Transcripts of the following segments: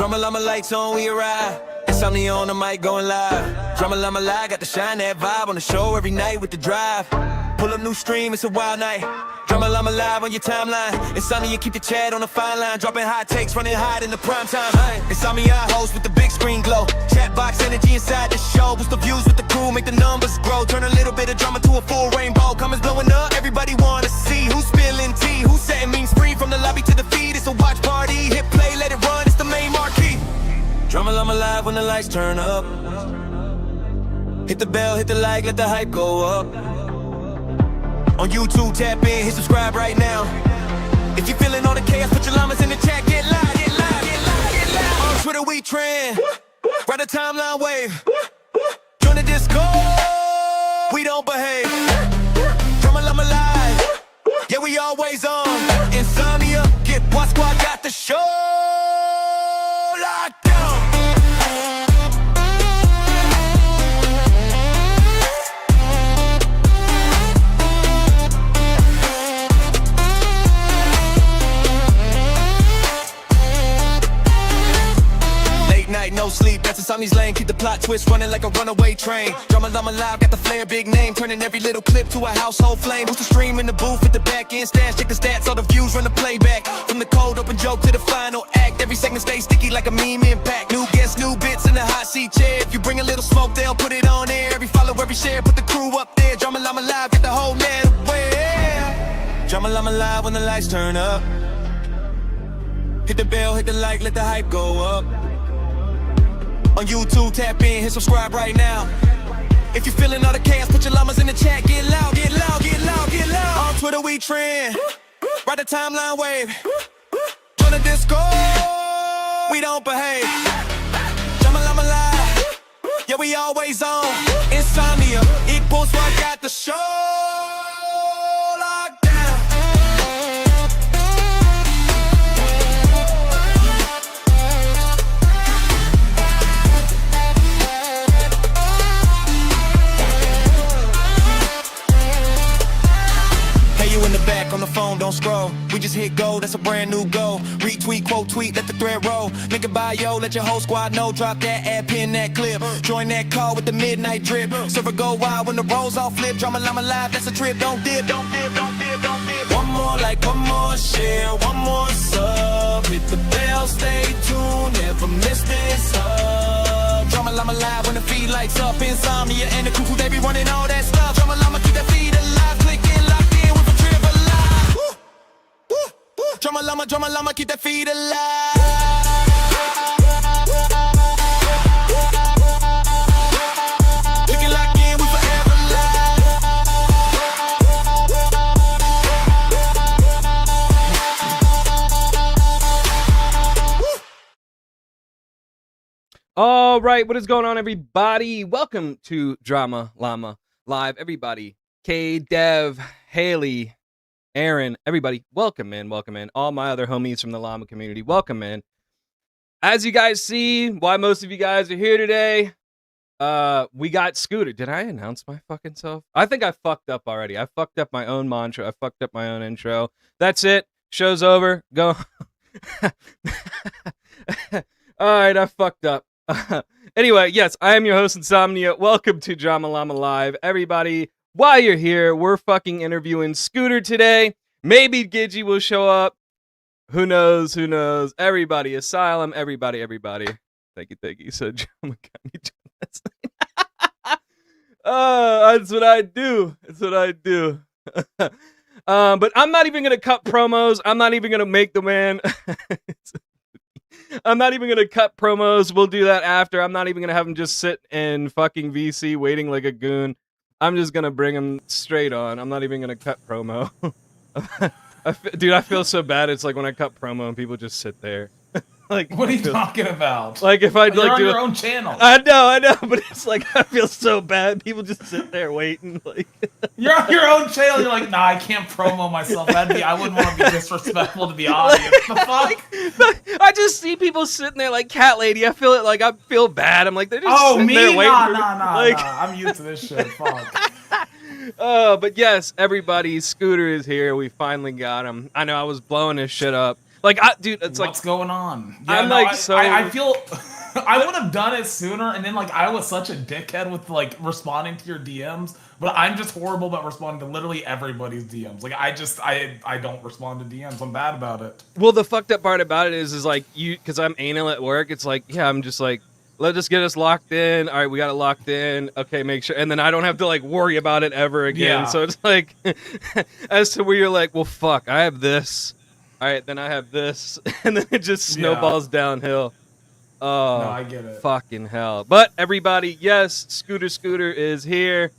Drama llama lights on, we arrive. Ensomnia on the mic going live. Drama llama live, got to shine that vibe on the show every night with the drive. Pull up new stream, it's a wild night. Drama llama live on your timeline. Insomnia, keep the chat on the fine line. Dropping hot takes, running hot in the prime time. Insomnia host with the big screen glow. Chat box energy inside the show. Boost the views with the crew, make the numbers grow. Turn a little bit of drama to a full rainbow. Comments blowing up, everybody wanna see who's spilling tea, who's setting memes free from the lobby to the feed. It's a watch party, hit play, let it run. It's the main marquee. Drama llama live when the lights turn up. Hit the bell, hit the like, let the hype go up. On YouTube, tap in, hit subscribe right now. If you feeling all the chaos, put your llamas in the chat. Get loud, get loud, get loud, get loud. On Twitter, we trend. Ride the timeline wave. Join the Discord. We don't behave. Drama llama live. Yeah, we always on. Insomnia, get one squad, got the show locked down. Night, no sleep, that's Insomnia's lane. Keep the plot twist running like a runaway train. Drama llama live, got the flair, big name. Turning every little clip to a household flame. Boost the stream in the booth at the back end stash. Check the stats, all the views, run the playback. From the cold open joke to the final act. Every segment stay sticky like a meme impact. New guests, new bits in the hot seat chair. If you bring a little smoke, they'll put it on air. Every follow, every share, put the crew up there. Drama llama live, get the whole net away. Drama llama live when the lights turn up. Hit the bell, hit the like, let the hype go up. On YouTube, tap in, hit subscribe right now. If you feeling all the chaos, put your llamas in the chat. Get loud, get loud, get loud, get loud. On Twitter, we trend. Ride the timeline wave. Join the Discord. We don't behave. Drama llama live. Yeah, we always on. Insomnia, equals what got the show locked down. In the back on the phone, don't scroll. We just hit go, that's a brand new goal. Retweet, quote, tweet, let the thread roll. Link a bio, let your whole squad know. Drop that ad, pin that clip. Join that call with the midnight drip. Server go wild when the rolls all flip. Drama llama live, that's a trip. Don't dip, don't dip, don't dip, don't dip. One more like, one more share, one more sub. Hit the bell, stay tuned, never miss this up. Drama llama live when the feed lights up. Insomnia and the cuckoo, they be running all that stuff. Drama llama keep that feed alive, clicking, locked in with a trip alive. Drama llama, keep that feed alive. Clicking, locked in, we forever live. All right, what is going on, everybody? Welcome to Drama Llama Live. Everybody, K, Dev, Haley, Aaron, everybody, welcome in, welcome in. All my other homies from the llama community, welcome in. As you guys see, why most of you guys are here today, we got Scooter. Did I announce my fucking self? I think I fucked up already. I fucked up my own mantra. I fucked up my own intro. That's it. Show's over. Go. All right, I fucked up. Anyway, yes, I am your host, Ensomnia. Welcome to Drama Llama Live. Everybody, while you're here, we're fucking interviewing Scooter today. Maybe Gidgy will show up. Who knows? Who knows? Everybody, Asylum, everybody. Thank you. So, Drama got me last night. Oh, that's what I do. But I'm not even going to cut promos. I'm not even going to make the man... I'm not even going to cut promos. We'll do that after. I'm not even going to have him just sit in fucking VC waiting like a goon. I'm just going to bring him straight on. I'm not even going to cut promo. Dude, I feel so bad. It's like when I cut promo and people just sit there. Like, what are you talking about? Like if I'd You're like on do your own channel. I know, but it's like I feel so bad. People just sit there waiting. Like you're on your own channel. You're like, nah, I can't promo myself. I wouldn't want to be disrespectful to the audience. The fuck? I just see people sitting there like cat lady. I feel it. Like I feel bad. I'm like they're just sitting me? there waiting. Nah. I'm used to this shit. Fuck. But yes, everybody, Scooter is here. We finally got him. I know I was blowing his shit up. Like, dude, it's what's going on? Yeah, I'm like, I feel I would have done it sooner, and then like I was such a dickhead with like responding to your DMs, but I'm just horrible about responding to literally everybody's DMs. Like I don't respond to DMs. I'm bad about it. well, the fucked up part about it is like because I'm anal at work. It's like, yeah, I'm just like, let's just get us locked in. All right, we got it locked in. Okay, make sure, and then I don't have to like worry about it ever again. Yeah. So it's like, as to where you're like, well, fuck, I have this. All right, then I have this, and then it just snowballs downhill. Oh, No, I get it. Fucking hell. But everybody, yes, Scooter is here.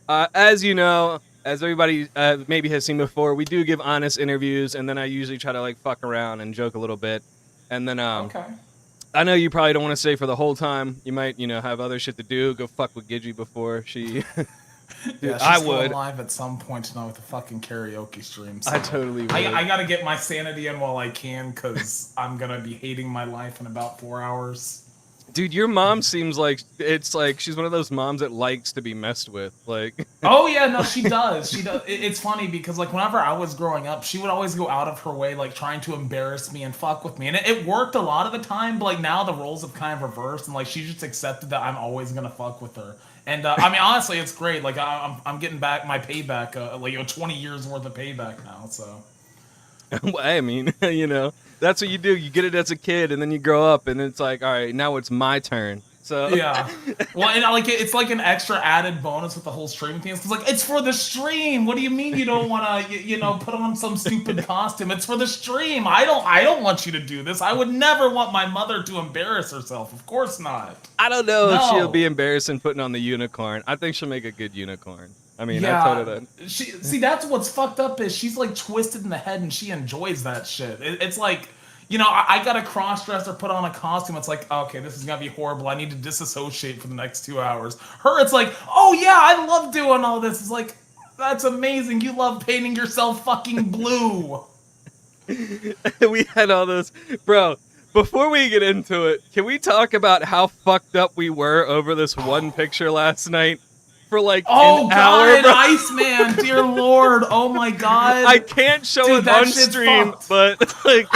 As you know, as everybody maybe has seen before, we do give honest interviews, and then I usually try to like fuck around and joke a little bit. And then Okay. I know you probably don't want to stay for the whole time. You might, have other shit to do. Go fuck with Gidgy before she... Dude, Yeah, she's I going would. live at some point tonight with a fucking karaoke stream. So I totally would. I gotta get my sanity in while I can, because I'm gonna be hating my life in about 4 hours. Dude, your mom seems like it's like she's one of those moms that likes to be messed with. Like, Oh yeah, no, she does. She does. It's funny because like whenever I was growing up, she would always go out of her way like trying to embarrass me and fuck with me, and it worked a lot of the time. But like now the roles have kind of reversed, and like she just accepted that I'm always gonna fuck with her. And I mean, honestly, it's great. Like I'm getting back my payback, 20 years worth of payback now. So. I mean, that's what you do. You get it as a kid, and then you grow up, and it's like, all right, now it's my turn. So Yeah. Well, and like it's like an extra added bonus with the whole streaming thing. It's like it's for the stream. What do you mean you don't want to put on some stupid costume? It's for the stream. I don't want you to do this. I would never want my mother to embarrass herself. Of course not. I don't know if No. she'll be embarrassing putting on the unicorn. I think she'll make a good unicorn. I mean, I Yeah. told her that. See, that's what's fucked up is she's like twisted in the head and she enjoys that shit. It's like, I got to cross-dress or put on a costume. It's like, okay, this is going to be horrible. I need to disassociate for the next 2 hours. Her, it's like, oh yeah, I love doing all this. It's like, that's amazing. You love painting yourself fucking blue. We had all those. Bro, before we get into it, can we talk about how fucked up we were over this one picture last night? For like Oh an hour, god, bro. Iceman, dear lord, oh my god. I can't show Dude, it that on shit's stream, fucked. but like,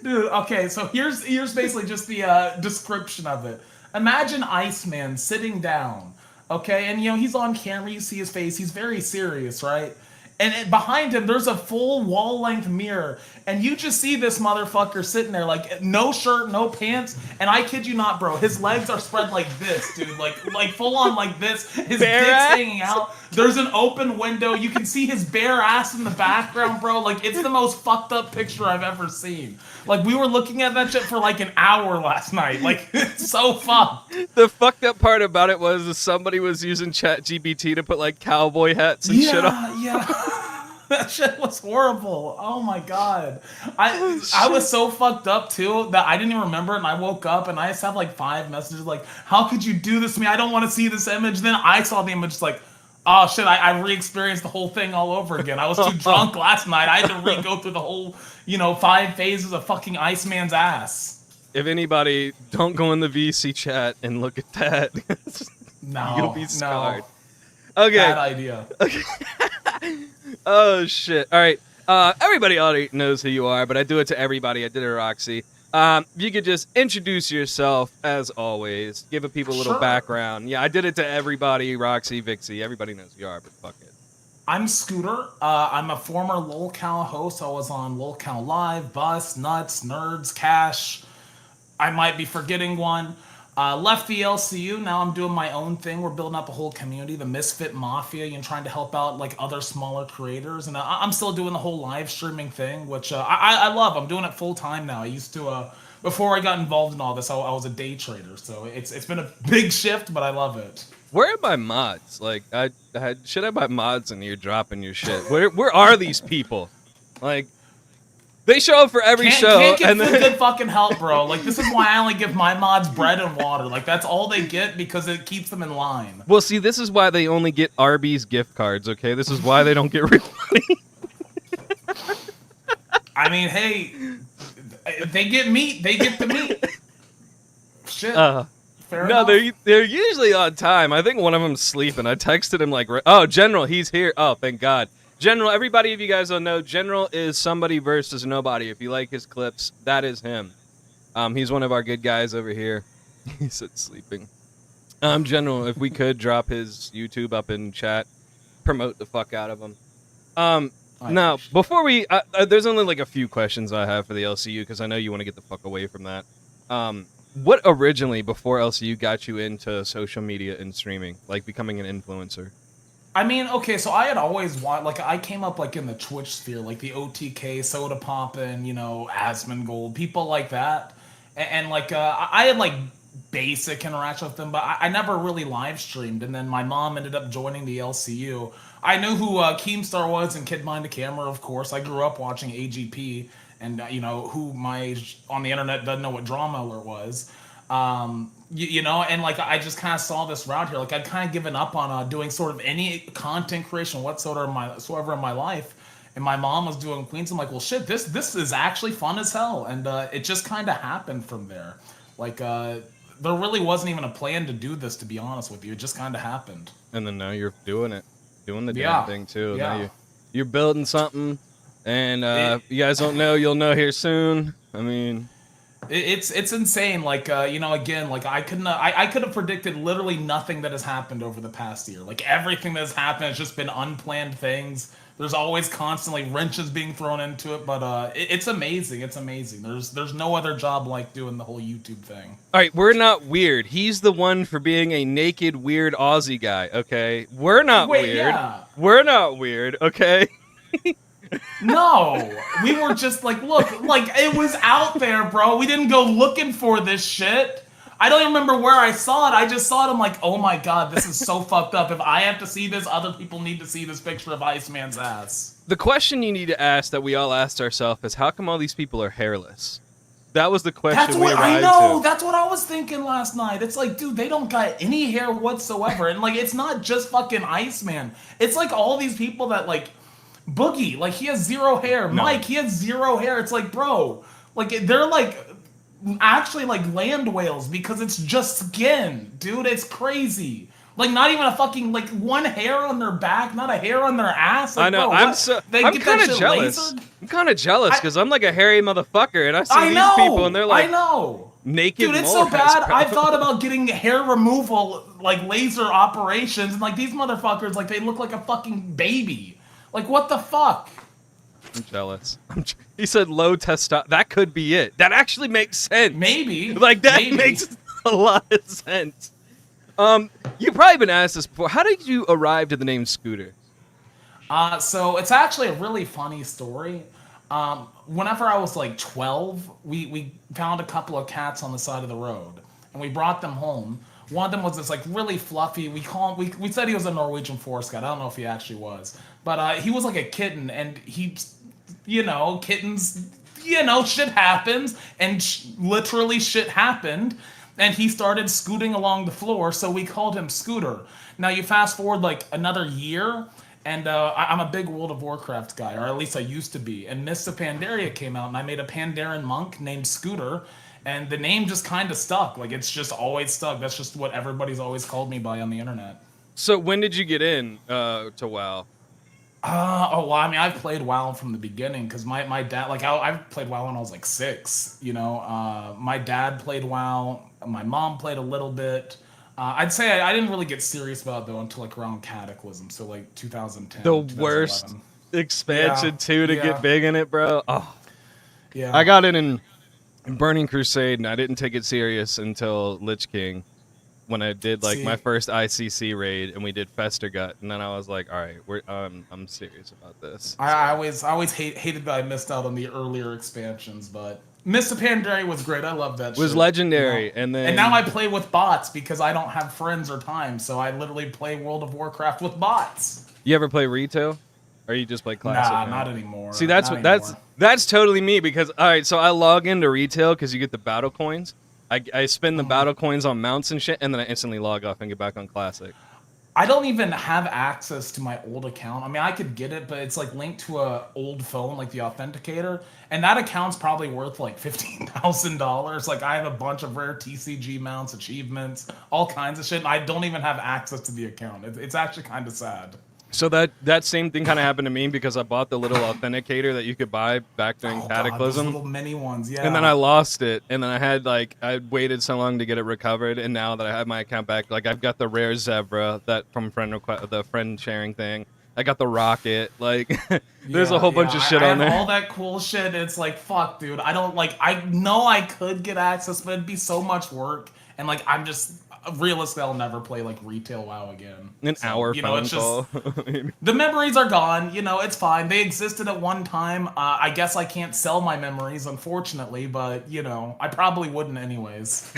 Dude, okay, so here's basically just the description of it. Imagine Iceman sitting down, okay, and he's on camera, you see his face, he's very serious, right? And behind him, there's a full wall-length mirror, and you just see this motherfucker sitting there, like, no shirt, no pants, and I kid you not, bro, his legs are spread like this, dude, like full-on like this, his Bare dick's ass? hanging out, there's an open window, you can see his bare ass in the background, bro, like, it's the most fucked up picture I've ever seen. Like, we were looking at that shit for, like, an hour last night, like, it's so fucked. the fucked up part about it was somebody was using ChatGPT to put like cowboy hats and shit on. Yeah. That shit was horrible. Oh my god. I was so fucked up too that I didn't even remember it, and I woke up and I just have like 5 messages like, how could you do this to me? I don't want to see this image. Then I saw the image like, oh shit, I re-experienced the whole thing all over again. I was too drunk last night. I had to re-go through the whole, 5 phases of fucking Iceman's ass. If anybody, don't go in the VC chat and look at that. No. You'll be scarred. No. Okay. Bad idea. Oh shit! All right, everybody already knows who you are, but I do it to everybody. I did it, Roxy. If you could just introduce yourself as always, give people a little Sure. background. Yeah, I did it to everybody. Roxy, Vixie, everybody knows who you are, but fuck it. I'm Scooter. I'm a former LolCal host. I was on LolCal Live, Bus, Nuts, Nerds, Cash. I might be forgetting one. Left the LCU. Now I'm doing my own thing. We're building up a whole community, the Misfit Mafia, and trying to help out like other smaller creators. And I'm still doing the whole live streaming thing, which I love. I'm doing it full time now. I used to before I got involved in all this, I was a day trader. So it's been a big shift, but I love it. Where are my mods? Like, should I buy mods and you're dropping your shit? Where are these people? Like, they show up for every show. Can't get And then, good fucking help, bro. Like, this is why I only give my mods bread and water. Like, that's all they get because it keeps them in line. well, see, this is why they only get Arby's gift cards. Okay, this is why they don't get real money. I mean, hey, they get meat. They get the meat. Shit. Fair No, enough. they're usually on time. I think one of them's sleeping. I texted him like, oh, General, he's here. Oh, thank God. General, everybody, if you guys don't know, General is somebody versus nobody. If you like his clips, that is him. He's one of our good guys over here. He said sleeping. General, if we could drop his YouTube up in chat, promote the fuck out of him. Now, before we, there's only like a few questions I have for the LCU because I know you want to get the fuck away from that. What originally, before LCU, got you into social media and streaming, like becoming an influencer? I mean, okay, so I had always watched, like, I came up, like, in the Twitch sphere, like, the OTK, Soda Poppin', you know, Asmongold, people like that. And like, I had, like, basic interaction with them, but I never really live streamed. And then my mom ended up joining the LCU. I knew who Keemstar was and Kid Mind a Camera, of course. I grew up watching AGP, and, you know, who on the internet doesn't know what Drama Alert was. You know, and like I just kind of saw this route here. Like I'd kind of given up on doing sort of any content creation whatsoever in my life. And my mom was doing Queens. I'm like, well, shit, this is actually fun as hell. And it just kind of happened from there. Like there really wasn't even a plan to do this, to be honest with you. It just kind of happened. And then now you're doing the damn thing too. Yeah. Now you're building something, and you guys don't know, you'll know here soon. I mean. It's insane. Like you know, again, like I could have predicted literally nothing that has happened over the past year. Like everything that has happened has just been unplanned things. There's always constantly wrenches being thrown into it, but it's amazing. It's amazing. There's no other job like doing the whole YouTube thing. All right, we're not weird. He's the one for being a naked, weird Aussie guy. Okay, we're not weird. Yeah. We're not weird. Okay. No, we were just like, look, like it was out there, bro. We didn't go looking for this shit. I don't even remember where I saw it. I just saw it. I'm like, oh my god, this is so fucked up. If I have to see this, other people need to see this picture of Iceman's ass. The question you need to ask that we all asked ourselves is, how come all these people are hairless? That was the question That's what we arrived I know. to. That's what I was thinking last night. It's like, dude, they don't got any hair whatsoever. And like, it's not just fucking Iceman. It's like all these people that like. Boogie, like he has zero hair. No. Mike, he has zero hair. It's like, bro, like they're like actually like land whales because it's just skin, dude. It's crazy. Like not even a fucking like one hair on their back, not a hair on their ass. Like, I know. bro, I'm kind of jealous. lasered? I'm kind of jealous because I'm like a hairy motherfucker, and I see I these know, people, and they're like, I know. naked. Dude, it's mole so bad. rats, I thought about getting hair removal, like laser operations, and like these motherfuckers, like they look like a fucking baby. Like, what the fuck? I'm jealous. He said low testosterone. That could be it. That actually makes sense. Maybe. Like, that maybe. makes a lot of sense. You've probably been asked this before. How did you arrive to the name Scooter? So it's actually a really funny story. Whenever I was like 12, we found a couple of cats on the side of the road, and we brought them home. One of them was this like really fluffy. We said he was a Norwegian forest cat. I don't know if he actually was, but he was like a kitten, and he, you know, kittens, you know, shit happens, and literally shit happened, and he started scooting along the floor, so we called him Scooter. Now you fast forward like another year, and I'm a big World of Warcraft guy, or at least I used to be, and Mists of Pandaria came out, and I made a Pandaren monk named Scooter. And the name just kind of stuck. Like, it's just always stuck. That's just what everybody's always called me by on the internet. So when did you get in to WoW? Well, I mean, I've played WoW from the beginning because my dad, like, I've played WoW when I was like 6, you know. My dad played WoW. My mom played a little bit. I'd say I didn't really get serious about it, though, until, like, around Cataclysm, so, like, 2010, The 2011. worst expansion, Yeah, too, to yeah. get big in it, bro. Oh. Yeah. I got in Burning Crusade, and I didn't take it serious until Lich King, when I did like my first ICC raid, and we did Festergut, and then I was like, all right, I'm serious about this. I always hated that I missed out on the earlier expansions, but Mists of Pandaria was great. I love that. It was shit, legendary, you know? and now I play with bots because I don't have friends or time, so I literally play World of Warcraft with bots. You ever play retail, or you just play classic? Nah, now? not anymore. See, that's totally me, because all right, so I log into retail because you get the battle coins. I spend the battle coins on mounts and shit, and then I instantly log off and get back on classic. I don't even have access to my old account. I mean, I could get it, but it's like linked to a old phone, like the authenticator, and that account's probably worth like $15,000. Like, I have a bunch of rare TCG mounts, achievements, all kinds of shit, and I don't even have access to the account. It's actually kind of sad. So that same thing kind of happened to me because I bought the little authenticator that you could buy back during Cataclysm. God, those little mini ones, yeah. And then I lost it, and then I waited so long to get it recovered, and now that I have my account back, like I've got the rare zebra that from the friend sharing thing. I got the rocket, like there's a whole bunch of shit on there. All that cool shit. It's like, fuck, dude. I don't like. I know I could get access, but it'd be so much work, and like I'm just realistically, I'll never play like retail WoW again. An hour phone it's call. Just, the memories are gone. You know, it's fine. They existed at one time. I guess I can't sell my memories, unfortunately, but you know, I probably wouldn't anyways.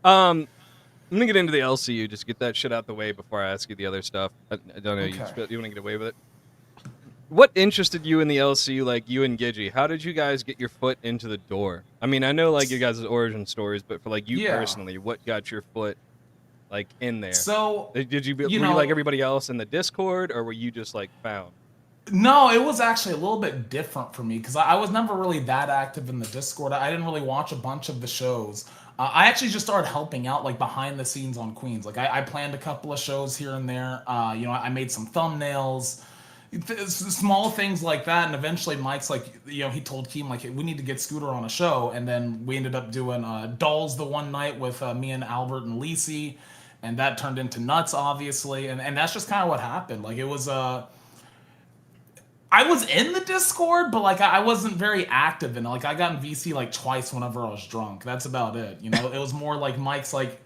I'm gonna get into the LCU. Just get that shit out the way before I ask you the other stuff. I don't know. Okay. You want to get away with it? What interested you in the LCU, like you and Gidgy? How did you guys get your foot into the door? I mean, I know like you guys' origin stories, but for like you personally, what got your foot like in there? So were you like everybody else in the Discord, or were you just like found? No, it was actually a little bit different for me because I was never really that active in the Discord. I didn't really watch a bunch of the shows. I actually just started helping out like behind the scenes on Queens. Like I planned a couple of shows here and there. You know, I made some thumbnails. Small things like that, and eventually Mike's like, you know, he told Keem like, hey, we need to get Scooter on a show, and then we ended up doing Dolls the one night with me and Albert and Lisi, and that turned into Nuts, obviously, and that's just kind of what happened. Like it was I was in the Discord, but like I wasn't very active in it. Like I got in VC like twice whenever I was drunk. That's about it. You know, it was more like Mike's like,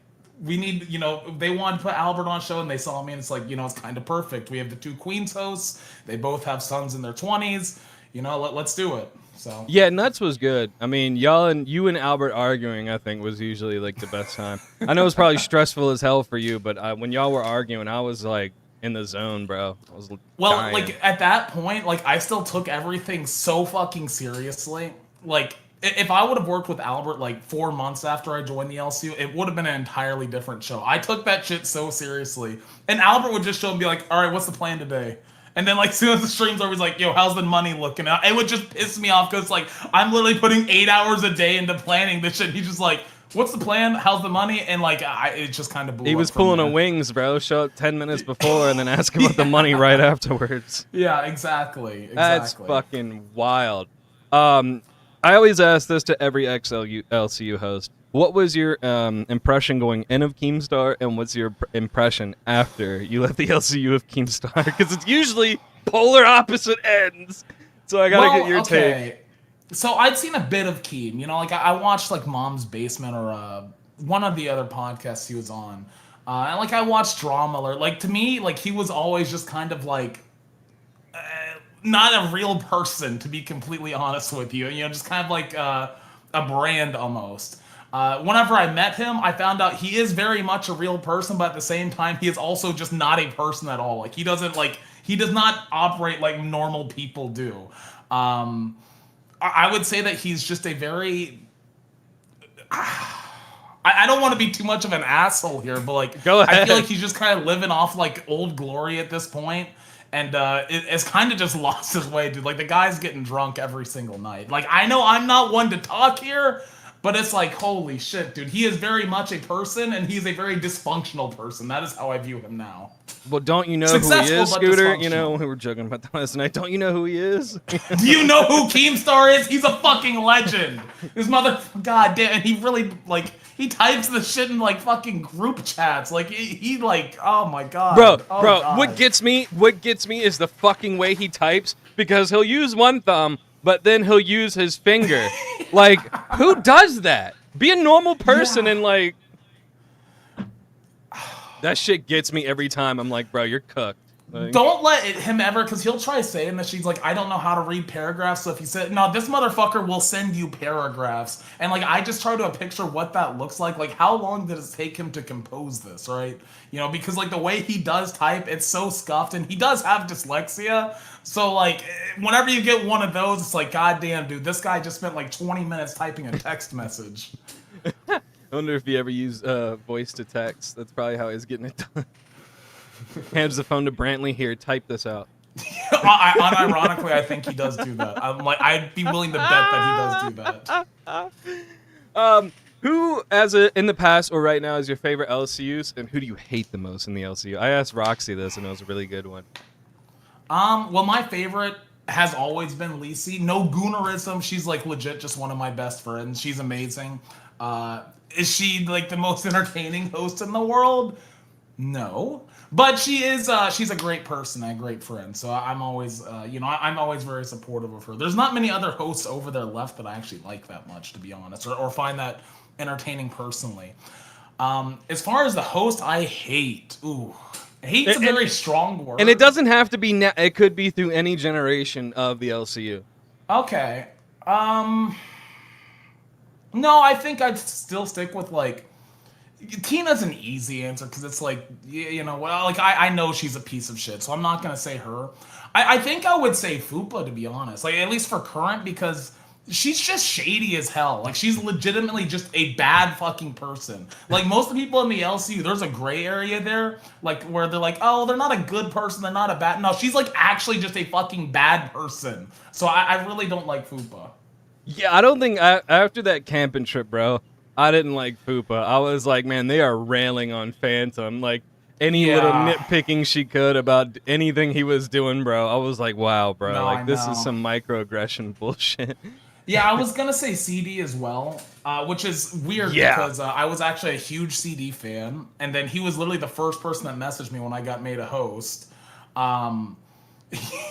we need, you know, they wanted to put Albert on a show and they saw me and it's like, you know, it's kind of perfect. We have the two Queens hosts. They both have sons in their 20s. You know, let's do it. So yeah, Nuts was good. I mean, you and Albert arguing, I think, was usually like the best time. I know it was probably stressful as hell for you, but when y'all were arguing, I was like in the zone, bro. I was dying. Like at that point, like I still took everything so fucking seriously. Like if I would have worked with Albert like 4 months after I joined the LCU, it would have been an entirely different show. I took that shit so seriously. And Albert would just show up and be like, all right, what's the plan today? And then like as soon as the stream's over, he's like, yo, how's the money looking out? It would just piss me off because like I'm literally putting 8 hours a day into planning this shit. He's just like, what's the plan? How's the money? And like it just kind of blew up. He was pulling a wings, bro. Show up 10 minutes before and then ask about the money right afterwards. Yeah, exactly. That's fucking wild. I always ask this to every LCU host. What was your impression going in of Keemstar, and what's your impression after you left the LCU of Keemstar? Because it's usually polar opposite ends. So I gotta get your take. So I'd seen a bit of Keem. You know, like I watched like Mom's Basement or one of the other podcasts he was on. And like I watched Drama Alert. Like to me, like he was always just kind of like not a real person, to be completely honest with you. You know, just kind of like a brand almost. Whenever I met him, I found out he is very much a real person, but at the same time, he is also just not a person at all. Like he does not operate like normal people do. I would say that he's just a very. I don't want to be too much of an asshole here, but like, go ahead. I feel like he's just kind of living off like old glory at this point. And it's kind of just lost his way, dude. Like, the guy's getting drunk every single night. Like, I know I'm not one to talk here, but it's like, holy shit, dude. He is very much a person, and he's a very dysfunctional person. That is how I view him now. Well, don't you know who he is, Scooter? You know, we were joking about that last night. Don't you know who he is? Do you know who Keemstar is? He's a fucking legend. His mother, god damn, and he really, like, he types the shit in, like, fucking group chats. Like, he like, oh my god. Bro, God. what gets me is the fucking way he types, because he'll use one thumb, but then he'll use his finger. Like, who does that? Be a normal person and, like... That shit gets me every time. I'm like, bro, you're cooked. Like, don't let him ever, because he'll try saying that she's like, I don't know how to read paragraphs. So if he said, no, this motherfucker will send you paragraphs. And like, I just try to picture what that looks like. Like, how long did it take him to compose this, right? You know, because like the way he does type, it's so scuffed, and he does have dyslexia. So like, whenever you get one of those, it's like, god damn, dude, this guy just spent like 20 minutes typing a text message. I wonder if he ever used voice to text. That's probably how he's getting it done. Hands the phone to Brantley. Here, type this out. Unironically, I think he does do that. I'm like, I'd be willing to bet that he does do that. Who, in the past or right now, is your favorite LCUs, and who do you hate the most in the LCU? I asked Roxy this, and it was a really good one. Well, my favorite has always been Lisi. No goonerism. She's like legit just one of my best friends. She's amazing. Is she like the most entertaining host in the world? No, but she is. She's a great person and a great friend. So I'm always, I'm always very supportive of her. There's not many other hosts over there left that I actually like that much, to be honest, or find that entertaining personally. As far as the host, I hate. Ooh, hate's a very strong word. And it doesn't have to be. It could be through any generation of the LCU. Okay. No, I think I'd still stick with like. Tina's an easy answer because it's like, well, like I know she's a piece of shit, so I'm not gonna say her. I think I would say Fupa, to be honest, like at least for current, because she's just shady as hell. Like she's legitimately just a bad fucking person. Like most of the people in the LCU, there's a gray area there, like where they're like, oh, they're not a good person, they're not a bad. No, she's like actually just a fucking bad person. So I really don't like Fupa. Yeah, I don't think after that camping trip, bro, I didn't like Fupa. I was like, man, they are railing on Phantom. Like, any little nitpicking she could about anything he was doing, bro. I was like, wow, bro. No, like, this is some microaggression bullshit. Yeah, I was going to say CD as well, which is weird because I was actually a huge CD fan. And then he was literally the first person that messaged me when I got made a host.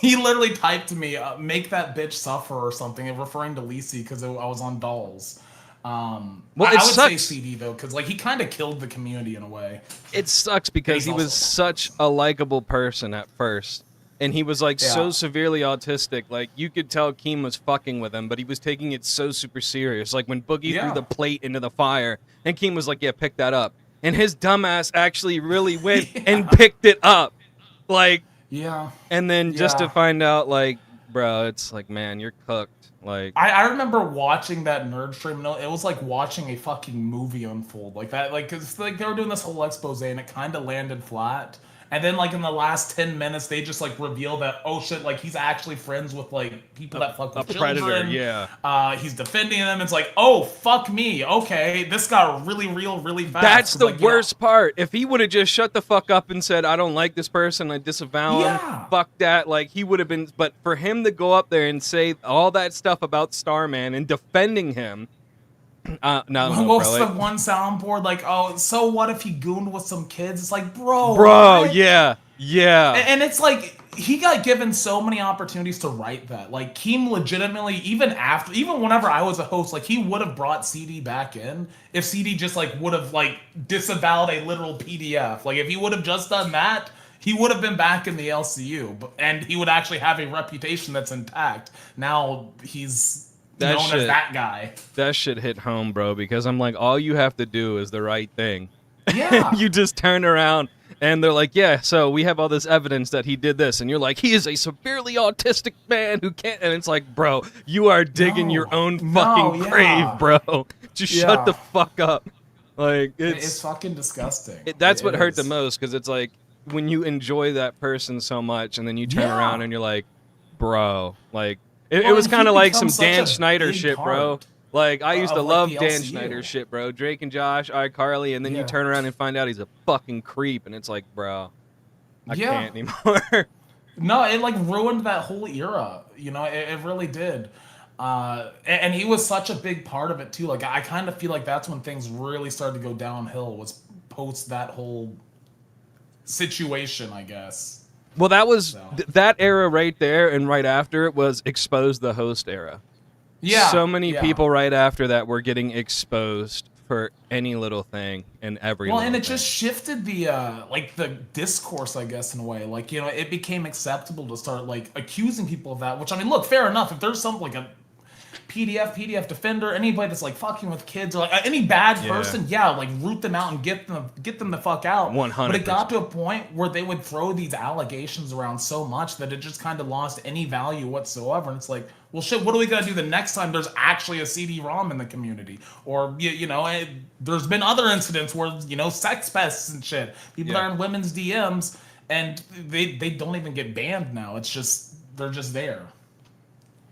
He literally typed to me, make that bitch suffer or something, referring to Lisi because I was on Dolls. Well, I would say CD though, because like he kind of killed the community in a way. It sucks because he was such a likable person at first, and he was like so severely autistic. Like you could tell Keem was fucking with him, but he was taking it so super serious. Like when Boogie threw the plate into the fire, and Keem was like, "Yeah, pick that up," and his dumbass actually really went and picked it up, like and then just to find out, like, bro, it's like, man, you're cooked. Like I remember watching that nerd stream. No, it was like watching a fucking movie unfold like that. Like, cause like they were doing this whole expose and it kind of landed flat. And then like in the last 10 minutes, they just like reveal that, oh shit, like he's actually friends with like people that fuck with children. Predator, he's defending them. It's like, oh fuck me. Okay, this got really real really fast. That's the worst part. If he would have just shut the fuck up and said, I don't like this person, I disavow him, fuck that, like he would have been. But for him to go up there and say all that stuff about Starman and defending him. What's the one soundboard like? Oh, so what if he gooned with some kids? It's like, bro, what? yeah, and it's like he got given so many opportunities to write that. Like Keem legitimately, even whenever I was a host, like he would have brought CD back in if CD just like would have like disavowed a literal PDF. Like if he would have just done that, he would have been back in the LCU, and he would actually have a reputation that's intact. Now he's known as that guy. That shit hit home, bro, because I'm like, all you have to do is the right thing. Yeah. You just turn around and they're like, yeah, so we have all this evidence that he did this. And you're like, he is a severely autistic man who can't. And it's like, bro, you are digging your own fucking grave, bro. Just shut the fuck up. Like, it's fucking disgusting. That's what hurt the most, because it's like when you enjoy that person so much and then you turn around and you're like, bro, like, it was kind of like some Dan Schneider shit, bro. Like, I used to love Dan Schneider shit, bro. Drake and Josh, iCarly, and then you turn around and find out he's a fucking creep, and it's like, bro, I can't anymore. No, it, like, ruined that whole era. You know, it really did. And he was such a big part of it, too. Like, I kind of feel like that's when things really started to go downhill, was post that whole situation, I guess. Well, that was that era right there, and right after it was Expose the Host era. Yeah. So many people right after that were getting exposed for any little thing and every and it just shifted the like the discourse, I guess, in a way. Like, you know, it became acceptable to start like accusing people of that, which, I mean, look, fair enough. If there's something like a PDF defender, anybody that's like fucking with kids, or like any bad person, like root them out and get them the fuck out. 100%. But it got to a point where they would throw these allegations around so much that it just kind of lost any value whatsoever. And it's like, well, shit, what do we gotta do the next time there's actually a CD-ROM in the community? Or, you know, there's been other incidents where, you know, sex pests and shit, people that are in women's DMs, and they don't even get banned now. It's just, they're just there.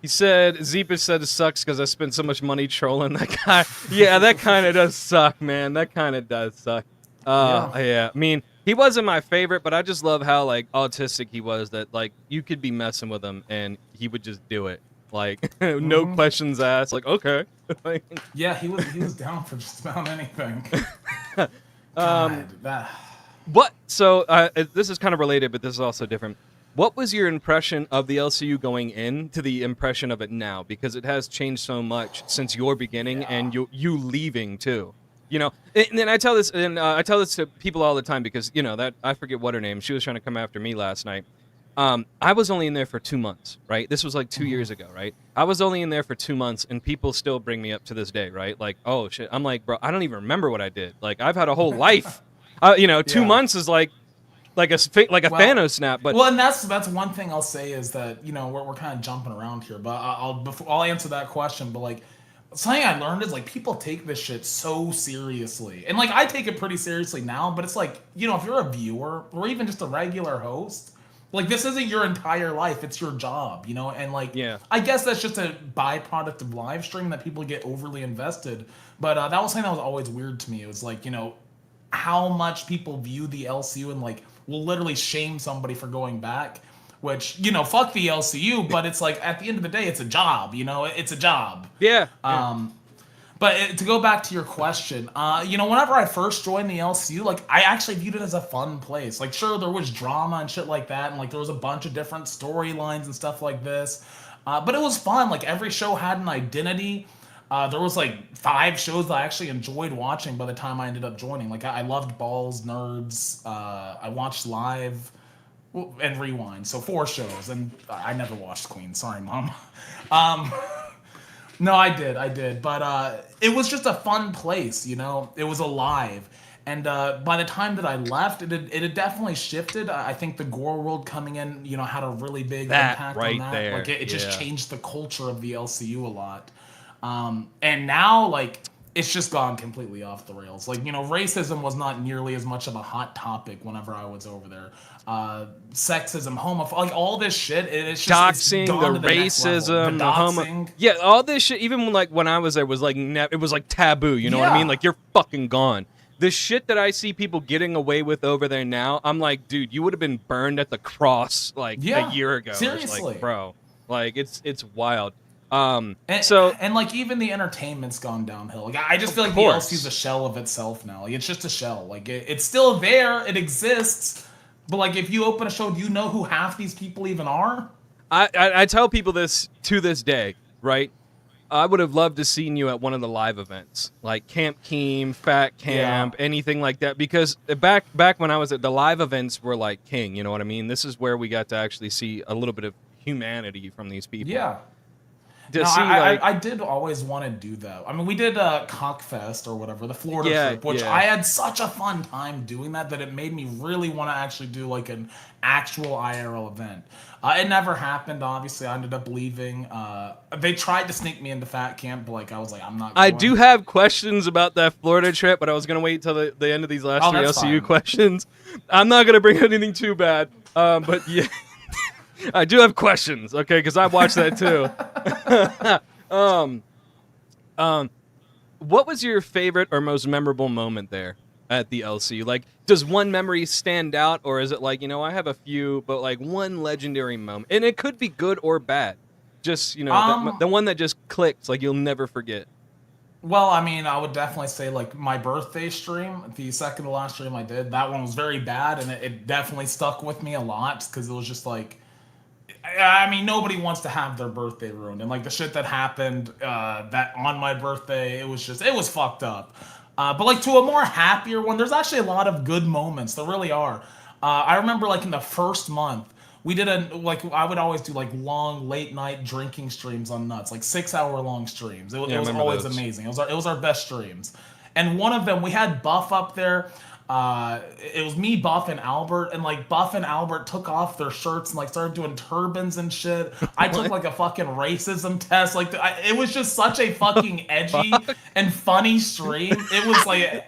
He said, Zeepus said it sucks because I spent so much money trolling that guy. Yeah, that kind of does suck, man. That kind of does suck. Yeah. I mean, he wasn't my favorite, but I just love how, like, autistic he was that, like, you could be messing with him and he would just do it. Like, no questions asked. Like, okay. Yeah, he was down for just about anything. God, What? So, this is kind of related, but this is also different. What was your impression of the LCU going in to the impression of it now? Because it has changed so much since your beginning and you leaving too. You know, and then I tell this to people all the time because that I forget what her name. She was trying to come after me last night. I was only in there for 2 months, right? This was like 2 years ago, right? I was only in there for 2 months, and people still bring me up to this day, right? Like, oh shit, I'm like, bro, I don't even remember what I did. Like, I've had a whole life. 2 months is like a Thanos snap. But and that's one thing I'll say is that we're kind of jumping around here, but I'll answer that question. But like something I learned is like people take this shit so seriously, and like I take it pretty seriously now. But it's like if you're a viewer or even just a regular host, like this isn't your entire life; it's your job, And like I guess that's just a byproduct of live stream that people get overly invested. But that was something that was always weird to me. It was like how much people view the LCU and like will literally shame somebody for going back, which fuck the LCU, but it's like at the end of the day it's a job, it's a job. But to go back to your question, whenever I first joined the LCU, like I actually viewed it as a fun place. Like sure there was drama and shit like that, and like there was a bunch of different storylines and stuff like this, but it was fun. Like every show had an identity. There was like 5 shows that I actually enjoyed watching by the time I ended up joining. Like I loved Balls, Nerds. I watched Live and Rewind. So 4 shows, and I never watched Queen. Sorry, Mom. No, I did. But it was just a fun place. It was alive. And by the time that I left, it had definitely shifted. I think the Gore World coming in, had a really big impact on that. There. Like it just changed the culture of the LCU a lot. And now, like, it's just gone completely off the rails. Like, racism was not nearly as much of a hot topic whenever I was over there. Sexism, homophobia, like all this shit. It's just doxing, the racism, the doxing. Yeah, all this shit. Even when I was there, was like it was like taboo. You know what I mean? Like you're fucking gone. The shit that I see people getting away with over there now, I'm like, dude, you would have been burned at the cross like a year ago. Seriously, like, bro. Like it's wild. And like even the entertainment's gone downhill. Like I just feel like the LCU's a shell of itself now. Like it's just a shell. Like it's still there, it exists, but like if you open a show, do you know who half these people even are? I tell people this to this day, right? I would have loved to seen you at one of the live events, like Camp Keem, Fat Camp, anything like that. Because back when I was at the live events, were like king. You know what I mean? This is where we got to actually see a little bit of humanity from these people. Yeah. I did always want to do that. I mean, we did Cockfest or whatever, the Florida trip, which I had such a fun time doing that it made me really want to actually do like an actual IRL event. It never happened, obviously. I ended up leaving. They tried to sneak me into Fat Camp, but like I was like, I'm not going. I do have questions about that Florida trip, but I was going to wait till the end of these last 3 LCU questions. I'm not going to bring anything too bad, but yeah. I do have questions, okay, because I watched that too. What was your favorite or most memorable moment there at the LCU? Like, does one memory stand out, or is it like, I have a few, but like one legendary moment, and it could be good or bad. Just the one that just clicks, like you'll never forget. Well, I mean, I would definitely say like my birthday stream, the second to last stream I did, that one was very bad, and it definitely stuck with me a lot because it was just like. I mean, nobody wants to have their birthday ruined, and like the shit that happened that on my birthday, it was fucked up. But like to a more happier one, there's actually a lot of good moments. There really are. I remember like in the first month, we did I would always do like long late night drinking streams on Nuts, like 6-hour long streams. It was always amazing. It was our best streams, and one of them we had Buff up there. It was me, Buff, and Albert, and like Buff and Albert took off their shirts and like started doing turbans and shit. I took like a fucking racism test. Like it was just such a fucking edgy and funny stream. It was like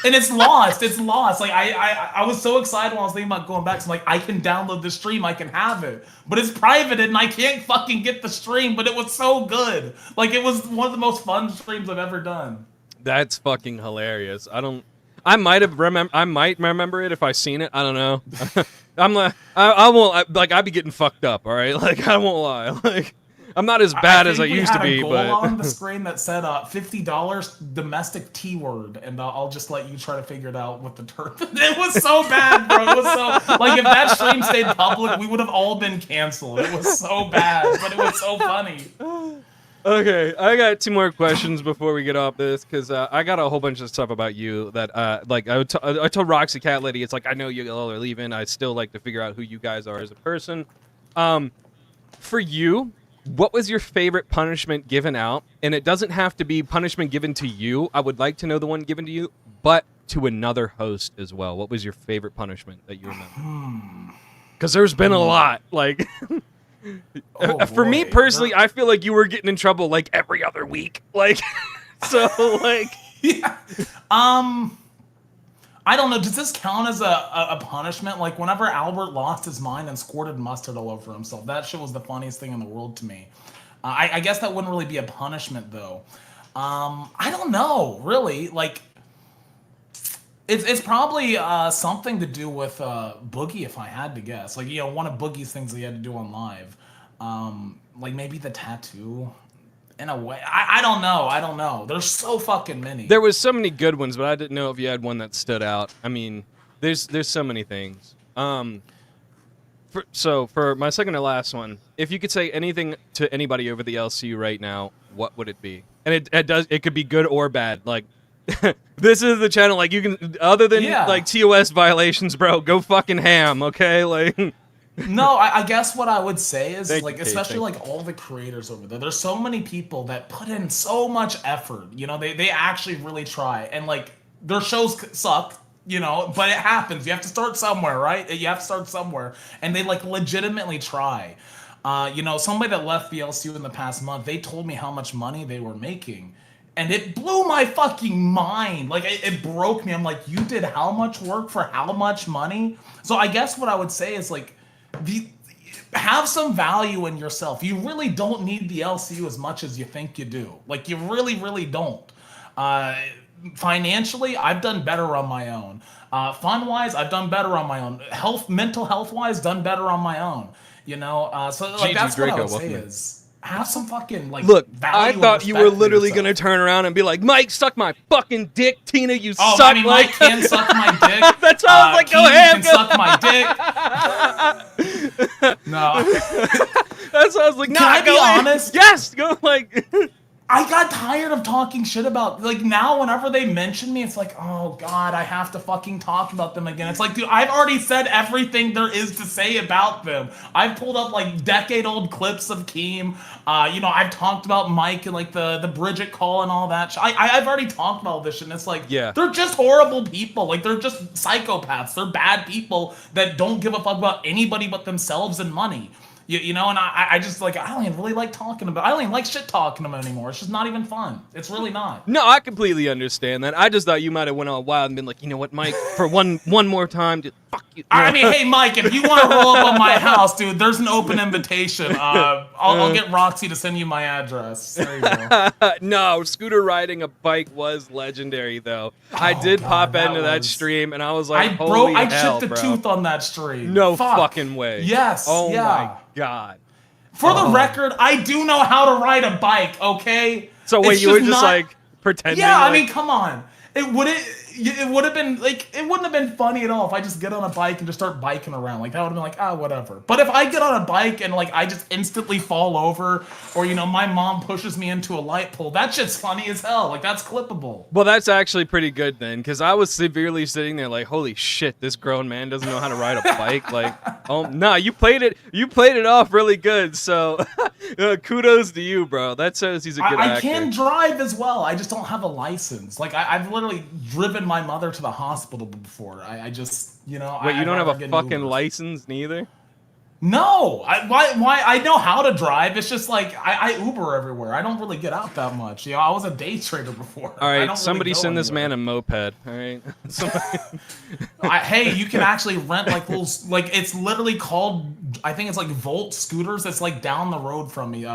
And it's lost. It's lost. Like I was so excited when I was thinking about going back. So I'm like, I can download the stream. I can have it, but it's private and I can't fucking get the stream. But it was so good. Like it was one of the most fun streams I've ever done. That's fucking hilarious. I might remember it if I seen it. I don't know. I'm like, I won't. Like I'd be getting fucked up. All right. Like I won't lie. Like. I'm not as bad as I used to be, but... but... on the screen that said $50 domestic T-word, and I'll just let you try to figure it out with the term. It was so bad, bro. It was so... Like, if that stream stayed public, we would have all been canceled. It was so bad, but it was so funny. Okay, I got 2 more questions before we get off this, because I got a whole bunch of stuff about you that, like, I told Roxy Cat Lady, it's like, I know you all are leaving. I still like to figure out who you guys are as a person. For you... What was your favorite punishment given out? And it doesn't have to be punishment given to you. I would like to know the one given to you, but to another host as well. What was your favorite punishment that you remember? Because there's been a lot. Like, for me personally, I feel like you were getting in trouble like every other week. Like, so like, yeah. I don't know. Does this count as a punishment? Like, whenever Albert lost his mind and squirted mustard all over himself, that shit was the funniest thing in the world to me. I guess that wouldn't really be a punishment, though. I don't know, really. Like, it's probably something to do with Boogie, if I had to guess. Like, you know, one of Boogie's things that he had to do on live. Like, maybe the tattoo. In a way, I don't know. There's so fucking many. There was so many good ones, but I didn't know if you had one that stood out. I mean, there's so many things. So for my second to last one, if you could say anything to anybody over the LCU right now, what would it be? And it could be good or bad. Like, this is the channel. Like, you can, other than like TOS violations, bro, go fucking ham. Okay, like. No, I guess what I would say is, like, especially like all the creators over there, there's so many people that put in so much effort. You know, they actually really try, and like their shows suck, you know, but it happens. You have to start somewhere, right? You have to start somewhere, and they like legitimately try. You know, somebody that left the LCU in the past month, they told me how much money they were making. And it blew my fucking mind. Like, it broke me. I'm like, you did how much work for how much money? So I guess what I would say is, like, have some value in yourself. You really don't need the LCU as much as you think you do. Like, you really, really don't. Financially, I've done better on my own. Fun-wise, I've done better on my own. Mental health-wise, done better on my own. You know, so like, that's what I would say is... Have some fucking, like, look, value I thought you were literally going to turn around and be like, Mike, suck my fucking dick. Tina, you suck. I mean, Mike can suck my dick. That's all I was like, go ahead. Suck my dick. No. That's what I was like, Can I be honest? Yes, go, like... I got tired of talking shit about, like, now whenever they mention me, it's like, oh god, I have to fucking talk about them again. It's like, dude, I've already said everything there is to say about them. I've pulled up like decade-old clips of Keem. You know, I've talked about Mike and like the Bridget call and all that. I've already talked about all this shit, and it's like, yeah, they're just horrible people. Like, they're just psychopaths. They're bad people that don't give a fuck about anybody but themselves and money. You know, and I just, like, I don't even really like talking about, I don't even like shit talking about them anymore. It's just not even fun. It's really not. No, I completely understand that. I just thought you might have went all wild and been like, you know what, Mike, for one more time, just fuck you. I mean, hey, Mike, if you want to roll up on my house, dude, there's an open invitation. I'll get Roxy to send you my address. There you go. No, scooter riding a bike was legendary, though. I did pop into that stream, and I was like, holy hell, I chipped a tooth on that stream. No fucking way. Yes. Oh my god. For the record, I do know how to ride a bike, okay? So wait, you were just like pretending? Yeah, like... I mean, come on. It would have been like, it wouldn't have been funny at all if I just get on a bike and just start biking around. Like, that would have been like, whatever. But if I get on a bike and like I just instantly fall over, or, you know, my mom pushes me into a light pole, that shit's funny as hell. Like, that's clippable. Well, that's actually pretty good then, because I was severely sitting there like, holy shit, this grown man doesn't know how to ride a bike. Like, oh no, you played it off really good. So kudos to you, bro. That says he's a good actor. I can drive as well. I just don't have a license. Like, I've literally driven my mother to the hospital before. I just, you know. Wait, you don't have a fucking license neither? No, why? I know how to drive. It's just like I Uber everywhere. I don't really get out that much. You know, I was a day trader before. All I right, don't somebody really go send this man anywhere. a moped. All right. Somebody- Hey, you can actually rent like little, like it's literally called. I think it's like Volt scooters. It's like down the road from me.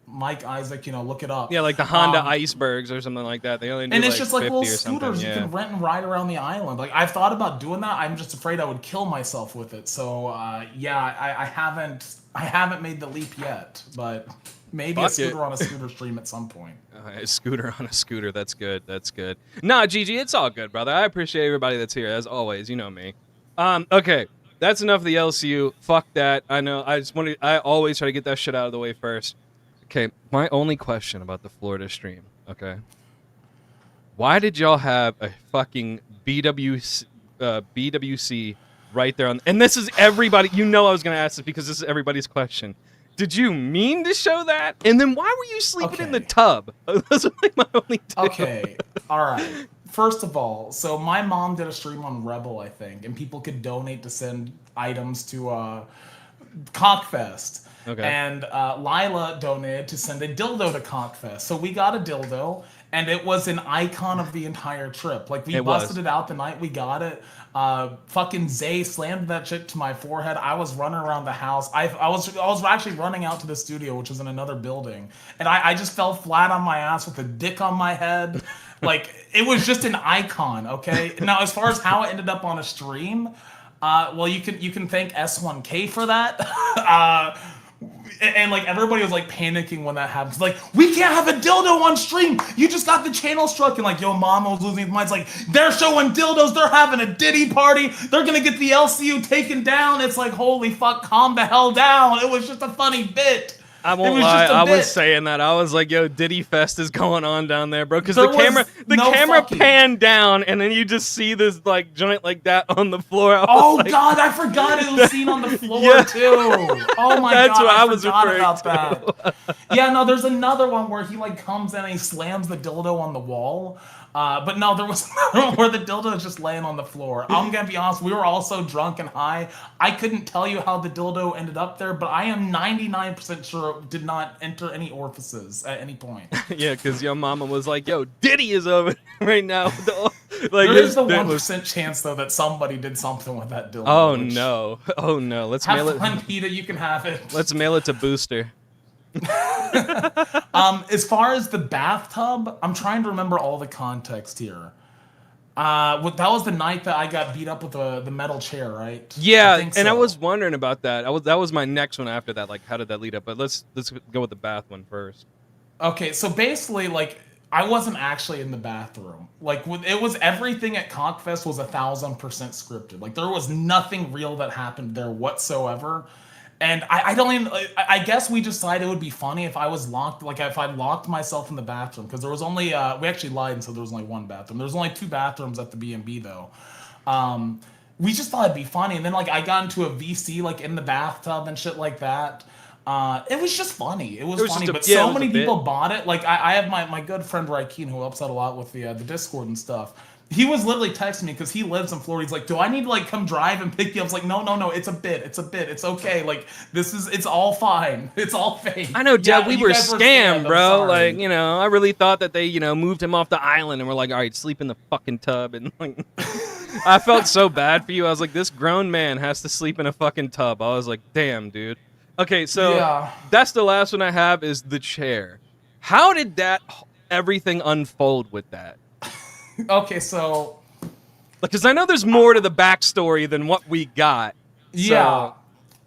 Mike Isaac, you know, look it up. yeah, like the Honda Icebergs or something like that. They only do And it's like just like little 50 or something. scooters you Yeah. can rent and ride around the island. Like I've thought about doing that. I'm just afraid I would kill myself with it. So yeah, I haven't made the leap yet. But maybe a Fuck it. scooter on a scooter stream at some point. A scooter on a scooter. That's good. That's good. Nah, Gigi, it's all good, brother. I appreciate everybody that's here as always. You know me. Okay, that's enough of the LCU. Fuck that. I know. I always try to get that shit out of the way first. Okay, my only question about the Florida stream. Okay, why did y'all have a fucking BWC right there on? And this is everybody. You know I was gonna ask this because this is everybody's question. Did you mean to show that? And then why were you sleeping in the Okay. tub? Those are like my only two. Okay, all right. First of all, so my mom did a stream on Rebel, I think, and people could donate to send items to Cockfest. Okay. And Lila donated to send a dildo to Cockfest. So we got a dildo, and it was an icon of the entire trip. Like, we It busted was. it out the night we got it. Fucking Zay slammed that shit to my forehead. I was running around the house. I was actually running out to the studio, which was in another building. And I just fell flat on my ass with a dick on my head. Like, it was just an icon, okay? Now, as far as how it ended up on a stream, well, you can thank S1K for that. And like everybody was like panicking when that happens. Like, we can't have a dildo on stream. You just got the channel struck, and like, yo, mama was losing his mind. It's like, they're showing dildos. They're having a Diddy party. They're gonna get the LCU taken down. It's like, holy fuck, calm the hell down. It was just a funny bit. I It won't was lie. just a I was bit. saying that. I was like, "Yo, Diddy Fest is going on down there, bro." Because There the camera, was the no camera fucking- panned down, and then you just see this like joint like that on the floor. I was Oh like, god, I forgot it was seen on the floor Yeah. too. Oh my That's god, what I I was forgot referring about to. that. Yeah, no, there's another one where he like comes in and he slams the dildo on the wall. But no, there was another one where the dildo is just laying on the floor. I'm gonna be honest, we were all so drunk and high. I couldn't tell you how the dildo ended up there, but I am 99% sure it did not enter any orifices at any point. Yeah, because your mama was like, "Yo, Diddy is over right now." With the, like, There is his the dick 1% chance though that somebody did something with that dildo. Oh which- no! Oh no! Let's Have mail it. fun, Peter. You can have it. Let's mail it to Booster. As far as the bathtub, I'm trying to remember all the context here. That was the night that I got beat up with the metal chair, right? Yeah, I think and I so. was wondering about that. That was my next one after that. Like, how did that lead up? But let's go with the bath one first. Okay, so basically, like, I wasn't actually in the bathroom. Like, it was everything at Cockfest was 1000% scripted. Like, there was nothing real that happened there whatsoever. And I don't even. I guess we decided it would be funny if I was locked. Like, if I locked myself in the bathroom, because there was only. We actually lied and said there was only one bathroom. There was only 2 bathrooms at the B&B though. We just thought it'd be funny, and then like I got into a VC like in the bathtub and shit like that. It was just funny. It was was funny, just a- but yeah, it so was a many bit. people bought it. Like I have my good friend Raikeen who helps out a lot with the Discord and stuff. He was literally texting me because he lives in Florida. He's like, "Do I need to like come drive and pick you up?" I was like, "No, it's a bit. It's a bit. It's okay. Like it's all fine. It's all fake." I know, Dad. Yeah, we you were guys scammed, I'm bro. sorry. Like, you know, I really thought that they, moved him off the island and we're like, all right, sleep in the fucking tub. And like, I felt so bad for you. I was like, this grown man has to sleep in a fucking tub. I was like, damn, dude. Okay, so Yeah. that's the last one I have is the chair. How did that everything unfold with that? Okay, so Because I know there's more to the backstory than what we got. yeah.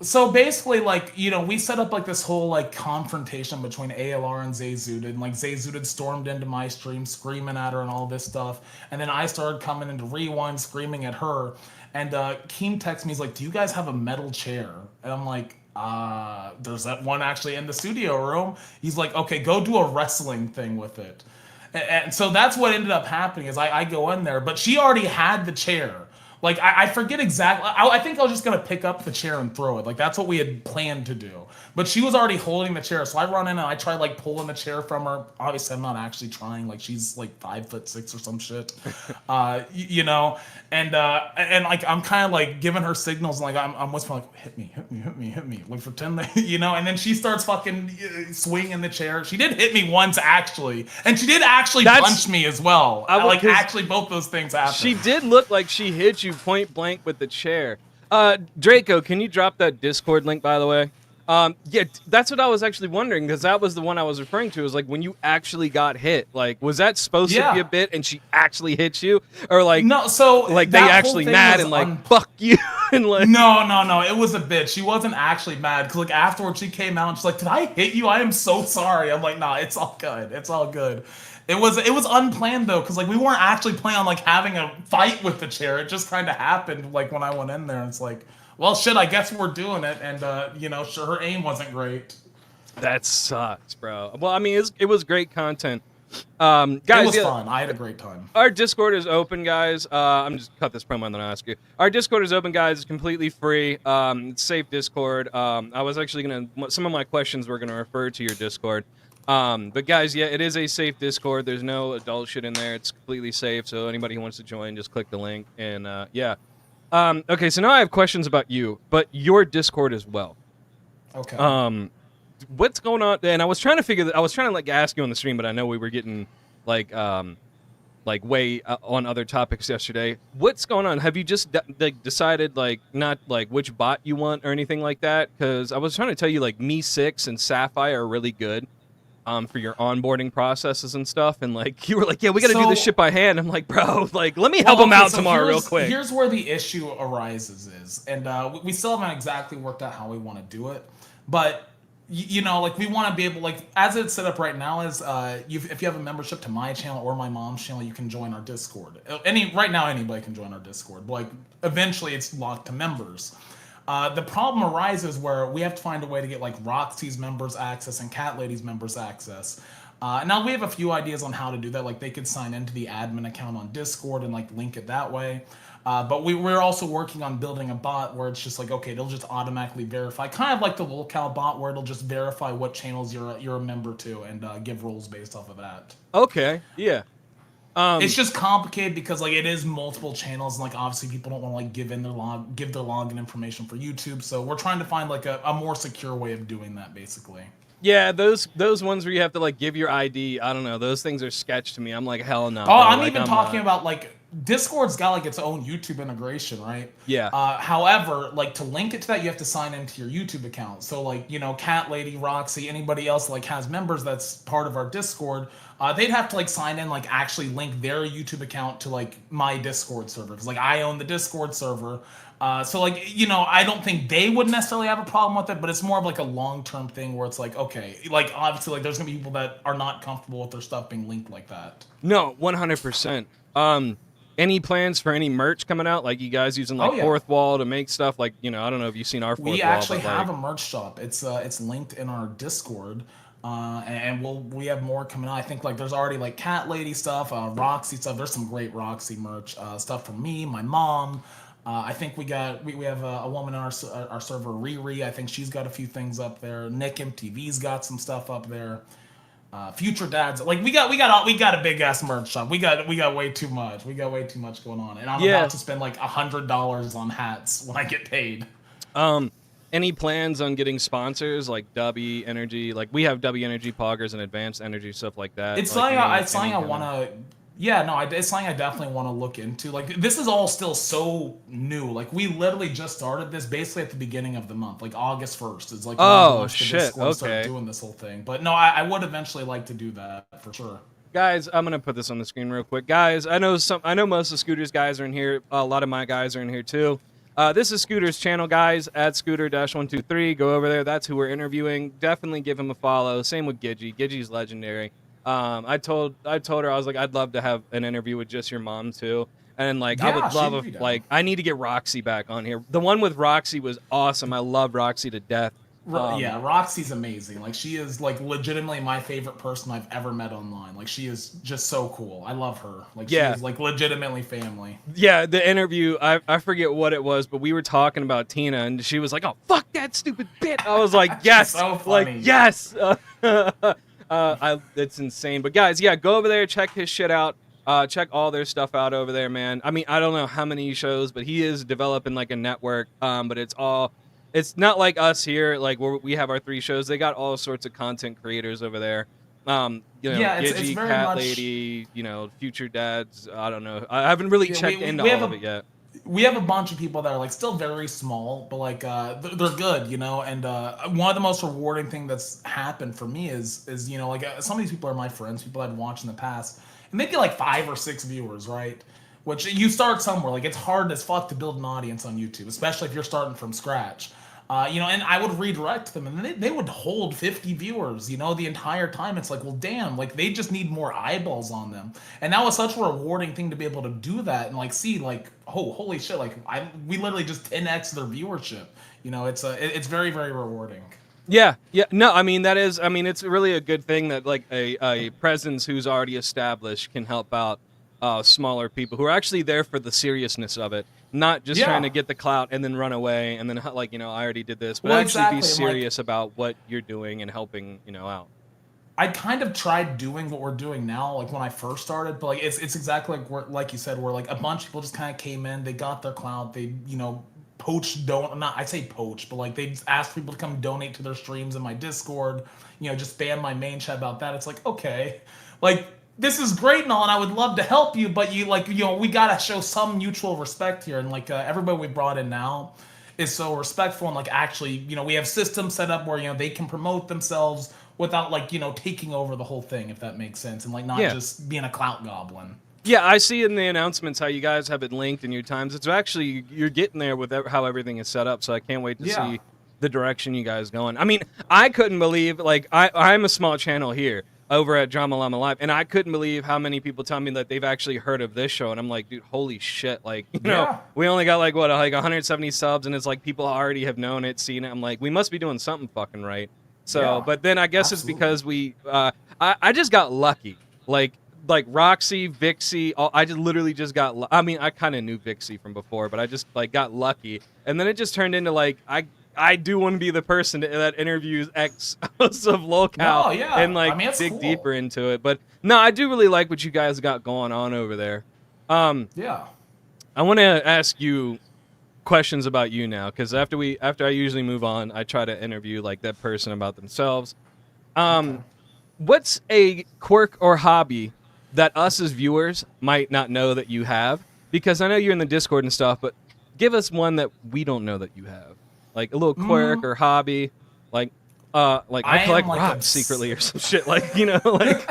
So basically, like, we set up like this whole like confrontation between ALR and Zayzudid, and like Zayzudid stormed into my stream screaming at her and all this stuff, and then I started coming into Rewind screaming at her, and Keem texts me, he's like, "Do you guys have a metal chair?" And I'm like, there's that one actually in the studio room. He's like, "Okay, go do a wrestling thing with it." And so that's what ended up happening is I go in there, but she already had the chair. Like, I forget exactly. I think I was just going to pick up the chair and throw it. Like, that's what we had planned to do. But she was already holding the chair. So I run in and I try, like, pulling the chair from her. Obviously, I'm not actually trying. Like, she's, like, 5'6" or some shit. You know? And like, I'm kind of, like, giving her signals. And, like, I'm whispering, like, hit me, hit me, hit me, hit me. Like, pretend that, you know? And then she starts fucking swinging the chair. She did hit me once, actually. And she did actually punch me as well. Like, actually, both those things happened. She did look like she hit you point blank with the chair. Draco, can you drop that Discord link, by the way? Yeah, that's what I was actually wondering, because that was the one I was referring to. Is like when you actually got hit. Like, was that supposed to be a bit, and she actually hit you, or like no? So like they actually mad and like fuck you and like no. It was a bit. She wasn't actually mad because like afterwards she came out and she's like, "Did I hit you? I am so sorry." I'm like, "Nah, it's all good. It's all good." It was unplanned though, because like we weren't actually planning on like having a fight with the chair. It just kind of happened like when I went in there. And it's like, well, shit, I guess we're doing it. And you know, sure, her aim wasn't great. That sucks, bro. Well, I mean, it was great content. Guys, it was fun. I had a great time. Our Discord is open, guys. I'm just cut this promo and then I'll ask you. Our Discord is open, guys. It's completely free. It's safe Discord. I was actually some of my questions were gonna refer to your Discord. But guys, yeah, it is a safe Discord. There's no adult shit in there. It's completely safe. So anybody who wants to join, just click the link. And yeah. Okay, so now I have questions about you, but your Discord as well. Okay. What's going on? And I was trying to like ask you on the stream, but I know we were getting like way on other topics yesterday. What's going on? Have you just decided like not like which bot you want or anything like that? Because I was trying to tell you like Me6 and Sapphire are really good. For your onboarding processes and stuff, and like you were like, yeah, we got to do this shit by hand. I'm like, bro, like let me help them out tomorrow real quick. Here's where the issue arises and we still haven't exactly worked out how we want to do it, but you know, like we want to be able, like as it's set up right now is if you have a membership to my channel or my mom's channel, you can join our Discord. Right now anybody can join our Discord, but like eventually it's locked to members. The problem arises where we have to find a way to get like Roxy's members access and Cat Lady's members access. Now we have a few ideas on how to do that. Like they could sign into the admin account on Discord and like link it that way. But we're also working on building a bot where it's just like, okay, it'll just automatically verify, kind of like the lolcow bot where it'll just verify what channels you're a member to and give rules based off of that. Okay, yeah. It's just complicated because like it is multiple channels and like obviously people don't want to like give their login information for YouTube, so we're trying to find like a more secure way of doing that basically. Yeah, those ones where you have to like give your ID, I don't know, those things are sketch to me. I'm like, hell no. Oh, I'm even talking about like Discord's got like its own YouTube integration, right? Yeah. However, like to link it to that, you have to sign into your YouTube account. So like, you know, Cat Lady, Roxy, anybody else like has members that's part of our Discord, they'd have to like sign in, like actually link their YouTube account to like my Discord server because like I own the Discord server. So like, you know, I don't think they would necessarily have a problem with it, but it's more of like a long-term thing where it's like, okay, like obviously like there's gonna be people that are not comfortable with their stuff being linked like that. No, 100%. Any plans for any merch coming out? Like you guys using like Fourth Wall to make stuff? Like, you know, I don't know if you've seen our Fourth Wall. We actually have a merch shop. It's linked in our Discord. And we have more coming out. I think like there's already like Cat Lady stuff, Roxy stuff. There's some great Roxy merch stuff from me, my mom. I think we have a woman in our server, Riri. I think she's got a few things up there. Nick MTV's got some stuff up there. Future Dads, like we got a big ass merch shop. We got way too much. We got way too much going on, and I'm about to spend like $100 on hats when I get paid. Any plans on getting sponsors like W Energy? Like we have W Energy poggers and Advanced Energy stuff like that. It's like, something I want to. Yeah, no, it's something I definitely want to look into. Like, this is all still so new. Like, we literally just started this basically at the beginning of the month, like August 1st. It's like, oh shit, okay, start doing this whole thing. But no, I would eventually like to do that for sure. Guys, I'm gonna put this on the screen real quick. Guys, I know most of Scooter's guys are in here. A lot of my guys are in here too. This is Scooter's channel, guys, at Scooter-123. Go over there. That's who we're interviewing. Definitely give him a follow. Same with Gidgy. Gidgy's legendary. I told her, I was like, I'd love to have an interview with just your mom too. And like, I would love like, I need to get Roxy back on here. The one with Roxy was awesome. I love Roxy to death. Yeah, Roxy's amazing. Like, she is like legitimately my favorite person I've ever met online. Like, she is just so cool. I love her. Like, she Yeah. is like legitimately family. Yeah, the interview, I forget what it was, but we were talking about Tina, and she was like, "Oh, fuck that stupid bit." I was like, "Yes, so funny. like yes." It's insane. But guys, yeah, go over there, check his shit out. Check all their stuff out over there, man. I mean, I don't know how many shows, but he is developing like a network. But it's not like us here, like where we have our 3 shows. They got all sorts of content creators over there. Yeah, it's Gidgy, very Cat much- Lady, Future Dads. I don't know. I haven't really checked into all of it yet. We have a bunch of people that are like still very small, but like they're good, And one of the most rewarding thing that's happened for me is like some of these people are my friends, people I'd watched in the past, and they get like 5 or 6 viewers, right? Which you start somewhere. Like, it's hard as fuck to build an audience on YouTube, especially if you're starting from scratch. And I would redirect them, and they would hold 50 viewers, the entire time. It's like, well, damn, like, they just need more eyeballs on them. And that was such a rewarding thing to be able to do that and, like, see, like, oh, holy shit, like, we literally just 10x their viewership. It's very, very rewarding. Yeah. No, I mean, it's really a good thing that, like, a presence who's already established can help out smaller people who are actually there for the seriousness of it. Not just trying to get the clout and then run away and then, like, I already did this, but actually be serious about what you're doing and helping, out. I kind of tried doing what we're doing now, like when I first started, but like it's exactly like you said, where like a bunch of people just kind of came in, they got their clout, they poached I say poach, but like they asked people to come donate to their streams in my Discord, just ban my main chat about that. It's like, okay, like, this is great and all, and I would love to help you, but we gotta show some mutual respect here, and like everybody we brought in now is so respectful, and like actually, we have systems set up where they can promote themselves without like taking over the whole thing, if that makes sense, and like not just being a clout goblin. Yeah, I see in the announcements how you guys have it linked in your times. It's actually, you're getting there with how everything is set up, so I can't wait to see the direction you guys going. I mean, I couldn't believe, like, I'm a small channel here over at Drama Llama Live, and I couldn't believe how many people tell me that they've actually heard of this show, and I'm like, dude, holy shit, like, we only got like 170 subs, and it's like people already have known it, seen it. I'm like, we must be doing something fucking right. So, but then I guess it's because I just got lucky, like Roxy, Vixie, I just literally just got, I mean, I kind of knew Vixie from before, but I just like got lucky, and then it just turned into like, I do want to be the person that interviews ex-hosts of LolCal and like dig deeper into it. But no, I do really like what you guys got going on over there. I want to ask you questions about you now, because after I usually move on, I try to interview like that person about themselves. What's a quirk or hobby that us as viewers might not know that you have? Because I know you're in the Discord and stuff, but give us one that we don't know that you have. Like a little quirk or hobby, like I collect rocks secretly or some shit, like like.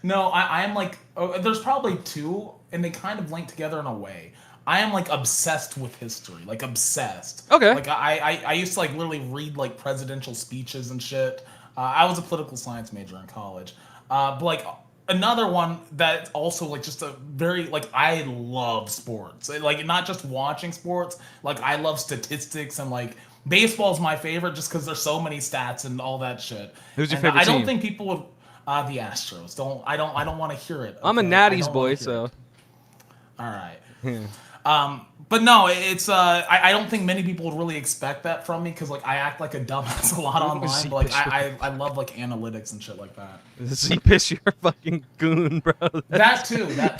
No, I am like, there's probably 2, and they kind of link together in a way. I am like obsessed with history, like obsessed. Okay. Like I used to like literally read like presidential speeches and shit. I was a political science major in college, but like. Another one that also like just a very like I love sports, like not just watching sports, like I love statistics, and like baseball's my favorite just because there's so many stats and all that shit. Who's your favorite I don't team? think people would the Astros. I don't want to hear it. Okay? I'm a Natties boy, so all right. But no, it's I don't think many people would really expect that from me, because like I act like a dumbass a lot online, but like I love like analytics and shit like that. Z-Piss, you're a fucking goon, bro. That too, yeah.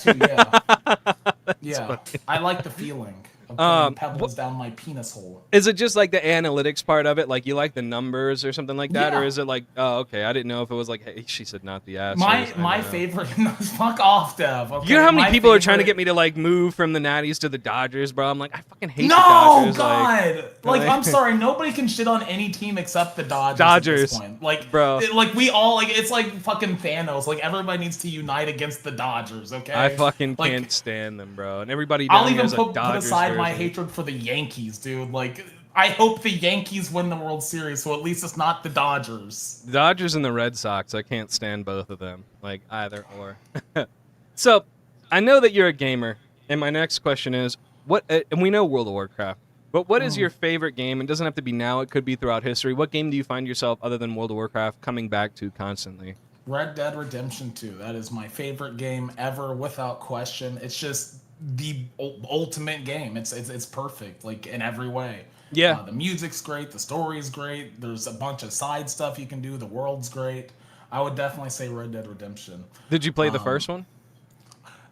Funny. I like the feeling of putting pebbles down my penis hole. Is it just like the analytics part of it? Like you like the numbers or something like that? Or is it like, oh, okay, I didn't know if it was like, hey, she said not the ass. My favorite, fuck off, Dev. Okay? You know how many people are trying to get me to like move from the Natties to the Dodgers, bro? I'm like, I fucking hate the Dodgers. No, God. Like, I'm sorry, nobody can shit on any team except the Dodgers. At this point. Like, bro. Like we all, like, it's like fucking Thanos. Like, everybody needs to unite against the Dodgers, okay? I fucking can't stand them, bro. And everybody down here has a Dodgers put aside jersey. My hatred for the Yankees, dude. Like, I hope the Yankees win the World Series, so at least it's not the Dodgers. The Dodgers and the Red Sox, I can't stand both of them. Like, either or. So, I know that you're a gamer, and my next question is, and we know World of Warcraft. But what is your favorite game? It doesn't have to be now. It could be throughout history. What game do you find yourself, other than World of Warcraft, coming back to constantly? Red Dead Redemption 2. That is my favorite game ever, without question. It's just the ultimate game. It's perfect, like in every way. Yeah. The music's great. The story's great. There's a bunch of side stuff you can do. The world's great. I would definitely say Red Dead Redemption. Did you play the first one?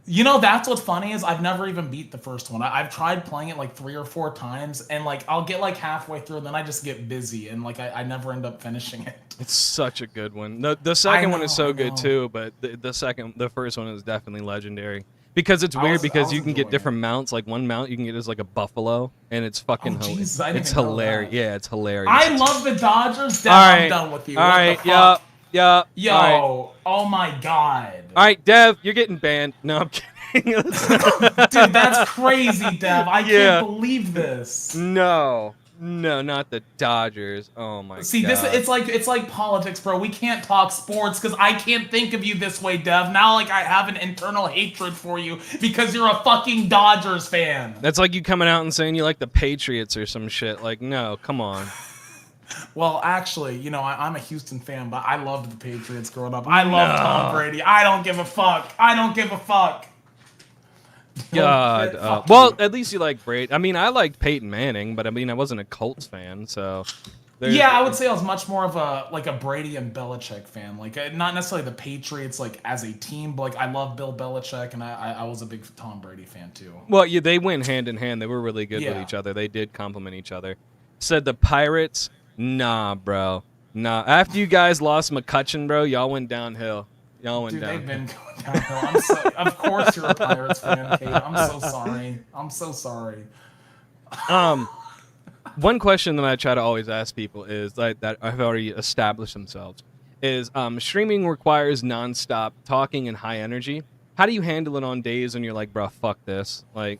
You know, that's what's funny is I've never even beat the first one. I've tried playing it like 3 or 4 times, and like I'll get like halfway through, and then I just get busy, and like I never end up finishing it. It's such a good one. The second one is so good know. too, but the first one is definitely legendary. Because it's weird because you can get different mounts. Like one mount you can get is like a buffalo, and it's fucking Jesus, I didn't it's even know hilarious. that. Yeah, it's hilarious. I love the Dodgers. Dev, All right. I'm done with you. All What right, the fuck? yeah. Yo, All right. oh my god. All right, Dev, you're getting banned. No, I'm kidding. Dude, that's crazy, Dev. I Yeah. can't believe this. No, not the Dodgers. Oh my See, god. it's like politics, bro. We can't talk sports because I can't think of you this way, Dev. Now, like, I have an internal hatred for you because you're a fucking Dodgers fan. That's like you coming out and saying you like the Patriots or some shit. Like, no, come on. Well, actually, you know, I'm a Houston fan, but I loved the Patriots growing up. I love Tom Brady. I don't give a fuck. I don't give a fuck. God. Fuck Well, you. at least you like Brady. I mean, I liked Peyton Manning, but I mean, I wasn't a Colts fan, so. Yeah, I would say I was much more of a Brady and Belichick fan. Like, not necessarily the Patriots, like, as a team, but, like, I love Bill Belichick, and I was a big Tom Brady fan, too. Well, yeah, they went hand in hand. They were really good with Yeah. each other. They did complement each other. Said the Pirates, nah, bro. Nah. After you guys lost McCutcheon, bro, y'all went downhill. Y'all went Dude, down. they've been going downhill. Of course you're a Pirates fan, Kate. I'm so sorry. I'm so sorry. One question that I try to always ask people is like that have already established themselves is streaming requires nonstop talking and high energy. How do you handle it on days when you're like, bro, fuck this? Like,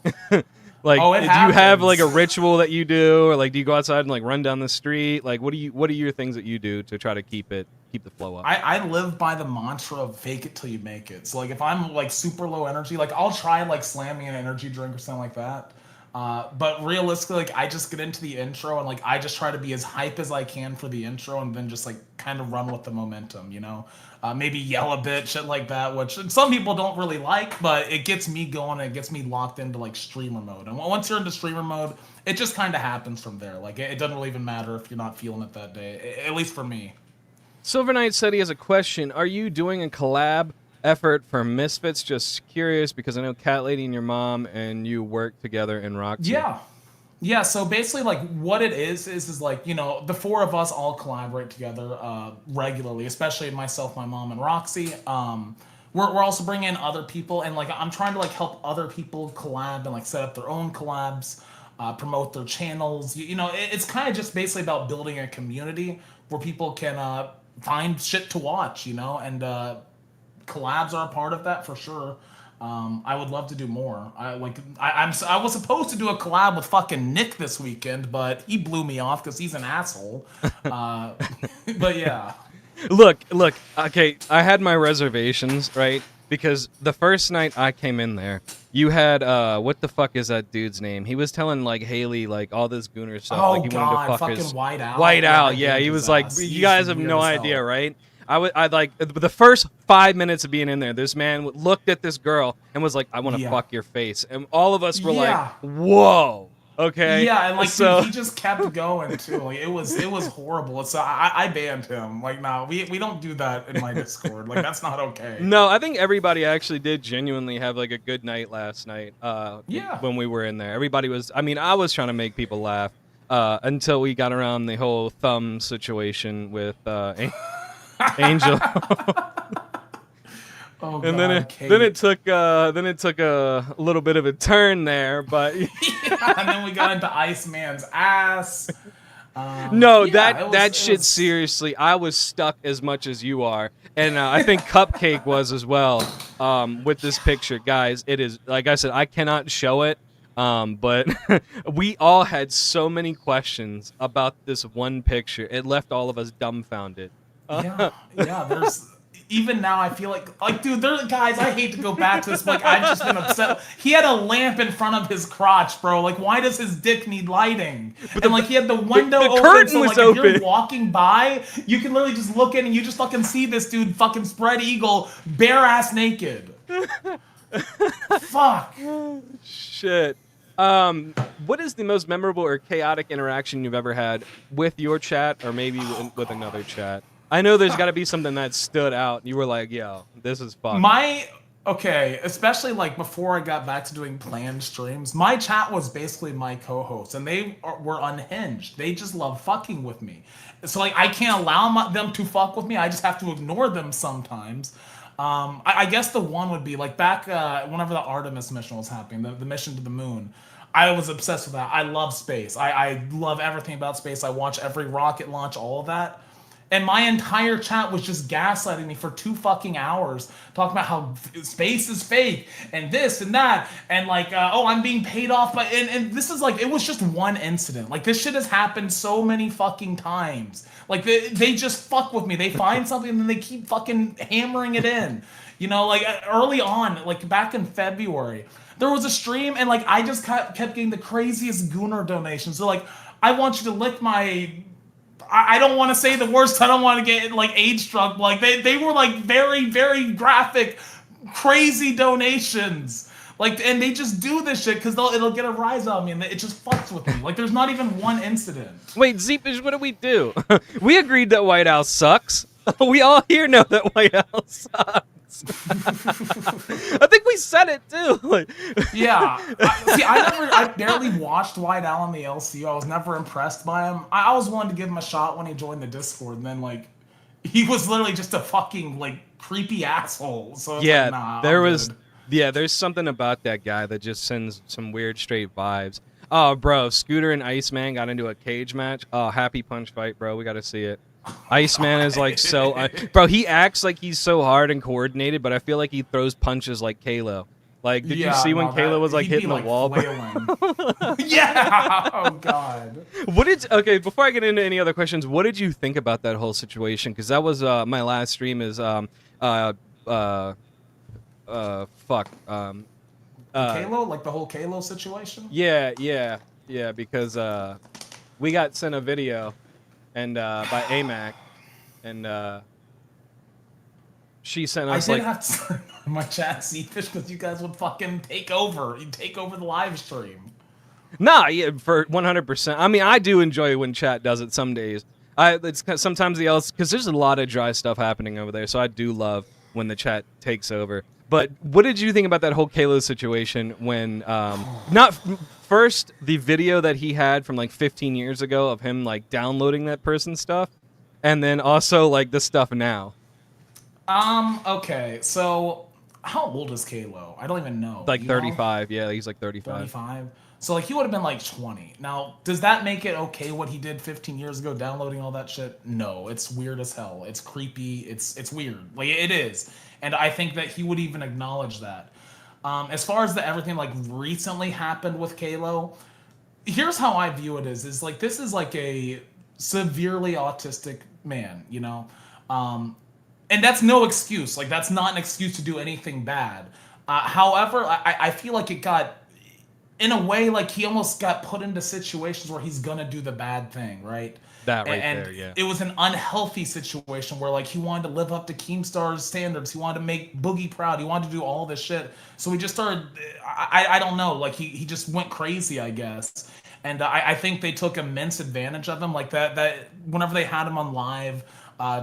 like, Oh, it do you have happens. like a ritual that you do, or like do you go outside and like run down the street? Like, what are your things that you do to try to keep the flow up? I live by the mantra of fake it till you make it. So like if I'm like super low energy, like I'll try like slamming an energy drink or something like that. But realistically, like I just get into the intro and like I just try to be as hype as I can for the intro and then just like kind of run with the momentum, you know? Maybe yell a bit, shit like that, which some people don't really like, but it gets me going and it gets me locked into like streamer mode. And once you're into streamer mode, it just kind of happens from there. Like it doesn't really even matter if you're not feeling it that day, at least for me. Silver Knight said he has a question. Are you doing a collab effort for Misfits? Just curious because I know Cat Lady and your mom and you work together in Roxy. Yeah, so basically, like, what it is like, you know, the 4 of us all collaborate together regularly, especially myself, my mom, and Roxy. We're also bringing in other people, and, like, I'm trying to, like, help other people collab and, like, set up their own collabs, promote their channels. You know, it's kind of just basically about building a community where people can find shit to watch, you know, and collabs are a part of that for sure. I would love to do more. I was supposed to do a collab with fucking Nick this weekend, but he blew me off because he's an asshole. But yeah. Look. Okay, I had my reservations, right? Because the first night I came in there, you had what the fuck is that dude's name? He was telling like Haley like all this gooner stuff. Oh like he wanted god, to fuck fucking his White Owl. White Owl. I Yeah, hate he his was like, ass. you He's guys have weird no as hell. idea, right? I like the first 5 minutes of being in there. This man looked at this girl and was like, "I want to Yeah. fuck your face," and all of us were Yeah. like, "Whoa." Okay. Yeah, and like so dude, he just kept going too. Like it was horrible. So I banned him. Like no, we don't do that in my Discord. Like that's not okay. no, I think everybody actually did genuinely have like a good night last night. Yeah. When we were in there, everybody was. I mean, I was trying to make people laugh until we got around the whole thumb situation with Angel. Oh, And God, then it took a little bit of a turn there, but yeah, and then we got into Iceman's ass. no, Yeah, that it shit was- seriously, I was stuck as much as you are, and I think Cupcake was as well. With this picture, guys, it is like I said, I cannot show it, but we all had so many questions about this one picture. It left all of us dumbfounded. Yeah, there's even now I feel like dude, there guys, I hate to go back to this, but like I've just been upset. He had a lamp in front of his crotch, bro. Like why does his dick need lighting? And like he had the window the open, curtain so was like if open. you're walking by, you can literally just look in and you just fucking see this dude fucking spread eagle, bare ass naked. Fuck. Shit. What is the most memorable or chaotic interaction you've ever had with your chat, or maybe with another chat? I know there's got to be something that stood out. You were like, "Yo, this is fucked." Okay, especially like before I got back to doing planned streams, my chat was basically my co-hosts, and they were unhinged. They just love fucking with me. So like I can't allow them to fuck with me. I just have to ignore them sometimes. I guess the one would be like back whenever the Artemis mission was happening, the mission to the moon. I was obsessed with that. I love space. I love everything about space. I watch every rocket launch, all of that. And my entire chat was just gaslighting me for 2 fucking hours, talking about how space is fake and this and that, and like, oh, I'm being paid off by, and this is like, it was just one incident. Like this shit has happened so many fucking times. Like they just fuck with me. They find something and then they keep fucking hammering it in. You know, like early on, like back in February, there was a stream and like I just kept getting the craziest gooner donations. They're like, I want you to lick my. I don't want to say the worst. I don't want to get like age struck. Like they were like very, very graphic, crazy donations. Like, and they just do this shit because it'll get a rise out of me, and it just fucks with me. Like, there's not even one incident. Wait, Zeepish, what do we do? We agreed that White House sucks. We all here know that White House sucks. I think we said it too. Like, yeah. I barely watched White Owl on the LCU. I was never impressed by him. I was willing to give him a shot when he joined the Discord, and then like he was literally just a fucking like creepy asshole. So yeah, like, nah, there's something about that guy that just sends some weird straight vibes. Oh, bro, Scooter and Iceman got into a cage match. Oh, happy punch fight, bro. We got to see it. Iceman is like so... bro, he acts like he's so hard and coordinated, but I feel like he throws punches like Kalo. Like, did you see when Kalo was like hitting the wall? Yeah! Oh, God. Okay, before I get into any other questions, what did you think about that whole situation? Because that was my last stream is... Kalo? Like the whole Kalo situation? Yeah, because we got sent a video and by AMAC, and she sent us I did have to turn on my chat Seafish because you guys would fucking take over. You'd take over the live stream. Nah, yeah, for 100%. I mean, I do enjoy when chat does it some days. It's sometimes because there's a lot of dry stuff happening over there, so I do love when the chat takes over. But what did you think about that whole Kalo situation when, first, the video that he had from like 15 years ago of him like downloading that person's stuff, and then also like the stuff now? Okay, so how old is Kalo? I don't even know. Like 35, yeah, he's like 35. 35? So like he would have been like 20. Now, does that make it okay what he did 15 years ago downloading all that shit? No, it's weird as hell. It's creepy. It's weird. Like it is. And I think that he would even acknowledge that. As far as everything like recently happened with Kalo, here's how I view it is like this is like a severely autistic man, you know? And that's no excuse. Like that's not an excuse to do anything bad. However, I feel like it got, in a way, like he almost got put into situations where he's gonna do the bad thing, right? That right there, yeah. It was an unhealthy situation where like he wanted to live up to Keemstar's standards. He wanted to make Boogie proud. He wanted to do all this shit. So he just started, I don't know, like he just went crazy, I guess. And I think they took immense advantage of him. Like that whenever they had him on live,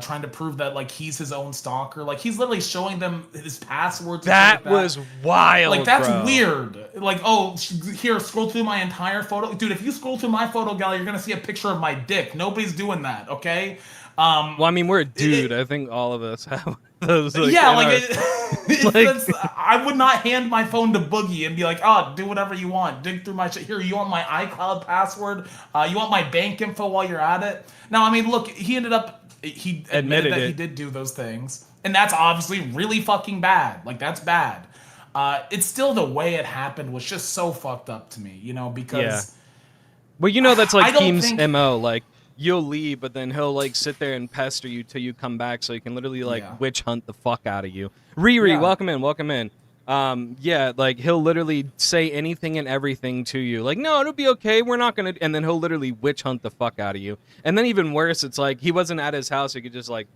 trying to prove that like he's his own stalker. Like he's literally showing them his passwords. That was wild. Like that's bro. weird. Like, oh, here, scroll through my entire photo. Dude, if you scroll through my photo gallery, you're gonna see a picture of my dick. Nobody's doing that, okay? Well, I mean, we're a dude. I think all of us have those. Like, yeah, I would not hand my phone to Boogie and be like, oh, do whatever you want. Dig through my shit. Here, you want my iCloud password? You want my bank info while you're at it? Now, I mean, look, he admitted that he did do those things, and that's obviously really fucking bad. Like that's bad. It's still the way it happened was just so fucked up to me, you know, because well, you know, that's like Keem's MO. Like you'll leave, but then he'll like sit there and pester you till you come back, so he can literally like Yeah. witch hunt the fuck out of you. Riri, Yeah. welcome in, welcome in. Yeah, like he'll literally say anything and everything to you. Like, no, it'll be okay. We're not gonna. And then he'll literally witch hunt the fuck out of you. And then even worse, it's like he wasn't at his house. He could just like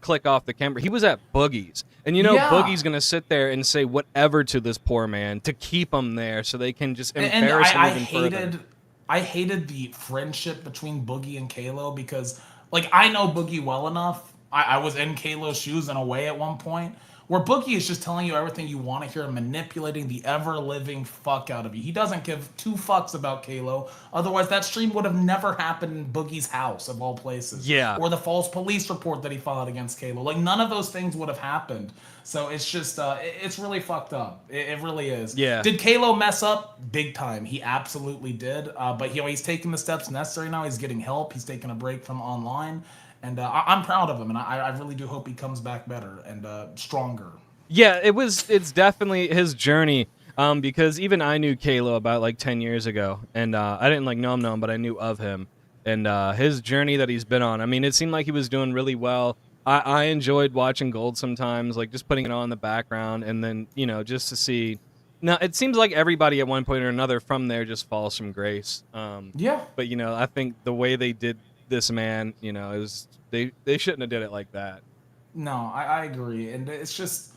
click off the camera. He was at Boogie's, and Yeah. Boogie's gonna sit there and say whatever to this poor man to keep him there, so they can just embarrass him even further. I hated the friendship between Boogie and Kalo because, like, I know Boogie well enough. I was in Kalo's shoes in a way at one point where Boogie is just telling you everything you want to hear and manipulating the ever-living fuck out of you. He doesn't give two fucks about Kalo. Otherwise, that stream would have never happened in Boogie's house, of all places. Yeah. Or the false police report that he filed against Kalo. Like, none of those things would have happened. So it's just, it's really fucked up. It really is. Yeah. Did Kalo mess up? Big time. He absolutely did. But he's taking the steps necessary now. He's getting help. He's taking a break from online. And I'm proud of him. And I really do hope he comes back better and stronger. Yeah, it's definitely his journey. Because even I knew Kalo about like 10 years ago. And I didn't like know him, but I knew of him. And his journey that he's been on. I mean, it seemed like he was doing really well. I enjoyed watching Gold sometimes, like just putting it on in the background, and then just to see. Now it seems like everybody at one point or another from there just falls from grace. Yeah. But I think the way they did this man, is they shouldn't have did it like that. No, I agree, and it's just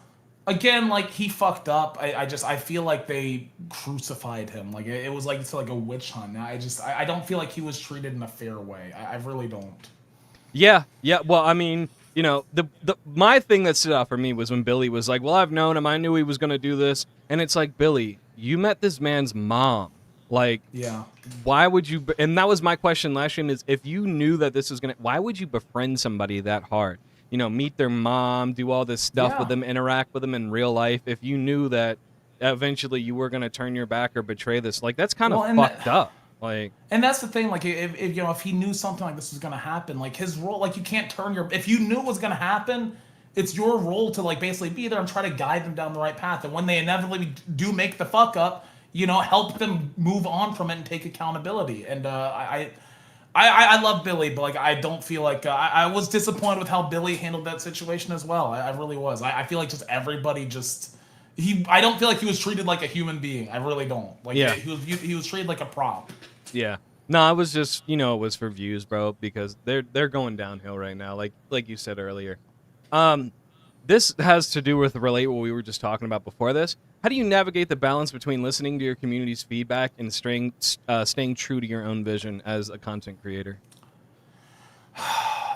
again like he fucked up. I feel like they crucified him. Like it was like it's like a witch hunt. I don't feel like he was treated in a fair way. I really don't. Yeah. Well, I mean. My thing that stood out for me was when Billy was like, well, I've known him. I knew he was going to do this. And it's like, Billy, you met this man's mom. Like, yeah. Why would you? And that was my question last stream is if you knew that this was going to, why would you befriend somebody that hard? Meet their mom, do all this stuff with them, interact with them in real life. If you knew that eventually you were going to turn your back or betray this, like, that's kind of fucked up. Like, and that's the thing, like if he knew something like this was gonna happen, like his role, like you can't turn if you knew it was gonna happen, it's your role to like basically be there and try to guide them down the right path. And when they inevitably do make the fuck up, help them move on from it and take accountability. And I love Billy, but like I don't feel like I was disappointed with how Billy handled that situation as well. I really was. I feel like just everybody just. I don't feel like he was treated like a human being. I really don't. Like he was treated like a prop. Yeah. No, I was just, it was for views, bro, because they're going downhill right now, like you said earlier. This has to do with relate what we were just talking about before this. How do you navigate the balance between listening to your community's feedback and staying true to your own vision as a content creator?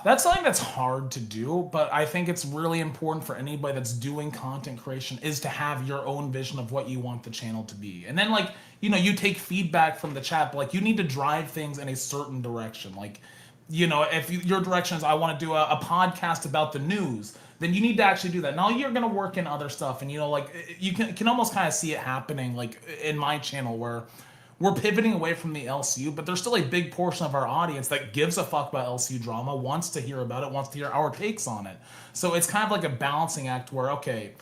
That's something that's hard to do, but I think it's really important for anybody that's doing content creation is to have your own vision of what you want the channel to be. And then like, you take feedback from the chat, but like you need to drive things in a certain direction. Like, if your direction is I want to do a podcast about the news, then you need to actually do that. Now you're going to work in other stuff and like you can almost kind of see it happening like in my channel where we're pivoting away from the LCU, but there's still a big portion of our audience that gives a fuck about LCU drama, wants to hear about it, wants to hear our takes on it. So it's kind of like a balancing act where, okay,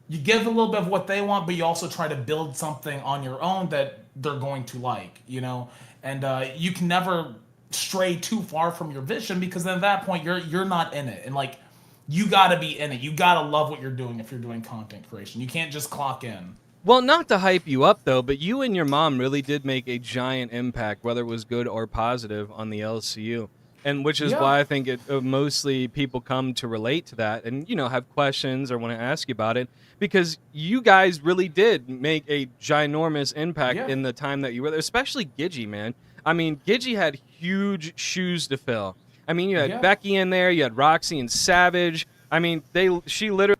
you give a little bit of what they want, but you also try to build something on your own that they're going to like, And you can never stray too far from your vision because then at that point you're not in it. And like, you got to be in it. You got to love what you're doing if you're doing content creation. You can't just clock in. Well, not to hype you up, though, but you and your mom really did make a giant impact, whether it was good or positive, on the LCU. And which is why I think mostly people come to relate to that and, have questions or want to ask you about it. Because you guys really did make a ginormous impact in the time that you were there, especially Gidgy, man. I mean, Gidgy had huge shoes to fill. I mean, you had Becky in there, you had Roxy and Savage. I mean, she literally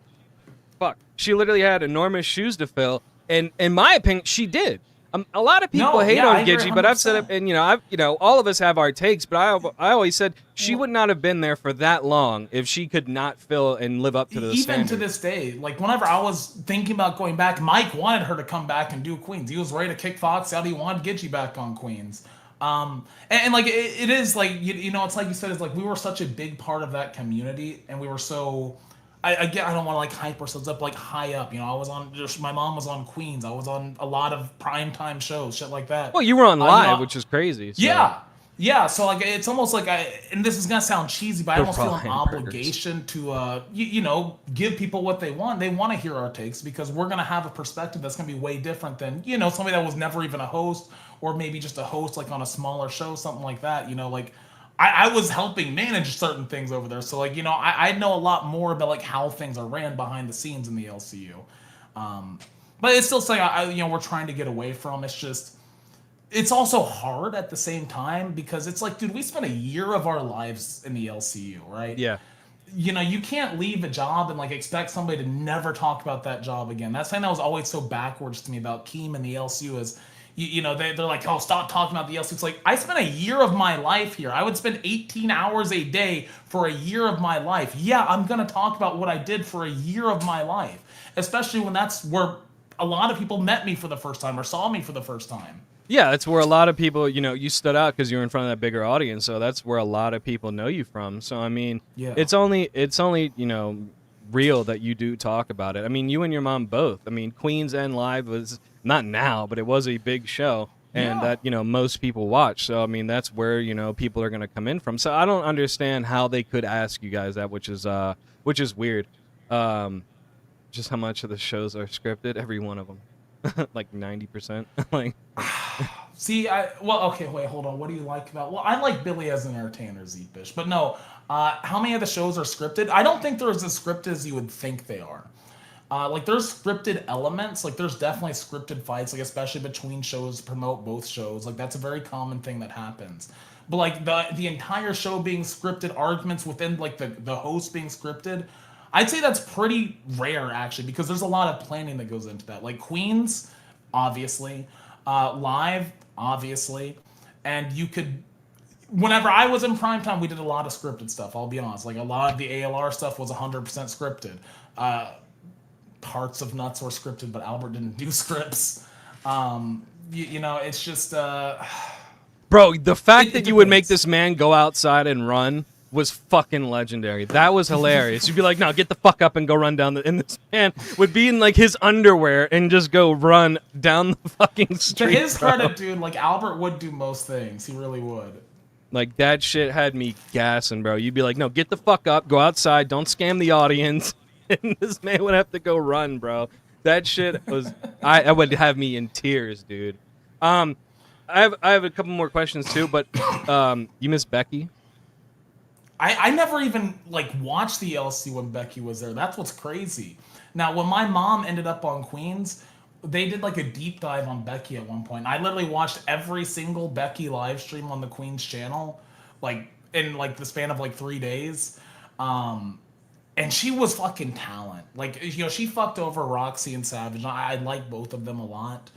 had enormous shoes to fill. And in my opinion, she did. A lot of people hate on Gidgy, but I've said it, and all of us have our takes. But I always said she would not have been there for that long if she could not fill and live up to the standard. Even to this day, like whenever I was thinking about going back, Mike wanted her to come back and do Queens. He was ready to kick Fox out. He wanted Gidgy back on Queens. And like it is like it's like you said, it's like we were such a big part of that community, and we were so. I don't want to like hype ourselves up like high up. I was on. My mom was on Queens. I was on a lot of primetime shows, shit like that. Well, you were on live, which is crazy. So. Yeah, Yeah, so like it's almost like and this is gonna sound cheesy, but I They're almost feel probably an hamburgers. obligation to, give people what they want. They want to hear our takes because we're gonna have a perspective that's gonna be way different than somebody that was never even a host, or maybe just a host like on a smaller show, something like that. Like I was helping manage certain things over there, so like I know a lot more about like how things are ran behind the scenes in the LCU. But it's still something we're trying to get away from. It's also hard at the same time because it's like, dude, we spent a year of our lives in the LCU, right? Yeah. You can't leave a job and like expect somebody to never talk about that job again. That's something that was always so backwards to me about Keem and the LCU is, they're like, oh, stop talking about the LCU. It's like, I spent a year of my life here. I would spend 18 hours a day for a year of my life. Yeah, I'm going to talk about what I did for a year of my life, especially when that's where a lot of people met me for the first time or saw me for the first time. Yeah, that's where a lot of people, you stood out because you were in front of that bigger audience. So that's where a lot of people know you from. So I mean, Yeah. it's only real that you do talk about it. I mean, you and your mom both. I mean, Queens and Live was not now, but it was a big show, and Yeah. that most people watch. So I mean, that's where people are gonna come in from. So I don't understand how they could ask you guys that, which is weird. Um, just how much of the shows are scripted? Every one of them, like 90%. Like. See, okay, wait, hold on. What do you like about? Well, I like Billy as an entertainer, Zeepish, but no. How many of the shows are scripted? I don't think they're as scripted as you would think they are. Like there's scripted elements. Like there's definitely scripted fights, like especially between shows to promote both shows. Like that's a very common thing that happens. But like the entire show being scripted, arguments within like the host being scripted, I'd say that's pretty rare actually because there's a lot of planning that goes into that. Like Queens, obviously, Live, obviously, and you could whenever I was in primetime, we did a lot of scripted stuff. I'll be honest. Like a lot of the ALR stuff was 100% scripted. Parts of Nuts were scripted, but Albert didn't do scripts. It's just Bro, the fact it that you would make depends. this man go outside and run was fucking legendary. That was hilarious. You'd be like, "No, get the fuck up and go run down the." And this man would be in like his underwear and just go run down the fucking To street. his Bro. credit, dude, like Albert would do most things. He really would. Like that shit had me gassing, bro. You'd be like, "No, get the fuck up, go outside, don't scam the audience." And this man would have to go run, bro. That shit was I would have me in tears, dude. Um, I have a couple more questions too, but you miss Becky? I never even like watched the LC when Becky was there. That's what's crazy. Now, when my mom ended up on Queens, they did like a deep dive on Becky at one point. I literally watched every single Becky live stream on the Queens channel, like in like the span of like 3 days. And she was fucking talent. Like she fucked over Roxy and Savage. I like both of them a lot.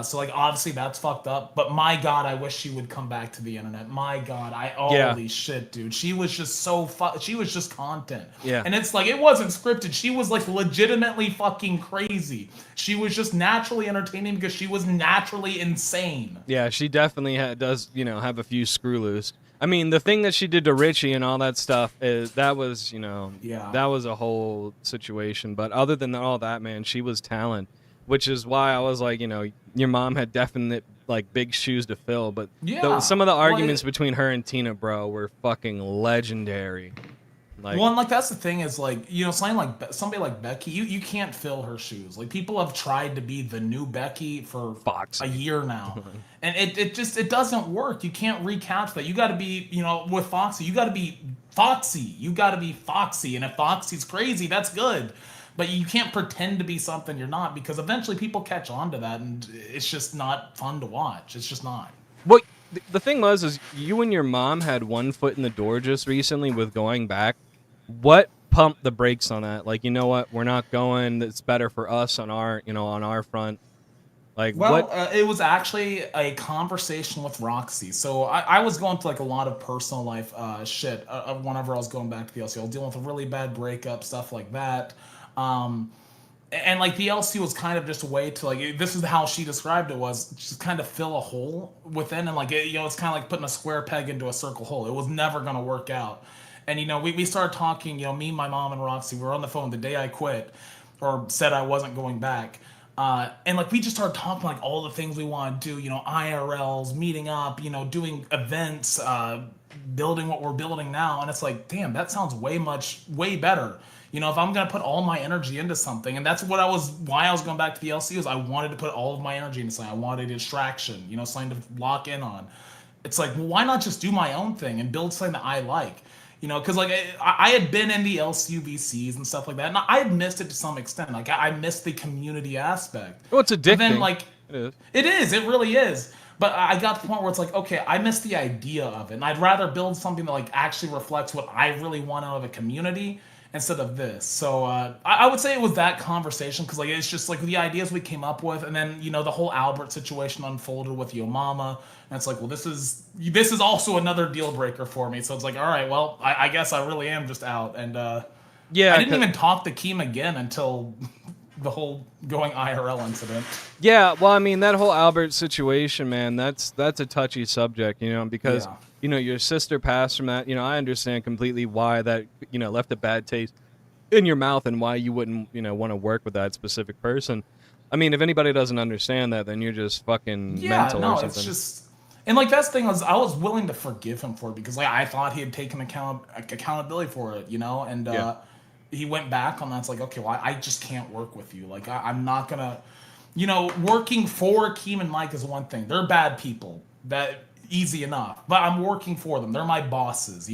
So like obviously that's fucked up. But my God, I wish she would come back to the internet. My God, Yeah, holy shit, dude. She was just so she was just content. yeah. And it's like it wasn't scripted. She was like legitimately fucking crazy. She was just naturally entertaining because she was naturally insane. Yeah, she definitely does, have a few screw loose. I mean, the thing that she did to Richie and all that stuff that was, Yeah. that was a whole situation. But other than all that, man, she was talent, which is why I was like, your mom had definite like big shoes to fill. But Yeah. some of the Well, arguments between her and Tina, bro, were fucking legendary. Like, Well, and like that's the thing is like something like somebody like Becky, you can't fill her shoes. Like people have tried to be the new Becky for Foxy. a year now, and it doesn't work. You can't recapture that. You got to be with Foxy, you got to be Foxy. You got to be Foxy, and if Foxy's crazy, that's good. But you can't pretend to be something you're not because eventually people catch on to that, and it's just not fun to watch. It's just not. what the thing was is you and your mom had one foot in the door just recently with going back. What pumped the brakes on that? Like, you know what? We're not going. It's better for us on our front. Like, Well, what? it was actually a conversation with Roxy. So I was going through like a lot of personal life shit whenever I was going back to the LC. I was dealing with a really bad breakup, stuff like that. Um, and like the LC was kind of just a way to like this is how she described it was just kind of fill a hole within and like it's kind of like putting a square peg into a circle hole. It was never gonna work out. And we started talking. Me, my mom, and Roxy. We were on the phone the day I quit, or said I wasn't going back. And like we just started talking like all the things we want to do, IRLs, meeting up, doing events, building what we're building now. And it's like, damn, that sounds way better. If I'm gonna put all my energy into something, and that's why I was going back to the LCU, is I wanted to put all of my energy into something. I wanted a distraction, something to lock in on. It's like, well, why not just do my own thing and build something that I like? Because like I had been in the LCUVCs and stuff like that, and I had missed it to some extent. Like I missed the community aspect. Well, it's addicting. But then like It is. it really is. But I got to the point where it's like, okay, I miss the idea of it, and I'd rather build something that like actually reflects what I really want out of a community instead of this. So I would say it was that conversation, because like it's just like the ideas we came up with, and then the whole Albert situation unfolded with Yo Mama, and it's like, well, this is also another deal breaker for me. So it's like, all right, well, I guess I really am just out, and Yeah, I didn't even talk to Keem again until the whole going IRL incident. Yeah, well, I mean, that whole Albert situation, man, that's a touchy subject, because Yeah. Your sister passed from that. I understand completely why that left a bad taste in your mouth, and why you wouldn't want to work with that specific person. I mean, if anybody doesn't understand that, then you're just fucking mental or something. It's just, and like that's the thing, I was willing to forgive him for it, because like I thought he had taken accountability for it, and Yeah. he went back on that. It's like, okay, well, I just can't work with you. Like I'm not gonna, working for Keem and Mike is one thing. They're bad people. That easy enough. But I'm working for them. They're my bosses.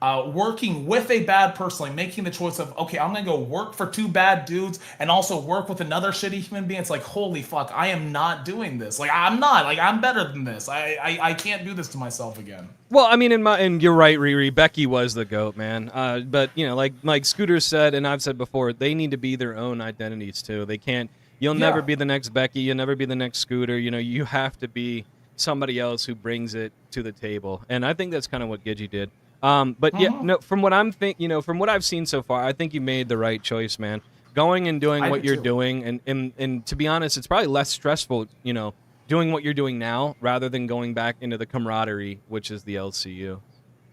Working with a bad person, like making the choice of, okay, I'm gonna go work for two bad dudes and also work with another shitty human being. It's like, holy fuck, I am not doing this. Like I'm not. Like I'm better than this. I can't do this to myself again. Well, I mean, and you're right, Riri. Becky was the GOAT, man. But like Scooter said, and I've said before, they need to be their own identities too. They can't. You'll never be the next Becky. You'll never be the next Scooter. You have to be somebody else who brings it to the table. And I think that's kind of what Gidgy did. But yeah, no. From what from what I've seen so far, I think you made the right choice, man. Going and doing what you're doing, and to be honest, it's probably less stressful, doing what you're doing now rather than going back into the camaraderie, which is the LCU.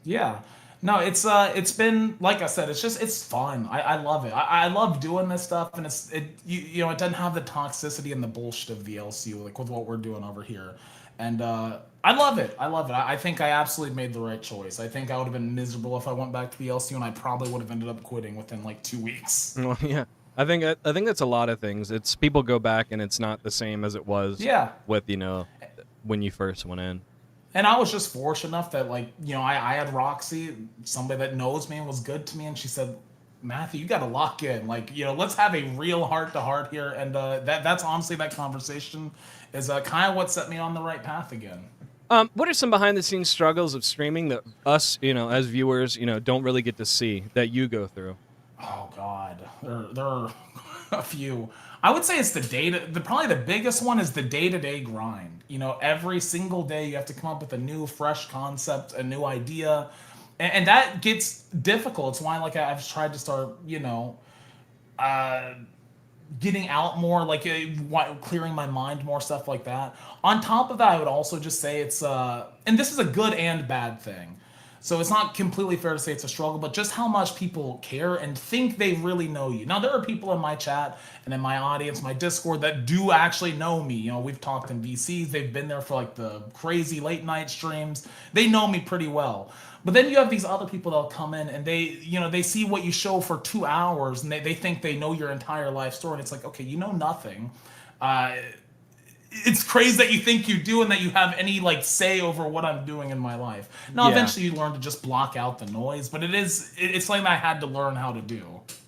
Yeah. No, it's been, like I said, it's fun. I love it. I love doing this stuff, and it doesn't have the toxicity and the bullshit of the LCU, like with what we're doing over here. And I love it. I think I absolutely made the right choice. I think I would have been miserable if I went back to the LCU, and I probably would have ended up quitting within like 2 weeks. Well, yeah. I think that's a lot of things. It's people go back and it's not the same as it was with, when you first went in. And I was just fortunate enough that, like, I had Roxy, somebody that knows me and was good to me, and she said, Matthew, you got to lock in. Like, let's have a real heart-to-heart here. And that's honestly, that conversation is kind of what set me on the right path again. What are some behind-the-scenes struggles of streaming that us, as viewers, don't really get to see that you go through? Oh, God. There are a few. I would say it's probably the biggest one is the day-to-day grind. Every single day you have to come up with a new, fresh concept, a new idea. And that gets difficult. It's why, like, I've tried to start, getting out more, like clearing my mind more, stuff like that. On top of that, I would also just say it's, and this is a good and bad thing. So it's not completely fair to say it's a struggle, but just how much people care and think they really know you. Now, there are people in my chat and in my audience, my Discord, that do actually know me. We've talked in VCs. They've been there for like the crazy late night streams. They know me pretty well. But then you have these other people that'll come in and they see what you show for 2 hours and they think they know your entire life story. And it's like, okay, you know nothing. It's crazy that you think you do and that you have any like say over what I'm doing in my life. Now, eventually you learn to just block out the noise, but it's something that I had to learn how to do.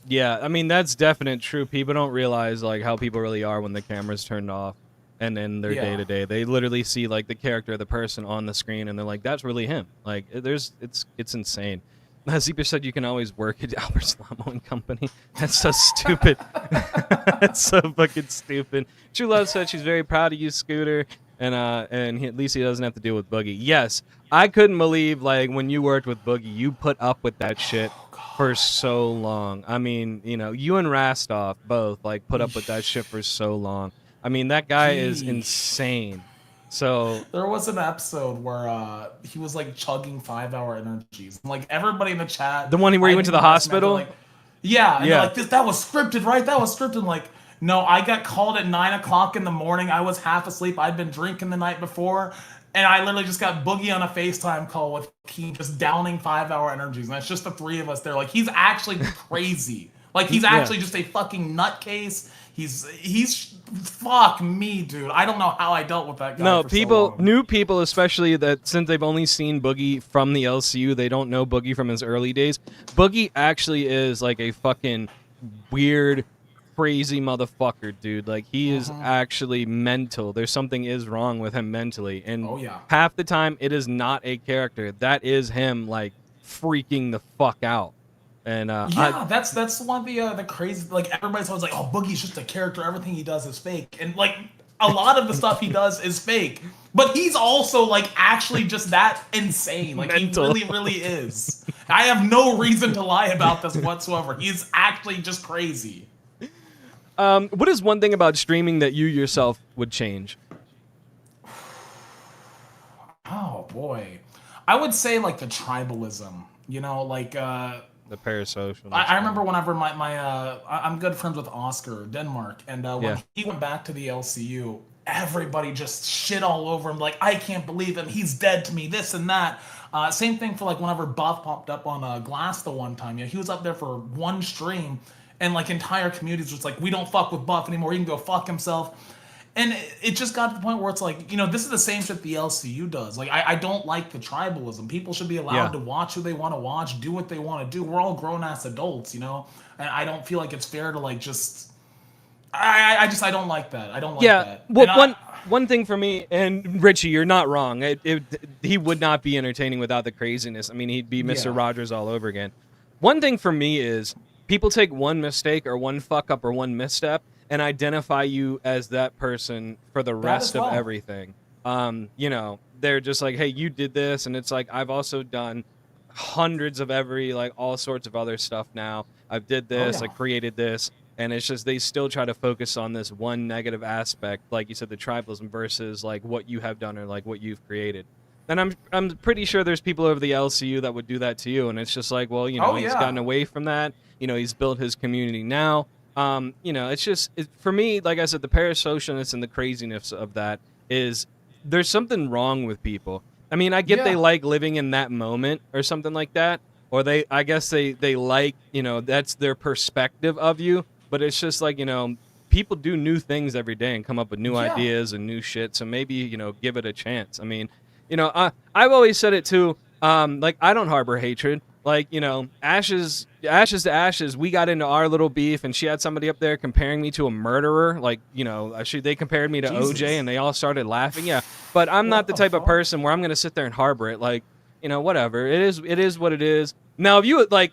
Yeah, I mean, that's definite true. People don't realize like how people really are when the camera's turned off and in their day-to-day. They literally see like the character of the person on the screen and they're like, that's really him. Like it's insane. Zeeper said you can always work at Albert Slamo and Company. That's so stupid. That's so fucking stupid. True Love said she's very proud of you, Scooter, and at least he doesn't have to deal with Boogie. Yes, I couldn't believe like when you worked with Boogie, you put up with that shit for so long. I mean, you and Rastov both like put up with that shit for so long. I mean, that guy is insane. So there was an episode where he was like chugging 5-hour energies. And, like everybody in the chat, the one where he went to the hospital. Like, yeah, like that was scripted, right? That was scripted. Like No, I got called at 9 o'clock in the morning. I was half asleep. I'd been drinking the night before. And I literally just got Boogie on a FaceTime call with Keen just downing 5-hour energies. And it's just the three of us there. Like, he's actually crazy. Like, he's actually just a fucking nutcase. He's fuck me, dude. I don't know how I dealt with that guy. No, for people, so long. new people, especially that since they've only seen Boogie from the LCU, they don't know Boogie from his early days. Boogie actually is like a fucking weird, crazy motherfucker, dude. Like, he is actually mental. There's something is wrong with him mentally, and half the time it is not a character. That is him, like, freaking the fuck out. And that's one of the crazy, like, everybody's always like, oh, Boogie's just a character, everything he does is fake, and like a lot of the stuff he does is fake, but he's also like actually just that insane. Like, mental. He really is. I have no reason to lie about this whatsoever. He's actually just crazy. What is one thing about streaming that you yourself would change? Oh boy, I would say like the tribalism, you know, like the parasocial. I remember whenever I'm good friends with Oscar Denmark, and when he went back to the LCU, everybody just shit all over him. Like, I can't believe him. He's dead to me. This and that. Same thing for like whenever Buff popped up on Glass the one time. Yeah, he was up there for one stream, and like entire communities was like, we don't fuck with Buff anymore. He can go fuck himself. And it just got to the point where it's like, you know, this is the same shit the LCU does. Like, I don't like the tribalism. People should be allowed to watch who they want to watch, do what they want to do. We're all grown-ass adults, you know? And I don't feel like it's fair to, like, just... I don't like that. I don't like that. Well, one thing for me, and Richie, you're not wrong. He would not be entertaining without the craziness. I mean, he'd be Mr. Rogers all over again. One thing for me is people take one mistake or one fuck-up or one misstep and identify you as that person for the rest of everything. You know, they're just like, hey, you did this, and it's like, I've also done hundreds of all sorts of other stuff now. I've did this, I created this, and it's just they still try to focus on this one negative aspect, like you said, the tribalism versus like what you have done or like what you've created. And I'm pretty sure there's people over the LCU that would do that to you, and it's just like, well, you know, he's gotten away from that. You know, he's built his community now. You know, it's just, for me, like I said, the parasocialness and the craziness of that is there's something wrong with people. I mean, I get they like living in that moment or something like that, or I guess they like, you know, that's their perspective of you, but it's just like, you know, people do new things every day and come up with new ideas and new shit, so maybe, you know, give it a chance. I mean, you know, I've always said it too, like, I don't harbor hatred. Like, you know, ashes to ashes, we got into our little beef, and she had somebody up there comparing me to a murderer. Like, you know, they compared me to OJ, and they all started laughing. Yeah, but I'm not the type of person where I'm going to sit there and harbor it. Like, you know, whatever. It is what it is. Now, if you, like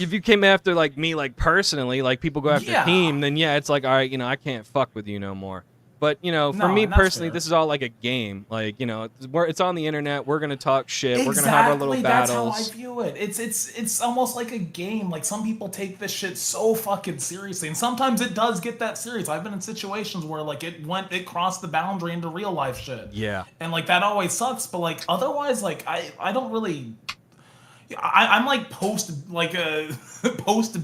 if you came after, like, me, like, personally, like, people go after Team, then, yeah, it's like, all right, you know, I can't fuck with you no more. But, you know, for me personally, this is all like a game. Like, you know, it's on the internet. We're going to talk shit. We're going to have our little battles. That's how I view it. It's almost like a game. Like, some people take this shit so fucking seriously. And sometimes it does get that serious. I've been in situations where, like, it crossed the boundary into real life shit. Yeah. And, like, that always sucks. But, like, otherwise, like, I don't really... I'm like post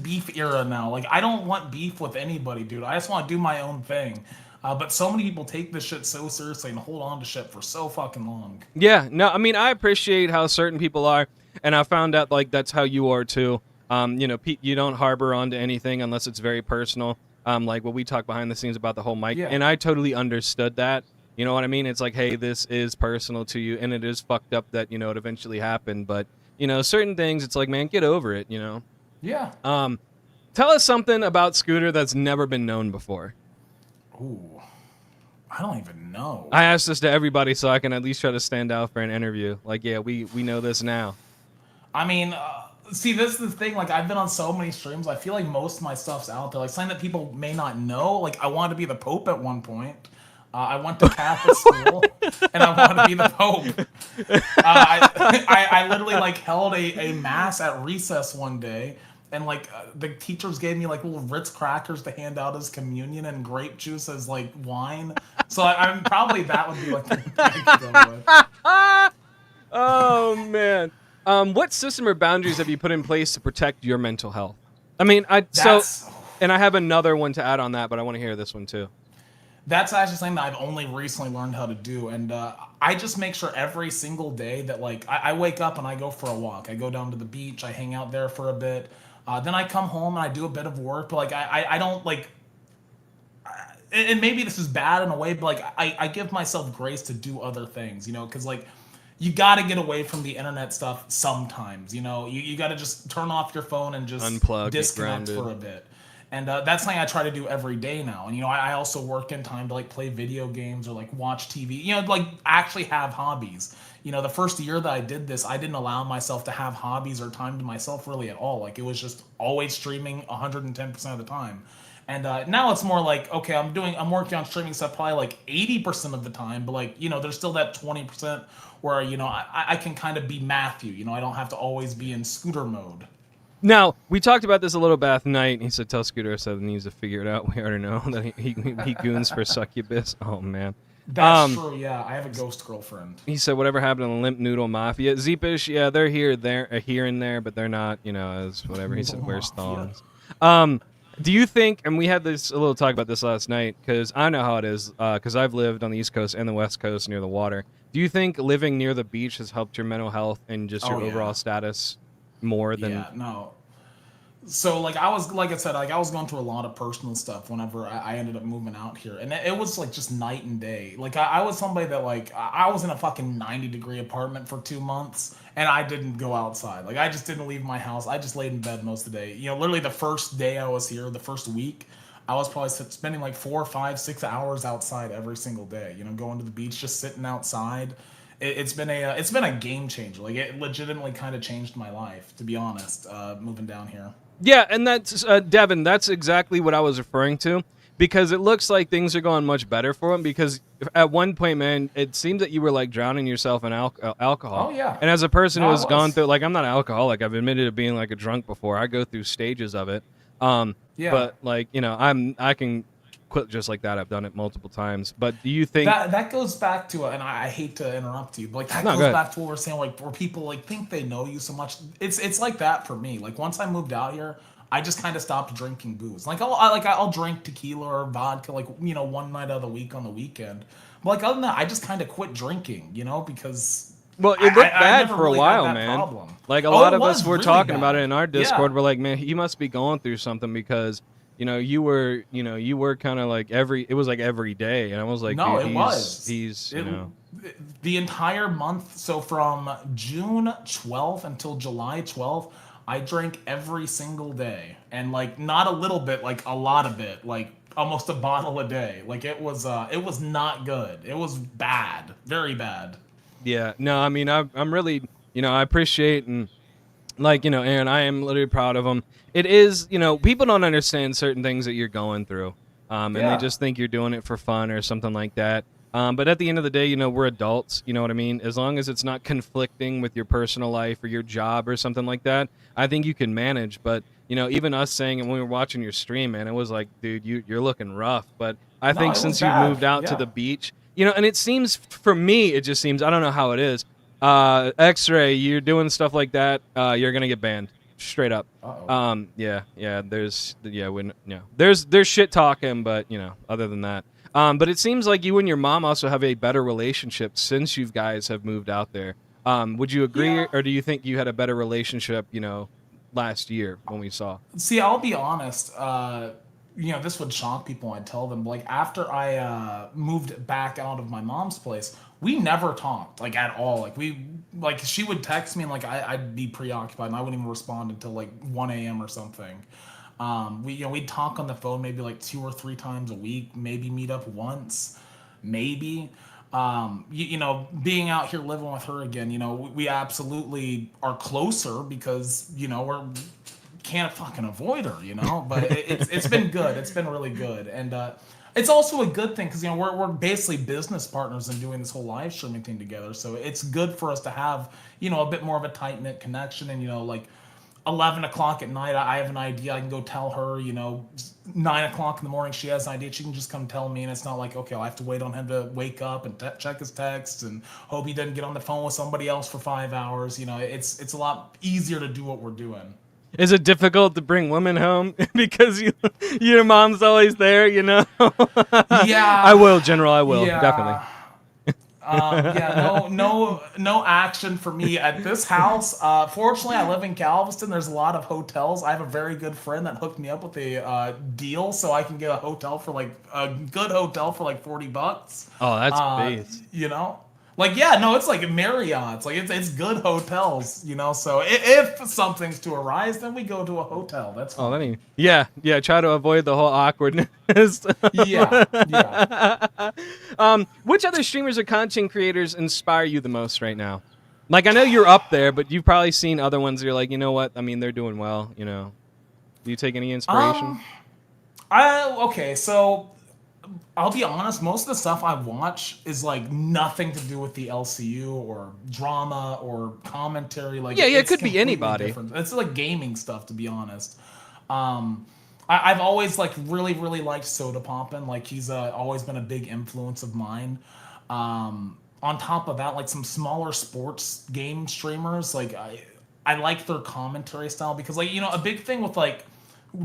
beef era now. Like, I don't want beef with anybody, dude. I just want to do my own thing. But so many people take this shit so seriously and hold on to shit for so fucking long. Yeah, no, I mean, I appreciate how certain people are, and I found out, like, that's how you are, too. You know, you don't harbor onto anything unless it's very personal. Like what we talk behind the scenes about the whole mic, and I totally understood that. You know what I mean? It's like, hey, this is personal to you, and it is fucked up that, you know, it eventually happened. But, you know, certain things, it's like, man, get over it, you know? Yeah. Tell us something about Scooter that's never been known before. Ooh, I don't even know. I asked this to everybody so I can at least try to stand out for an interview. Like, yeah, we know this now. I mean, see, this is the thing. Like, I've been on so many streams. I feel like most of my stuff's out there. Like, something that people may not know. Like, I wanted to be the Pope at one point. I went to Catholic school, and I wanted to be the Pope. I literally, like, held a mass at recess one day. And, like, the teachers gave me, like, little Ritz crackers to hand out as communion and grape juice as, like, wine. So I'm probably that would be, like, the thing to go with. Oh, man. What system or boundaries have you put in place to protect your mental health? I mean, And I have another one to add on that, but I want to hear this one too. That's actually something that I've only recently learned how to do, and I just make sure every single day that like I wake up and I go for a walk. I go down to the beach, I hang out there for a bit, then I come home and I do a bit of work. But like I don't like, and maybe this is bad in a way, but like I give myself grace to do other things, you know, because like you got to get away from the internet stuff sometimes. You know, you got to just turn off your phone and just Unplug, disconnect grounded. for a bit. And that's something I try to do every day now. And you know, I also work in time to like play video games or like watch TV. You know, like actually have hobbies. You know, the first year that I did this, I didn't allow myself to have hobbies or time to myself really at all. Like it was just always streaming 110% of the time. And now it's more like, okay, I'm working on streaming stuff probably like 80% of the time, but like, you know, there's still that 20% where, you know, I can kind of be Matthew, you know, I don't have to always be in scooter mode. Now, we talked about this a little back night. He said, tell Scooter so he needs to figure it out. We already know that he goons for succubus. Oh, man. That's true, yeah. I have a ghost girlfriend. He said, whatever happened to the Limp Noodle Mafia? Zeepish, yeah, they're here and there, but they're not, you know, as whatever. He said, wear thongs. Do you think, and we had a little talk about this last night, because I know how it is, because I've lived on the East Coast and the West Coast near the water. Do you think living near the beach has helped your mental health and just your overall status more than... Yeah, no. So like I said, like I was going through a lot of personal stuff whenever I ended up moving out here, and it was like just night and day. Like I was somebody that like I was in a fucking 90-degree apartment for 2 months, and I didn't go outside. Like I just didn't leave my house. I just laid in bed most of the day. You know, literally the first day I was here, the first week, I was probably spending like 4, 5, 6 hours outside every single day. You know, going to the beach, just sitting outside. It's been a game changer. Like it legitimately kind of changed my life, to be honest. Moving down here. Yeah, and that's, Devin, that's exactly what I was referring to, because it looks like things are going much better for him, because at one point, man, it seemed that you were, like, drowning yourself in alcohol. Oh, yeah. And as a person who has gone through, like, I'm not an alcoholic. I've admitted to being, like, a drunk before. I go through stages of it. Yeah. But, like, you know, I can quit just like that. I've done it multiple times. But do you think... That goes back to, and I hate to interrupt you, but like that goes back to what we're saying, like where people like think they know you so much. It's like that for me. Like once I moved out here, I just kind of stopped drinking booze. Like I'll drink tequila or vodka, like, you know, one night out of the week on the weekend. But like other than that, I just kind of quit drinking, you know, because... Well, it looked bad for a while, man. Problem. Like a lot of us were really talking bad. about it in our Discord. We're like, man, he must be going through something, because... You know, you were kind of like it was like every day, and I was like, no, dude, it was. You know, the entire month. So from June 12th until July 12th, I drank every single day, and like not a little bit, like a lot of it, like almost a bottle a day. Like it was not good. It was bad, very bad. Yeah, no, I mean, I'm really, you know, I appreciate and. Like, you know, Aaron, I am literally proud of him. It is, you know, people don't understand certain things that you're going through. And they just think you're doing it for fun or something like that. But at the end of the day, you know, we're adults, you know what I mean? As long as it's not conflicting with your personal life or your job or something like that, I think you can manage. But, you know, even us saying, and when we were watching your stream, man, it was like, dude, you're looking rough. But I think since you moved out to the beach, you know, and it seems, for me, it just seems, I don't know how it is, X-Ray, you're doing stuff like that, you're gonna get banned straight up. There's shit talking, but you know, other than that, but it seems like you and your mom also have a better relationship since you guys have moved out there. Would you agree, or do you think you had a better relationship, you know, last year when we saw? See, I'll be honest, you know, this would shock people. I tell them, like, after I moved back out of my mom's place, we never talked, like, at all. Like she would text me, and like I'd be preoccupied, and I wouldn't even respond until like 1 a.m. or something. We'd talk on the phone maybe like 2 or 3 times a week, maybe meet up once, maybe. You know, being out here living with her again, you know, we absolutely are closer because, you know, we're can't fucking avoid her, you know. But it's been good. It's been really good, and it's also a good thing because, you know, we're basically business partners in doing this whole live streaming thing together. So it's good for us to have, you know, a bit more of a tight knit connection. And, you know, like 11 o'clock at night, I have an idea, I can go tell her. You know, 9 o'clock in the morning, she has an idea, she can just come tell me, and it's not like, okay, I have to wait on him to wake up and check his texts and hope he doesn't get on the phone with somebody else for 5 hours. You know, it's a lot easier to do what we're doing. Is it difficult to bring women home because your mom's always there? You know. Yeah. I will, General. I will Yeah. definitely. No action for me at this house. Fortunately, I live in Galveston. There's a lot of hotels. I have a very good friend that hooked me up with a deal, so I can get a hotel for like a good hotel for like $40. Oh, that's base. You know, like yeah, no, it's like Marriott's. Like it's good hotels. You know, so if something's to arise, then we go to a hotel. That's fine. Oh, that ain't. Yeah. Try to avoid the whole awkwardness. Yeah. Which other streamers or content creators inspire you the most right now? Like, I know you're up there, but you've probably seen other ones. You're like, you know what? I mean, they're doing well. You know, do you take any inspiration? Okay, so I'll be honest, most of the stuff I watch is like nothing to do with the LCU or drama or commentary. Like Yeah, it it's could be completely anybody. different. It's like gaming stuff, to be honest. I've always like really liked Soda Poppin'. Like he's always been a big influence of mine. On top of that, like some smaller sports game streamers, like I like their commentary style because like a big thing with like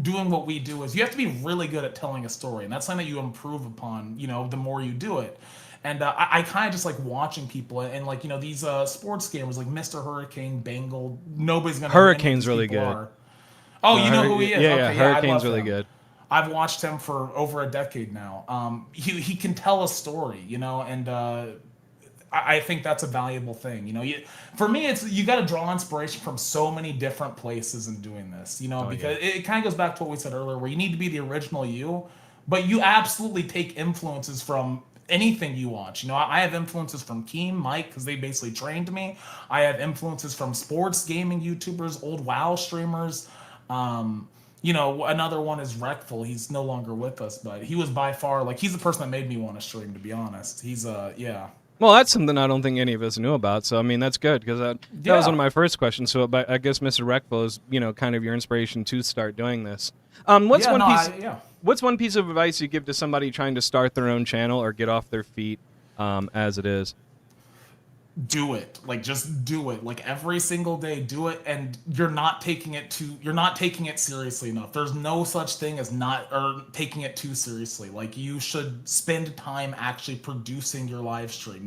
doing what we do is you have to be really good at telling a story, and that's something that you improve upon the more you do it. And I kind of just like watching people and like these sports gamers like Mr. Hurricane, Bengal. Nobody's gonna know who any of Hurricane's these really people good. are. Oh, you know who he is? Yeah, Okay, Hurricane's I love really him. good. I've watched him for over a decade now. He can tell a story, and I think that's a valuable thing. For me, it's you got to draw inspiration from so many different places in doing this. Because it kind of goes back to what we said earlier, where you need to be the original you, but you absolutely take influences from anything you watch. I have influences from Keem, Mike, because they basically trained me. I have influences from sports gaming YouTubers, old WoW streamers. Another one is Wreckful. He's no longer with us, but he was by far like he's the person that made me want to stream. To be honest, he's yeah. Well, that's something I don't think any of us knew about. So I mean, that's good because that was one of my first questions. So I guess Mr. Wreckful is kind of your inspiration to start doing this. What's one piece of advice you give to somebody trying to start their own channel or get off their feet as it is? Do it. Like just do it. Like every single day, do it, and you're not taking it seriously enough. There's no such thing as taking it too seriously. Like you should spend time actually producing your live stream.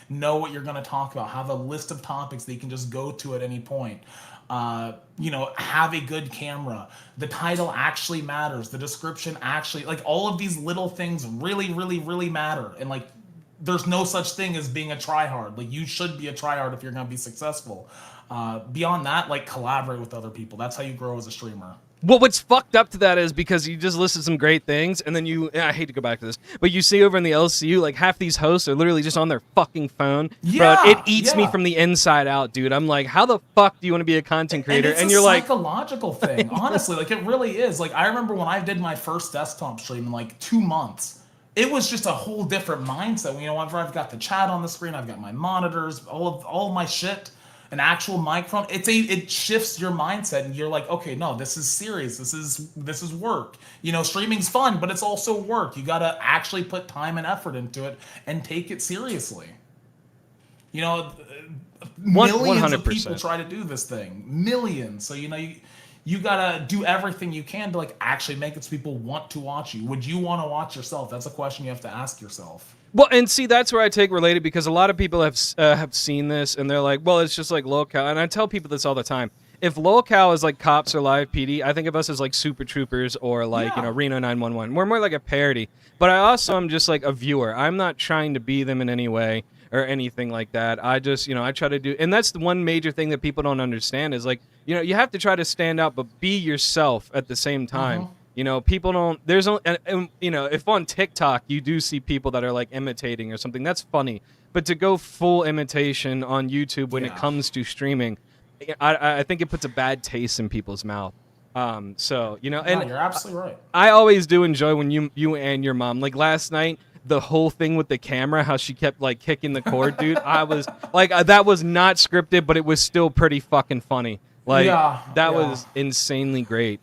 Know what you're gonna talk about. Have a list of topics that you can just go to at any point. Have a good camera. The title actually matters. The description actually, like all of these little things really matter. And like there's no such thing as being a tryhard. Like you should be a tryhard if you're going to be successful. Beyond that, like collaborate with other people. That's how you grow as a streamer. Well, what's fucked up to that is because you just listed some great things, and then I hate to go back to this, but you see over in the LCU, like half these hosts are literally just on their fucking phone. Yeah, bro, it eats me from the inside out, dude. I'm like, how the fuck do you want to be a content creator? And you're like, psychological thing, honestly. Like it really is. Like I remember when I did my first desktop stream in like 2 months. It was just a whole different mindset. Whenever I've got the chat on the screen, I've got my monitors, all of my shit, an actual microphone. It shifts your mindset, and you're like, okay, no, this is serious. This is work. Streaming's fun, but it's also work. You gotta actually put time and effort into it and take it seriously. Millions 100%. of people try to do this thing. Millions. So you gotta do everything you can to like actually make it so people want to watch you. Would you want to watch yourself? That's a question you have to ask yourself. Well, and see, that's where I take related because a lot of people have seen this and they're like, well, it's just like locale. And I tell people this all the time. If locale is like Cops or Live PD, I think of us as like Super Troopers or like Reno 911. We're more like a parody. But I also am just like a viewer. I'm not trying to be them in any way or anything like that. I just, I try to do, and that's the one major thing that people don't understand is like, you have to try to stand out, but be yourself at the same time. People don't, if on TikTok you do see people that are like imitating or something, that's funny. But to go full imitation on YouTube when it comes to streaming, I think it puts a bad taste in people's mouth. And you're absolutely right. I always do enjoy when you and your mom, like last night, the whole thing with the camera, how she kept like kicking the cord, dude. I was like, that was not scripted, but it was still pretty fucking funny. Like that was insanely great.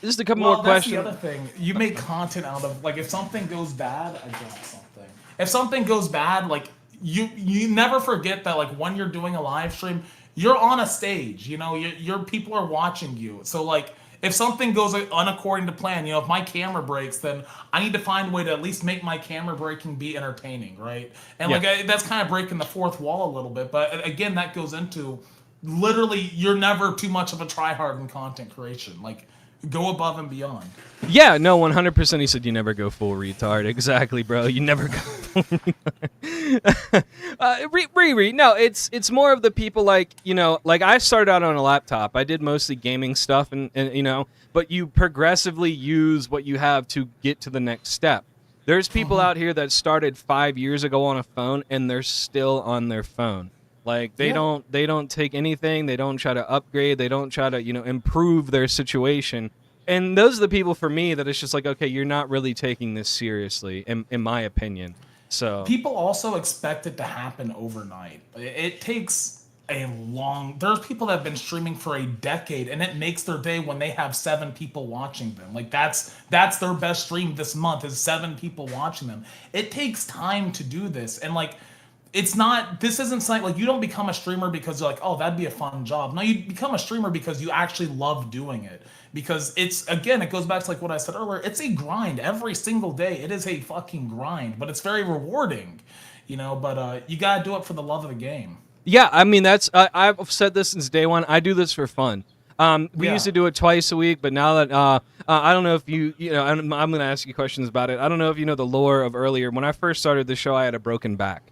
Just a couple more questions. That's the other thing. You make content out of like if something goes bad, I got something. If something goes bad, like you never forget that like when you're doing a live stream, you're on a stage. You know, your people are watching you. So like, if something goes unaccording to plan, you know, if my camera breaks, then I need to find a way to at least make my camera breaking be entertaining, right? And Yeah. that's kind of breaking the fourth wall a little bit. But again, that goes into literally you're never too much of a tryhard in content creation. Like, go above and beyond. Yeah, no, 100%. He said you never go full retard. Exactly, bro. You never go full retard. Riri, no, it's more of the people like, you know, like I started out on a laptop. I did mostly gaming stuff and you know, but you progressively use what you have to get to the next step. There's people out here that started 5 years ago on a phone and they're still on their phone. Like they don't take anything, they don't try to upgrade, they don't try to, you know, improve their situation. And those are the people for me that it's just like, okay, you're not really taking this seriously, in my opinion. So People also expect it to happen overnight. It takes a long. There's people that have been streaming for a decade, and it makes their day when they have 7 people watching them. Like that's their best stream this month is 7 people watching them. It takes time to do this, and like it's not this isn't something like you don't become a streamer because you're like, oh, that'd be a fun job. No, you become a streamer because you actually love doing it. Because it's again, it goes back to like what I said earlier, it's a grind every single day. It is a fucking grind, but it's very rewarding, you know, but you gotta do it for the love of the game. yeah, I mean that's I've said this since day one. I do this for fun. We used to do it twice a week, but now that I don't know if you know, I'm going to ask you questions about it. I don't know if you know the lore of earlier. When I first started the show, I had a broken back.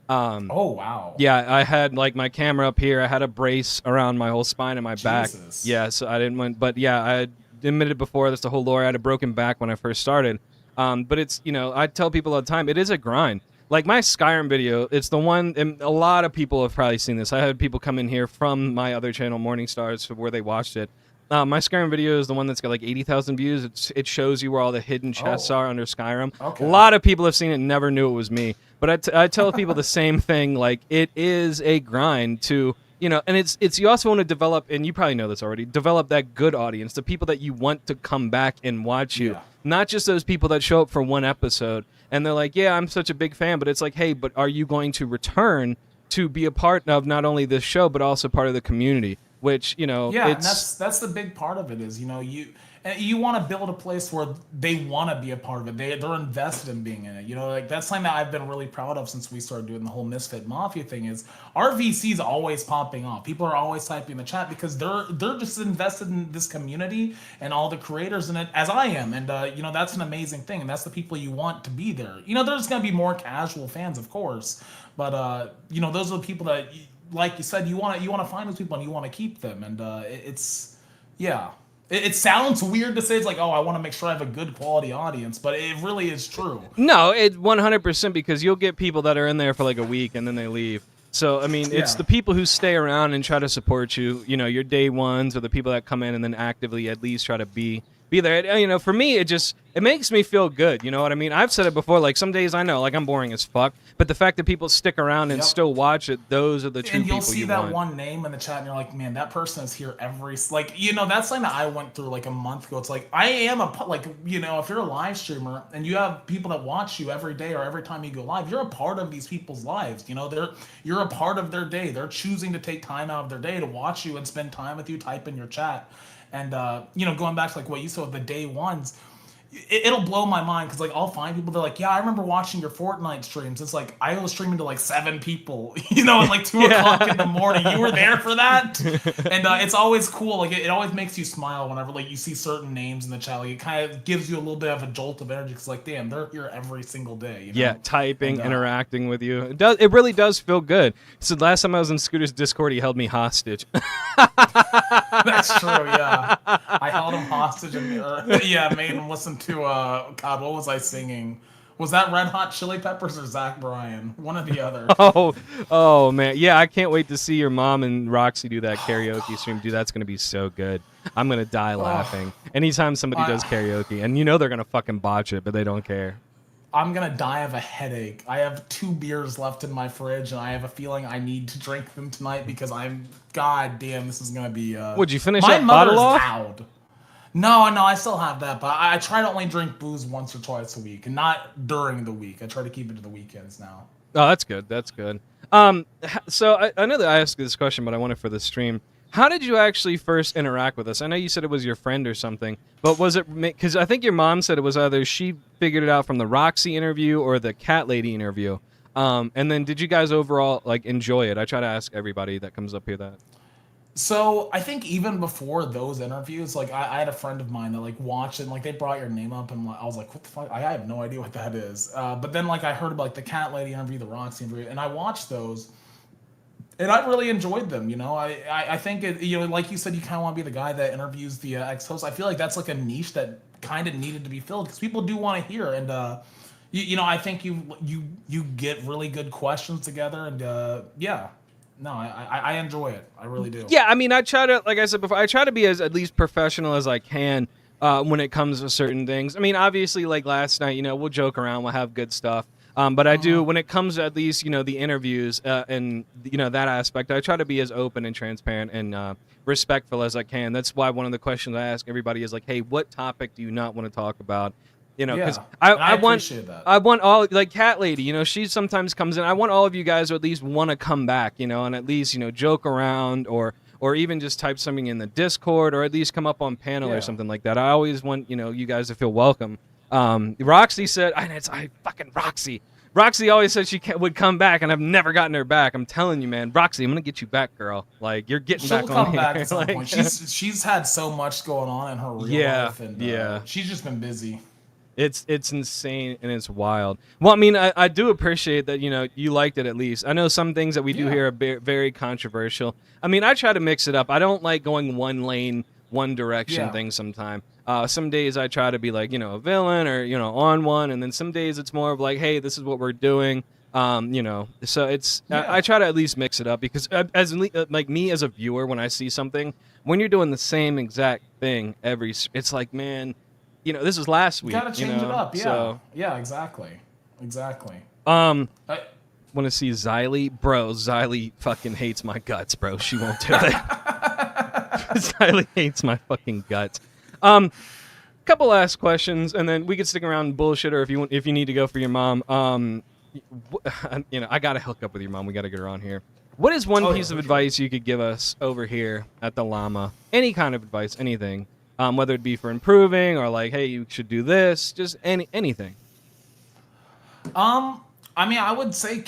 Oh wow. Yeah, I had like my camera up here. I had a brace around my whole spine and my back. Jesus. Yeah, so I didn't want, but yeah, I had admitted before that's the whole lore. I had a broken back when I first started. But it's, you know, I tell people all the time, it is a grind. Like my Skyrim video, it's the one, and a lot of people have probably seen this. I had people come in here from my other channel, Morning Stars, where they watched it. My Skyrim video is the one that's got like 80,000 views. It shows you where all the hidden chests are under Skyrim. Okay. A lot of people have seen it and never knew it was me. But I tell people the same thing. Like, it is a grind to, you know, and it's you also want to develop, and you probably know this already, develop that good audience, the people that you want to come back and watch you. Yeah. Not just those people that show up for one episode and they're like, yeah, I'm such a big fan. But it's like, hey, but are you going to return to be a part of not only this show, but also part of the community? Which, you know, Yeah, and it's that's the big part of it is, you know, you want to build a place where they want to be a part of it. They're invested in being in it. You know, like that's something that I've been really proud of since we started doing the whole Misfit Mafia thing is our VC's always popping off. People are always typing in the chat because they're just invested in this community and all the creators in it as I am. And you know, that's an amazing thing. And that's the people you want to be there. You know, there's going to be more casual fans, of course, but you know, those are the people that like you said, you want to find those people and you want to keep them, and it's yeah. It sounds weird to say it's like, oh, I want to make sure I have a good quality audience, but it really is true. no, it 100% because you'll get people that are in there for like a week and then they leave. So I mean, it's Yeah. the people who stay around and try to support you. You know, your day ones or the people that come in and then actively at least try to be there. You know, for me, it makes me feel good. You know what I mean? I've said it before. Like some days I know, like I'm boring as fuck, but the fact that people stick around and Yep. still watch it, those are the true And people you'll see you that want. one name in the chat, and you're like, man, that person is here every like, you know, that's something that I went through like a month ago. It's like I am like, you know, if you're a live streamer and you have people that watch you every day or every time you go live, you're a part of these people's lives. You know, you're a part of their day. They're choosing to take time out of their day to watch you and spend time with you, type in your chat. And you know, going back to like what you said with the day ones, it'll blow my mind because like I'll find people that are like, yeah, I remember watching your Fortnite streams. It's like I was streaming to like 7 people, you know, at like 2 o'clock in the morning. You were there for that, and it's always cool. Like it always makes you smile whenever like you see certain names in the chat. Like it kind of gives you a little bit of a jolt of energy because like, damn, they're here every single day. You know? Yeah, typing, And, interacting with you. It really does feel good. So last time I was in Scooter's Discord, he held me hostage. That's true. Yeah, I held him hostage and made him listen to God. What was I singing? Was that Red Hot Chili Peppers or Zach Bryan? One or the other. Oh man, yeah, I can't wait to see your mom and Roxy do that karaoke stream. Dude, that's gonna be so good. I'm gonna die laughing anytime somebody does karaoke, and you know they're gonna fucking botch it, but they don't care. I'm gonna die of a headache. I have 2 beers left in my fridge, and I have a feeling I need to drink them tonight because God damn, this is gonna be. Would you finish my that bottle mother's off? loud. No, I still have that, but I try to only drink booze once or twice a week, and not during the week. I try to keep it to the weekends now. Oh, that's good. That's good. So I know that I asked this question, but I want it for the stream. How did you actually first interact with us? I know you said it was your friend or something, but was it because I think your mom said it was either she figured it out from the Roxy interview or the Cat Lady interview. And then did you guys overall like enjoy it? I try to ask everybody that comes up here that. So I think even before those interviews, like I had a friend of mine that like watched it, and like they brought your name up, and I was like, what the fuck? I have no idea what that is. But then like I heard about like the Cat Lady interview, the Roxy interview, and I watched those, and I really enjoyed them. I think it, like you said, you kind of want to be the guy that interviews the ex-host. I feel like that's like a niche that kind of needed to be filled because people do want to hear, and I think you get really good questions together, and yeah. No, I enjoy it. I really do. Yeah, I mean, I try to, like I said before, I try to be as at least professional as I can when it comes to certain things. I mean, obviously, like last night, we'll joke around, we'll have good stuff. But I do, when it comes to at least, the interviews and, that aspect, I try to be as open and transparent and respectful as I can. That's why one of the questions I ask everybody is like, hey, what topic do you not want to talk about? Because I want all, like Cat Lady, she sometimes comes in. I want all of you guys to at least want to come back, and at least, joke around or even just type something in the Discord or at least come up on panel or something like that. I always want, you guys to feel welcome. Roxy said, fucking Roxy. Roxy always said she would come back, and I've never gotten her back. I'm telling you, man. Roxy, I'm going to get you back, girl. Like, you're getting She'll back come on back here. at some point. She's had so much going on in her real life, and she's just been busy. It's insane and it's wild. Well, I mean, I do appreciate that, you liked it at least. I know some things that we do here are very controversial. I mean, I try to mix it up. I don't like going one lane, one direction thing sometime. Some days I try to be like, a villain or, on one. And then some days it's more of like, hey, this is what we're doing. So it's, I try to at least mix it up because as like me as a viewer, when I see something, when you're doing the same exact thing it's like, man, this was last week. You gotta change it up, yeah. So, yeah, exactly. Want to see Xylee? Bro, Xylee fucking hates my guts, bro. She won't do it. Xylee hates my fucking guts. Couple last questions, and then we can stick around and bullshit, or if you need to go for your mom. I gotta hook up with your mom. We gotta get her on here. What is one piece of advice you could give us over here at the Llama? Any kind of advice, anything. Whether it be for improving or like, hey, you should do this, just anything. I mean, I would say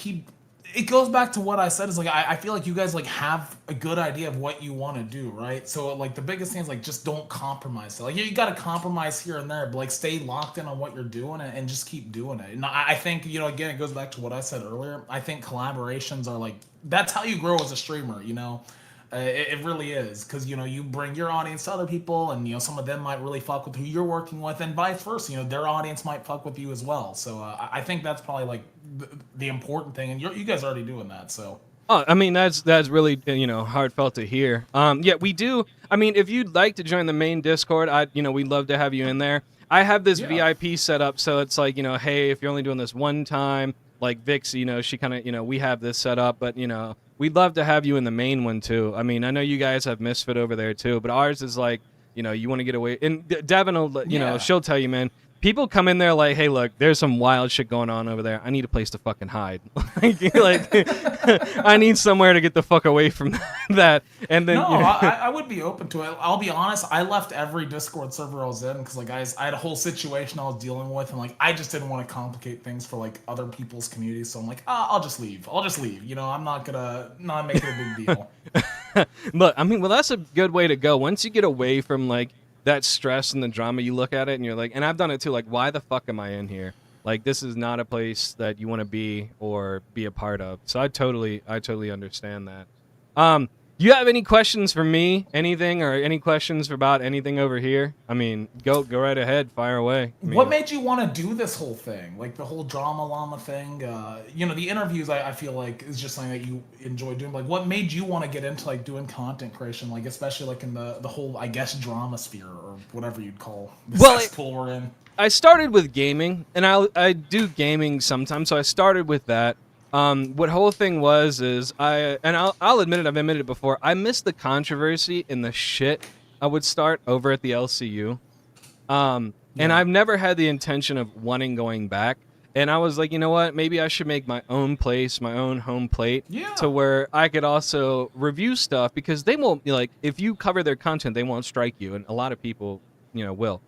it goes back to what I said is like, I feel like you guys like have a good idea of what you want to do, right? So like the biggest thing is like, just don't compromise. So, like you got to compromise here and there, but like stay locked in on what you're doing and just keep doing it. And I think, again, it goes back to what I said earlier. I think collaborations are like, that's how you grow as a streamer, It really is because you bring your audience to other people, and some of them might really fuck with who you're working with, and vice versa. Their audience might fuck with you as well. So I think that's probably like the important thing, and you guys are already doing that. So. Oh, I mean that's really heartfelt to hear. Yeah, we do. I mean, if you'd like to join the main Discord, we'd love to have you in there. I have this VIP set up, so it's like hey, if you're only doing this one time, like Vix, she kind of we have this set up, but we'd love to have you in the main one too. I mean, I know you guys have Misfit over there too, but ours is like, you want to get away. And Devin will, she'll tell you, man, people come in there like, hey, look, there's some wild shit going on over there. I need a place to fucking hide. I need somewhere to get the fuck away from that. And then I would be open to it. I'll be honest. I left every Discord server I was in because like I had a whole situation I was dealing with, and like I just didn't want to complicate things for like other people's communities. So I'm like, I'll just leave. I'm not gonna make it a big deal. Look, I mean, well, that's a good way to go. Once you get away from like that stress and the drama, you look at it and you're like, and I've done it too, like, why the fuck am I in here? Like, this is not a place that you want to be or be a part of. So I totally understand that. You have any questions for me? Anything or any questions about anything over here? I mean, go right ahead, fire away. What made you want to do this whole thing? Like the whole Drama Llama thing? The interviews I feel like is just something that you enjoy doing. Like what made you want to get into like doing content creation? Like especially like in the whole, I guess, drama sphere or whatever you'd call the cesspool we're in. I started with gaming, and I do gaming sometimes, so I started with that. What whole thing is I'll admit it, I've admitted it before, I missed the controversy in the shit I would start over at the LCU. And I've never had the intention of going back. And I was like, you know what? Maybe I should make my own place, my own home plate, Yeah. to where I could also review stuff, because they won't, like, if you cover their content, they won't strike you, and a lot of people, will.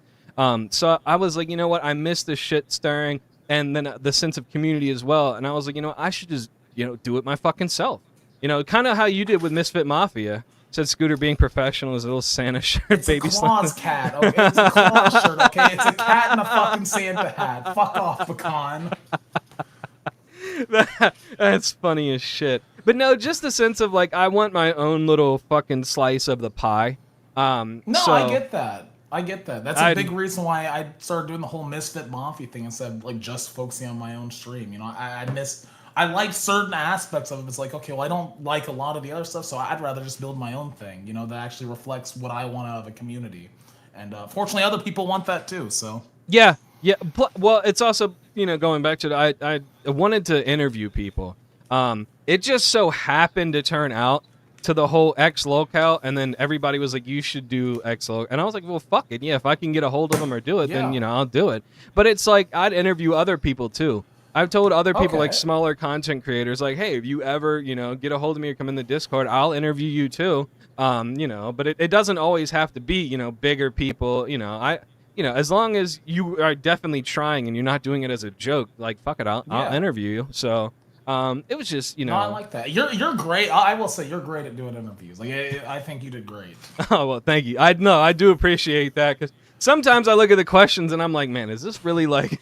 So I was like, you know what? I miss the shit stirring, and then the sense of community as well. And I was like, I should just, do it my fucking self. Kind of how you did with Misfit Mafia. Said Scooter being professional is a little Santa shirt, It's baby. a Claus cat. Okay, it's a Claus shirt. Okay, it's a cat in a fucking Santa hat. Fuck off, Pecan. That's funny as shit. But no, just the sense of like, I want my own little fucking slice of the pie. No, so I get that. That's a big reason why I started doing the whole Misfit Mafia thing instead of like just focusing on my own stream. I like certain aspects of it. It's like, okay, well, I don't like a lot of the other stuff, so I'd rather just build my own thing, that actually reflects what I want out of a community. And fortunately, other people want that too, so. Yeah. Well, it's also, going back to I wanted to interview people. It just so happened to turn out to the whole X locale, and then everybody was like, you should do X locale. And I was like, well, fuck it. Yeah, if I can get a hold of them or do it, then, I'll do it. But it's like, I'd interview other people too. I've told other people, like smaller content creators, like, hey, if you ever, get a hold of me or come in the Discord, I'll interview you too. But it doesn't always have to be, bigger people. As long as you are definitely trying and you're not doing it as a joke, like, fuck it, I'll interview you. So it was just, No, I like that. You're great. I will say you're great at doing interviews. Like, I think you did great. Oh, well, thank you. I do appreciate that, because sometimes I look at the questions and I'm like, man, is this really like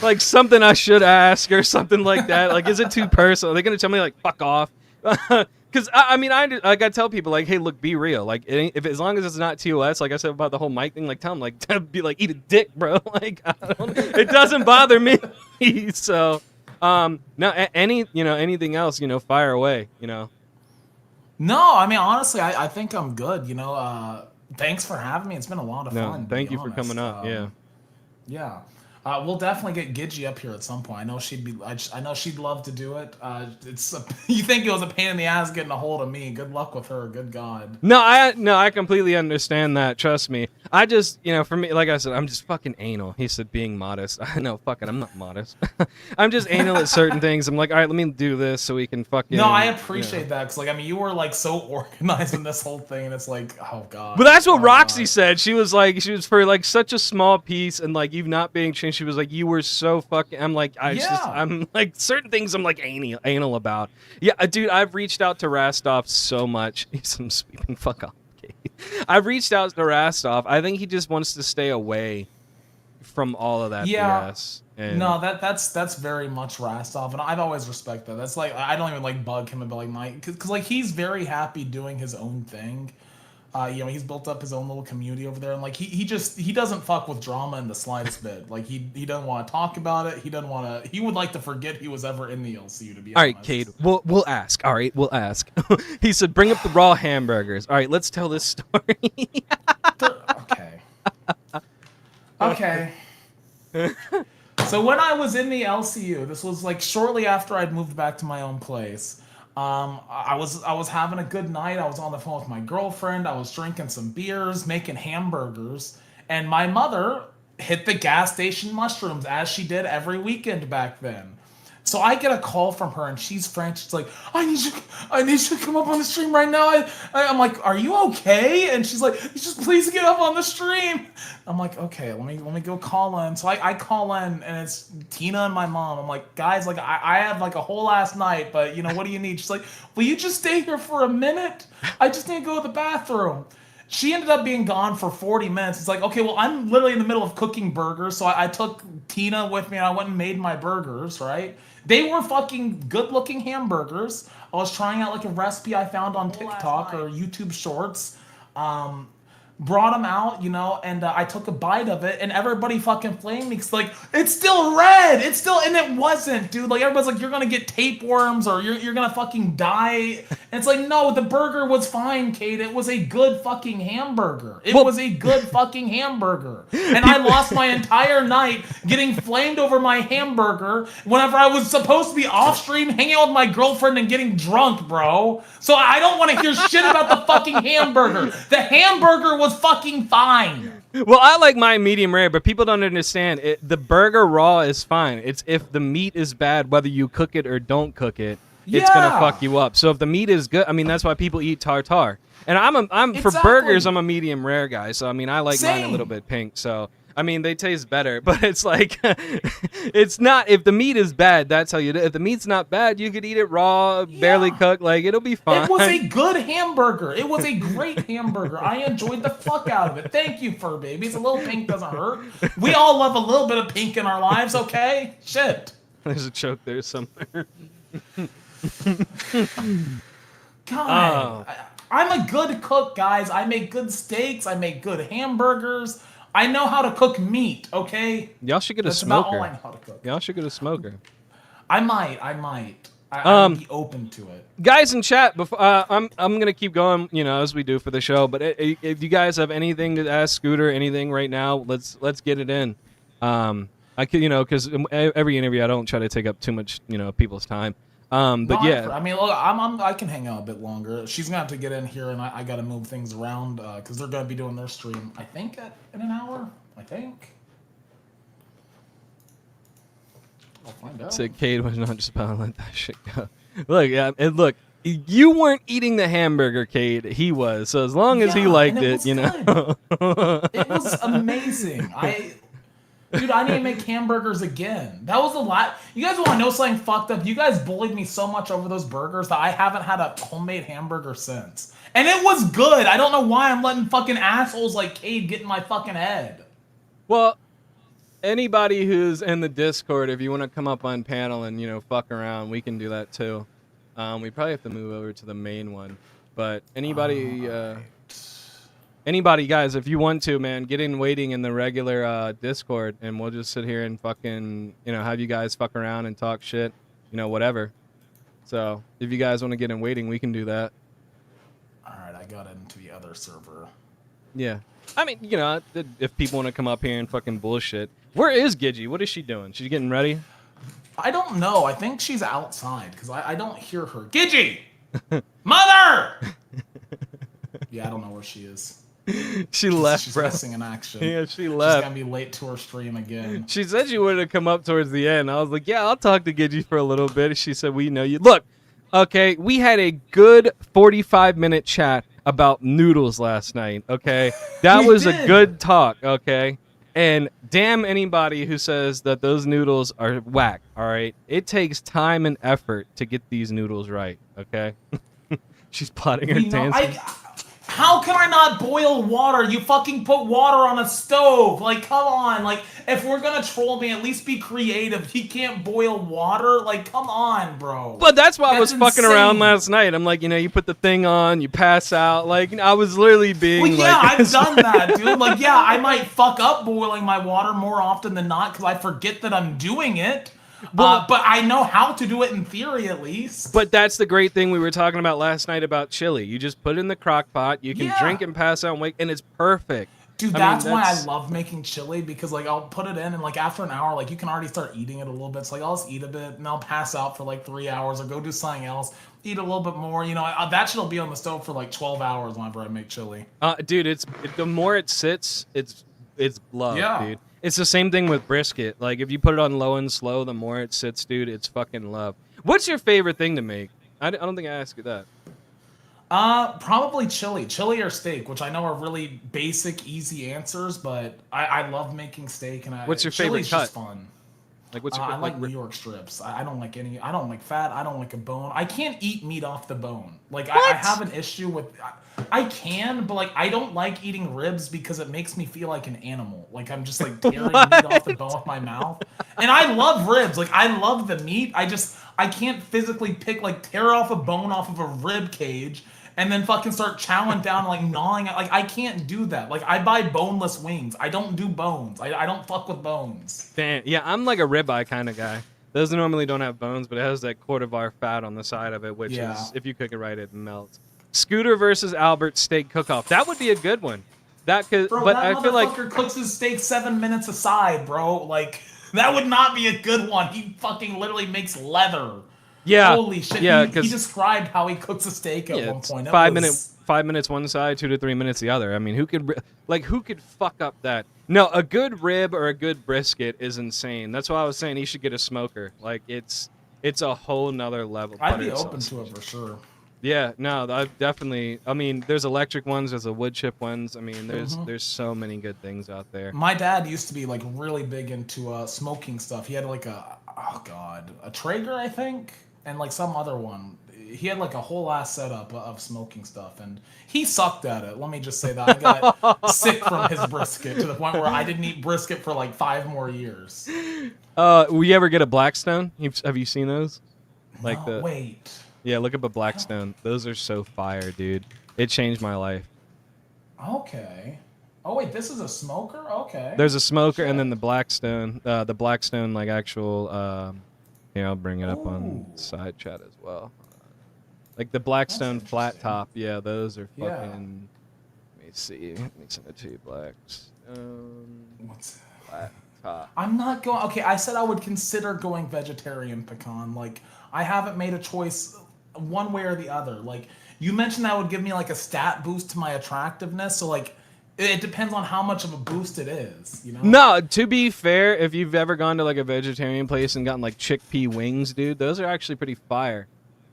like something I should ask or something like that? Like, is it too personal? Are they going to tell me like, fuck off? Because I tell people like, hey, look, be real. Like, if as long as it's not TOS, like I said about the whole mic thing, like tell them like, be like, eat a dick, bro. Like, it doesn't bother me. So, no, anything else, fire away, No, I mean, honestly, I think I'm good. Thanks for having me. It's been a lot of fun. Thank you for coming up. Yeah. We'll definitely get Gidgy up here at some point. I know I know she'd love to do it. You think it was a pain in the ass getting a hold of me? Good luck with her. Good God. No, I completely understand that. Trust me. I just, for me, like I said, I'm just fucking anal. He said being modest. No, fucking, I'm not modest. I'm just anal at certain things. I'm like, all right, let me do this so we can fucking. No, I appreciate that, because like, I mean, you were like so organized in this whole thing, and it's like, oh God. But that's what Roxy said. She was for like such a small piece, and like you not being changed. She was like, you were so fucking. I'm like, I'm like certain things. I'm like anal about. Yeah, dude, I've reached out to Rastov so much. Some sweeping fuck off. I've reached out to Rastov. I think he just wants to stay away from all of that BS. And no, that's very much Rastov, and I've always respected that. That's like, I don't even like bug him about like because like he's very happy doing his own thing. He's built up his own little community over there, and like he doesn't fuck with drama in the slightest bit. Like he doesn't want to talk about it. He would like to forget he was ever in the LCU, to be honest. All right, Cade, we'll ask. All right, we'll ask. He said, bring up the raw hamburgers. All right, let's tell this story. Okay. So when I was in the LCU, this was like shortly after I'd moved back to my own place. I was having a good night. I was on the phone with my girlfriend. I was drinking some beers, making hamburgers, and my mother hit the gas station mushrooms, as she did every weekend back then. So I get a call from her, and she's frantic. She's like, I need you to come up on the stream right now. I'm like, are you okay? And she's like, just please get up on the stream. I'm like, okay, let me go call in. So I call in, and it's Tina and my mom. I'm like, guys, like I had like a whole last night, but what do you need? She's like, will you just stay here for a minute? I just need to go to the bathroom. She ended up being gone for 40 minutes. It's like, okay, well, I'm literally in the middle of cooking burgers, so I took Tina with me, and I went and made my burgers, right? They were fucking good-looking hamburgers. I was trying out like a recipe I found on TikTok or YouTube Shorts. Brought them out, and I took a bite of it, and everybody fucking flamed me. Cause like, it's still red. And it wasn't, dude. Like, everybody's like, you're gonna get tapeworms or you're gonna fucking die. And it's like, no, the burger was fine, Kate. It was a good fucking hamburger. And I lost my entire night getting flamed over my hamburger whenever I was supposed to be off stream hanging out with my girlfriend and getting drunk, bro. So I don't want to hear shit about the fucking hamburger. The hamburger was fucking fine. Well, I like mine medium rare, but people don't understand. The burger raw is fine. It's if the meat is bad, whether you cook it or don't cook it, it's gonna fuck you up. So if the meat is good, I mean, that's why people eat tartare. And I'm for burgers, I'm a medium rare guy. So I mean, I like mine a little bit pink. So I mean, they taste better, but it's like, it's not, if the meat is bad, that's how you do it. If the meat's not bad, you could eat it raw, barely cooked, like, it'll be fine. It was a good hamburger. It was a great hamburger. I enjoyed the fuck out of it. Thank you, fur babies. A little pink doesn't hurt. We all love a little bit of pink in our lives, okay? Shit. There's a choke there somewhere. God, I'm a good cook, guys. I make good steaks. I make good hamburgers. I know how to cook meat, okay? Y'all should get a smoker. That's about all I know how to cook. Y'all should get a smoker. I might. I'd be open to it. Guys in chat, before I'm gonna keep going, you know, as we do for the show. But if you guys have anything to ask Scooter, anything right now, let's get it in. I could, you know, because every interview I don't try to take up too much, you know, people's time. But yeah, I mean, look, I can hang out a bit longer. She's gonna have to get in here, and I gotta move things around because they're gonna be doing their stream. I think in an hour. I think. I'll find out. Said Cade was not just about to let that shit go. Look, yeah, and look, you weren't eating the hamburger, Cade. He was. So as long as he liked it, you know. It was amazing. Dude, I need to make hamburgers again. That was a lot. You guys want to know something fucked up? You guys bullied me so much over those burgers that I haven't had a homemade hamburger since. And it was good. I don't know why I'm letting fucking assholes like Cade get in my fucking head. Well, anybody who's in the Discord, if you want to come up on panel and, you know, fuck around, we can do that too. We probably have to move over to the main one. But anybody... Anybody, guys, if you want to, man, get in waiting in the regular Discord, and we'll just sit here and fucking, you know, have you guys fuck around and talk shit, you know, whatever. So if you guys want to get in waiting, we can do that. All right, I got into the other server. Yeah. I mean, you know, if people want to come up here and fucking bullshit. Where is Gidgy? What is she doing? She's getting ready? I don't know. I think she's outside, because I don't hear her. Gidgy! Mother! Yeah, I don't know where she is. She left, she's bro. Missing in action. Yeah, she left. She's gonna be late to her stream again. She said she wanted to come up towards the end. I was like, yeah, I'll talk to Gidgy for a little bit. She said, we know you. Look, okay, we had a good 45-minute chat about noodles last night, okay? That was a good talk, okay? And damn anybody who says that those noodles are whack, all right? It takes time and effort to get these noodles right, okay? She's plotting her dancing. How can I not boil water? You fucking put water on a stove. Like, come on. Like, if we're gonna troll me, at least be creative. He can't boil water? Like, come on, bro. But that's why I was fucking around last night. I'm like, you know, you put the thing on, you pass out. Like, I was literally being well, yeah, like... I've done that, dude. Like, yeah, I might fuck up boiling my water more often than not because I forget that I'm doing it. But I know how to do it in theory, at least. But that's the great thing we were talking about last night about chili. You just put it in the crock pot, you can drink and pass out and wake, and it's perfect. Dude, that's why I love making chili, because, like, I'll put it in, and, like, after an hour, like, you can already start eating it a little bit. So, like, I'll just eat a bit, and I'll pass out for, like, 3 hours, or go do something else, eat a little bit more. You know, that shit'll be on the stove for, like, 12 hours whenever I make chili. Dude, the more it sits, it's love, dude. It's the same thing with brisket. Like, if you put it on low and slow, the more it sits, dude, it's fucking love. What's your favorite thing to make? I don't think I asked you that. Probably chili. Chili or steak, which I know are really basic, easy answers, but I love making steak. And what's your favorite cut? Just fun. Like, what's your I like New York strips. I don't like any. I don't like fat. I don't like a bone. I can't eat meat off the bone. Like, I have an issue with. I can, but, like, I don't like eating ribs because it makes me feel like an animal. Like, I'm just, like, tearing meat off the bone with my mouth. And I love ribs. Like, I love the meat. I can't physically tear off a bone off of a rib cage and then fucking start chowing down and, like, gnawing it. Like, I can't do that. Like, I buy boneless wings. I don't do bones. I don't fuck with bones. Damn. Yeah, I'm like a ribeye kind of guy. Those normally don't have bones, but it has that quarter bar fat on the side of it, which is, if you cook it right, it melts. Scooter versus Albert steak cook-off. That would be a good one. But I feel like motherfucker cooks his steak 7 minutes aside, bro. Like, that would not be a good one. He fucking literally makes leather. Yeah. Holy shit. Yeah, He described how he cooks a steak at one it's point. 5 minutes one side, 2 to 3 minutes the other. I mean, who could fuck up that? No, a good rib or a good brisket is insane. That's why I was saying he should get a smoker. Like it's a whole nother level. I'd be open to it for sure. Yeah, no, I've definitely. I mean, there's electric ones, there's the wood chip ones. I mean, there's so many good things out there. My dad used to be like really big into smoking stuff. He had like a Traeger, I think, and like some other one. He had like a whole ass setup of smoking stuff, and he sucked at it. Let me just say that. I got sick from his brisket to the point where I didn't eat brisket for like 5 more years. Will you ever get a Blackstone? Have you seen those? Like no, wait. Yeah, look up a Blackstone. Those are so fire, dude. It changed my life. Okay. Oh wait, this is a smoker? Okay. There's a smoker and then the Blackstone like actual here, I'll bring it up on side chat as well. Like the Blackstone flat top, yeah, those are fucking. Let me see. Let me send it to you, Blackstone. What's flat top? I'm not going. Okay, I said I would consider going vegetarian pecan. Like I haven't made a choice one way or the other. Like you mentioned that would give me like a stat boost to my attractiveness. So like it depends on how much of a boost it is, you know? No, to be fair, if you've ever gone to like a vegetarian place and gotten like chickpea wings, dude, those are actually pretty fire.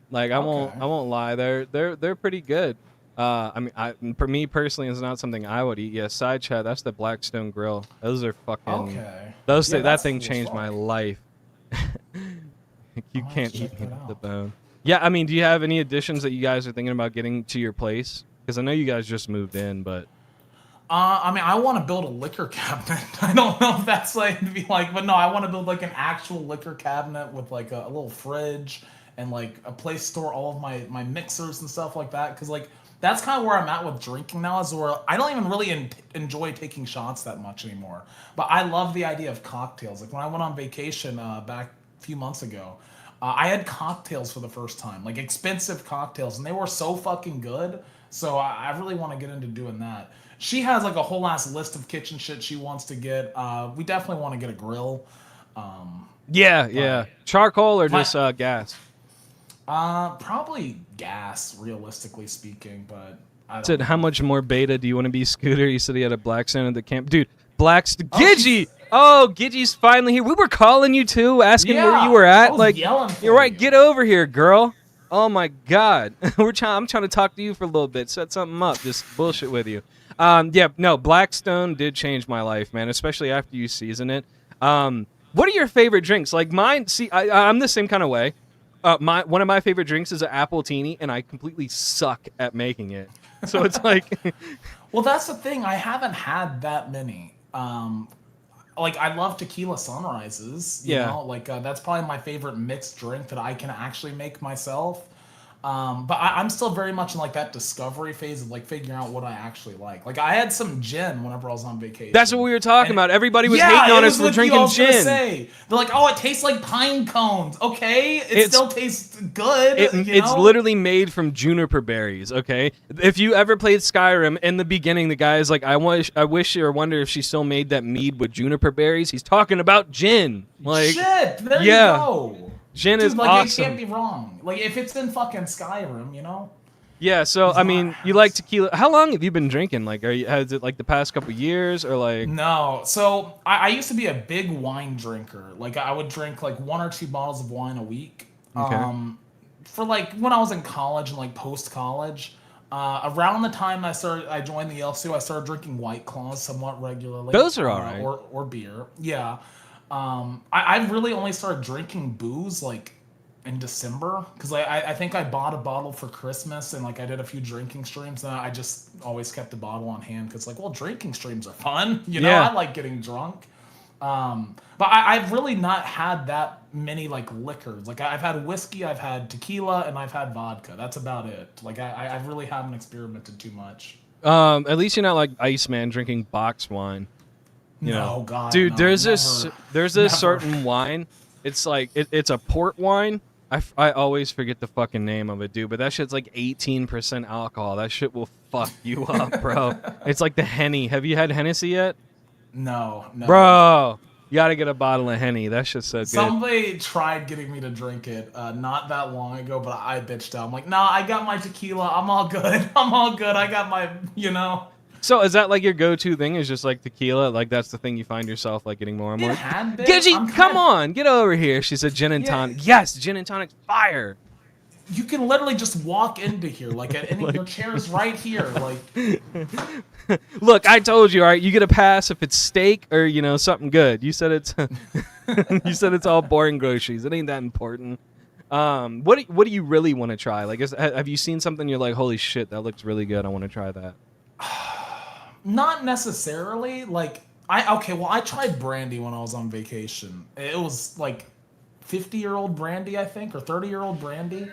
Like I won't lie, they're pretty good. I mean, for me personally, it's not something I would eat. Yeah, side chat, that's the Blackstone grill. Those are fucking. Okay. That thing changed my life. You can't eat the bone. Yeah, I mean, do you have any additions that you guys are thinking about getting to your place? Because I know you guys just moved in, but. I mean, I want to build a liquor cabinet. I don't know if that's like to be like, but no, I want to build like an actual liquor cabinet with like a little fridge and like a place to store all of my mixers and stuff like that. Because like that's kind of where I'm at with drinking now, is where I don't even really enjoy taking shots that much anymore. But I love the idea of cocktails. Like when I went on vacation back a few months ago, I had cocktails for the first time, like expensive cocktails, and they were so fucking good. So I really want to get into doing that. She has like a whole ass list of kitchen shit she wants to get. We definitely want to get a grill. Yeah. Charcoal or just gas? Probably gas, realistically speaking, but I don't said, how much more beta do you want to be, Scooter? You said he had a Blackstone at the camp. Dude, Gidgy! Oh, Gidgy's finally here. We were calling you too, asking where you were at. I was like, yelling for you're right, you. get over here, girl. Oh my God. I'm trying to talk to you for a little bit, set something up, just bullshit with you. Blackstone did change my life, man, especially after you season it. What are your favorite drinks? Like mine, see, I'm the same kind of way. One of my favorite drinks is an apple teeny, and I completely suck at making it. So it's like... Well, that's the thing. I haven't had that many. Like, I love tequila sunrises. You know? Like, that's probably my favorite mixed drink that I can actually make myself. But I'm still very much in like that discovery phase of like figuring out what I actually like. Like I had some gin whenever I was on vacation. That's what we were talking about. Everybody was hating on us for drinking gin. They're like, oh, it tastes like pine cones. Okay, it still tastes good. It's literally made from juniper berries. Okay, if you ever played Skyrim, in the beginning, the guy is like, I wish or wonder if she still made that mead with juniper berries. He's talking about gin. Like, shit. There you go. Gin is like, awesome. It can't be wrong. Like, if it's in fucking Skyrim, you know? Yeah, so, I mean, you like tequila. How long have you been drinking? Like, has it, like, the past couple years, or, like... No. So, I used to be a big wine drinker. Like, I would drink, like, 1 or 2 bottles of wine a week. Okay. For, like, when I was in college and, like, post-college. Around the time I joined the LCU, I started drinking White Claws somewhat regularly. Those are all right. Or beer. Yeah. I really only started drinking booze like in December because I think I bought a bottle for Christmas and like I did a few drinking streams and I just always kept the bottle on hand because like, well, drinking streams are fun, you know. I like getting drunk, but I've really not had that many like liquors. Like I've had whiskey, I've had tequila, and I've had vodka. That's about it. Like I really haven't experimented too much. At least you're not like Iceman drinking box wine. You know? God, dude. No, there's never. a certain wine. It's like it's a port wine. I always forget the fucking name of it, dude. But that shit's like 18% alcohol. That shit will fuck you up, bro. It's like the Henny. Have you had Hennessy yet? No. Bro, You gotta get a bottle of Henny. That shit's so good. Somebody tried getting me to drink it not that long ago, but I bitched out. I'm like, nah, I got my tequila. I'm all good. I'm all good. I got my, So is that like your go-to thing? Is just like tequila? Like that's the thing you find yourself like getting more and more? It had been. Gidgy, come on, get over here. She said gin and tonic. Yes, gin and tonic fire. You can literally just walk into here, like at any your chair's right here, like. Look, I told you, all right. You get a pass if it's steak or something good. You said it's you said it's all boring groceries. It ain't that important. What do you really want to try? Like, have you seen something you're like, holy shit, that looks really good. I want to try that. Not necessarily. Like I tried brandy when I was on vacation. It was like 50-year-old brandy, I think, or 30-year-old brandy.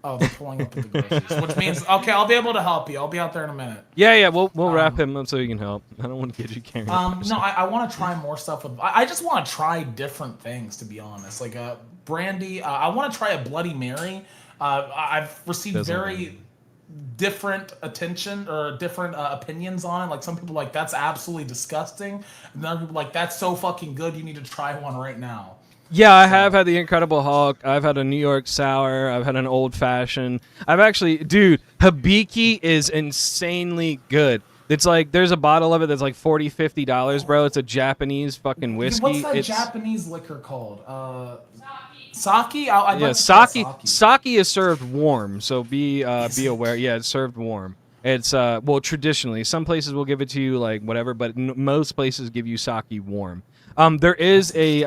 Oh, they're pulling up with the groceries, which means okay, I'll be able to help you. I'll be out there in a minute. Yeah, we'll wrap him up so you can help. I don't want to get you carried. No, I want to try more stuff with. I just want to try different things, to be honest. Like brandy. I want to try a Bloody Mary. I've received very different attention or different opinions on it. Like some people like that's absolutely disgusting, and other people like that's so fucking good. You need to try one right now. Yeah, I have had the Incredible Hulk. I've had a New York Sour. I've had an Old Fashioned. Dude, Hibiki is insanely good. It's like, there's a bottle of it that's like $40, $50, bro. It's a Japanese fucking whiskey. What's that Japanese liquor called? Sake? Sake is served warm, so be aware. Yeah, it's served warm. It's traditionally some places will give it to you like whatever, but most places give you sake warm. There is a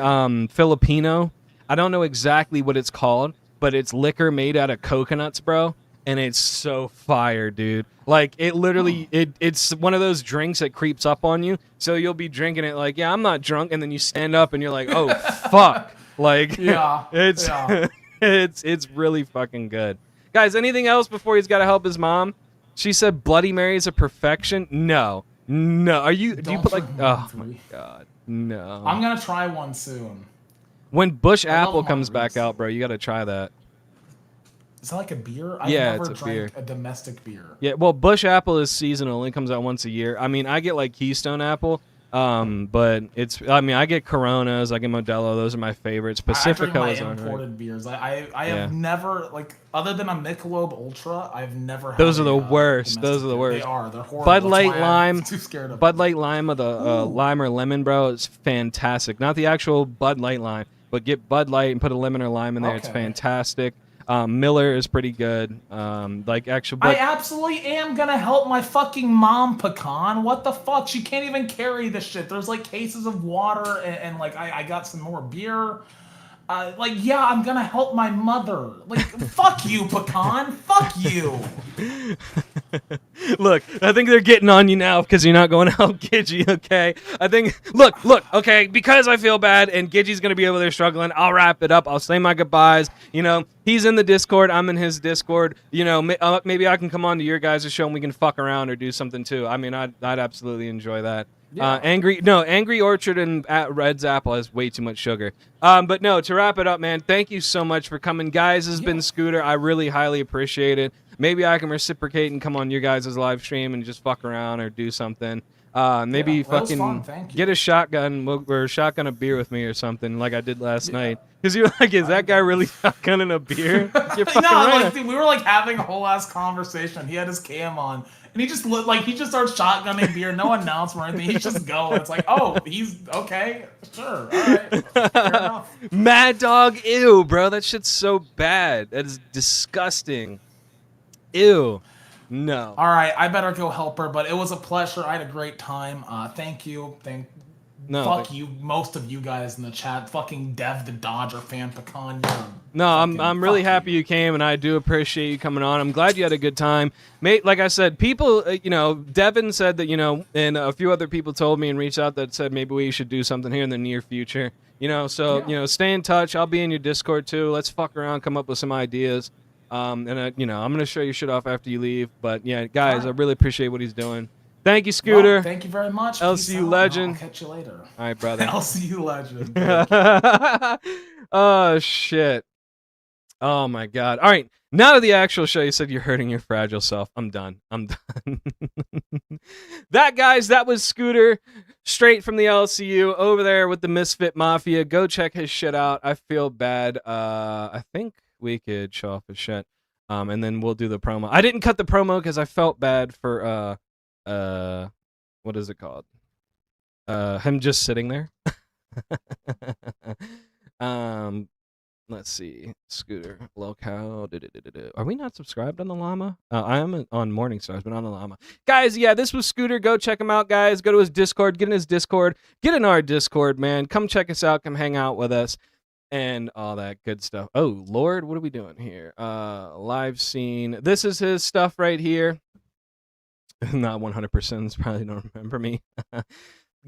Filipino. I don't know exactly what it's called, but it's liquor made out of coconuts, bro, and it's so fire, dude. Like it literally, it's one of those drinks that creeps up on you. So you'll be drinking it like, yeah, I'm not drunk, and then you stand up and you're like, oh fuck, like it's really fucking good. Guys, anything else before he's got to help his mom? She said Bloody Mary is a perfection. No. Do you put like? Oh my god. No. I'm gonna try one soon. When Bush Apple comes back out, bro, you gotta try that. Is that like a beer? I've yeah, never it's a drank beer. A domestic beer. Yeah, well, Bush Apple is seasonal. It comes out once a year. I mean, I get like Keystone Apple, but I get Coronas, I get Modelo. Those are my favorites. Pacifico is my imported beers. I have never, like, other than a Michelob Ultra, I've never had. Those are the worst. Those are the worst. They are. They're horrible. Bud Light Lime. I'm too scared of Bud Light Lime with a lime or lemon, bro. It's fantastic. Not the actual Bud Light Lime, but get Bud Light and put a lemon or lime in there. Okay. It's fantastic. Miller is pretty good. I absolutely am gonna help my fucking mom, Pecan. What the fuck? She can't even carry this shit. There's like cases of water and like I got some more beer. I'm gonna help my mother. Like, fuck you, Pecan. Fuck you. Look, I think they're getting on you now because you're not going to help Gidgy, okay? I think, look, okay, because I feel bad and Gidgy's going to be over there struggling, I'll wrap it up. I'll say my goodbyes. He's in the Discord. I'm in his Discord. Maybe I can come on to your guys' show and we can fuck around or do something too. I mean, I'd absolutely enjoy that. Yeah. Angry Orchard and Red's Apple has way too much sugar. But no, to wrap it up, man, thank you so much for coming. Guys, this has been Scooter. I really highly appreciate it. Maybe I can reciprocate and come on your guys' live stream and just fuck around or do something. Fucking get a shotgun or shotgun a beer with me or something like I did last night. Because you're like, is that guy really shotgunning a beer? Dude, we were like having a whole ass conversation. He had his cam on. And he just starts shotgunning beer, no announcement or anything. He's just going. It's like, oh, he's okay, sure, all right, fair enough. Mad Dog, ew, bro, that shit's so bad. That is disgusting. Ew. No. All right, I better go help her. But it was a pleasure. I had a great time. Thank you. Fuck you, most of you guys in the chat. Fucking Dev the Dodger fan, Pecan. No, I'm really happy you came, and I do appreciate you coming on. I'm glad you had a good time, mate. Like I said, people, Devin said that, and a few other people told me and reached out that said maybe we should do something here in the near future. Stay in touch. I'll be in your Discord too. Let's fuck around, come up with some ideas. I'm gonna show your shit off after you leave. But yeah, guys, I really appreciate what he's doing. Thank you, Scooter. Well, thank you very much. LCU legend. I'll catch you later. All right, brother. LCU legend. Oh shit. Oh my god. All right. Now to the actual show. You said you're hurting your fragile self. I'm done. I'm done. That, guys, that was Scooter straight from the LCU over there with the Misfit Mafia. Go check his shit out. I feel bad. I think we could show off his shit. And then we'll do the promo. I didn't cut the promo because I felt bad for what is it called? Him just sitting there. Let's see. Scooter, locale. Are we not subscribed on the llama? I am on Morningstars, but on the llama. Guys, yeah, this was Scooter. Go check him out, guys. Go to his Discord. Get in his Discord. Get in our Discord, man. Come check us out. Come hang out with us. And all that good stuff. Oh, Lord, what are we doing here? Live scene. This is his stuff right here. Not 100%. Probably don't remember me.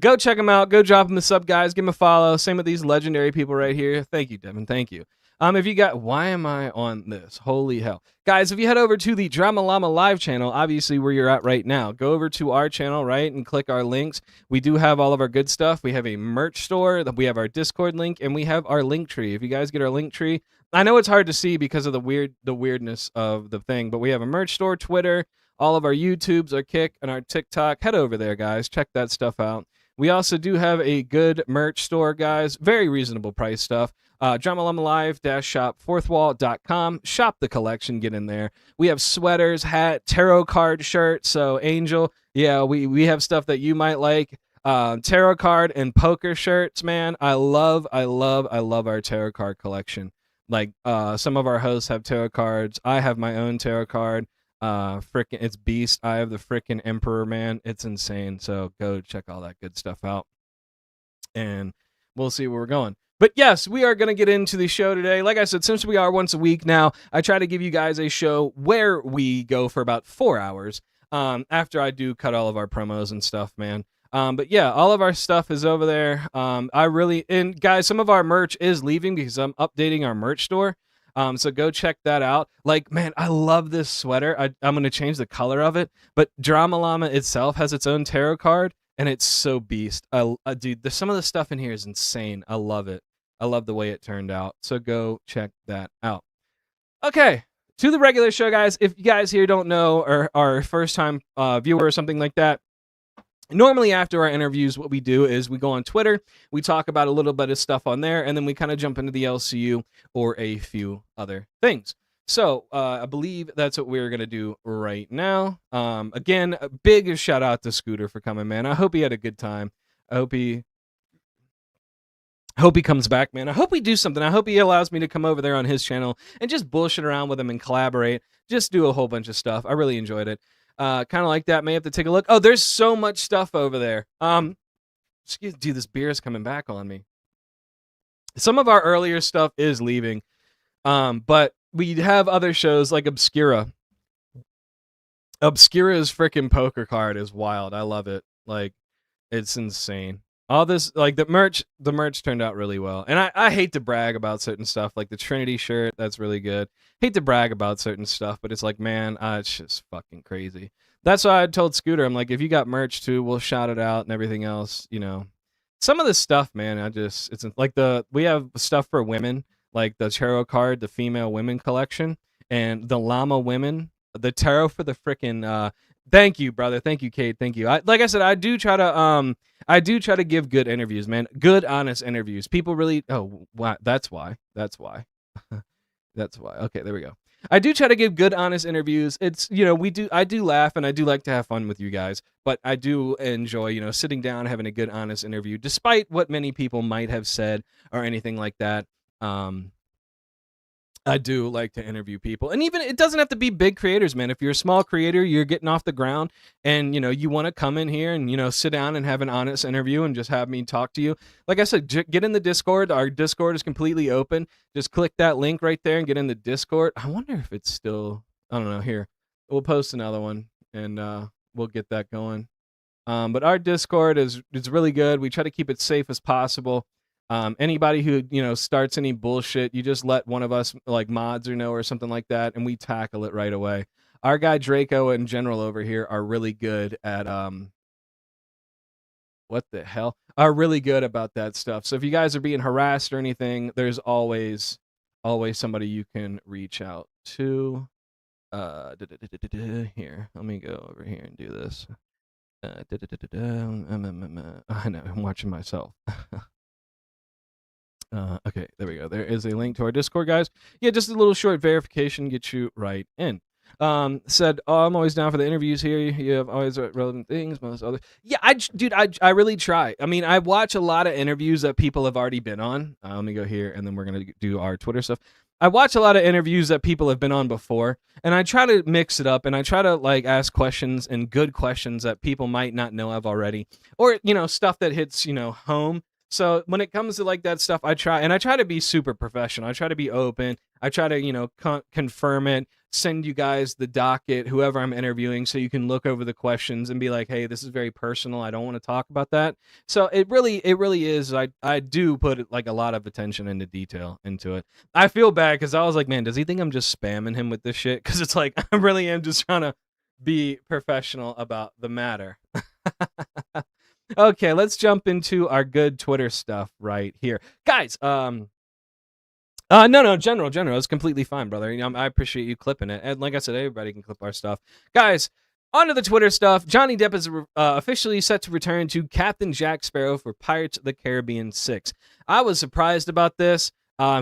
Go check him out. Go drop him a sub, guys. Give him a follow. Same with these legendary people right here. Thank you, Devin. Thank you. If you got, why am I on this? Holy hell. Guys, if you head over to the Drama Llama live channel, obviously where you're at right now, go over to our channel, right, and click our links. We do have all of our good stuff. We have a merch store. We have our Discord link, and we have our link tree. If you guys get our link tree, I know it's hard to see because of the weirdness of the thing, but we have a merch store, Twitter, all of our YouTubes, our Kick, and our TikTok. Head over there, guys. Check that stuff out. We also do have a good merch store, guys. Very reasonable price stuff. Drama-Llama-Live-shop fourthwall.com. Shop the collection. Get in there. We have sweaters, hat, tarot card shirts. So, Angel, yeah, we have stuff that you might like. Tarot card and poker shirts, man. I love our tarot card collection. Like, some of our hosts have tarot cards. I have my own tarot card. Frickin' it's beast. I have the frickin' Emperor, man. It's insane. So go check all that good stuff out, and we'll see where we're going. But yes, we are going to get into the show today. Like I said, since we are once a week now, I try to give you guys a show where we go for about 4 hours after I do cut all of our promos and stuff, man. But yeah, all of our stuff is over there. And guys, some of our merch is leaving because I'm updating our merch store. So go check that out. Like, man, I love this sweater. I'm going to change the color of it. But Drama Llama itself has its own tarot card, and it's so beast. Dude, some of the stuff in here is insane. I love it. I love the way it turned out. So go check that out. Okay, to the regular show, guys. If you guys here don't know or are first-time viewer or something like that, normally after our interviews, what we do is we go on Twitter, we talk about a little bit of stuff on there, and then we kind of jump into the LCU or a few other things. So I believe that's what we're going to do right now. Again, a big shout out to Scooter for coming, man. I hope he had a good time. I hope he comes back, man. I hope we do something. I hope he allows me to come over there on his channel and just bullshit around with him and collaborate. Just do a whole bunch of stuff. I really enjoyed it. Kind of like that. May have to take a look. Oh, there's so much stuff over there. Dude, this beer is coming back on me. Some of our earlier stuff is leaving. But we have other shows like Obscura. Obscura's freaking poker card is wild. I love it. Like, it's insane. All this, like, the merch turned out really well. And I hate to brag about certain stuff, like the Trinity shirt, that's really good. Hate to brag about certain stuff, but it's like, man, it's just fucking crazy. That's why I told Scooter, I'm like, if you got merch too, we'll shout it out and everything else, you know. Some of this stuff, man, it's like we have stuff for women, like the tarot card, the female women collection, and the llama women, the tarot for the frickin' thank you, brother. Thank you, Kate. Thank you. Like I said, I do try to give good interviews, man. Good, honest interviews. People really. Oh, wow. That's why. That's why. That's why. Okay, there we go. I do try to give good, honest interviews. It's, you know, I do laugh and I do like to have fun with you guys, but I do enjoy, you know, sitting down, having a good, honest interview, despite what many people might have said or anything like that. I do like to interview people, and even it doesn't have to be big creators, man. If you're a small creator, you're getting off the ground, and you know you want to come in here and, you know, sit down and have an honest interview and just have me talk to you. Like I said, get in the Discord. Our Discord is completely open. Just click that link right there and get in the Discord. I wonder if it's still. I don't know. Here, we'll post another one, and we'll get that going. But our Discord is really good. We try to keep it safe as possible. Anybody who, you know, starts any bullshit, you just let one of us, like mods or know or something like that, and we tackle it right away. Our guy Draco and General over here are really good at what the hell? Are really good about that stuff. So if you guys are being harassed or anything, there's always always somebody you can reach out to. Here, let me go over here and do this. I know, I'm watching myself. Okay, there we go. There is a link to our Discord, guys. Yeah, just a little short verification gets you right in. Said, oh, I'm always down for the interviews here. You have always relevant things, most other. Yeah, I really try. I mean, I watch a lot of interviews that people have already been on. Let me go here, and then we're gonna do our Twitter stuff. I watch a lot of interviews that people have been on before, and I try to mix it up, and I try to like ask questions and good questions that people might not know of already, or stuff that hits home. So when it comes to like that stuff, I try to be super professional. I try to be open. I try to confirm it, send you guys the docket, whoever I'm interviewing, so you can look over the questions and be like, hey, this is very personal. I don't want to talk about that. So it really is. I do put like a lot of attention into detail into it. I feel bad because I was like, man, does he think I'm just spamming him with this shit? Because it's like I really am just trying to be professional about the matter. Okay, let's jump into our good Twitter stuff right here, guys. No, general. It's completely fine, brother. I appreciate you clipping it, and like I said, everybody can clip our stuff, guys. On to the Twitter stuff. Johnny Depp is officially set to return to Captain Jack Sparrow for Pirates of the Caribbean 6. I was surprised about this.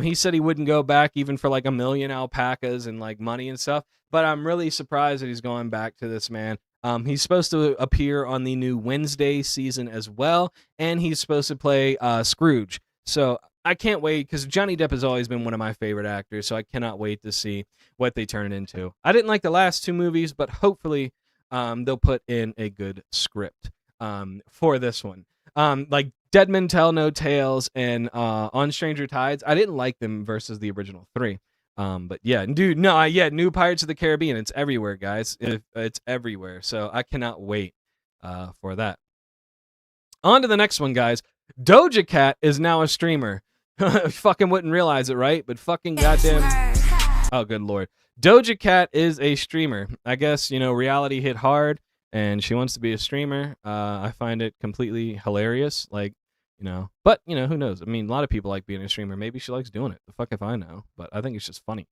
He said he wouldn't go back even for like 1 million alpacas and like money and stuff, but I'm really surprised that he's going back to this, man. He's supposed to appear on the new Wednesday season as well, and he's supposed to play Scrooge. So I can't wait, because Johnny Depp has always been one of my favorite actors, so I cannot wait to see what they turn it into. I didn't like the last 2 movies, but hopefully they'll put in a good script for this one. Like Dead Men Tell No Tales and On Stranger Tides, I didn't like them versus the original 3. But yeah, dude, no, new Pirates of the Caribbean. It's everywhere, guys. It's everywhere. So I cannot wait for that. On to the next one, guys. Doja Cat is now a streamer. Fucking wouldn't realize it, right? But fucking goddamn. Oh, good lord. Doja Cat is a streamer. I guess, reality hit hard and she wants to be a streamer. I find it completely hilarious. Like, but who knows? I mean, a lot of people like being a streamer. Maybe she likes doing it. The fuck if I know, but I think it's just funny.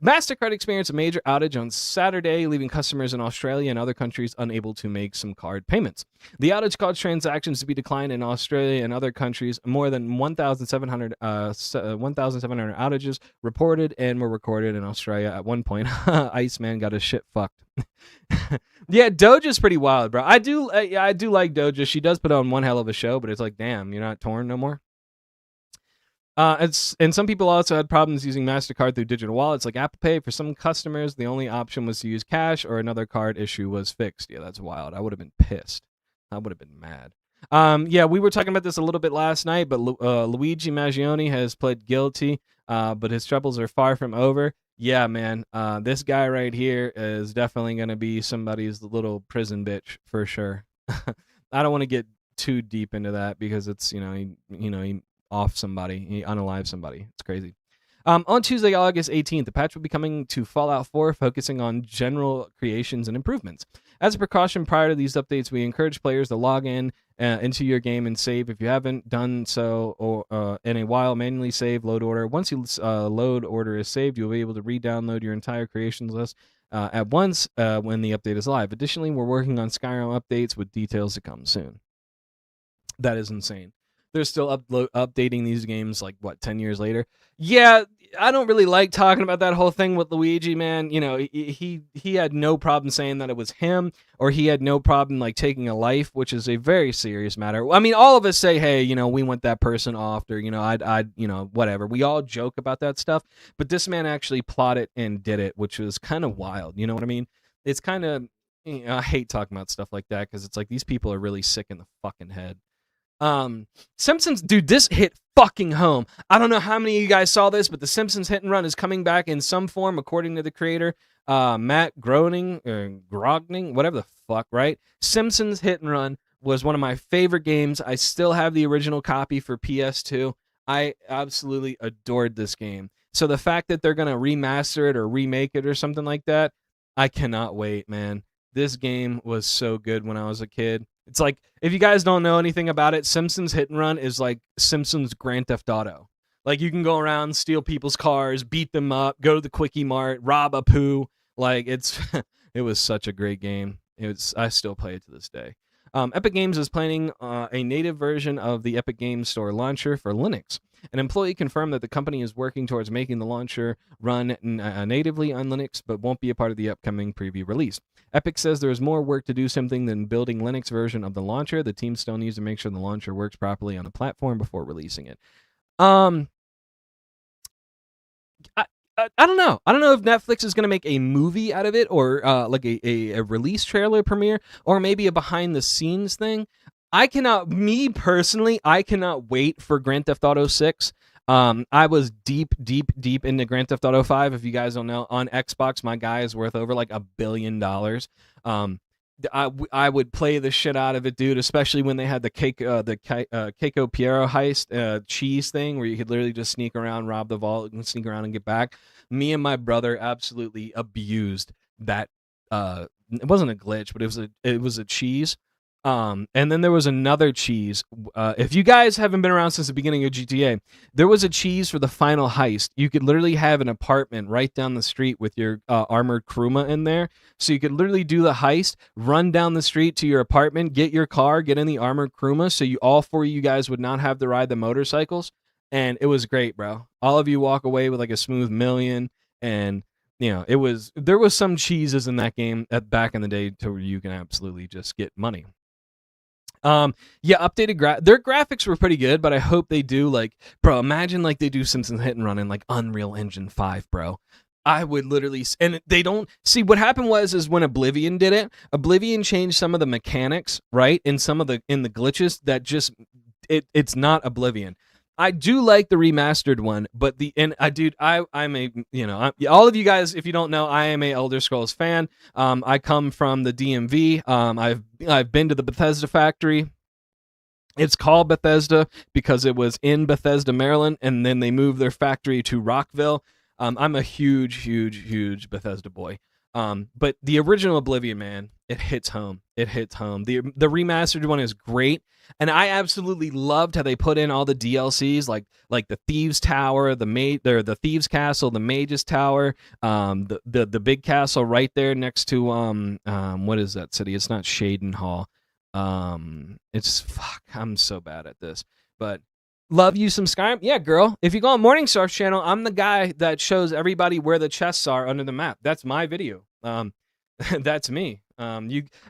MasterCard experienced a major outage on Saturday, leaving customers in Australia and other countries unable to make some card payments. The outage caused transactions to be declined in Australia and other countries. More than 1,700 outages reported and were recorded in Australia. At one point, Iceman got his shit fucked. Yeah, Doja's pretty wild, bro. I do like Doja. She does put on one hell of a show, but it's like, damn, you're not torn no more. And some people also had problems using MasterCard through digital wallets like Apple Pay. For some customers, the only option was to use cash, or another card issue was fixed. Yeah, that's wild. I would have been pissed. I would have been mad. Yeah, we were talking about this a little bit last night, but Luigi Maggioni has pled guilty, but his troubles are far from over. Yeah, man, this guy right here is definitely going to be somebody's little prison bitch for sure. I don't want to get too deep into that because it's, he off somebody, he unalived somebody. It's crazy. On Tuesday, August 18th, the patch will be coming to Fallout 4, focusing on general creations and improvements. As a precaution prior to these updates, we encourage players to log in into your game and save. If you haven't done so or in a while, manually save load order. Once you load order is saved, you'll be able to re-download your entire creations list at once when the update is live. Additionally, we're working on Skyrim updates with details to come soon. That is insane. They're still updating these games 10 years later. Yeah, I don't really like talking about that whole thing with Luigi, man. He had no problem saying that it was him, or he had no problem taking a life, which is a very serious matter. I mean, all of us say, hey, we want that person off, or I'd whatever. We all joke about that stuff, but this man actually plotted and did it, which was kind of wild. You know what I mean? It's kind of I hate talking about stuff like that because it's like these people are really sick in the fucking head. Simpsons, dude, this hit fucking home. I don't know how many of you guys saw this, but the Simpsons Hit and Run is coming back in some form, according to the creator, Matt Groening, whatever the fuck, right? Simpsons Hit and Run was one of my favorite games. I still have the original copy for PS2. I absolutely adored this game. So the fact that they're going to remaster it or remake it or something like that, I cannot wait, man. This game was so good when I was a kid. It's like, if you guys don't know anything about it, Simpsons Hit and Run is like Simpsons Grand Theft Auto. Like you can go around, steal people's cars, beat them up, go to the Quickie Mart, rob a poo. Like it's it was such a great game. I still play it to this day. Epic Games is planning a native version of the Epic Games Store launcher for Linux. An employee confirmed that the company is working towards making the launcher run natively on Linux, but won't be a part of the upcoming preview release. Epic says there is more work to do something than building Linux version of the launcher. The team still needs to make sure the launcher works properly on the platform before releasing it. I don't know. I don't know if Netflix is going to make a movie out of it or like a release trailer premiere or maybe a behind the scenes thing. I cannot wait for Grand Theft Auto 6. I was deep into Grand Theft Auto 5. If you guys don't know, on Xbox, my guy is worth over like $1 billion. I would play the shit out of it, dude. Especially when they had the Keiko Piero heist cheese thing, where you could literally just sneak around, rob the vault, and sneak around and get back. Me and my brother absolutely abused that. It wasn't a glitch, but it was a cheese. And then there was another cheese. If you guys haven't been around since the beginning of GTA, there was a cheese for the final heist. You could literally have an apartment right down the street with your armored Kuruma in there. So you could literally do the heist, run down the street to your apartment, get your car, get in the armored Kuruma, so all four of you guys would not have to ride the motorcycles. And it was great, bro. All of you walk away with like a smooth million. And there was some cheeses in that game back in the day to where you can absolutely just get money. Updated their graphics were pretty good, but I hope they do imagine they do Simpsons Hit and Run in Unreal Engine 5, bro. I would literally, and they don't see what happened is when Oblivion did it, Oblivion changed some of the mechanics, right? And some of the glitches that just it's not Oblivion. I do like the remastered one, but I'm all of you guys, if you don't know, I am a Elder Scrolls fan. I come from the DMV. I've been to the Bethesda factory. It's called Bethesda because it was in Bethesda, Maryland, and then they moved their factory to Rockville. I'm a huge Bethesda boy. But the original Oblivion, man, it hits home. It hits home. The remastered one is great, and I absolutely loved how they put in all the DLCs, like the Thieves Tower, the Thieves Castle, the Mage's Tower, the big castle right there next to what is that city? It's not Shaden Hall. I'm so bad at this, but. Love you some Skyrim? Yeah, girl. If you go on Morningstar's channel, I'm the guy that shows everybody where the chests are under the map. That's my video. That's me.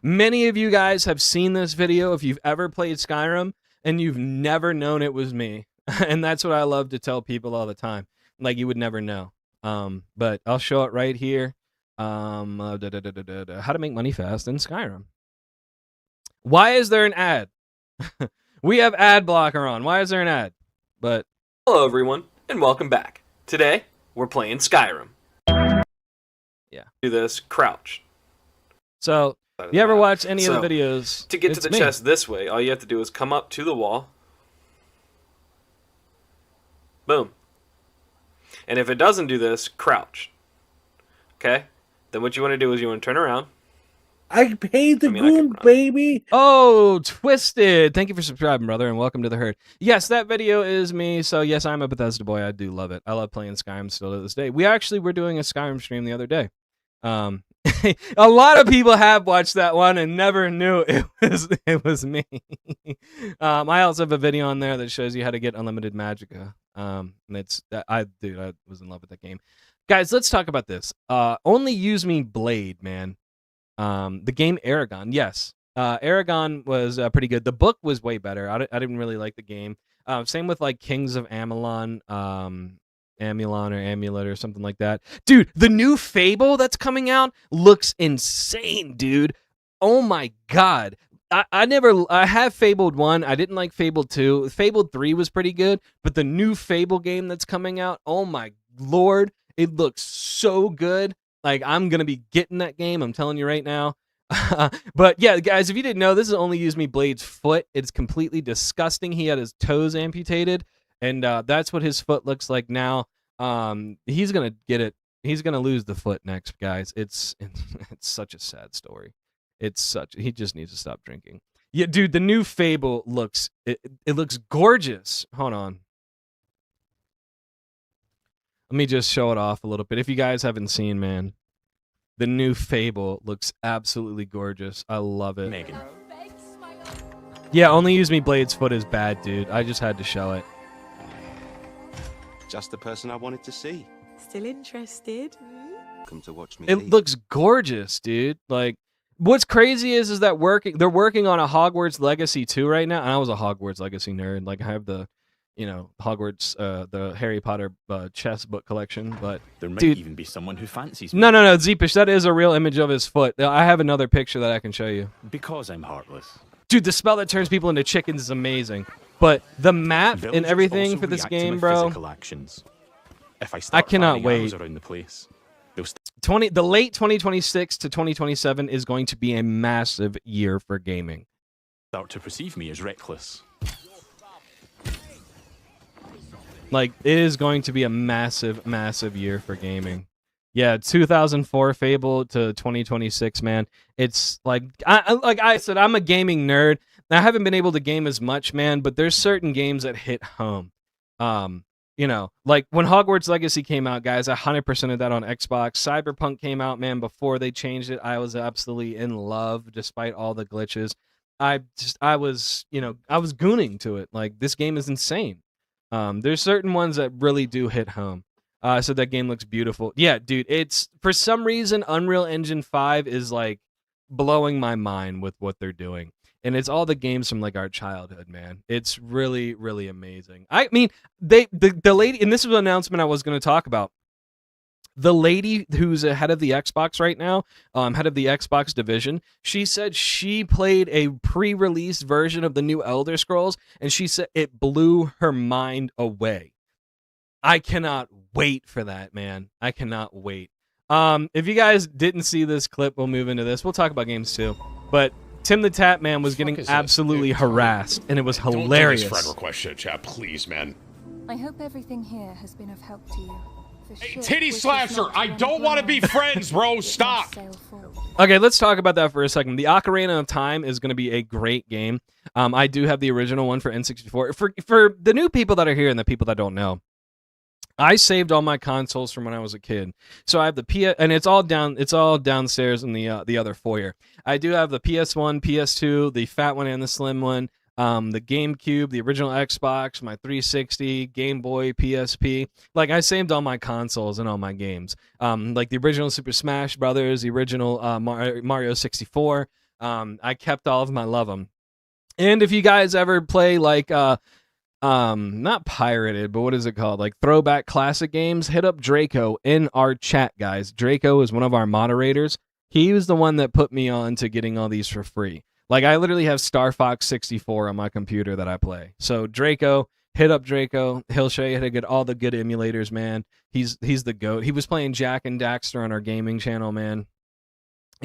Many of you guys have seen this video if you've ever played Skyrim and you've never known it was me. And that's what I love to tell people all the time. Like you would never know. But I'll show it right here. How to make money fast in Skyrim. Why is there an ad? We have ad blocker on. Why is there an ad? But hello everyone, and welcome back. Today, we're playing Skyrim. Yeah. Do this crouch. So, you ever watch any of the videos? To get to the chest this way, all you have to do is come up to the wall. Boom. And if it doesn't do this, crouch. Okay? Then what you want to do is you want to turn around. I paid the goon, baby. Oh, Twisted. Thank you for subscribing, brother, and welcome to the herd. Yes, that video is me. So, yes, I'm a Bethesda boy. I do love it. I love playing Skyrim still to this day. We actually were doing a Skyrim stream the other day. A lot of people have watched that one and never knew it was me. I also have a video on there that shows you how to get unlimited magicka. I was in love with that game. Guys, let's talk about this. Only Use Me Blade, man. The game Aragon, yes. Aragon was pretty good. The book was way better. I didn't really like the game. Same with Kings of Amalon, Amulon or Amulet or something like that. Dude, the new Fable that's coming out looks insane, dude. Oh my god. I have Fabled 1. I didn't like Fable 2. Fabled 3 was pretty good, but the new Fable game that's coming out, oh my lord, it looks so good. I'm going to be getting that game. I'm telling you right now. But yeah, guys, if you didn't know, this is Only Use Me Blade's foot. It's completely disgusting. He had his toes amputated, and that's what his foot looks like now. He's going to get it. He's going to lose the foot next, guys. It's such a sad story. He just needs to stop drinking. Yeah, dude, the new Fable looks, it looks gorgeous. Hold on. Let me just show it off a little bit. If you guys haven't seen, man, the new Fable looks absolutely gorgeous. I love it. Megan. Yeah, only use me Blade's foot is bad, dude. I just had to show it. Just the person I wanted to see. Still interested? Come to watch me. It leave. looks gorgeous, dude. Like, what's crazy is that they're working on a Hogwarts Legacy 2 right now. And I was a Hogwarts Legacy nerd. Like, I have the, Hogwarts, the Harry Potter chess book collection. But There might dude, even be someone who fancies me. no, Zeepish, that is a real image of his foot. I have another picture that I can show you. Because I'm heartless. Dude, the spell that turns people into chickens is amazing. But the map and Villagers everything also for this react to game, my bro. physical actions. If I start cannot firing arrows wait. around the place, they'll The late 2026 to 2027 is going to be a massive year for gaming. start to perceive me as reckless. Like, it is going to be a massive, massive year for gaming. Yeah, 2004 Fable to 2026, man. It's like I said, I'm a gaming nerd. I haven't been able to game as much, man, but there's certain games that hit home. Like when Hogwarts Legacy came out, guys, I 100%ed that on Xbox. Cyberpunk came out, man, before they changed it. I was absolutely in love despite all the glitches. I was gooning to it. Like, this game is insane. There's certain ones that really do hit home. So that game looks beautiful. Yeah, dude, it's for some reason Unreal Engine 5 is like blowing my mind with what they're doing. And it's all the games from like our childhood, man. It's really, really amazing. I mean, the lady, and this was an announcement I was going to talk about. The lady who's head of the Xbox right now, head of the Xbox division, she said she played a pre-release version of the new Elder Scrolls, and she said it blew her mind away. I cannot wait for that, man. I cannot wait. If you guys didn't see this clip, we'll move into this. We'll talk about games too. But Tim the Tap Man was getting absolutely harassed, and it was hilarious. Don't do this friend request shit, chat, please, man. I hope everything here has been of help to you. Hey, titty slasher, I don't want to be friends, bro. Stop. Okay, let's talk about that for a second. The Ocarina of Time is going to be a great game. I do have the original one for N64. For the new people that are here and the people that don't know, I saved all my consoles from when I was a kid. So I have the PS, and it's all downstairs in the other foyer. I do have the PS1, PS2, the fat one and the slim one, the GameCube, the original Xbox, my 360, Game Boy, PSP. Like, I saved all my consoles and all my games. Like the original Super Smash Brothers, the original Mario 64. I kept all of them. I love them. And if you guys ever play like not pirated, but what is it called? Like throwback classic games, hit up Draco in our chat, guys. Draco is one of our moderators. He was the one that put me on to getting all these for free. Like, I literally have Star Fox 64 on my computer that I play. So Draco, hit up Draco. He'll show you how to get all the good emulators, man. He's the GOAT. He was playing Jack and Daxter on our gaming channel, man.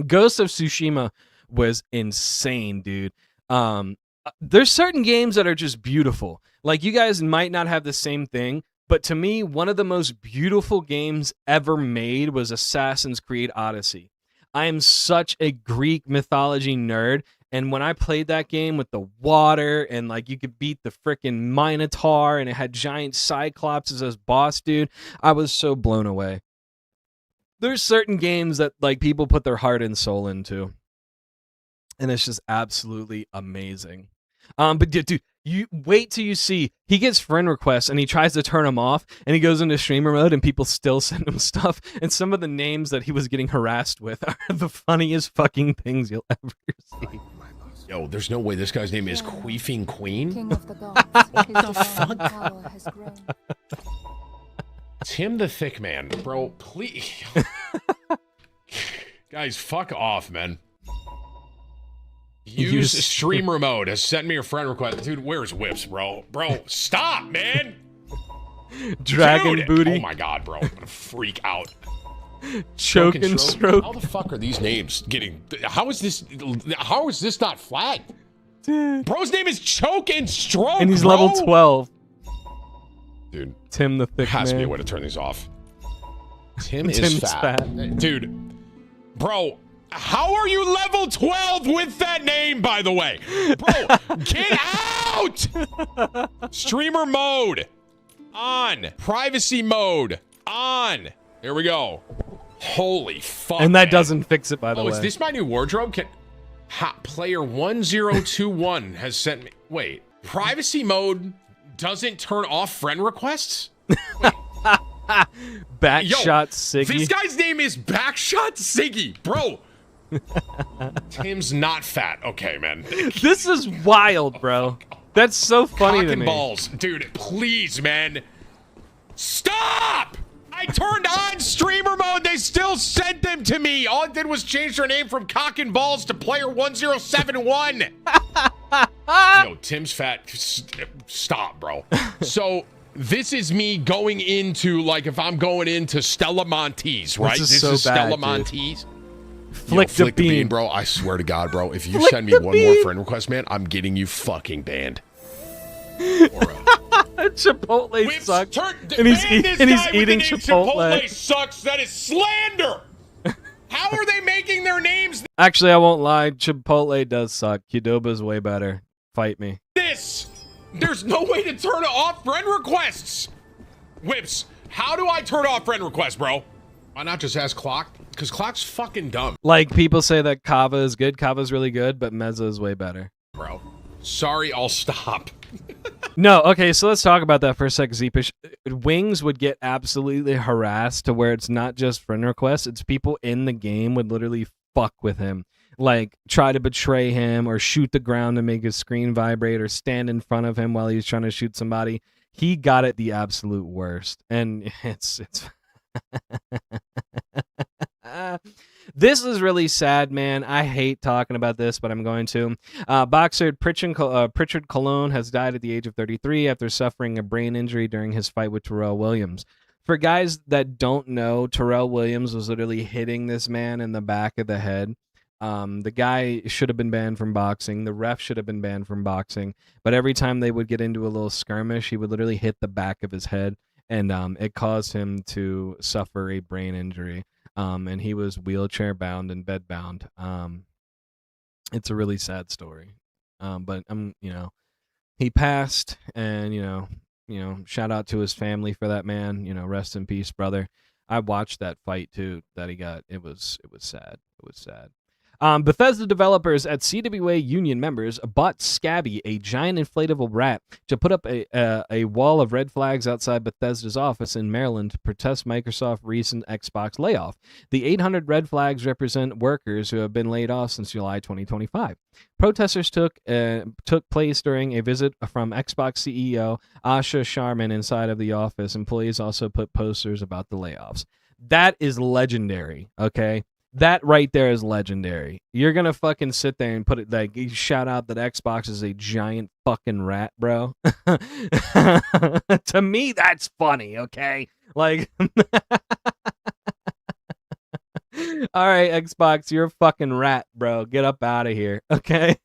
Ghost of Tsushima was insane, dude. There's certain games that are just beautiful. Like, you guys might not have the same thing, but to me, one of the most beautiful games ever made was Assassin's Creed Odyssey. I am such a Greek mythology nerd, and when I played that game with the water and like you could beat the freaking Minotaur and it had giant Cyclopses as boss, dude, I was so blown away. There's certain games that like people put their heart and soul into, and it's just absolutely amazing. But dude, you wait till you see he gets friend requests and he tries to turn them off and he goes into streamer mode and people still send him stuff, and some of the names that he was getting harassed with are the funniest fucking things you'll ever see. Yo, there's no way this guy's name is Queefing Queen. King of the gods, What his the divine fuck? power has grown. Tim the Thick Man, bro, please. Guys, fuck off, man. Use streamer mode. Has sent me a friend request. Dude, where's Whips, bro? Bro, stop, man. Dragon Dude. booty. Oh my god, bro. I'm gonna freak out. Choke and stroke. How the fuck are these names getting... How is this not flagged? Dude. Bro's name is Choke and Stroke, And he's bro. level 12. Dude. Tim the Thick Has to be a Man. way to turn these off. Tim Tim's is fat. Dude. Bro, how are you level 12 with that name, by the way? Bro, get out! Streamer mode. On. Privacy mode. on. Here we go. Holy fuck. And that man. doesn't fix it, by the way. Is this my new wardrobe? Player 1021 has sent me. Wait, privacy mode doesn't turn off friend requests? Backshot Siggy. This guy's name is Backshot Siggy, bro. Tim's not fat. Okay, man. This is wild, bro. That's so funny Cock to and me. balls. Dude, please, man. Stop! I turned on streamer mode. They still sent them to me. All I did was change their name from Cock and Balls to Player 1071. Yo, Tim's fat. Stop, bro. So this is me going into, like, if I'm going into Stella Monte's, right? This is so bad, Stella dude. Monte's. Flick the bean, bro. I swear to God, bro. If you Flick send me the one more bean. friend request, man, I'm getting you fucking banned. Chipotle Whips, sucks. and he's eating Chipotle. Chipotle sucks. That is slander. How are they making their names Actually, I won't lie. Chipotle does suck. Qdoba's way better. Fight me. this? There's no way to turn off friend requests. Whips, how do I turn off friend requests, bro? Why not just ask Clock? Because Clock's fucking dumb, Like, people say that Kava is good. Kava's really good, but Mezza is way better. bro. Sorry, I'll stop. No, okay, so let's talk about that for a sec, Zeepish. Wings would get absolutely harassed to where it's not just friend requests, it's people in the game would literally fuck with him. Like, try to betray him or shoot the ground to make his screen vibrate or stand in front of him while he's trying to shoot somebody. He got it the absolute worst. And it's this is really sad, man. I hate talking about this, but I'm going to. Boxer Pritchard Colon has died at the age of 33 after suffering a brain injury during his fight with Terrell Williams. For guys that don't know, Terrell Williams was literally hitting this man in the back of the head. The guy should have been banned from boxing. The ref should have been banned from boxing. But every time they would get into a little skirmish, he would literally hit the back of his head, and it caused him to suffer a brain injury. And he was wheelchair bound and bed bound. It's a really sad story. But he passed, and shout out to his family for that, man. Rest in peace, brother. I watched that fight too that he got. It was sad. It was sad. Bethesda developers at CWA Union members bought Scabby, a giant inflatable rat, to put up a wall of red flags outside Bethesda's office in Maryland to protest Microsoft's recent Xbox layoff. The 800 red flags represent workers who have been laid off since July 2025. Protesters took place during a visit from Xbox CEO Asha Sharman inside of the office. Employees also put posters about the layoffs. That is legendary, okay? That right there is legendary. You're gonna fucking sit there and put it like, you shout out that Xbox is a giant fucking rat, bro. To me, that's funny, okay? Like, all right, Xbox, you're a fucking rat, bro. Get up out of here, okay?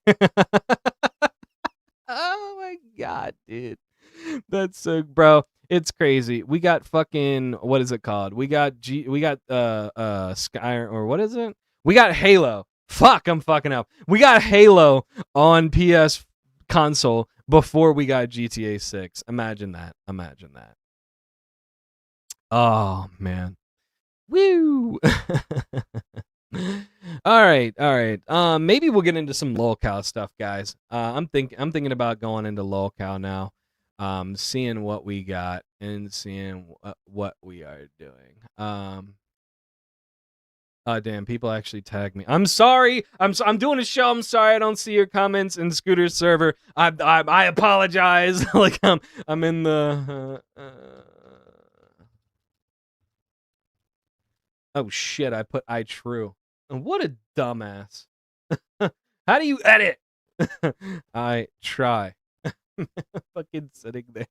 Oh my god, dude. That's so, bro. It's crazy. We got fucking, what is it called? We got Sky, or what is it? We got Halo. Fuck, I'm fucking up. We got Halo on PS console before we got GTA 6. Imagine that. Imagine that. Oh, man. Woo! All right. Maybe we'll get into some lolcow stuff, guys. I'm thinking about going into lolcow now. Seeing what we got and seeing what we are doing. Damn, people actually tag me. I'm sorry. I'm doing a show. I'm sorry I don't see your comments in Scooter's server. I apologize. Like I'm in the oh shit, I put I true. What a dumbass. How do you edit? I try. Fucking sitting there.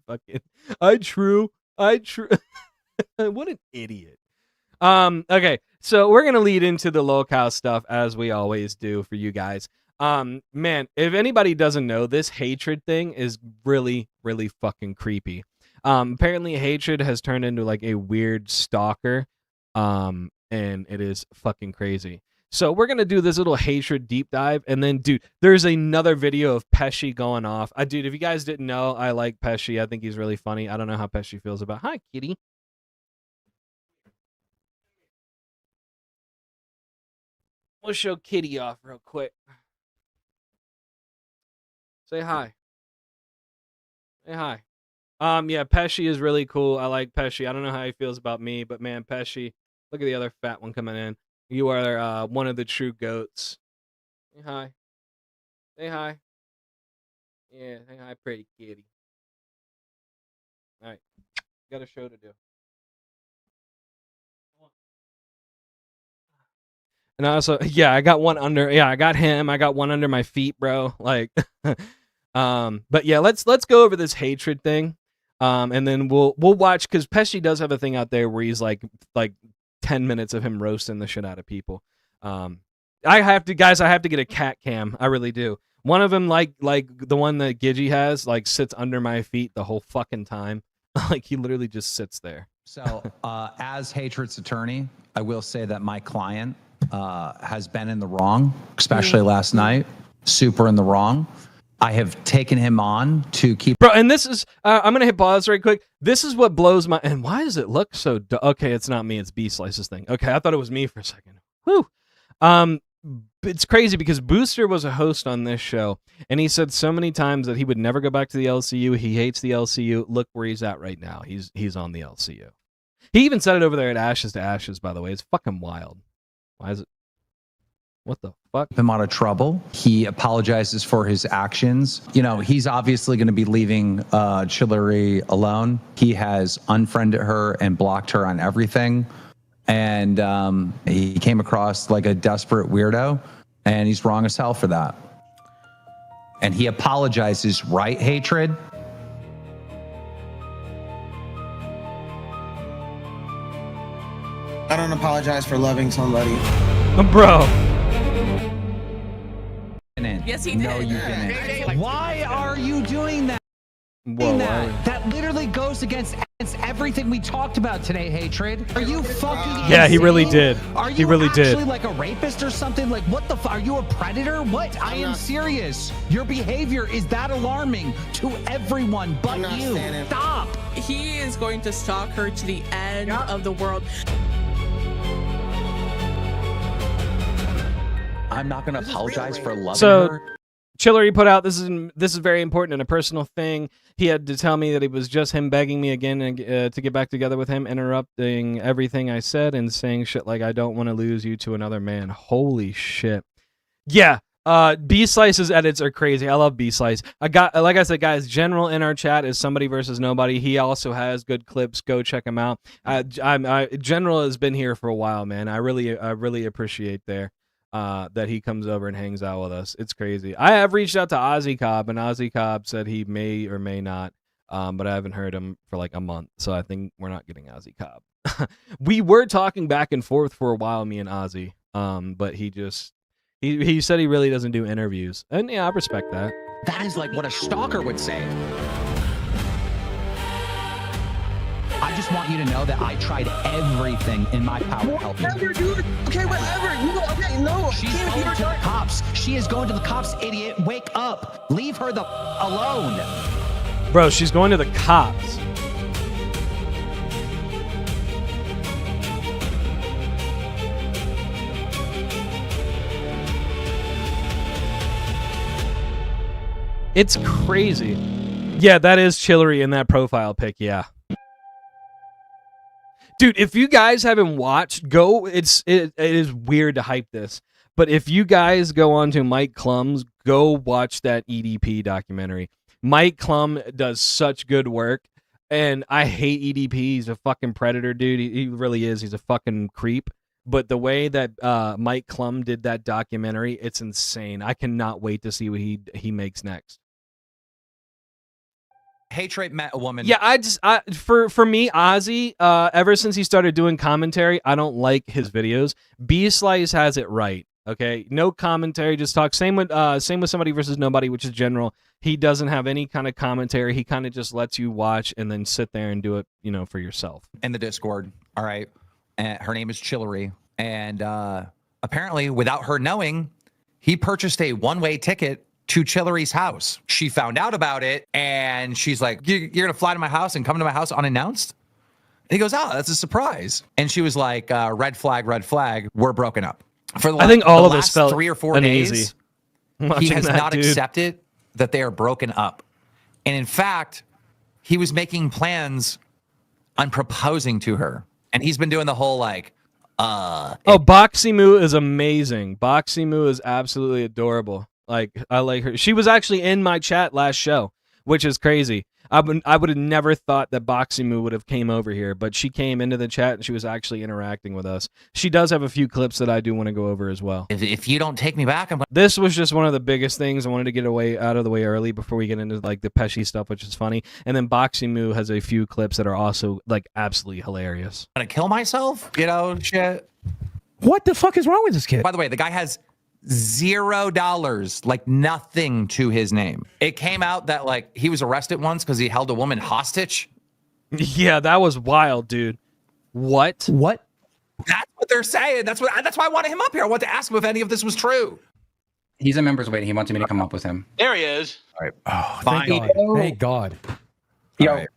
Fucking I true. What an idiot. Okay, so we're gonna lead into the lolcow stuff as we always do for you guys. Man, if anybody doesn't know, this hatred thing is really, really fucking creepy. Apparently hatred has turned into like a weird stalker. And it is fucking crazy. So we're gonna do this little hatred deep dive, and then, dude, there's another video of Pesci going off. Dude, if you guys didn't know, I like Pesci. I think he's really funny. I don't know how Pesci feels about. Hi, kitty. We'll show Kitty off real quick. Say hi. Say hi. Yeah, Pesci is really cool. I like Pesci. I don't know how he feels about me, but man, Pesci, look at the other fat one coming in. You are one of the true goats. Say hi. Say hi. Yeah, say hi, pretty kitty. All right, got a show to do. And also, yeah, I got one under. Yeah, I got him. I got one under my feet, bro. Like, but yeah, let's go over this hatred thing, and then we'll watch, because Pesci does have a thing out there where he's like 10 minutes of him roasting the shit out of people. I have to get a cat cam. I really do. One of them, like the one that Gidgy has, like sits under my feet the whole fucking time. Like he literally just sits there. So, as Hatred's attorney, I will say that my client has been in the wrong, especially last night. Super in the wrong. I have taken him on to keep. Bro, and this is, I'm going to hit pause right quick. This is what blows my, and why does it look so, okay, it's not me, it's B-Slice's thing. Okay, I thought it was me for a second. Whew. It's crazy because Booster was a host on this show, and he said so many times that he would never go back to the LCU. He hates the LCU. Look where he's at right now. He's on the LCU. He even said it over there at Ashes to Ashes, by the way. It's fucking wild. Why is it? What the fuck? Him out of trouble. He apologizes for his actions. You know, he's obviously going to be leaving Chillery alone. He has unfriended her and blocked her on everything. And he came across like a desperate weirdo, and he's wrong as hell for that. And he apologizes, right, Hatred? I don't apologize for loving somebody. Bro. Yes, he did. No, you didn't. Why are you doing that? Whoa, that literally goes against everything we talked about today, Hatred. Are you fucking Yeah, he really did. Are you he really actually did. like a rapist or something? Like, what the are you a predator? What? I am serious. Your behavior is that alarming to everyone but you. Stop. He is going to stalk her to the end of the world. I'm not going to apologize for loving So, her. Chillery put out, this is very important and a personal thing. He had to tell me that it was just him begging me again to get back together with him, interrupting everything I said and saying shit like, I don't want to lose you to another man. Holy shit. Yeah, B-Slice's edits are crazy. I love B-Slice. Like I said, guys, General in our chat is somebody versus nobody. He also has good clips. Go check him out. General has been here for a while, man. I really appreciate that he comes over and hangs out with us. It's crazy. I have reached out to Ozzy Cobb, and Ozzy Cobb said he may or may not, but I haven't heard him for like a month, so I think we're not getting Ozzy Cobb. We were talking back and forth for a while, me and Ozzy, but he said he really doesn't do interviews, and yeah, I respect that. That is like what a stalker would say. I just want you to know that I tried everything in my power to help you. Whatever, dude. Okay, whatever. Okay, no. She's going to the cops. She is going to the cops, idiot. Wake up. Leave her alone. Bro, she's going to the cops. It's crazy. Yeah, that is Chillery in that profile pic, yeah. Dude, if you guys haven't watched, go. It is weird to hype this, but if you guys go on to Mike Klum's, go watch that EDP documentary. Mike Klum does such good work, and I hate EDP. He's a fucking predator, dude. He really is. He's a fucking creep. But the way that Mike Klum did that documentary, it's insane. I cannot wait to see what he makes next. Hatred met a woman. Yeah, for me, Ozzy, ever since he started doing commentary, I don't like his videos. B-Slice has it right. Okay, no commentary, just talk. Same with somebody versus nobody, which is General. He doesn't have any kind of commentary. He kind of just lets you watch and then sit there and do it, for yourself. In the Discord, all right. And her name is Chillery, and apparently, without her knowing, he purchased a one-way ticket to Chillery's house. She found out about it, and she's like, you're gonna fly to my house and come to my house unannounced? And he goes, oh, that's a surprise. And she was like, red flag, we're broken up. For the I think all the of us last felt 3 or 4 uneasy days, he watching has that, not dude. accepted that they are broken up. And in fact, he was making plans on proposing to her. And he's been doing the whole like, Oh, Boxy Moo is amazing. Boxy Moo is absolutely adorable. Like, I like her. She was actually in my chat last show, which is crazy. I would have never thought that Boxy Moo would have came over here, but she came into the chat and she was actually interacting with us. She does have a few clips that I do want to go over as well. if you don't take me back, I'm This was just one of the biggest things. I wanted to get out of the way early before we get into like the Pesci stuff, which is funny. And then Boxy Moo has a few clips that are also like absolutely hilarious. gonna kill myself, you know, shit. What the fuck is wrong with this kid? By the way, the guy has $0, like nothing to his name. It came out that like he was arrested once because he held a woman hostage. Yeah, that was wild, dude. What? What? That's what they're saying. That's why I wanted him up here. I wanted to ask him if any of this was true. He's a member's waiting. He wanted me to come up with him. There he is. All right. Oh, fine. thank God. Thank God. Yo. Right.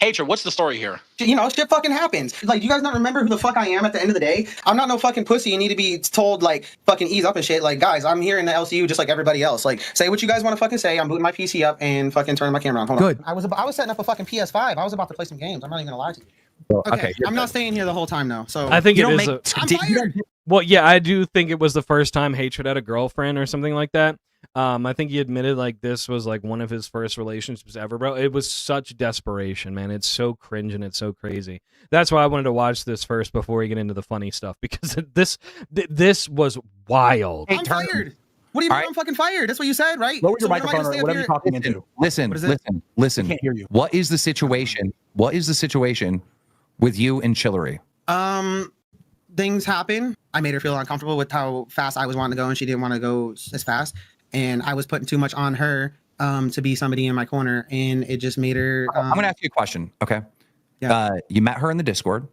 Hatred, what's the story here? You know, shit fucking happens. Like, you guys not remember who the fuck I am at the end of the day? I'm not no fucking pussy. You need to be told, like, fucking ease up and shit. Like, guys, I'm here in the LCU just like everybody else. Like, say what you guys want to fucking say. I'm booting my PC up and fucking turning my camera on. Hold Good. on. I was setting up a fucking PS5. I was about to play some games. I'm not even gonna lie to you. Okay, I'm not staying here the whole time though. So I think you it don't is make- I'm fired. Well, yeah, I do think it was the first time Hatred had a girlfriend or something like that. I think he admitted like this was like one of his first relationships ever, bro. It was such desperation, man. It's so cringe and it's so crazy. That's why I wanted to watch this first before we get into the funny stuff because this was wild. I'm fired. What do you mean I'm fucking fired? That's what you said, right? Lower your So what am I gonna microphone or stay up whatever here? you're talking into. Listen. Can't hear you. What is the situation? What is the situation with you and Chillery? Things happen. I made her feel uncomfortable with how fast I was wanting to go, and she didn't want to go as fast. And I was putting too much on her to be somebody in my corner, and it just made her. I'm going to ask you a question, okay? Yeah. You met her in the Discord.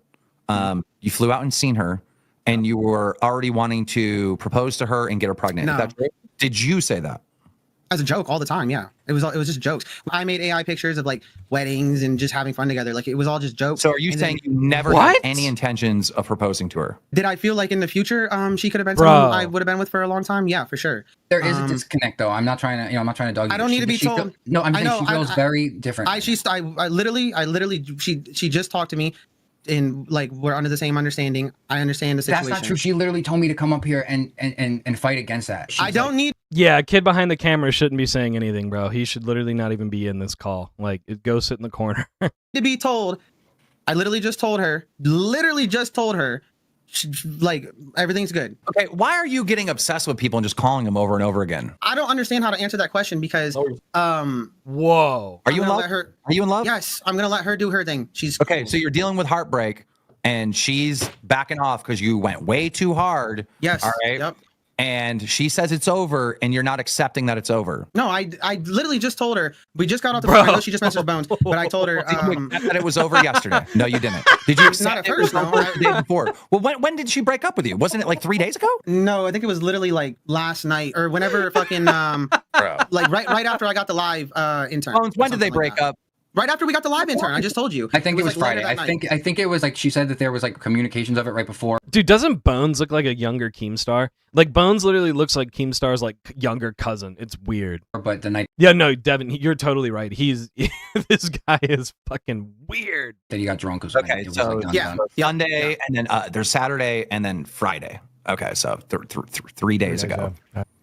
You flew out and seen her, and you were already wanting to propose to her and get her pregnant. No. Is that true? Did you say that? As a joke all the time, yeah. It was just jokes. I made AI pictures of like weddings and just having fun together. Like it was all just jokes. So are you And saying then- you never had any intentions of proposing to her? Did I feel like in the future she could have been Bro. someone I would have been with for a long time? Yeah, for sure. There is a disconnect, though. I'm not trying to, I'm not trying to dog you. I don't need to be she told. No, I'm I saying know, she feels I- very different. I literally she just talked to me and like we're under the same understanding. I understand the situation. That's not true. She literally told me to come up here and fight against that. I don't need Yeah, a kid behind the camera shouldn't be saying anything, bro. He should literally not even be in this call. Like, go sit in the corner. to be told. I literally just told her. Like everything's good. Okay, why are you getting obsessed with people and just calling them over and over again? I don't understand how to answer that question because Whoa. Are you in love? Are you in love? Yes, I'm gonna let her do her thing. She's okay. So you're dealing with heartbreak, and she's backing off because you went way too hard. Yes. All right. Yep. And she says it's over, and you're not accepting that it's over. No, I literally just told her. We just got off the Bro. phone. I know she just messaged Bones, but I told her. Did you accept that it was over yesterday? No, you didn't. Did you accept Not at it was first, no. over the day before? Well, when did she break up with you? Wasn't it like 3 days ago? No, I think it was literally like last night or whenever fucking like right after I got the live intern. Bones, when did they break up? Right after we got the live intern. I just told you. I think it was like, later Friday. that I night. think it was like she said that there was like communications of it right before. Dude, doesn't Bones look like a younger Keemstar? Like, Bones literally looks like Keemstar's like younger cousin. It's weird. But the night Yeah, no, Devin, you're totally right. He's this guy is fucking weird. that he got drunk was Okay, it was, so like, yeah. done. Sunday, and then there's Saturday, and then Friday. Okay, so 3 days ago.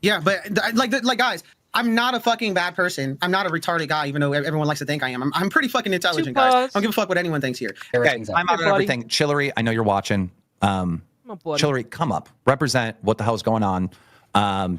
Yeah, but like guys, I'm not a fucking bad person. I'm not a retarded guy, even though everyone likes to think I am. I'm pretty fucking intelligent, guys. I don't give a fuck what anyone thinks here. Okay, I'm out on everything. Chillery, I know you're watching. Chillery, come up, represent what the hell's going on.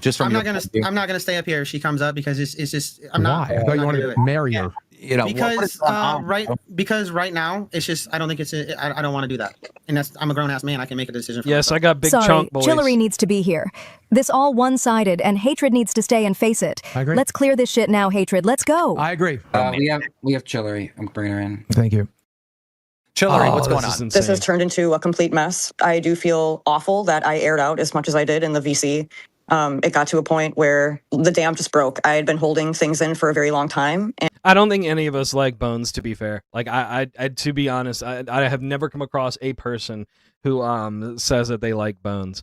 Just from I'm your not gonna. point of view. I'm not gonna stay up here if she comes up because it's just. I'm not. Why? I thought you wanted to marry her. You know, what Because is going on? because right now it's just I don't think it's I don't want to do that, and that's I'm a grown ass man. I can make a decision. For Yes, myself. I got big Sorry, chunk boys. Chillery needs to be here. This all one-sided, and Hatred needs to stay and face it. I agree. Let's clear this shit now, Hatred. Let's go. I agree. We have Chillery. I'm bringing her in. Thank you. Chillery, what's going this is on? insane. This has turned into a complete mess. I do feel awful that I aired out as much as I did in the VC. It got to a point where the dam just broke. I had been holding things in for a very long time. And I don't think any of us like Bones, to be fair. Like, I to be honest, I have never come across a person who says that they like Bones.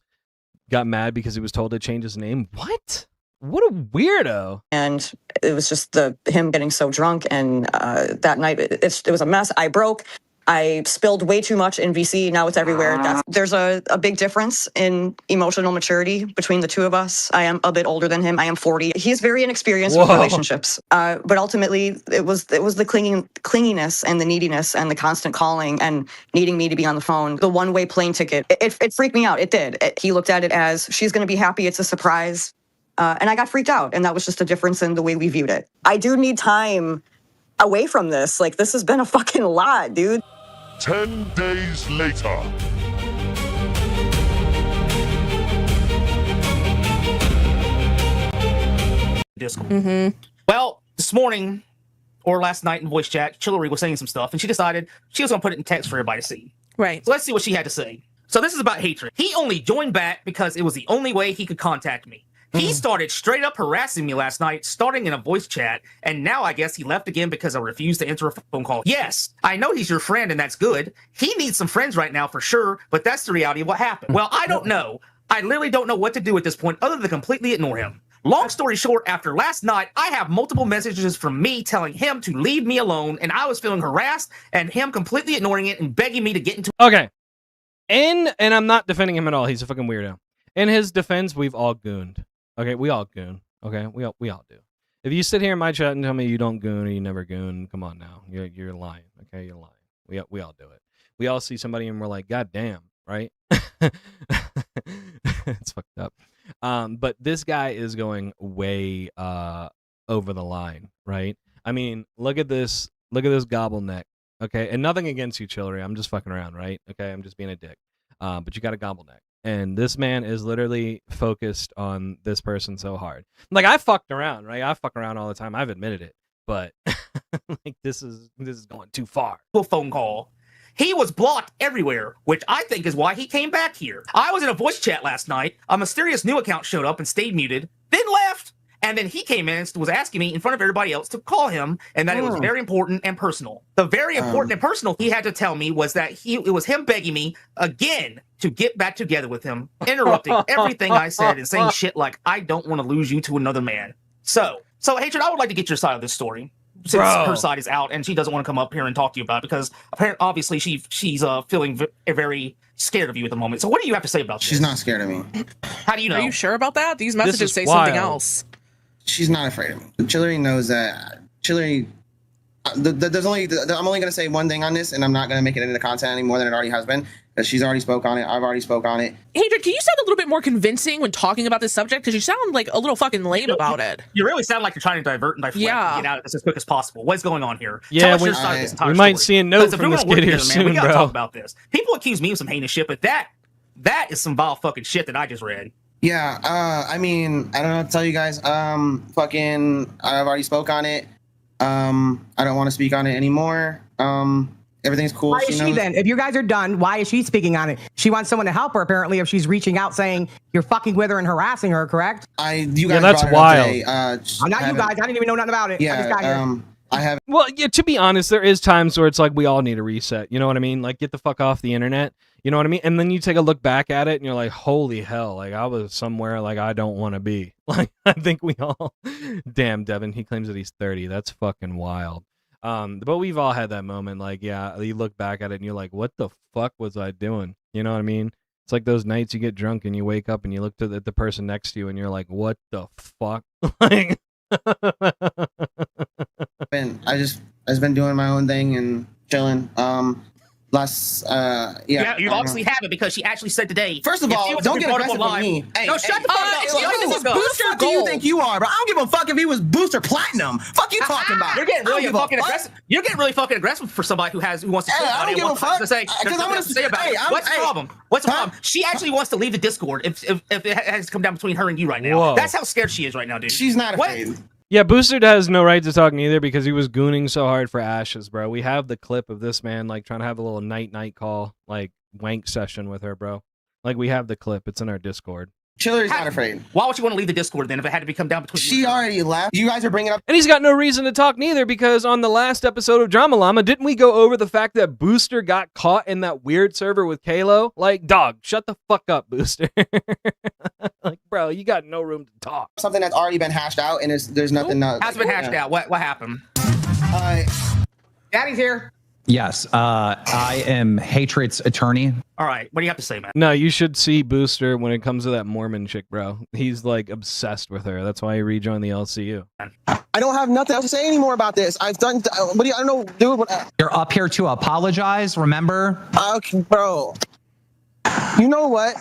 got mad because he was told to change his name. What? What a weirdo. And it was just him getting so drunk. And that night, it was a mess. I broke. I spilled way too much in VC. Now it's everywhere. There's a big difference in emotional maturity between the two of us. I am a bit older than him. I am 40. He's very inexperienced with relationships. But ultimately, it was the clinginess and the neediness and the constant calling and needing me to be on the phone. The one-way plane ticket. It freaked me out. It did. He looked at it as, she's going to be happy. It's a surprise. And I got freaked out. And that was just a difference in the way we viewed it. I do need time away from this. Like, this has been a fucking lot, dude. 10 days later. Discord. Well, this morning or last night in voice chat, Chillery was saying some stuff, and she decided she was going to put it in text for everybody to see. Right. So let's see what she had to say. So this is about hatred. He only joined back because it was the only way he could contact me. He started straight up harassing me last night, starting in a voice chat, and now I guess he left again because I refused to answer a phone call. Yes, I know he's your friend, and that's good. He needs some friends right now for sure, but that's the reality of what happened. Well, I don't know. I literally don't know what to do at this point other than completely ignore him. Long story short, after last night, I have multiple messages from me telling him to leave me alone, and I was feeling harassed, and him completely ignoring it and begging me to get into— Okay. And I'm not defending him at all. He's a fucking weirdo. In his defense, we've all gooned. Okay, we all goon. Okay, we all do. If you sit here in my chat and tell me you don't goon or you never goon, come on now, you're lying. Okay, you're lying. We all do it. We all see somebody and we're like, God damn, right? It's fucked up. But this guy is going way over the line, right? I mean, look at this gobble neck. Okay, and nothing against you, Chillery. I'm just fucking around, right? Okay, I'm just being a dick. But you got a gobble neck. And this man is literally focused on this person so hard. Like, I fucked around, right? I fuck around all the time. I've admitted it. But like, this is going too far. A phone call. He was blocked everywhere, which I think is why he came back here. I was in a voice chat last night. A mysterious new account showed up and stayed muted, then left. And then he came in and was asking me in front of everybody else to call him, and that it was very important and personal. The very important and personal he had to tell me was that it was him begging me again to get back together with him, interrupting everything I said and saying shit like, I don't want to lose you to another man. So Hatred, I would like to get your side of this story, since her side is out and she doesn't want to come up here and talk to you about it, because apparently, obviously, she's feeling very scared of you at the moment. So what do you have to say about this? She's not scared of me. How do you know? Are you sure about that? These messages say something else. She's not afraid of me. Chillery knows that. Chillery, I'm only going to say one thing on this, and I'm not going to make it into content any more than it already has been, because she's already spoke on it. I've already spoke on it. Hatred, can you sound a little bit more convincing when talking about this subject? Because you sound like a little fucking lame about it. You really sound like you're trying to divert and deflect and get out of this as quick as possible. What's going on here? Yeah, Tell us your side of this entire we might story. see a note 'Cause if from we're this gonna work kid here together, man, we soon, gotta bro. talk about this. People accuse me of some heinous shit, but that is some vile fucking shit that I just read. Yeah, I mean, I don't know what to tell you guys. I've already spoke on it. I don't want to speak on it anymore. Everything's cool. Why is she then? If you guys are done, why is she speaking on it? She wants someone to help her, apparently, if she's reaching out saying you're fucking with her and harassing her, correct? You guys that's brought it up wild. today. Not you guys. I didn't even know nothing about it. I just got here. I have. Well, yeah, to be honest, there is times where it's like we all need a reset. You know what I mean? Like, get the fuck off the internet. You know what I mean? And then you take a look back at it and you're like, holy hell, like I was somewhere like I don't want to be. Like, I think we all, damn, Devin, he claims that he's 30. That's fucking wild. But we've all had that moment. Like, yeah, you look back at it and you're like, what the fuck was I doing? You know what I mean? It's like those nights you get drunk and you wake up and you look to the person next to you and you're like, what the fuck? Like, I just been doing my own thing and chilling. You obviously haven't, because she actually said today. First of all, don't get aggressive with me. No, shut the fuck up. This is Booster Gold. Do you think you are, bro? I don't give a fuck if he was Booster Platinum. Fuck you talking about? You're getting really fucking aggressive. You're getting really fucking aggressive for somebody who wants to. I don't give a fuck. To say about it. What's the problem? What's the problem? She actually wants to leave the Discord if it has to come down between her and you right now. Whoa. That's how scared she is right now, dude. She's not afraid. yeah, Booster has no right to talk neither because he was gooning so hard for Ashes, bro. We have the clip of this man like trying to have a little night call, like wank session with her, bro. Like, we have the clip. It's in our Discord. Chillery's not afraid. Why would you want to leave the Discord then if it had to come down between She already left. You guys are bringing up. And he's got no reason to talk neither, because on the last episode of Drama Llama, didn't we go over the fact that Booster got caught in that weird server with Kalo? Like, dog, shut the fuck up, Booster. Like, bro, you got no room to talk. Something that's already been hashed out, and there's nothing. Has been hashed out. What happened? Daddy's here. Yes, I am Hatred's attorney. All right, what do you have to say, man? No, you should see Booster when it comes to that Mormon chick, bro. He's like obsessed with her. That's why he rejoined the LCU. I don't have nothing else to say anymore about this. I've done. What do you? I don't know, dude. You're up here to apologize. Remember? Okay, bro. You know what?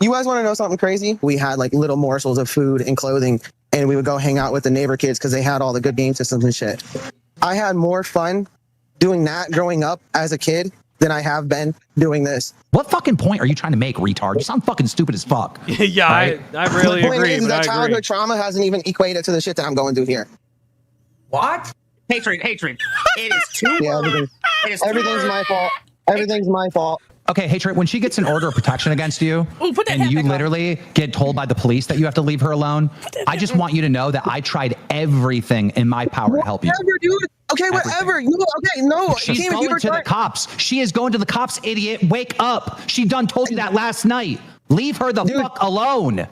You guys want to know something crazy? We had like little morsels of food and clothing, and we would go hang out with the neighbor kids because they had all the good game systems and shit. I had more fun doing that growing up as a kid than I have been doing this. What fucking point are you trying to make, retard? You sound fucking stupid as fuck. Yeah, right? I really The point agree. is But that I childhood agree. trauma hasn't even equated to the shit that I'm going through here. What? Hatred. It is too. Yeah, everything's my fault. Everything's my fault. Okay, Hatred, when she gets an order of protection against you, and you literally get told by the police that you have to leave her alone, I just want you to know that I tried everything in my power to help you. Whatever, dude. Okay, whatever. You okay? No, She's Kim, if you going were to the trying- cops. She is going to the cops, idiot. Wake up. She done told you that last night. Leave her the fuck alone.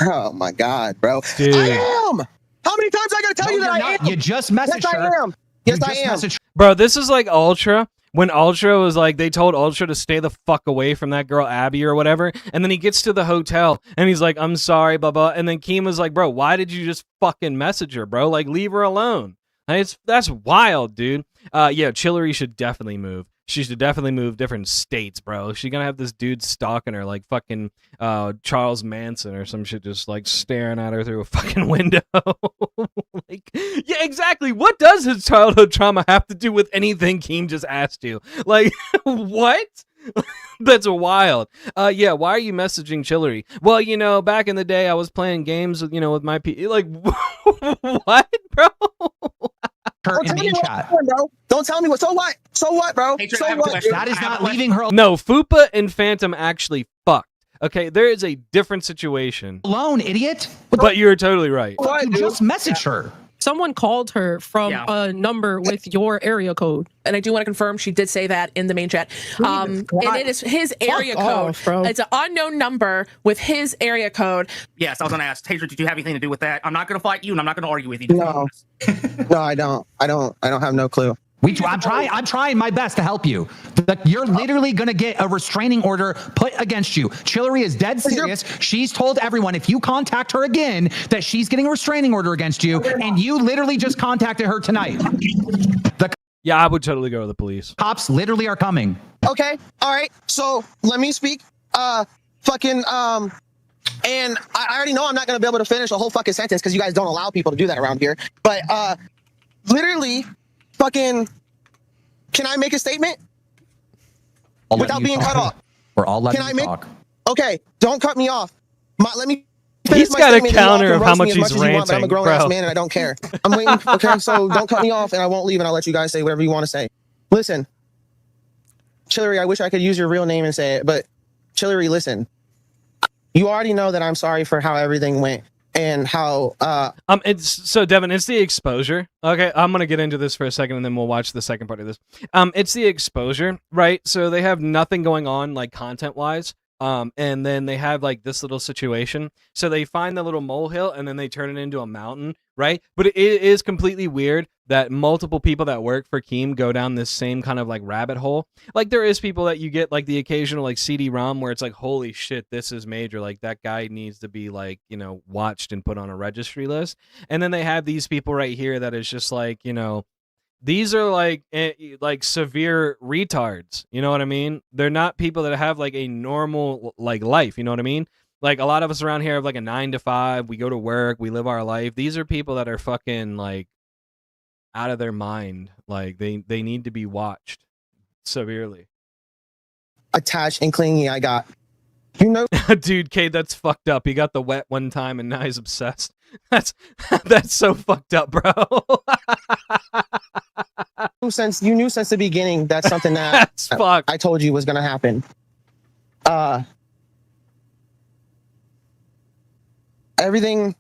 Oh my God, bro. Dude. I am. How many times I gotta tell No, you that you're I not. am? You just messaged yes, her. I am. Yes, You I just am. messaged Bro, this is like Ultra. When Ultra was like, they told Ultra to stay the fuck away from that girl Abby or whatever, and then he gets to the hotel and he's like, I'm sorry, blah blah. And then Keem was like, bro, why did you just fucking message her, bro? Like, leave her alone. Like, that's wild, dude. Yeah, Chillery should definitely move. She should definitely move different states, bro. She's gonna have this dude stalking her like fucking Charles Manson or some shit, just like staring at her through a fucking window. Like, yeah, exactly. What does his childhood trauma have to do with anything Keem just asked you? Like, what? That's wild. Yeah, why are you messaging Chillery? Well, you know, back in the day, I was playing games, you know, with my like, what, bro? Don't tell me what happened, bro. Don't tell me what. So what? So what, bro? So what? That is not leaving her No, Fupa and Phantom actually fucked. Okay, there is a different situation. alone, idiot. But you're totally right. You just messaged her. Someone called her from a number with your area code. And I do want to confirm she did say that in the main chat. And it is his area code. bro. It's an unknown number with his area code. Yes, I was going to ask, Hatred, did you have anything to do with that? I'm not going to fight you, and I'm not going to argue with you. Just No. No, I don't. I don't have no clue. I'm trying my best to help you. You're literally gonna get a restraining order put against you. Chillery is dead serious. She's told everyone if you contact her again that she's getting a restraining order against you, and you literally just contacted her tonight. Yeah, I would totally go to the police. Cops literally are coming. Okay. All right. So let me speak. And I already know I'm not gonna be able to finish a whole fucking sentence because you guys don't allow people to do that around here. But literally, fucking, can I make a statement I'll let without you being talk. cut off? We're all letting Can I you make? talk. Okay. Don't cut me off. Let me. finish He's my got a statement, and y'all counter can of how roast me much as he's as you want, but I'm a ranting, grown ass bro. man and I don't care. I'm waiting. Okay. So don't cut me off, and I won't leave, and I'll let you guys say whatever you want to say. Listen, Chillery, I wish I could use your real name and say it, but Chillery, listen. You already know that I'm sorry for how everything went and how It's so Devin, it's the exposure. Okay, I'm gonna get into this for a second and then we'll watch the second part of this. It's the exposure, right? So they have nothing going on like content wise. And then they have like this little situation. So they find the little molehill and then they turn it into a mountain, right? But it is completely weird that multiple people that work for Keem go down this same kind of like rabbit hole. Like there is people that you get like the occasional like CD-ROM where it's like, holy shit, this is major. Like that guy needs to be like, you know, watched and put on a registry list. And then they have these people right here that is just like, you know, these are like severe retards. You know what I mean? They're not people that have like a normal like life. You know what I mean? Like a lot of us around here have like a 9 to 5. We go to work. We live our life. These are people that are fucking like out of their mind. Like they need to be watched severely. attached and clingy I got. You know, dude, K, that's fucked up. He got the wet one time and now he's obsessed. That's so fucked up, bro. You knew since the beginning that's something that I told you was gonna happen. everything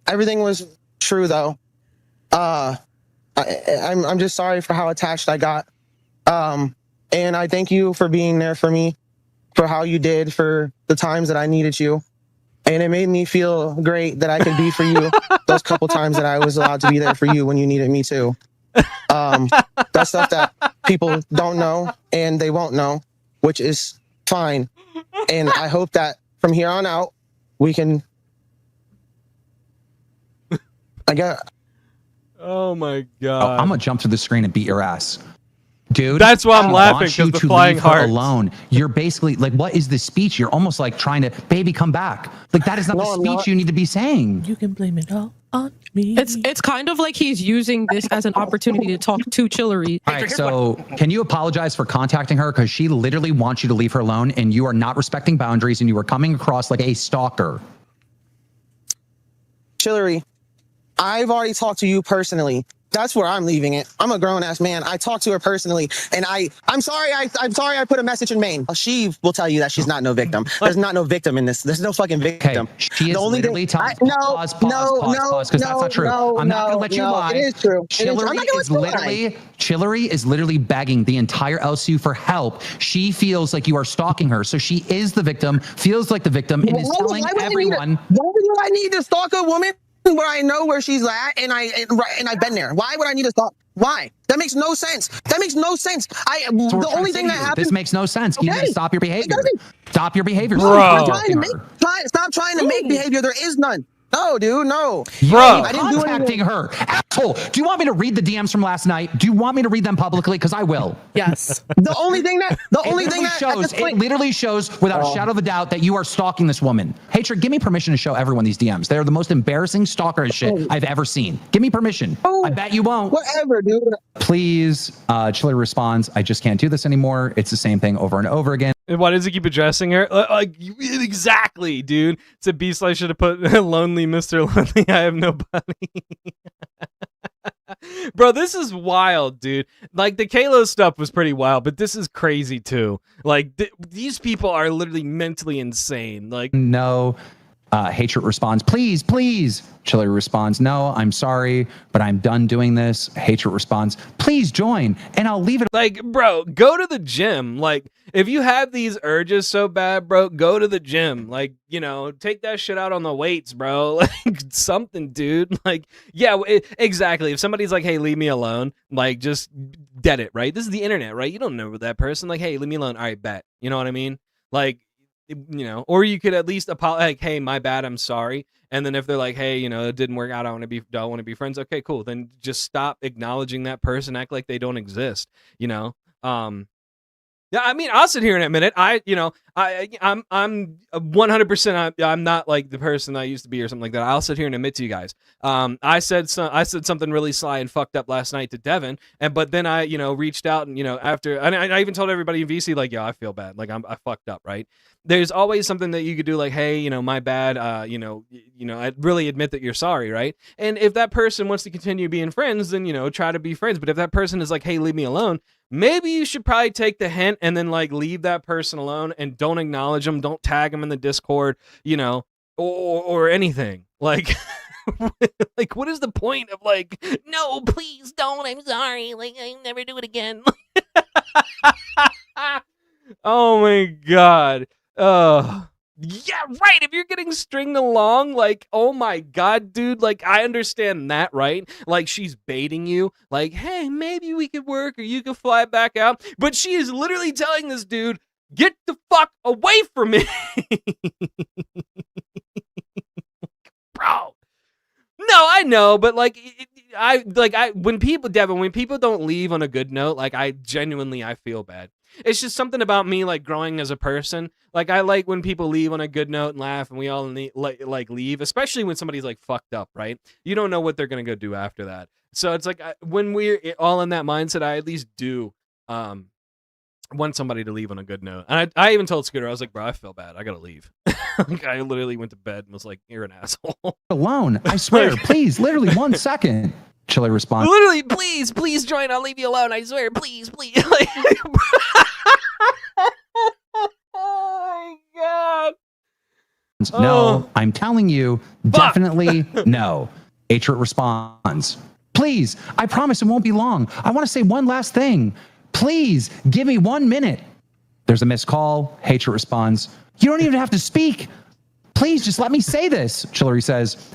was true though. I'm just sorry for how attached I got. And I thank you for being there for me, for how you did, for the times that I needed you. And it made me feel great that I could be for you those couple times that I was allowed to be there for you when you needed me too. That's stuff that people don't know and they won't know, which is fine. And I hope that from here on out, we can, I got. Oh my God. I'm gonna jump through the screen and beat your ass. Dude, that's why I'm laughing, wants you because the to flying leave her hearts. alone. You're basically like, what is this speech? You're almost like trying to, baby, come back. Like that is not the speech you need to be saying. You can blame it all on me. It's kind of like he's using this as an opportunity to talk to Chillery. All right, so can you apologize for contacting her, because she literally wants you to leave her alone, and you are not respecting boundaries, and you are coming across like a stalker. Chillery, I've already talked to you personally. That's where I'm leaving it. I'm a grown-ass man. I talked to her personally, and I'm sorry I put a message in Maine. She will tell you that she's not no victim. There's not no victim in this. There's no fucking victim. Okay, she is literally telling pause, because that's not true. I'm not gonna let you lie. It is true. Chillery is literally begging the entire LCU for help. She feels like you are stalking her, so she is the victim, feels like the victim, and is telling everyone. Why do I need to stalk a woman where I know where she's at and I've been there? Why would I need to stop? Why? That makes no sense. That makes no sense. The only thing that happened. This makes no sense. You need to stop your behavior. Stop your behavior. Stop trying to make behavior. There is none. No, dude, no. Bro, I didn't do contacting her. Asshole. Do you want me to read the DMs from last night? Do you want me to read them publicly? Because I will. Yes. The only thing that it literally shows without a shadow of a doubt that you are stalking this woman. Hatred, give me permission to show everyone these DMs. They are the most embarrassing stalker shit I've ever seen. Give me permission. I bet you won't. Whatever, dude. Please, Chiller responds, I just can't do this anymore. It's the same thing over and over again. And why does he keep addressing her? Like, exactly, dude. It's a beast. I should have put lonely Mr. Lonely. I have nobody. Bro, this is wild, dude. Like, the Kalo stuff was pretty wild, but this is crazy, too. Like, these people are literally mentally insane. Like, no. Hatred responds, please, please. Chiller responds, no, I'm sorry, but I'm done doing this. Hatred responds, please join, and I'll leave it. Like, bro, go to the gym. Like, if you have these urges so bad, bro, go to the gym. Like, you know, take that shit out on the weights, bro. Like, something, dude. Like, yeah, exactly. If somebody's like, hey, leave me alone, like, just dead it, right? This is the internet, right? You don't know that person. Like, hey, leave me alone. All right, bet. You know what I mean? Like, you know, or you could at least apologize, like, hey, my bad, I'm sorry. And then if they're like, hey, you know, it didn't work out, don't want to be friends. Okay, cool. Then just stop acknowledging that person, act like they don't exist, you know? Yeah, I mean, I'll sit here in a minute. I'm 100%. I'm not like the person I used to be or something like that. I'll sit here and admit to you guys. I said something really sly and fucked up last night to Devin, but then I, you know, reached out and, you know, after, and I even told everybody in VC, like, yeah, I feel bad, like I fucked up, right? There's always something that you could do, like, hey, you know, my bad, you know, I really admit that you're sorry, right? And if that person wants to continue being friends, then, you know, try to be friends. But if that person is like, hey, leave me alone, maybe you should probably take the hint and then, like, leave that person alone and don't acknowledge them, don't tag them in the Discord, you know, or anything. Like, like, what is the point of, like, no, please don't, I'm sorry, like, I'll never do it again. Oh my God. Yeah, right. If you're getting stringed along, like, oh my God, dude, like, I understand that, right? Like, she's baiting you, like, hey, maybe we could work or you could fly back out. But she is literally telling this dude, get the fuck away from me. Bro. No, I know, but like, when people don't leave on a good note, like, I feel bad. It's just something about me, like, growing as a person. Like, I like when people leave on a good note and laugh, and we all like leave, especially when somebody's like fucked up, right? You don't know what they're gonna go do after that. So it's like, when we're all in that mindset, I at least do want somebody to leave on a good note. And I even told Scooter, I was like, bro, I feel bad, I gotta leave. Like, I literally went to bed and was like, you're an asshole. Alone, I swear. Please, literally 1 second. Chiller response. Literally, please join. I'll leave you alone. I swear, please. Like, oh my God. No, I'm telling you, definitely no. Hatred responds, please, I promise it won't be long. I want to say one last thing. Please give me 1 minute. There's a missed call. Hatred responds, you don't even have to speak. Please just let me say this. Chillery says,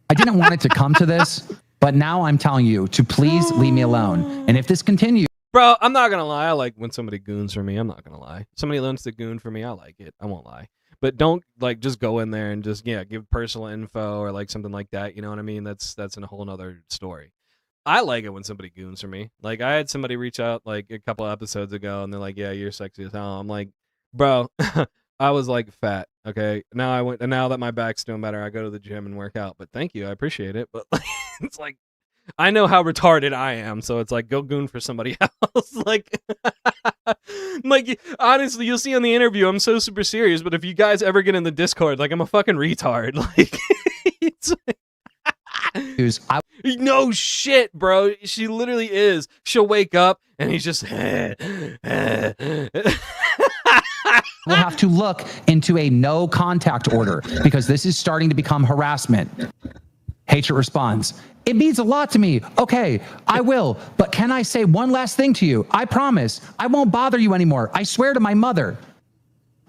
I didn't want it to come to this, but now I'm telling you to please leave me alone. And if this continues, Bro, I'm not gonna lie. I like when somebody goons for me. I'm not gonna lie. Somebody wants to goon for me. I like it. I won't lie. But don't like just go in there and just give personal info or like something like that. You know what I mean? That's a whole nother story. I like it when somebody goons for me. Like I had somebody reach out like a couple episodes ago, and they're like, "Yeah, you're sexy as hell." I'm like, bro, I was like fat. Okay, now now that my back's doing better, I go to the gym and work out. But thank you, I appreciate it. But like, it's like, I know how retarded I am, so it's like go goon for somebody else. like honestly, you'll see on the interview, I'm so super serious. But if you guys ever get in the Discord, like I'm a fucking retard. Like it's. No shit, bro. She literally is. She'll wake up and he's just. we'll have to look into a no contact order because this is starting to become harassment. Hatred responds, it means a lot to me. Okay, I will. But can I say one last thing to you? I promise I won't bother you anymore. I swear to my mother.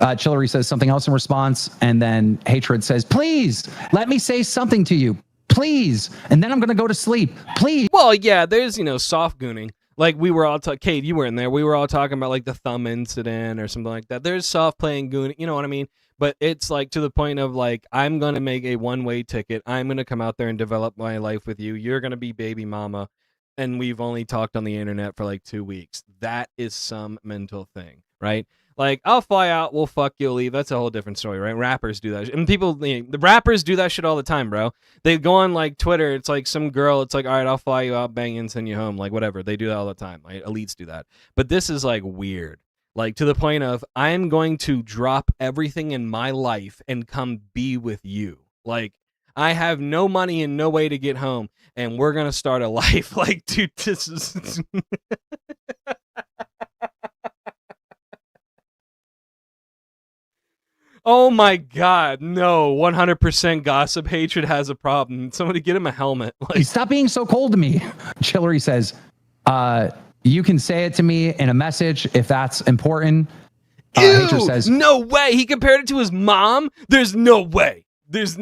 Chillery says something else in response. And then Hatred says, please let me say something to you. Please. And then I'm going to go to sleep. Please. Well, yeah, there's, soft gooning. Like we were all Kate, you were in there. We were all talking about like the thumb incident or something like that. There's soft playing gooning. You know what I mean? But it's like to the point of like, I'm going to make a one-way ticket. I'm going to come out there and develop my life with you. You're going to be baby mama. And we've only talked on the internet for like 2 weeks. That is some mental thing, right? Like, I'll fly out, we'll fuck, you'll leave. That's a whole different story, right? Rappers do that. And people, the rappers do that shit all the time, bro. They go on like Twitter. It's like some girl. It's like, all right, I'll fly you out, bang, and send you home. Like, whatever. They do that all the time. Like, elites do that. But this is like weird. Like to the point of I'm going to drop everything in my life and come be with you. Like I have no money and no way to get home, and we're gonna start a life. Like, dude, this is. Oh my God, no! 100% gossip. Hatred has a problem. Somebody get him a helmet. Like, stop being so cold to me. Chillery says, you can say it to me in a message if that's important. Hatred says, no way. He compared it to his mom. There's no way. There's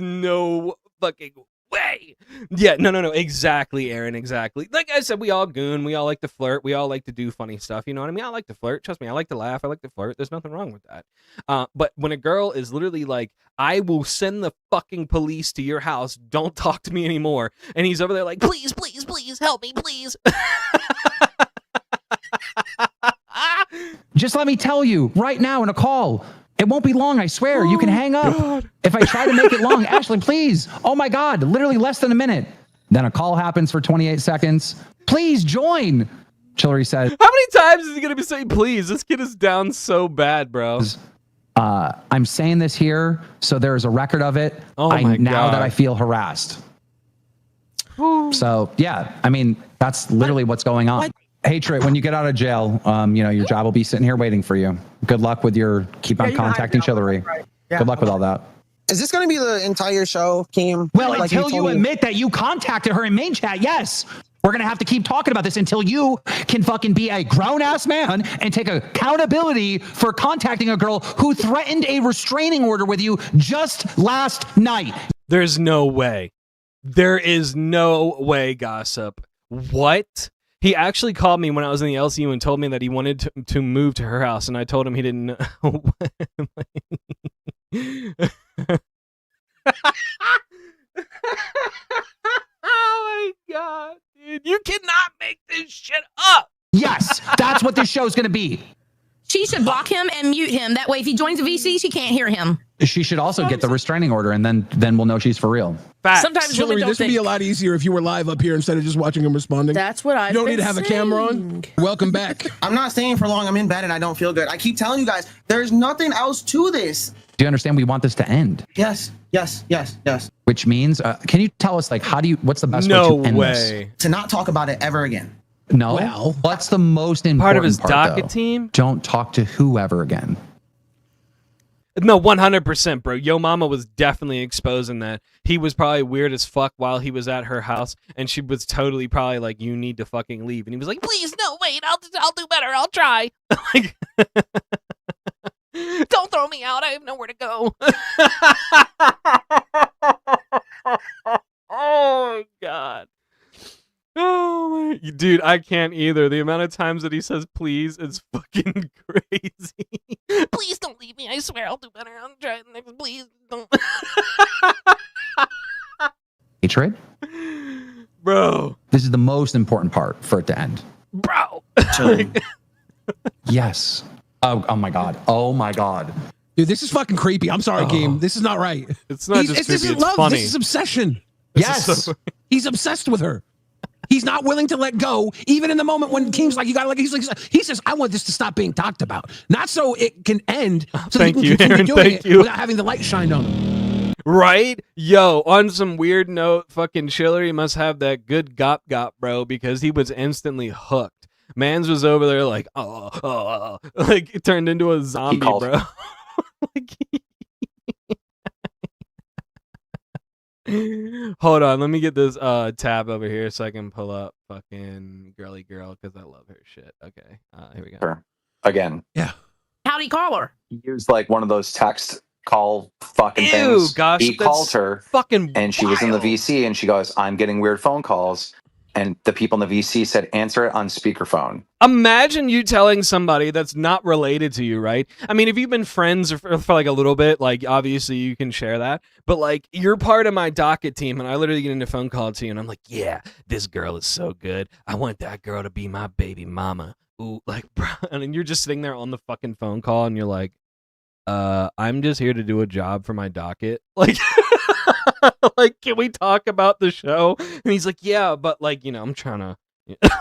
no fucking way. Yeah, no. Exactly, Aaron. Exactly. Like I said, we all goon. We all like to flirt. We all like to do funny stuff. You know what I mean? I like to flirt. Trust me, I like to laugh. I like to flirt. There's nothing wrong with that. But when a girl is literally like, I will send the fucking police to your house. Don't talk to me anymore. And he's over there like, please, please, please help me, please. Just let me tell you right now in a call. It won't be long, I swear. You can hang up. God. If I try to make it long, Ashley, please. Oh my God, literally less than a minute. Then a call happens for 28 seconds. Please join. Chillery says. How many times is he going to be saying please? This kid is down so bad, bro. I'm saying this here, so there's a record of it. Oh my God. Now that I feel harassed. So yeah, I mean, that's literally what's going on. Hatred, when you get out of jail, your job will be sitting here waiting for you. Good luck with your keep on contacting Chillery. Right. Yeah. Good luck with all that. Is this going to be the entire show, Keem? Well, like until you admit that you contacted her in main chat, yes. We're going to have to keep talking about this until you can fucking be a grown-ass man and take accountability for contacting a girl who threatened a restraining order with you just last night. There's no way. There is no way, gossip. What? He actually called me when I was in the LCU and told me that he wanted to move to her house, and I told him he didn't know. Oh my God, dude. You cannot make this shit up. Yes, that's what this show's going to be. She should block him and mute him. That way, if he joins the VC, she can't hear him. She should also get the restraining order, and then we'll know she's for real. Facts. Sometimes women don't this would be a lot easier if you were live up here instead of just watching him responding. That's what You don't need to have a camera on. Welcome back. I'm not staying for long. I'm in bed and I don't feel good. I keep telling you guys, there's nothing else to this. Do you understand? We want this to end. Yes. Which means, can you tell us, like, what's the best way to end this? To not talk about it ever again. No. Well, what's the most important part of his part, docket though? team? Don't talk to whoever again. No, 100%, bro. Yo mama was definitely exposing that. He was probably weird as fuck while he was at her house, and she was totally probably like, you need to fucking leave. And he was like, please, no, wait, I'll do better. I'll try. Like, don't throw me out. I have nowhere to go. Oh, my God. Oh, my. Dude, I can't either. The amount of times that he says please is fucking crazy. Please don't leave me. I swear I'll do better. I'll try next. Please don't. Hatred? Bro. This is the most important part for it to end. Bro. Yes. Oh my God. Oh my God. Dude, this is fucking creepy. I'm sorry, Game. This is not right. It's not just this creepy, isn't it's love. funny. This is obsession. Yes. He's obsessed with her. He's not willing to let go, even in the moment when Keem's like, you gotta let go. He says, I want this to stop being talked about. Not so it can end, so Thank he can you, continue Aaron. doing Thank it you. without having the light shined on him. Right? Yo, on some weird note, fucking Chillery must have that good gop, bro, because he was instantly hooked. Mans was over there like, like it turned into a zombie, bro. Hold on, let me get this tab over here so I can pull up fucking girly girl because I love her shit. Okay, here we go. Her. Again. Yeah. How'd he call her? He used like one of those text call fucking Ew, things. gosh, he that's called her fucking and she was in the VC and she goes, I'm getting weird phone calls. And the people in the VC said, answer it on speakerphone. Imagine you telling somebody that's not related to you, right? I mean, if you've been friends for like a little bit, like obviously you can share that. But like you're part of my docket team, and I literally get into a phone call to you, and I'm like, yeah, this girl is so good. I want that girl to be my baby mama. Ooh, like, bro, and then you're just sitting there on the fucking phone call, and you're like, I'm just here to do a job for my docket. Like, like, can we talk about the show? And he's like, yeah, but like, you know, I'm trying to,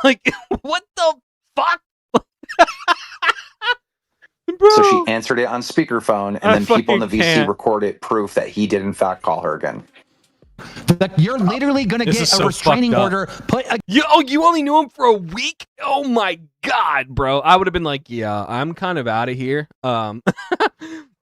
like, what the fuck? Bro. So she answered it on speakerphone, and then people in the VC can't. recorded proof that he did in fact call her again. Like, you're literally gonna This get is a so restraining fucked up. order put You only knew him for a week? Oh my God, bro. I would have been like, yeah, I'm kind of out of here.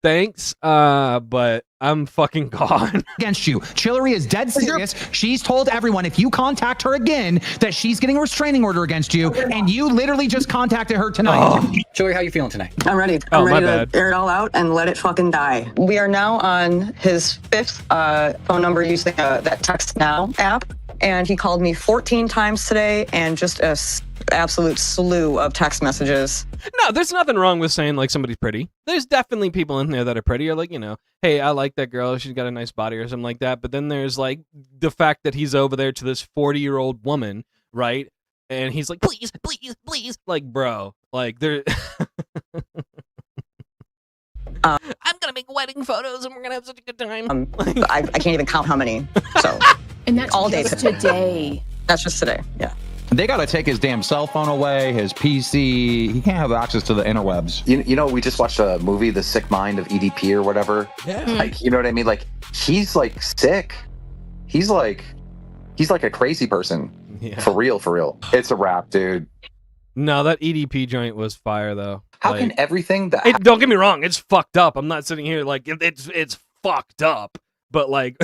Thanks, but I'm fucking gone. against you. Chillery is dead serious. She's told everyone if you contact her again that she's getting a restraining order against you, and you literally just contacted her tonight. Chillery, how you feeling tonight? I'm ready. Oh, I'm my ready bad. to air it all out and let it fucking die. We are now on his 5th phone number using that Text Now app, and he called me 14 times today and just a absolute slew of text messages. No, there's nothing wrong with saying like somebody's pretty. There's definitely people in there that are pretty, or like, you know, hey, I like that girl, she's got a nice body or something like that. But then there's like the fact that he's over there to this 40-year-old woman, right? And he's like, please, please, please. Like, bro, like there I'm gonna make wedding photos and we're gonna have such a good time. I can't even count how many. So And that's all day just today. That's just today. Yeah. They gotta take his damn cell phone away, his PC. He can't have access to the interwebs. You know, we just watched a movie, The Sick Mind of EDP or whatever. Yeah. Like, you know what I mean? Like, he's like sick. He's like a crazy person. Yeah. For real, for real. It's a wrap, dude. No, that EDP joint was fire though. How Like, can everything that don't get me wrong, it's fucked up. I'm not sitting here like it's fucked up. But like,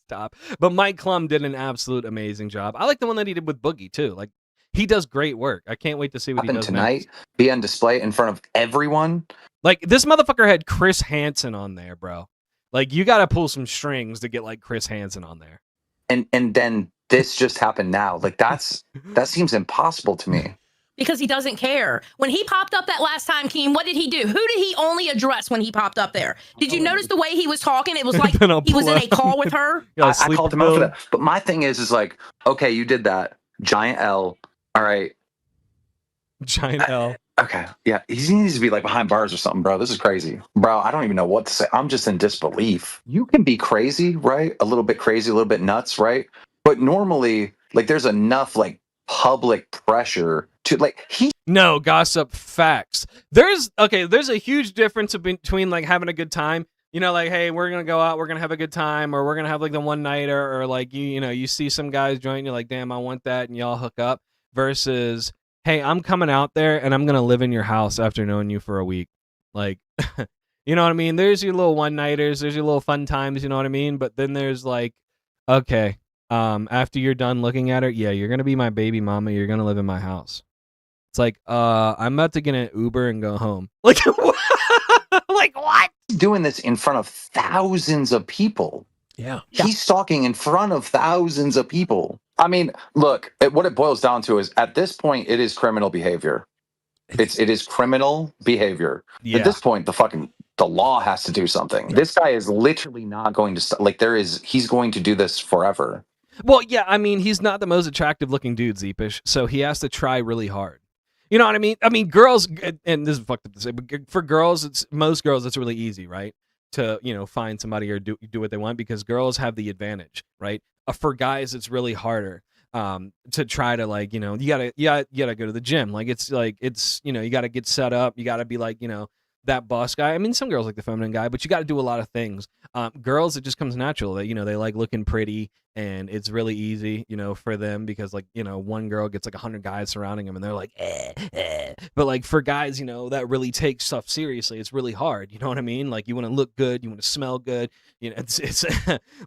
stop. But Mike Klum did an absolute amazing job. I like the one that he did with Boogie too. Like, he does great work. I can't wait to see what he happened does tonight next. be on display in front of everyone? Like, this motherfucker had Chris Hansen on there, bro. Like, you got to pull some strings to get like Chris Hansen on there. And then this just happened now. Like, that seems impossible to me. Because he doesn't care. When he popped up that last time, Keem, what did he do? Who did he only address when he popped up there? Did you notice the way he was talking? It was like he was in a call with her. I called him out for that. But my thing is like, okay, you did that. Giant L. All right. Giant L. Okay. Yeah. He needs to be like behind bars or something, bro. This is crazy. Bro, I don't even know what to say. I'm just in disbelief. You can be crazy, right? A little bit crazy, a little bit nuts, right? But normally, like, there's enough like public pressure to like No, gossip, facts. There's a huge difference between like having a good time. You know, like, hey, we're gonna go out, we're gonna have a good time, or we're gonna have like the one nighter, or like you know, you see some guys join, you're like, damn, I want that, and y'all hook up. Versus, hey, I'm coming out there and I'm gonna live in your house after knowing you for a week. Like, You know what I mean? There's your little one-nighters, there's your little fun times, you know what I mean? But then there's like, okay, after you're done looking at her, yeah, you're gonna be my baby mama, you're gonna live in my house. It's like, I'm about to get an Uber and go home. Like, like what? He's doing this in front of thousands of people. Yeah. He's stalking in front of thousands of people. I mean, look, what it boils down to is at this point, it is criminal behavior. It is criminal behavior. Yeah. At this point, the law has to do something. This guy is literally not going to stop. Like he's going to do this forever. Well, yeah, I mean, he's not the most attractive looking dude, Zeepish, so he has to try really hard. You know what I mean? I mean, girls, and this is fucked up to say, but for girls, most girls, it's really easy, right? To, find somebody or do what they want, because girls have the advantage, right? For guys, it's really harder to try to, like, you gotta go to the gym. Like, it's you gotta get set up. You gotta be like, that boss guy. I mean, some girls like the feminine guy, but you got to do a lot of things. Girls, it just comes natural that, they like looking pretty, and it's really easy, for them, because like, one girl gets like 100 guys surrounding them and they're like, But like for guys, that really takes stuff seriously. It's really hard. You know what I mean? Like, you want to look good, you want to smell good. It's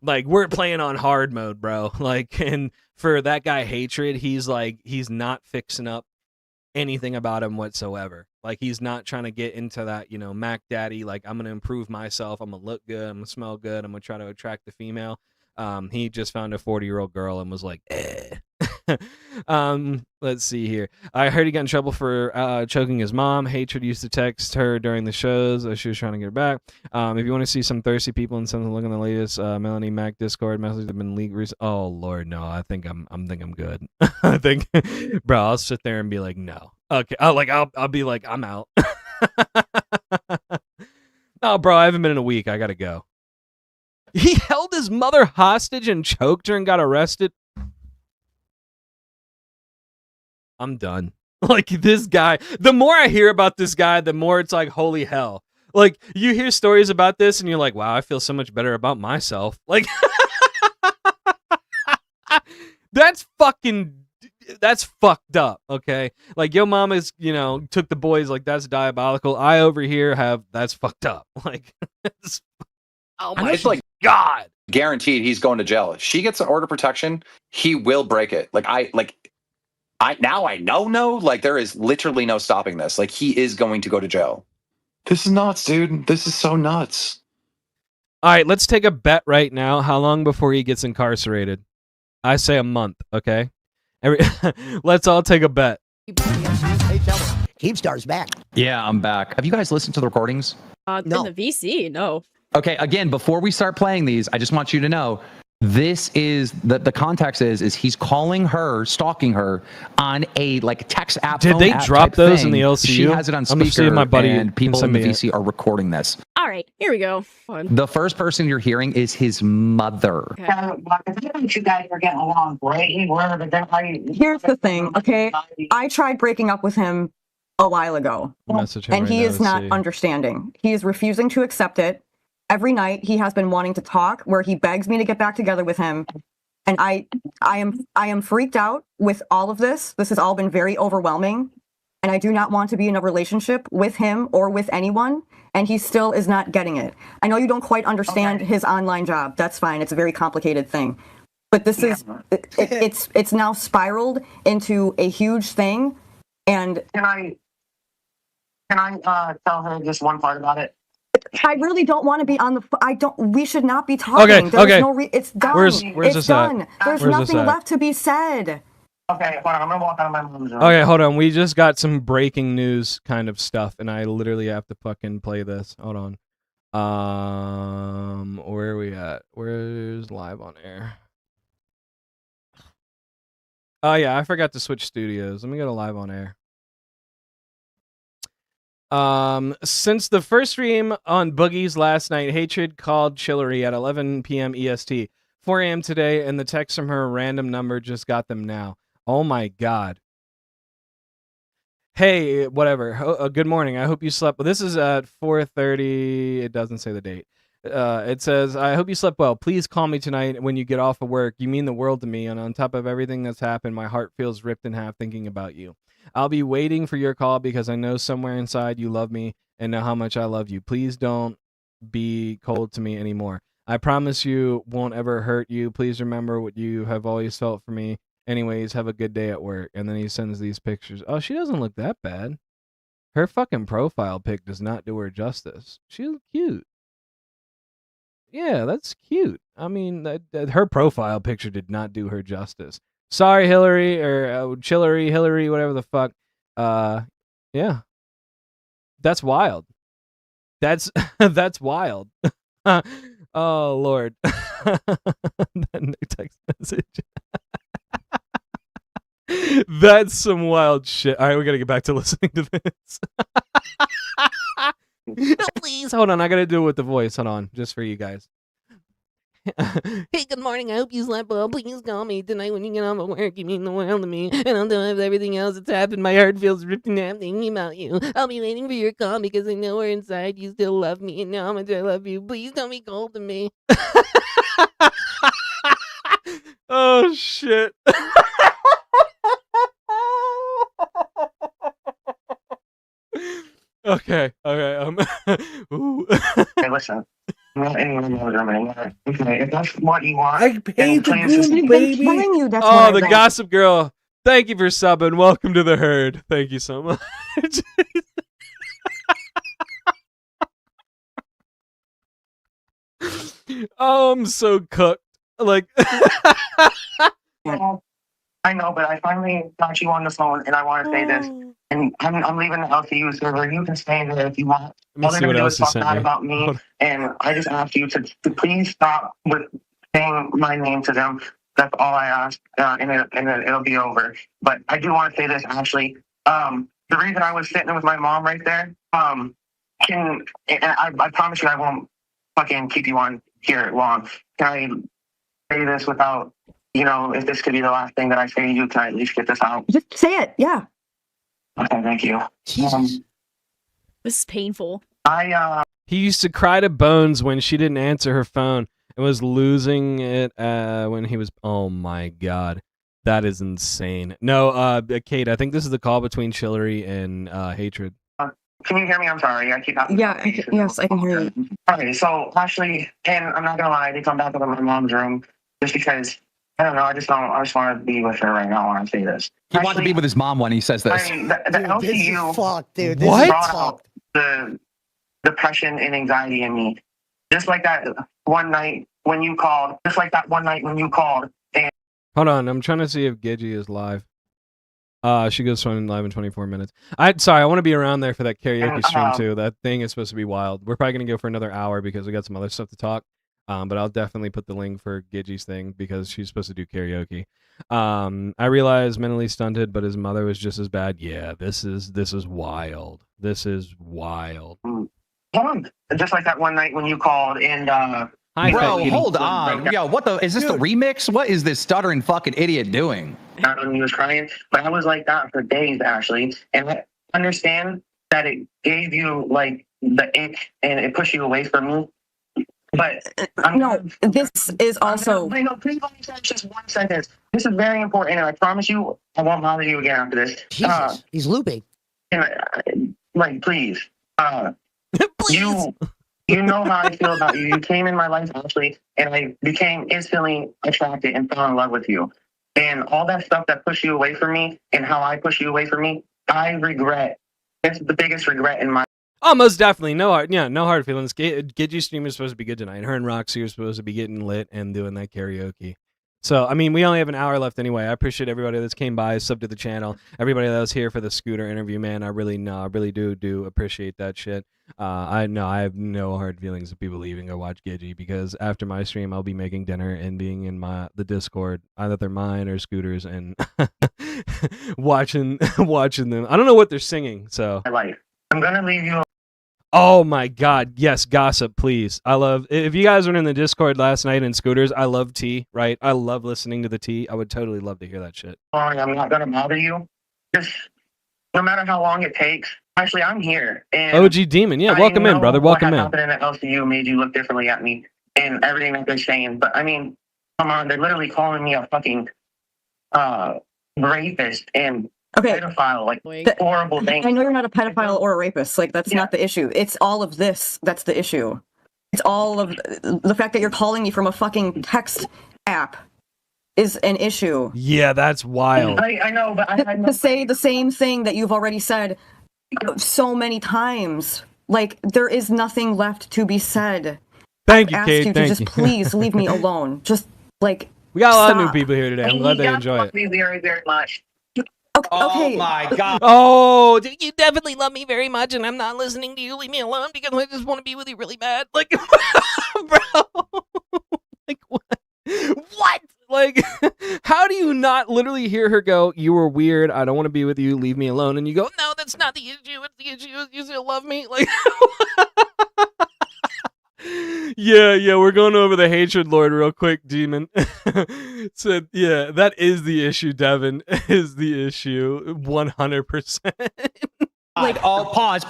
like we're playing on hard mode, bro. Like, and for that guy Hatred, he's not fixing up anything about him whatsoever. Like, he's not trying to get into that, Mac Daddy, like, I'm gonna improve myself, I'm gonna look good, I'm gonna smell good, I'm gonna try to attract the female. He just found a 40-year-old girl and was like, let's see here. I heard he got in trouble for choking his mom. Hatred used to text her during the shows. She was trying to get her back. If you want to see some thirsty people and something, look on the latest Melanie Mac Discord messages have been leaked. Oh Lord, no. I think I'm good. I think, bro, I'll sit there and be like, no. Okay, I'll be like, I'm out. Oh, bro, I haven't been in a week. I gotta go. He held his mother hostage and choked her and got arrested. I'm done. Like, this guy, the more I hear about this guy, the more it's like, holy hell. Like, you hear stories about this and you're like, wow, I feel so much better about myself. Like, that's fucked up, okay? Like, yo mama's, took the boys, like, that's diabolical. I over here have, that's fucked up. Like, oh my God. Guaranteed he's going to jail. If she gets an order of protection, he will break it. Now I know, like, there is literally no stopping this. Like, he is going to go to jail. This is nuts, dude. This is so nuts. All right, let's take a bet right now. How long before he gets incarcerated? I say a month, okay? Let's all take a bet. Keemstar's back. Yeah, I'm back. Have you guys listened to the recordings? In the VC, no. Okay, again, before we start playing these, I just want you to know, this is the context is he's calling her, stalking her on a text app. Did they drop those in the LCU? She has it on speaker, see if my buddy and people in the it. VC are recording this. All right, here we go. Fun. The first person you're hearing is his mother. Okay. You guys are getting along great. Here's the thing, okay? I tried breaking up with him a while ago, and he is not understanding. He is refusing to accept it. Every night he has been wanting to talk, where he begs me to get back together with him. And I am freaked out with all of this. This has all been very overwhelming. And I do not want to be in a relationship with him or with anyone. And he still is not getting it. I know you don't quite understand his online job. That's fine. It's a very complicated thing. But this is, it's now spiraled into a huge thing. And Can I tell her just one part about it? I really don't want to be on the. We should not be talking. Okay. It's done. Where's it's this done. at? There's Where's nothing this at? left to be said. Okay, hold on. I'm gonna walk out of my mom's room. Okay, hold on. We just got some breaking news kind of stuff, and I literally have to fucking play this. Hold on. Where are we at? Where's live on air? Oh yeah, I forgot to switch studios. Let me go to live on air. Since the first stream on Boogie's last night, Hatred called Chillery at 11 p.m. EST, 4 a.m. today, and the text from her random number just got them now. Oh my God. Hey, whatever. Good morning. I hope you slept. Well, this is at 4:30. It doesn't say the date. It says, I hope you slept well. Please call me tonight when you get off of work. You mean the world to me, and on top of everything that's happened, my heart feels ripped in half thinking about you. I'll be waiting for your call because I know somewhere inside you love me and know how much I love you. Please don't be cold to me anymore. I promise you won't ever hurt you. Please remember what you have always felt for me. Anyways, have a good day at work. And then he sends these pictures. Oh, she doesn't look that bad. Her fucking profile pic does not do her justice. She looks cute. Yeah, that's cute. I mean, her profile picture did not do her justice. Sorry, Hillary, or Hillary, whatever the fuck. Yeah. That's wild. That's wild. Oh, Lord. That new text message. That's some wild shit. All right, we got to get back to listening to this. No, please. Hold on. I got to do it with the voice. Hold on. Just for you guys. Hey, good morning. I hope you slept well. Please call me tonight when you get off of work. You mean the world to me. And on top of everything else that's happened, my heart feels ripped in half thinking about you. I'll be waiting for your call because I know we're inside. You still love me and know how much I love you. Please don't be cold to me. Oh, shit. Okay. Ooh. Hey, listen. I'm not in the room anymore. Okay, if that's what you want, I paid the Gidgy, baby. Oh, the gossip girl. Thank you for subbing. Welcome to the herd. Thank you so much. Oh, I'm so cooked. Like, I know, but I finally got you on the phone, and I want to say this. And I'm leaving the LCU server. You can stay there if you want. Let me All they're see what gonna do else is he talk sent bad me. about me, Hold on. and I just ask you to please stop with saying my name to them. That's all I ask, and it'll be over. But I do want to say this, Ashley. The reason I was sitting with my mom right there, and I promise you I won't fucking keep you on here long. Can I say this without, if this could be the last thing that I say to you, can I at least get this out? Just say it. Yeah. Okay, thank you. This is painful. He used to cry to Bones when she didn't answer her phone and was losing it when he was. Oh my god, that is insane. No, Kate, I think this is the call between Chillery and Hatred. Can you hear me? I'm sorry. I keep out. Yeah. Yes, I can hear you. Okay, so Ashley, and I'm not gonna lie, I did come back to my mom's room just because I don't know. I just want to be with her right now. I want to say this. He wanted to be with his mom when he says this. The LCU This is fucked, dude. This What? is brought fucked. out the depression and anxiety in me. Just like that one night when you called. And Hold on, I'm trying to see if Gidgy is live. She goes on live in 24 minutes. Sorry, I want to be around there for that karaoke stream too. That thing is supposed to be wild. We're probably gonna go for another hour because we got some other stuff to talk. But I'll definitely put the link for Gidgy's thing because she's supposed to do karaoke. I realize mentally stunted, but his mother was just as bad. Yeah, this is wild. This is wild. just like that one night when you called and Hi, Bro, Kitty. hold on. Yo, what the? Is this the remix? What is this stuttering fucking idiot doing? when he was crying, but I was like that for days, Ashley. And I understand that it gave you like the ick and it pushed you away from me. But this is also. Wait, no, please let me finish just 1 second. This is very important, and I promise you, I won't bother you again after this. Jesus, he's looping. And, please. You know how I feel about you. You came in my life, Ashley, and I became instantly attracted and fell in love with you. And all that stuff that pushed you away from me and how I pushed you away from me, I regret. It's the biggest regret in my. Oh, most definitely. No hard feelings. Gidgy stream is supposed to be good tonight. Her and Roxy are supposed to be getting lit and doing that karaoke. So, I mean, we only have an hour left anyway. I appreciate everybody that's came by, subbed to the channel. Everybody that was here for the Scooter interview, man. I really do appreciate that shit. I have no hard feelings of people leaving to watch Gidgy because after my stream, I'll be making dinner and being in the Discord, either they're mine or Scooter's, and watching them. I don't know what they're singing, so. I'm gonna leave you. Oh my God! Yes, gossip, please. I love. If you guys were in the Discord last night in Scooters, I love tea. Right? I love listening to the tea. I would totally love to hear that shit. Sorry, I'm not gonna bother you. Just no matter how long it takes. Actually, I'm here. And OG Demon, yeah, welcome in, brother. Welcome in. What happened in the LCU made you look differently at me and everything that they're saying. But I mean, come on, they're literally calling me a fucking rapist and Okay. pedophile, like horrible thing. I know you're not a pedophile or a rapist. Like, that's not the issue. It's all of this that's the issue. It's all of the fact that you're calling me from a fucking text app is an issue. Yeah, that's wild. I know, but I to say the same thing that you've already said so many times. Like, there is nothing left to be said. Thank you, I've asked Kate. you to Thank just you. please leave me alone. Just like We got a lot of new stop. people here today. I'm glad they enjoy it. me very, very much. Okay. my God. Oh, you definitely love me very much, and I'm not listening to you. Leave me alone because I just want to be with you really bad. Like, bro, like what? What? Like, how do you not literally hear her go, "You were weird. I don't want to be with you. Leave me alone." And you go, "No, that's not the issue. It's the issue. You still love me." Like, yeah, we're going over the hatred lord real quick, demon. So yeah, that is the issue, Devin. Is the issue 100%. Like, oh, pause.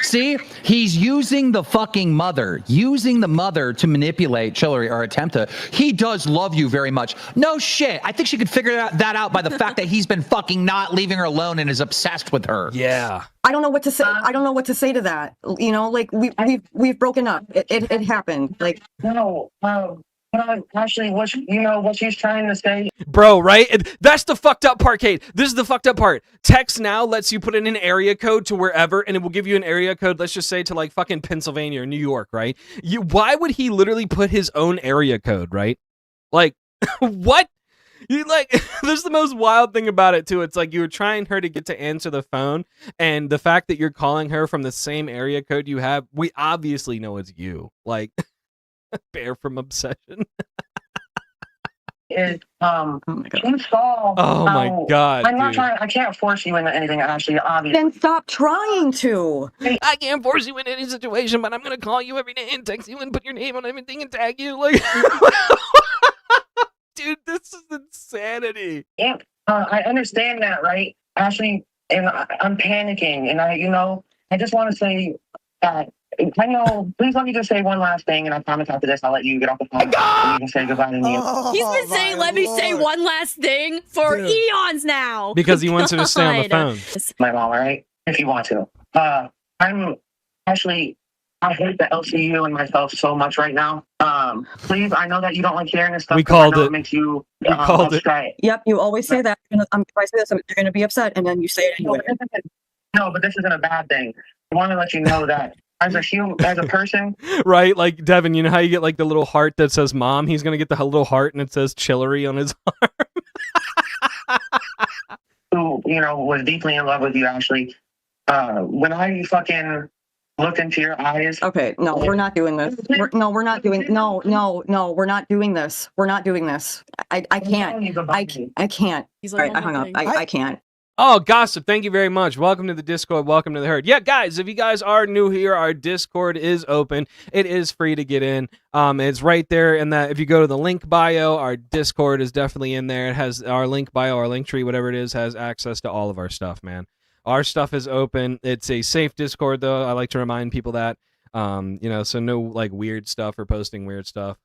See, he's using the fucking mother, to manipulate Chillery or attempt to. He does love you very much. No shit. I think she could figure that out by the fact that he's been fucking not leaving her alone and is obsessed with her. Yeah. I don't know what to say. I don't know what to say to that. You know, like we've broken up. It happened. Like no. Actually, what she's trying to say, bro, right? That's the fucked up part, Kate. This is the fucked up part. Text now lets you put in an area code to wherever, and it will give you an area code. Let's just say to like fucking Pennsylvania or New York, right? Why would he literally put his own area code, right? Like, what? You like, this is the most wild thing about it too. It's like you were trying her to get to answer the phone, and the fact that you're calling her from the same area code you have, we obviously know it's you. Like. Bear from Obsession. Is you saw. Oh my God! I'm not dude. trying. I can't force you into anything. Actually, obviously. Then stop trying to. I can't force you in any situation, but I'm gonna call you every day and text you and put your name on everything and tag you. Like, dude, this is insanity. Yeah, I understand that, right? Actually, and I'm panicking, and I just want to say that. I know. Please let me just say one last thing, and I promise after this I'll let you get off the phone and you can say goodbye to me. He's been saying, "Let me say one last thing" for eons now. Because he wants her to stay on the phone. My mom, all right? If you want to. I'm actually. I hate the LCU and myself so much right now. Please, I know that you don't like hearing this stuff. We called it. It makes you upset. Yep, you always say that. If I say this, you're gonna be upset, and then you say it anyway. No, but this isn't a bad thing. I want to let you know that. As a person, right? Like Devin, you know how you get like the little heart that says "mom"? He's gonna get the little heart and it says "Chillery" on his arm. Who was deeply in love with you, Ashley. When I fucking looked into your eyes. Okay, no, we're not doing this. We're not doing this. We're not doing this. I can't. I can't. All right, I hung up. I can't. Oh, Gossip, thank you very much. Welcome to the Discord. Welcome to the herd. Yeah, guys, if you guys are new here, our Discord is open. It is free to get in. It's right there in that. If you go to the link bio, our Discord is definitely in there. It has our link bio, our link tree, whatever it is, has access to all of our stuff, man. Our stuff is open. It's a safe Discord, though. I like to remind people that, so no like weird stuff or posting weird stuff.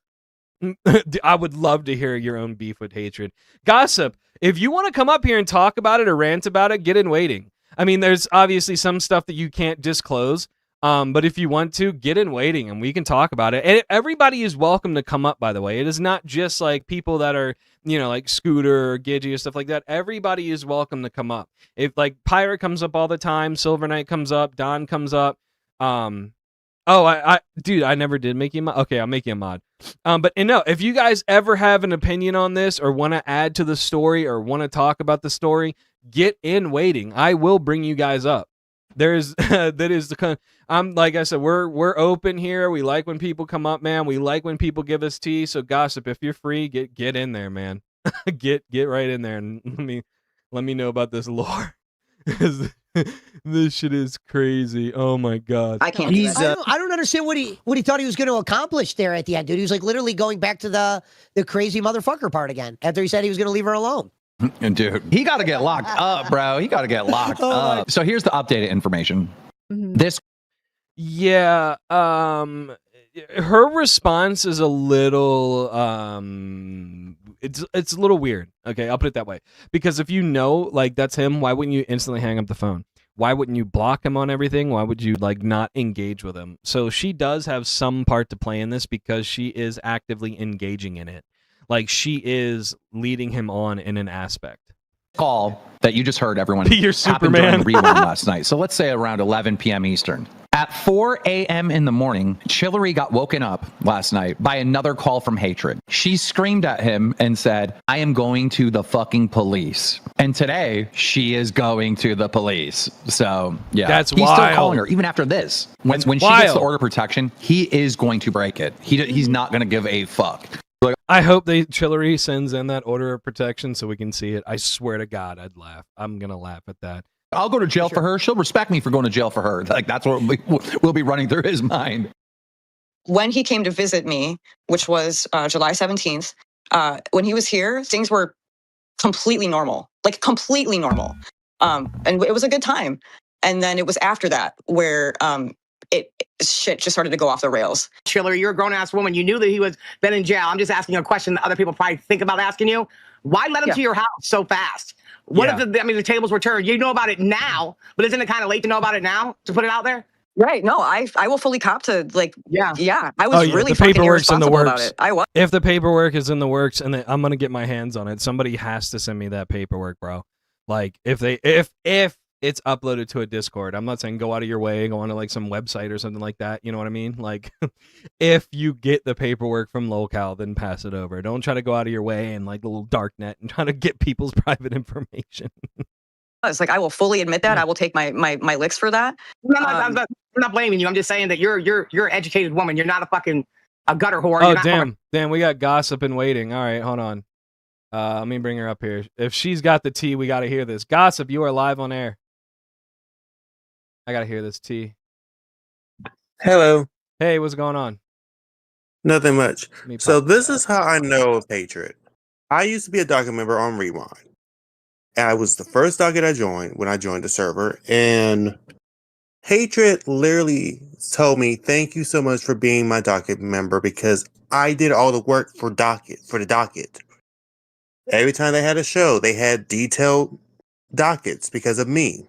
I would love to hear your own beef with hatred. Gossip, if you want to come up here and talk about it or rant about it, get in waiting. I mean, there's obviously some stuff that you can't disclose, but if you want to, get in waiting and we can talk about it. And everybody is welcome to come up, by the way. It is not just like people that are, like Scooter or Gidgy or stuff like that. Everybody is welcome to come up. If like Pirate comes up all the time, Silver Knight comes up, Don comes up, dude, I never did make you a mod. Okay, I'll make you a mod. But no, if you guys ever have an opinion on this or want to add to the story or want to talk about the story, get in waiting. I will bring you guys up. There's that is the like I said, we're open here. We like when people come up, man. We like when people give us tea. So Gossip, if you're free, get in there, man. get right in there and let me know about this lore. This shit is crazy. Oh my God. I can't. I don't understand what he thought he was going to accomplish there at the end, dude. He was like literally going back to the crazy motherfucker part again after he said he was going to leave her alone. Dude, he got to get locked up, bro. He got to get locked up. So here's the updated information. This. Yeah. Her response is a little it's a little weird. Okay, I'll put it that way. Because if you know like that's him, why wouldn't you instantly hang up the phone? Why wouldn't you block him on everything? Why would you like not engage with him? So she does have some part to play in this because she is actively engaging in it. Like she is leading him on in an aspect. Call that you just heard, everyone. Be your happened Superman. during Rewind last night. So let's say around 11 p.m. Eastern. At 4 a.m. in the morning, Chillery got woken up last night by another call from Hatred. She screamed at him and said, I am going to the fucking police. And today, she is going to the police. So, yeah. That's He's wild. still calling her, even after this. When she gets wild. the order of protection, he is going to break it. He's not going to give a fuck. I hope Chillery sends in that order of protection so we can see it. I swear to God, I'd laugh. I'm gonna laugh at that. I'll go to jail for her. She'll respect me for going to jail for her. Like that's what will be running through his mind. When he came to visit me, which was July 17th, when he was here, things were completely normal, like completely normal. And it was a good time. And then it was after that where shit just started to go off the rails. Chiller, you're a grown-ass woman. You knew that he was been in jail. I'm just asking a question that other people probably think about asking you. Why let him to your house so fast? What if the tables were turned? You know about it now, but isn't it kind of late to know about it now, to put it out there? Right. No, I will fully cop to like, yeah. I was really the fucking paperwork's in the irresponsible about works. it. I was. If the paperwork is in the works and I'm gonna get my hands on it, somebody has to send me that paperwork, bro. Like if it's uploaded to a Discord. I'm not saying go out of your way, go onto like some website or something like that. You know what I mean? Like, if you get the paperwork from locale, then pass it over. Don't try to go out of your way and like the little dark net and try to get people's private information. It's like I will fully admit that. I will take my licks for that. I'm not blaming you. I'm just saying that you're an educated woman. You're not a gutter whore. Oh damn! We got gossip and waiting. All right, hold on. Let me bring her up here. If she's got the tea, we got to hear this. Gossip, you are live on air. I gotta hear this tea. Hello. Hey, what's going on? Nothing much. So this is how I know of Hatred. I used to be a docket member on Rewind. And I was the first docket I joined when I joined the server. And Hatred literally told me, thank you so much for being my docket member because I did all the work for the docket. Every time they had a show, they had detailed dockets because of me.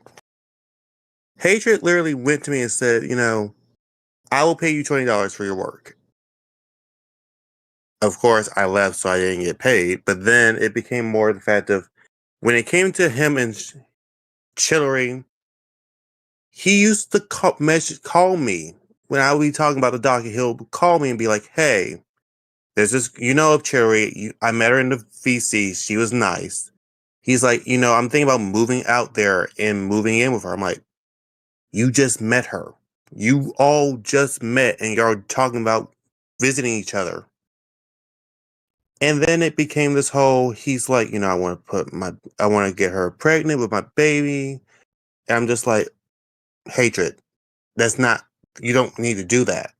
Hatred literally went to me and said, I will pay you $20 for your work. Of course, I left, so I didn't get paid. But then it became more the fact of when it came to him and Chillery, he used to call me when I would be talking about the docket. He'll call me and be like, hey, there's this, of Chillery. I met her in the VC. She was nice. He's like, I'm thinking about moving out there and moving in with her. I'm like, you just met her. You all just met and you're talking about visiting each other. And then it became this whole, he's like, I want to get her pregnant with my baby. And I'm just like, Hatred. You don't need to do that.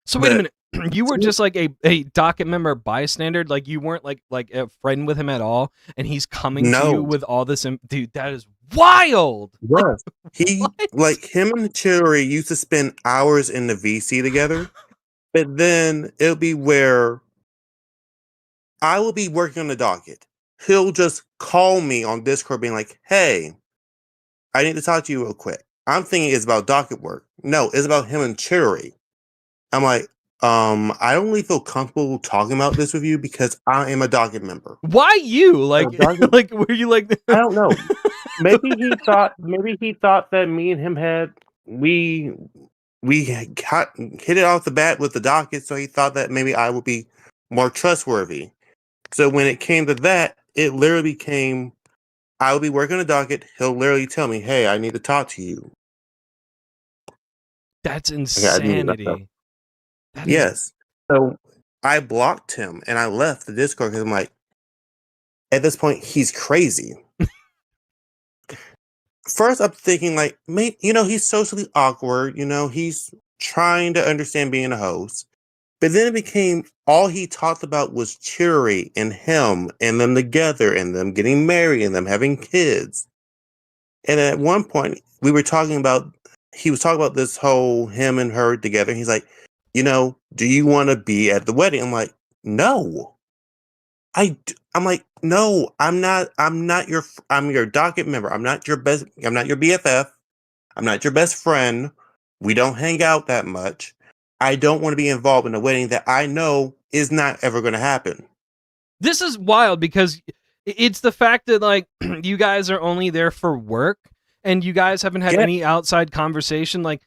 So wait a minute. You were just like a docket member bystander? Like you weren't like a friend with him at all? And he's coming to you with all this, dude, that is wild. Yes. Him and Chillery used to spend hours in the VC together, but then it'll be where I will be working on the docket. He'll just call me on Discord being like, hey, I need to talk to you real quick. I'm thinking it's about docket work. No, it's about him and Chillery. I'm like, I don't really feel comfortable talking about this with you because I am a docket member. Why you? Like were you like I don't know. Maybe he thought that me and him had we hit it off the bat with the docket, so he thought that maybe I would be more trustworthy. So when it came to that, it literally became I will be working on a docket, he'll literally tell me, hey, I need to talk to you. That's insanity. Yes. So I blocked him and I left the Discord because I'm like, at this point, he's crazy. First, I'm thinking like, he's socially awkward. He's trying to understand being a host. But then it became all he talked about was Chillery and him and them together and them getting married and them having kids. And at one point, he was talking about this whole him and her together. He's like, do you want to be at the wedding? I'm like, no. I'm like, no, I'm not your docket member. I'm not your BFF. I'm not your best friend. We don't hang out that much. I don't want to be involved in a wedding that I know is not ever going to happen. This is wild because it's the fact that like you guys are only there for work and you guys haven't had any outside conversation. Like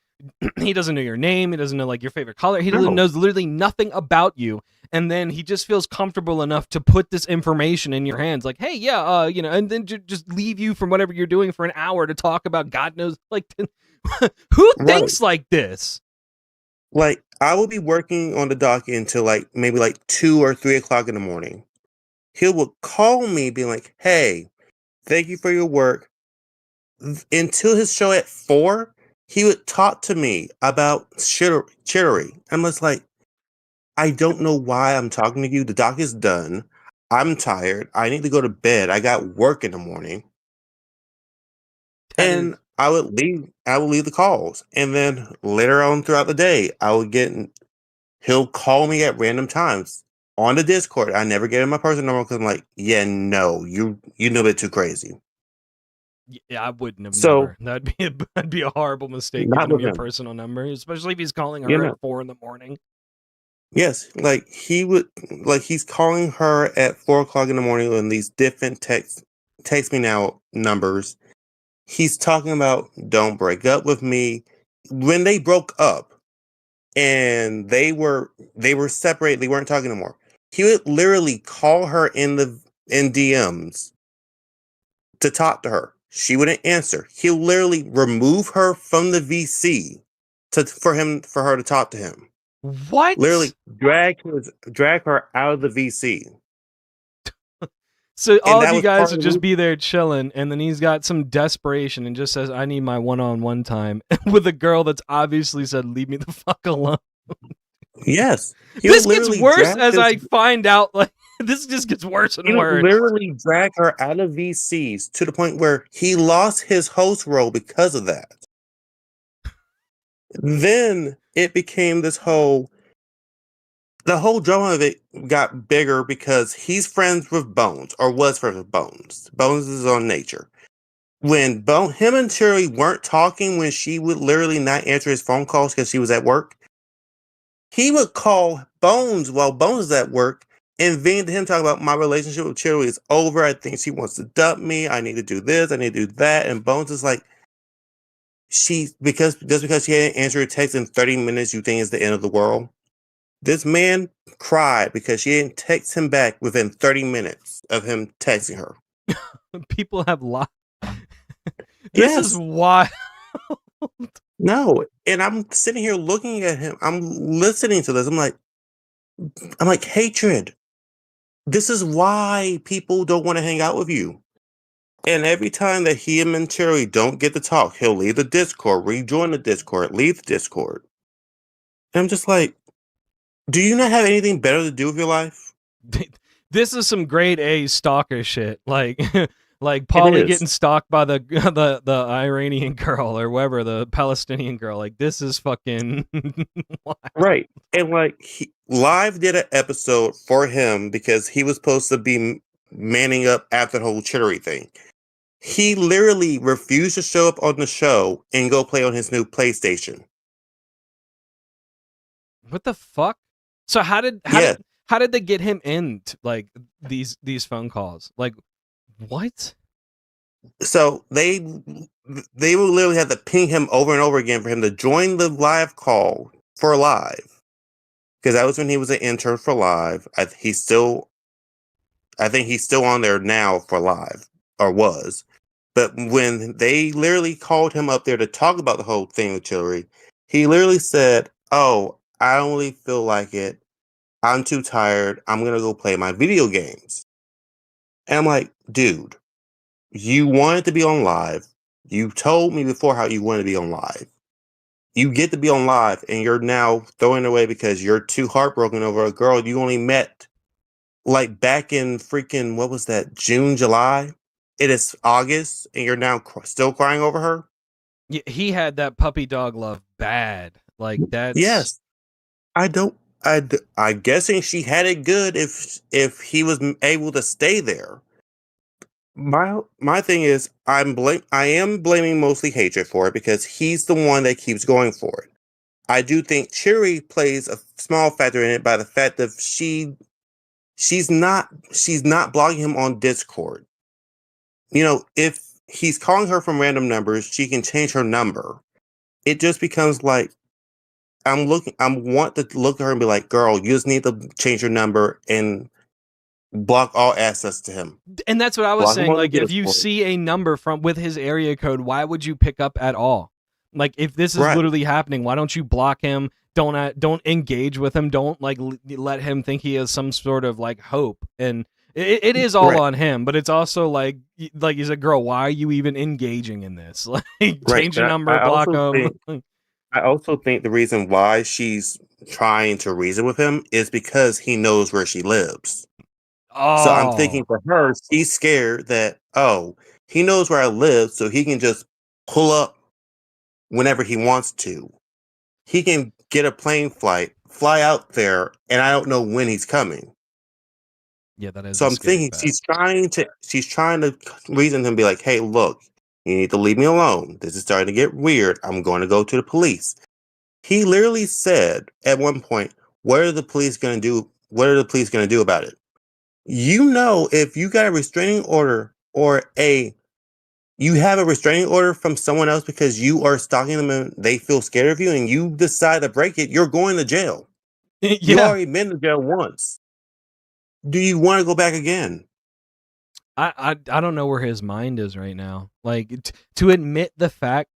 he doesn't know your name. He doesn't know like your favorite color. He knows literally nothing about you. And then he just feels comfortable enough to put this information in your hands. Like, hey, yeah, and then just leave you from whatever you're doing for an hour to talk about God knows. Like, who thinks like this? Like, I will be working on the docket until like maybe like 2 or 3 o'clock in the morning. He will call me being like, hey, thank you for your work. Until his show at 4, he would talk to me about Chittery. I'm just like, I don't know why I'm talking to you. The doc is done. I'm tired. I need to go to bed. I got work in the morning. And I would leave the calls. And then later on throughout the day, he'll call me at random times on the Discord. I never get in my personal number because I'm like, yeah, no, you're a bit too crazy. Yeah, I wouldn't have never. That'd be a horrible mistake giving him your personal number, especially if he's calling her at 4 a.m. Yes, like he's calling her at 4 o'clock in the morning on these different text me now numbers. He's talking about don't break up with me. When they broke up and they were separated, they weren't talking anymore. He would literally call her in DMs to talk to her. She wouldn't answer. He'll literally remove her from the VC for her to talk to him. What? Literally drag her out of the VC. So all of you guys would just be there chilling, and then he's got some desperation and just says, I need my one-on-one time with a girl that's obviously said, leave me the fuck alone. Yes. This gets worse as I find out, like, this just gets worse and worse. He literally drag her out of VCs to the point where he lost his host role because of that. Then it became the whole drama of it got bigger because he's friends with Bones, or was friends with Bones. Bones is on Nature. When him and Cherry weren't talking, when she would literally not answer his phone calls because she was at work, he would call Bones while Bones is at work and vent to him, talking about my relationship with Cherry is over. I think she wants to dump me. I need to do this. I need to do that. And Bones is like, because she hadn't answered a text in 30 minutes, you think it's the end of the world? This man cried because she didn't text him back within 30 minutes of him texting her. People have lied. This is wild. No, and I'm sitting here looking at him. I'm listening to this. I'm like, hatred. This is why people don't want to hang out with you. And every time that him and Cherry don't get to talk, he'll leave the Discord, rejoin the Discord, leave the Discord. And I'm just like, do you not have anything better to do with your life? This is some grade A stalker shit. Like Paulie getting stalked by the Iranian girl or whatever, the Palestinian girl. Like, this is fucking wild. Right. And like Live did an episode for him because he was supposed to be manning up after the whole Chittery thing. He literally refused to show up on the show and go play on his new PlayStation. What the fuck? So how did they get him in like these phone calls? Like, what? So they will literally have to ping him over and over again for him to join the live call for Live, because that was when he was an intern for Live. I think he's still on there now for Live, or was. But when they literally called him up there to talk about the whole thing with Chillery, he literally said, "Oh, I don't really feel like it. I'm too tired. I'm gonna go play my video games." And I'm like, dude, you wanted to be on Live. You told me before how you wanted to be on Live. You get to be on Live, and you're now throwing it away because you're too heartbroken over a girl you only met like back in freaking, what was that, June, July? It is August, and you're now still crying over her? Yeah, he had that puppy dog love bad. Like, that's... Yes. I don't I'm guessing she had it good if he was able to stay there. My thing is I am blaming mostly Hatred for it because he's the one that keeps going for it. I do think Cherry plays a small factor in it by the fact that she's not blocking him on Discord. You know, if he's calling her from random numbers, she can change her number. It just becomes like I want to look at her and be like, girl, you just need to change your number and block all access to him. And that's what I was Block him saying. on Like, the if you Discord. see a number with his area code, why would you pick up at all? Like, if this is Right. literally happening, why don't you block him? Don't engage with him. Don't like let him think he has some sort of like hope. And it is all Right. on him, but it's also like he's a girl. Why are you even engaging in this? Like, change your But number, block him. I also think the reason why she's trying to reason with him is because he knows where she lives. So I'm thinking for her, she's scared that, he knows where I live, so he can just pull up whenever he wants to. He can get a plane flight, fly out there, and I don't know when he's coming. Yeah, that is. So I'm thinking she's trying to reason him and be like, hey, look, you need to leave me alone. This is starting to get weird. I'm going to go to the police. He literally said at one point, what are the police going to do? What are the police going to do about it? You know, if you got a restraining order you have a restraining order from someone else because you are stalking them and they feel scared of you and you decide to break it, you're going to jail. You already been to jail once. Do you want to go back again? I don't know where his mind is right now. Like to admit the fact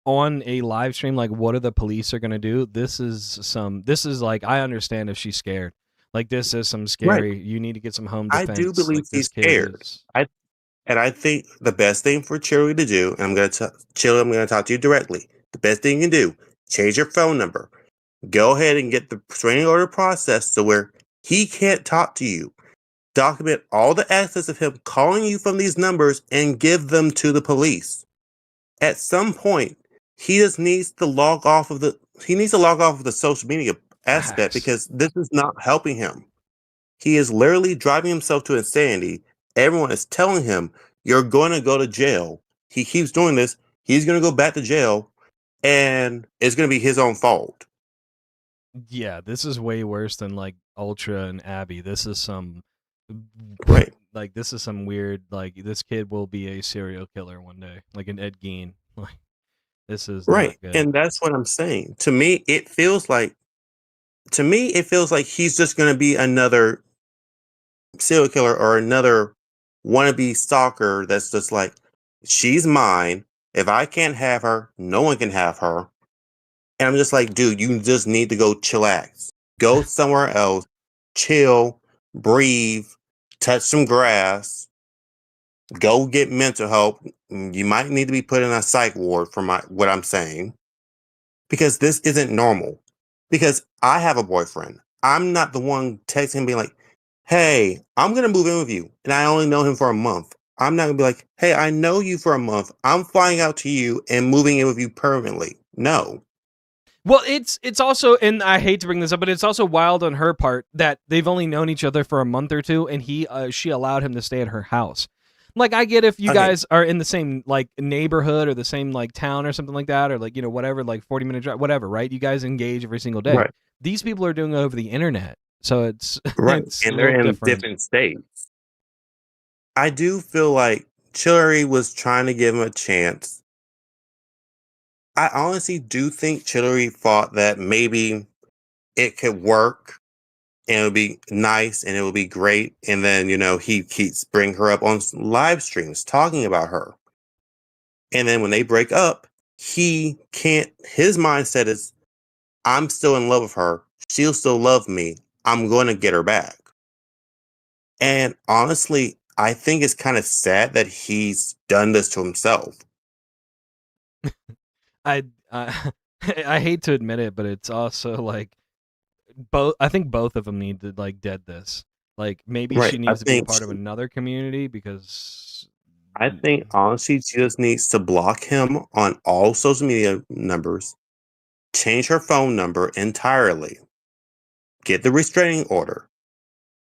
on a live stream, like what are the police are gonna do? This is like I understand if she's scared. Like this is some scary. Right. You need to get some home I defense. do believe like, this she's kid scared. I think the best thing for Cherry to do, and I'm going to talk to you directly. The best thing you can do, change your phone number. Go ahead and get the restraining order processed to where he can't talk to you. Document all the access of him calling you from these numbers and give them to the police. At some point, he just needs to log off of the social media aspect because this is not helping him. He is literally driving himself to insanity. Everyone is telling him, you're going to go to jail. He keeps doing this. He's going to go back to jail, and it's going to be his own fault. Yeah, this is way worse than like Ultra and Abby. This is some like this is some weird like this kid will be a serial killer one day, like an Ed Gein. Like this is Right, not good. and that's what I'm saying. To me, it feels like he's just going to be another serial killer or another wannabe stalker that's just like, she's mine. If I can't have her, no one can have her. And I'm just like, dude, you just need to go chillax. Go somewhere else, chill, breathe, touch some grass, go get mental help. You might need to be put in a psych ward for what I'm saying. Because this isn't normal. Because I have a boyfriend. I'm not the one texting him being like, hey, I'm going to move in with you. And I only know him for a month. I'm not going to be like, hey, I know you for a month. I'm flying out to you and moving in with you permanently. No. Well, it's also, and I hate to bring this up, but it's also wild on her part that they've only known each other for a month or two, and she allowed him to stay at her house. Like, I get if you guys are in the same like neighborhood or the same like town or something like that, or like whatever, like 40-minute drive, whatever, right? You guys engage every single day. Right. These people are doing it over the internet, so it's right, it's and they're in different. different states. I do feel like Chillery was trying to give him a chance. I honestly do think Chillery thought that maybe it could work and it would be nice and it would be great. And then, he keeps bringing her up on live streams talking about her. And then when they break up, his mindset is, I'm still in love with her. She'll still love me. I'm going to get her back. And honestly, I think it's kind of sad that he's done this to himself. I hate to admit it, but it's also like I think both of them need to like dead this. Like maybe she needs to be a part of another community because I think honestly she just needs to block him on all social media numbers, change her phone number entirely, get the restraining order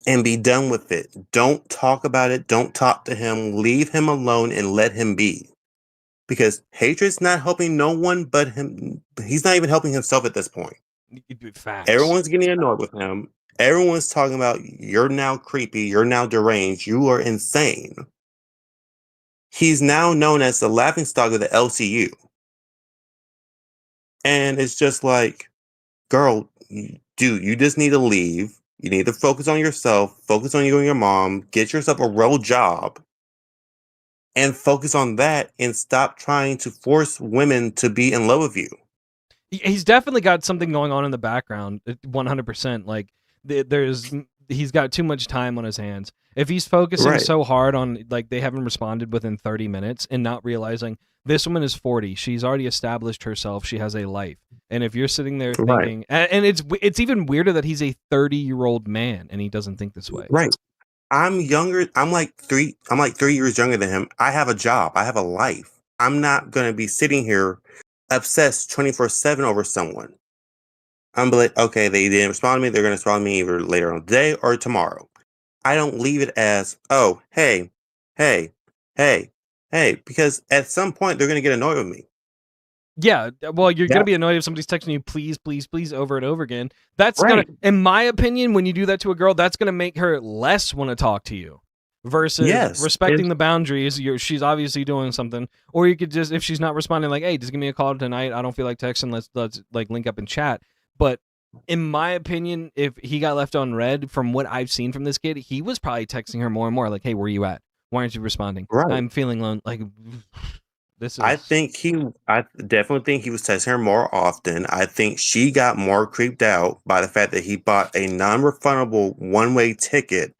and be done with it. Don't talk about it. Don't talk to him. Leave him alone and let him be. Because hatred's not helping no one but him. He's not even helping himself at this point. Facts. Everyone's getting annoyed with him. Everyone's talking about, you're now creepy. You're now deranged. You are insane. He's now known as the laughingstock of the LCU. And it's just like, girl, dude, you just need to leave. You need to focus on yourself, focus on you and your mom, get yourself a real job, and focus on that and stop trying to force women to be in love with you. He's definitely got something going on in the background, 100%. Like, he's got too much time on his hands. If he's focusing so hard on, like, they haven't responded within 30 minutes and not realizing this woman is 40, she's already established herself, she has a life. And if you're sitting there thinking, and it's even weirder that he's a 30-year-old man and he doesn't think this way. Right. I'm younger. I'm like 3 years younger than him. I have a job. I have a life. I'm not going to be sitting here obsessed 24/7 over someone. I'm like, okay, they didn't respond to me. They're going to respond to me either later on today or tomorrow. I don't leave it as, oh, hey, because at some point they're going to get annoyed with me. Yeah, well, you're going to be annoyed if somebody's texting you, please, please, please, over and over again. That's going to, in my opinion, when you do that to a girl, that's going to make her less want to talk to you versus respecting the boundaries. She's obviously doing something. Or you could just, if she's not responding, like, hey, just give me a call tonight. I don't feel like texting. Let's like link up and chat. But in my opinion, if he got left on red, from what I've seen from this kid, he was probably texting her more and more, like, hey, where you at? Why aren't you responding? I'm feeling lonely. Like, I definitely think he was texting her more often. I think she got more creeped out by the fact that he bought a non-refundable one-way ticket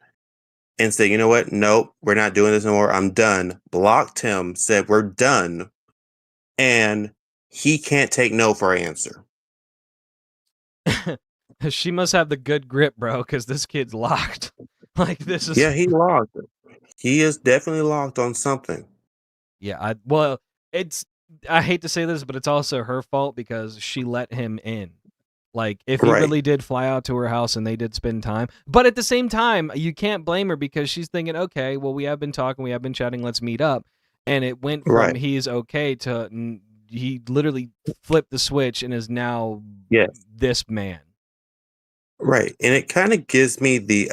and said, you know what? Nope, we're not doing this anymore. I'm done. Blocked him, said we're done. And he can't take no for an answer. She must have the good grip, bro, because this kid's locked. Like, this is... Yeah, he locked. He is definitely locked on something. Yeah, I hate to say this, but it's also her fault because she let him in. Like, if he really did fly out to her house and they did spend time, but at the same time, you can't blame her because she's thinking, okay, well, we have been talking, we have been chatting, let's meet up. And it went from he's okay to he literally flipped the switch and is now this man. Right. And it kind of gives me the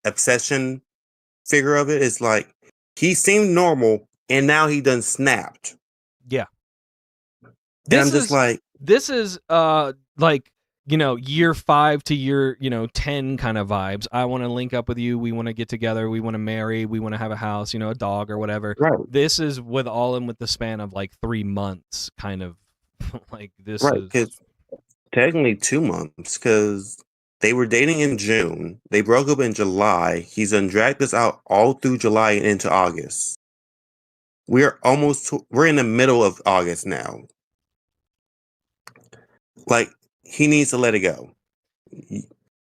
obsession figure of it. It's like, he seemed normal and now he done snapped. Yeah. And I'm just like, this is like, you know, year 5 to year, 10 kind of vibes. I want to link up with you. We want to get together. We want to marry. We want to have a house, a dog or whatever. Right. This is with the span of like 3 months, kind of like this. Right. Because technically 2 months, because they were dating in June. They broke up in July. He's dragged us out all through July and into August. We're in the middle of August now. Like, he needs to let it go.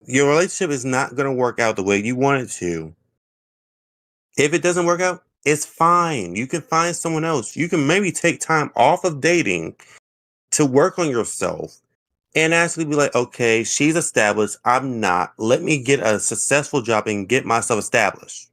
Your relationship is not going to work out the way you want it to. If it doesn't work out, it's fine. You can find someone else. You can maybe take time off of dating to work on yourself and actually be like, okay, she's established. I'm not. Let me get a successful job and get myself established.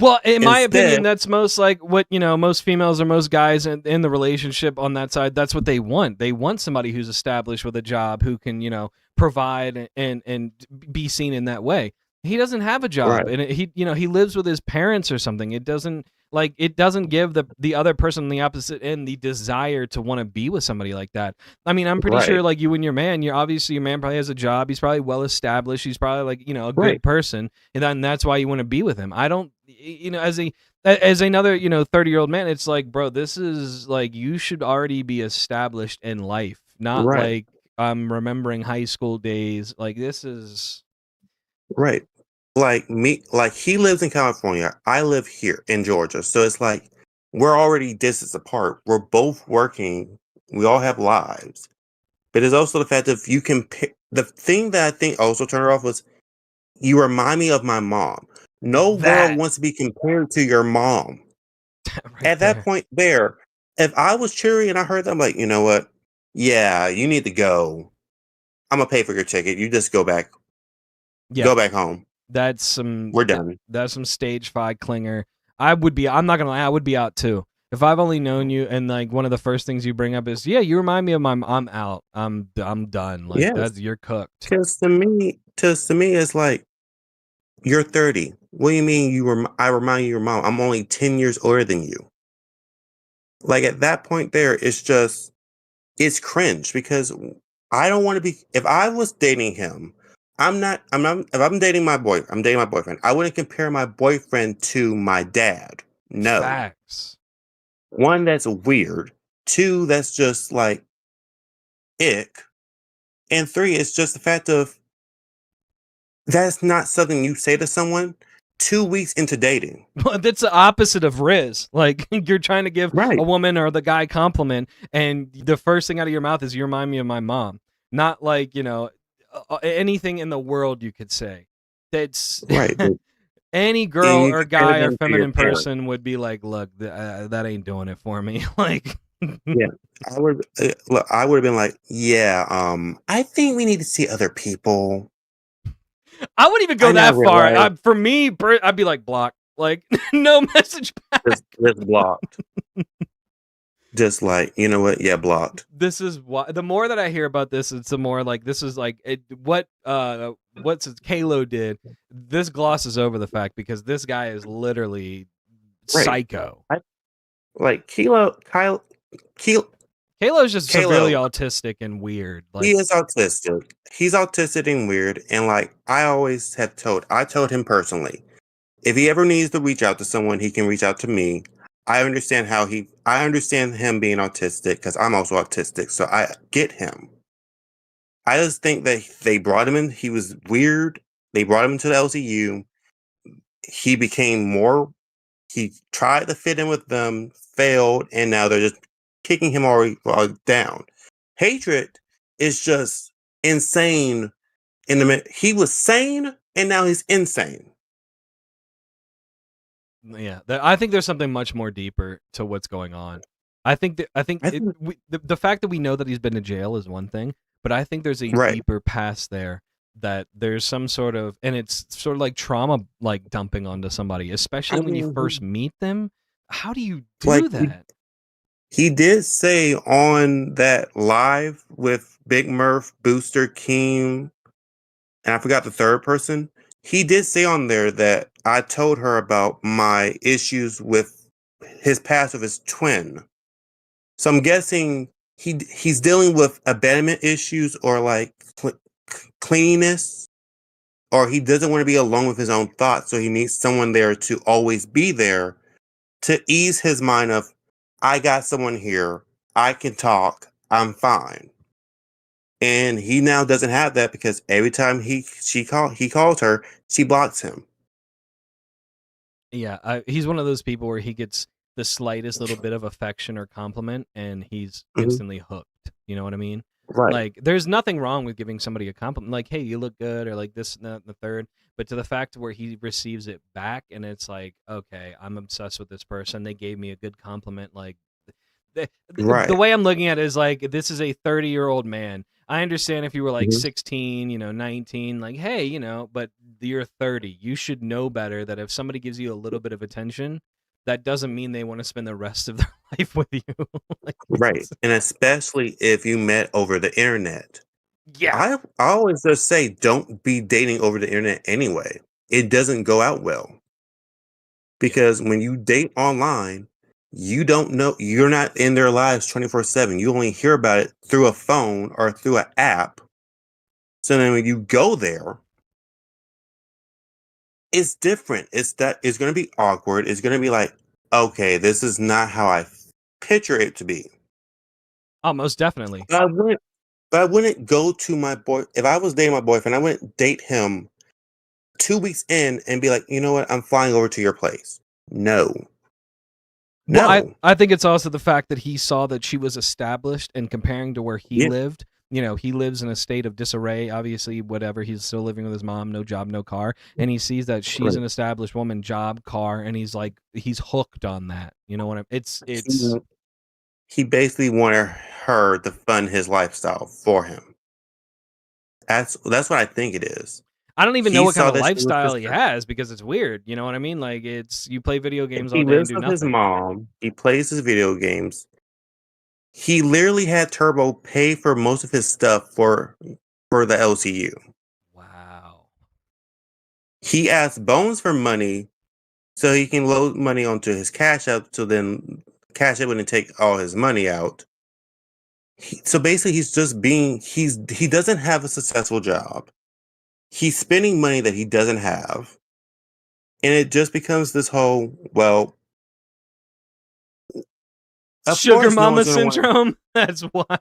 Well, in my opinion, that's most like what, most females or most guys in the relationship on that side, that's what they want. They want somebody who's established with a job who can, provide and be seen in that way. He doesn't have a job and he lives with his parents or something. It doesn't give the other person on the opposite end the desire to want to be with somebody like that. I mean, I'm pretty sure like you and your man, your man probably has a job. He's probably well established. He's probably like, a good person. And that's why you want to be with him. I don't, as another, 30-year-old man, it's like, bro, this is like, you should already be established in life, not like I'm remembering high school days. Like, this is right. Like he lives in California. I live here in Georgia. So it's like, we're already distance apart. We're both working. We all have lives. But it's also the fact that you can pick, the thing that I think also turned her off was, you remind me of my mom. No girl wants to be compared to your mom. At that point there, if I was cheery and I heard that, I'm like, you know what? Yeah, you need to go. I'm gonna pay for your ticket. You just go back. Yeah. Go back home. That's some. We're done. That's some stage 5 clinger. I'm not gonna lie. I would be out too. If I've only known you, and like one of the first things you bring up is, yeah, you remind me of my. I'm out. I'm done. Like Yes. you're cooked. Because to me, it's like, you're 30. What do you mean I remind you of your mom? I'm only 10 years older than you. Like at that point there, it's cringe because I don't want to be. If I was dating him, I'm not. If I'm dating my boyfriend. I wouldn't compare my boyfriend to my dad. No. Facts. One, that's weird. Two, that's just like ick. And three, it's just the fact of that's not something you say to someone 2 weeks into dating. Well, that's the opposite of Riz. Like you're trying to give a woman or the guy compliment, and the first thing out of your mouth is, "You remind me of my mom." Not like anything in the world you could say. That's right. Any girl or guy or feminine person would be like, "Look, that ain't doing it for me." Like, yeah, I would have been like, "Yeah, I think we need to see other people." I wouldn't even go that far. For me, I'd be like, block. Like, no message back. Just blocked. Just like, you know what? Yeah, blocked. This is why. The more that I hear about this, it's the more like this is like what's Kalo did. This glosses over the fact because this guy is literally psycho. Kalo is just severely autistic and weird. Like, he is autistic. He's autistic and weird. And like I told him personally, if he ever needs to reach out to someone, he can reach out to me. I understand him being autistic because I'm also autistic, so I get him. I just think that they brought him in. He was weird. They brought him to the LCU. He became more. He tried to fit in with them, failed, and now they're just kicking him all down. Hatred is just insane. He was sane, and now he's insane. Yeah, I think there's something much more deeper to what's going on. I think the fact that we know that he's been to jail is one thing, but I think there's a deeper past there, that there's some sort of, and it's sort of like trauma, like dumping onto somebody, especially when you first meet them. How do you do that? He did say on that live with Big Murph, Booster, Keem, and I forgot the third person. He did say on there that I told her about my issues with his past with his twin. So I'm guessing he's dealing with abandonment issues or like cleanliness, or he doesn't want to be alone with his own thoughts. So he needs someone there to always be there to ease his mind of, I got someone here. I can talk. I'm fine. And he now doesn't have that because every time he calls her, she blocks him. Yeah, he's one of those people where he gets the slightest little bit of affection or compliment, and he's instantly hooked. You know what I mean? Right. Like, there's nothing wrong with giving somebody a compliment, like, "Hey, you look good," or like this, and that, and the third. But to the fact where he receives it back, and it's like, okay, I'm obsessed with this person. They gave me a good compliment. Like, the way I'm looking at it is like, this is a 30-year-old man. I understand if you were like 16, 19, like, hey, but you're 30. You should know better that if somebody gives you a little bit of attention, that doesn't mean they want to spend the rest of their life with you. Like, right. And especially if you met over the internet. Yeah. I always just say, don't be dating over the internet anyway. It doesn't go out well. Because when you date online, you don't know, you're not in their lives 24/7. You only hear about it through a phone or through an app. So then when you go there, it's different. It's going to be awkward. It's going to be like, okay, this is not how I picture it to be. Oh, most definitely. But I wouldn't go to my boy. If I was dating my boyfriend, I wouldn't date him 2 weeks in and be like, you know what? I'm flying over to your place. No. Well, I think it's also the fact that he saw that she was established, and comparing to where he lived, he lives in a state of disarray, obviously, whatever. He's still living with his mom, no job, no car. And he sees that she's an established woman, job, car, and he's like, he's hooked on that. You know what I mean? He basically wanted her to fund his lifestyle for him. That's what I think it is. I don't even He know what saw kind of that she was lifestyle he just- has because it's weird. You know what I mean? Like it's you play video games all He day and lives do with his nothing. mom. He plays his video games. He literally had Turbo pay for most of his stuff for the LCU. Wow. He asked Bones for money so he can load money onto his Cash App, so then Cash App wouldn't take all his money out. So basically, he doesn't have a successful job. He's spending money that he doesn't have, and it just becomes this whole of Sugar course, no mama one's gonna want- syndrome. That's wild.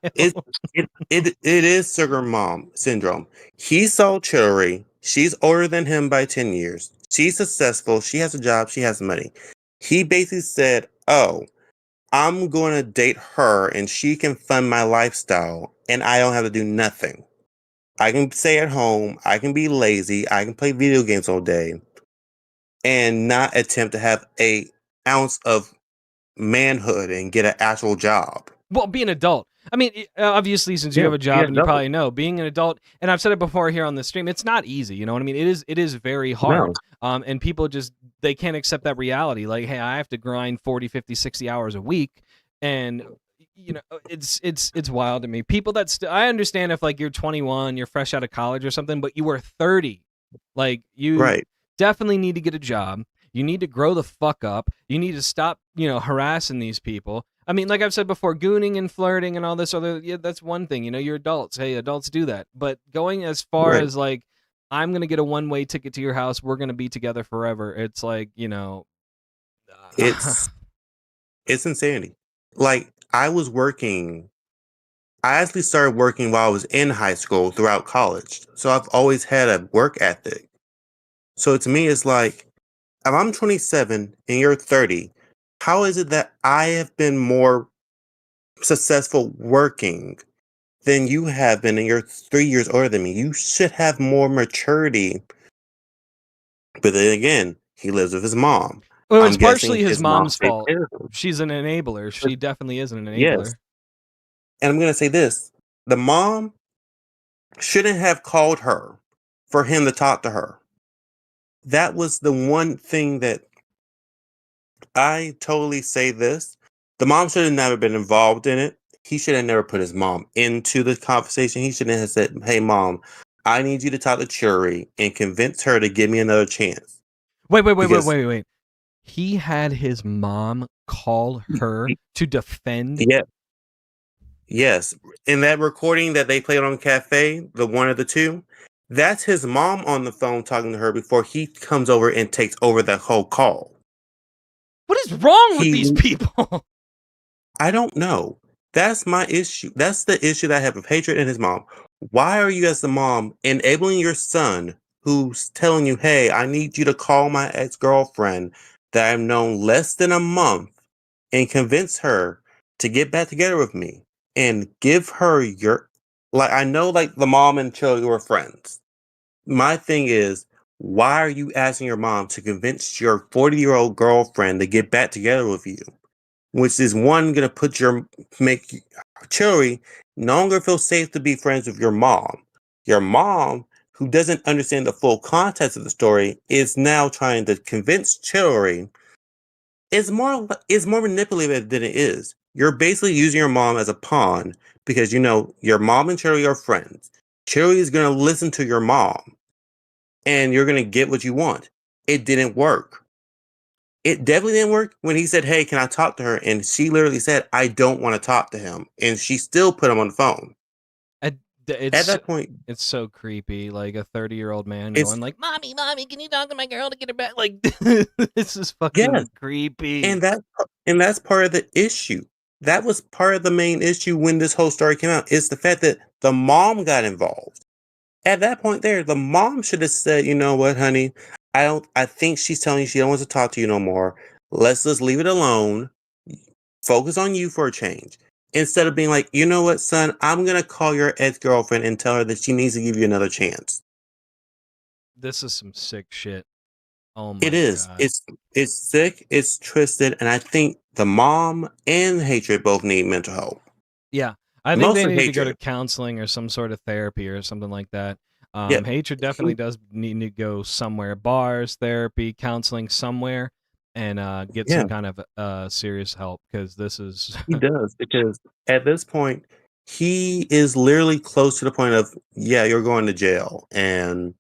It is sugar mom syndrome. He saw Chillery. She's older than him by 10 years. She's successful. She has a job. She has money. He basically said, "Oh, I'm going to date her, and she can fund my lifestyle, and I don't have to do nothing. I can stay at home. I can be lazy. I can play video games all day, and not attempt to have a ounce of manhood and get an actual job." Well, be an adult. I mean, obviously, since you Yeah, have a job yeah, and you no. probably know, being an adult, and I've said it before here on the stream, it's not easy. You know what I mean? It is very hard. And people just, they can't accept that reality. Like, hey, I have to grind 40, 50, 60 hours a week. And, you know, it's wild to me. People that, I understand if like you're 21, you're fresh out of college or something, but you were 30. Like, you definitely need to get a job. You need to grow the fuck up. You need to stop, you know, harassing these people. I mean, like I've said before, gooning and flirting and all this other, that's one thing. You know, you're adults. Hey, adults do that. But going as far as like, I'm going to get a one-way ticket to your house, we're going to be together forever. It's like, you know. It's insanity. Like, I actually started working while I was in high school throughout college. So I've always had a work ethic. So to me, it's like, if I'm 27 and you're 30, how is it that I have been more successful working than you have been, and you're 3 years older than me? You should have more maturity. But then again, he lives with his mom. Well, I'm it's guessing partially his mom mom's takes fault. care of him. She's an enabler. She definitely is an enabler. Yes. And I'm going to say this. The mom shouldn't have called her for him to talk to her. That was the one thing that I totally say this. The mom should have never been involved in it. He should have never put his mom into the conversation. He should have said, "Hey, mom, I need you to talk to Churi and convince her to give me another chance." Wait. He had his mom call her to defend. Yeah. Yes. In that recording that they played on Cafe, the one of the two, that's his mom on the phone talking to her before he comes over and takes over the whole call. What is wrong with these people? I don't know. That's my issue. That's the issue that I have with Hatred and his mom. Why are you, as the mom, enabling your son who's telling you, "Hey, I need you to call my ex-girlfriend that I've known less than a month and convince her to get back together with me and give her your..." Like, I know, like, the mom and Chili were friends. My thing is, why are you asking your mom to convince your 40-year-old girlfriend to get back together with you? Which is one going to make Chili no longer feel safe to be friends with your mom. Your mom, who doesn't understand the full context of the story, is now trying to convince Chili. It's more manipulative than it is. You're basically using your mom as a pawn because you know your mom and Chili are friends. Chili is going to listen to your mom, and you're going to get what you want. It didn't work. It definitely didn't work when he said, "Hey, can I talk to her?" And she literally said, "I don't want to talk to him." And she still put him on the phone. At that point, it's so creepy. Like a 30-year-old man It's- going like, "Mommy, can you talk to my girl to get her back?" Like, this is fucking creepy. And that's part of the issue. That was part of the main issue when this whole story came out. Is the fact that the mom got involved. At that point there, the mom should have said, "You know what, honey? I think she's telling you she don't want to talk to you no more. Let's just leave it alone. Focus on you for a change." Instead of being like, "You know what, son? I'm going to call your ex-girlfriend and tell her that she needs to give you another chance." This is some sick shit. Oh my It is. God. It's sick. It's twisted. And I think the mom and Hatred both need mental help. Yeah. I think they Mostly need to go to hatred. counseling or some sort of therapy or something like that. Yeah. Hatred definitely does need to go somewhere. Bars, therapy, counseling somewhere, and get Yeah. some kind of serious help, because this is He does, because at this point, he is literally close to the point of, yeah, you're going to jail, and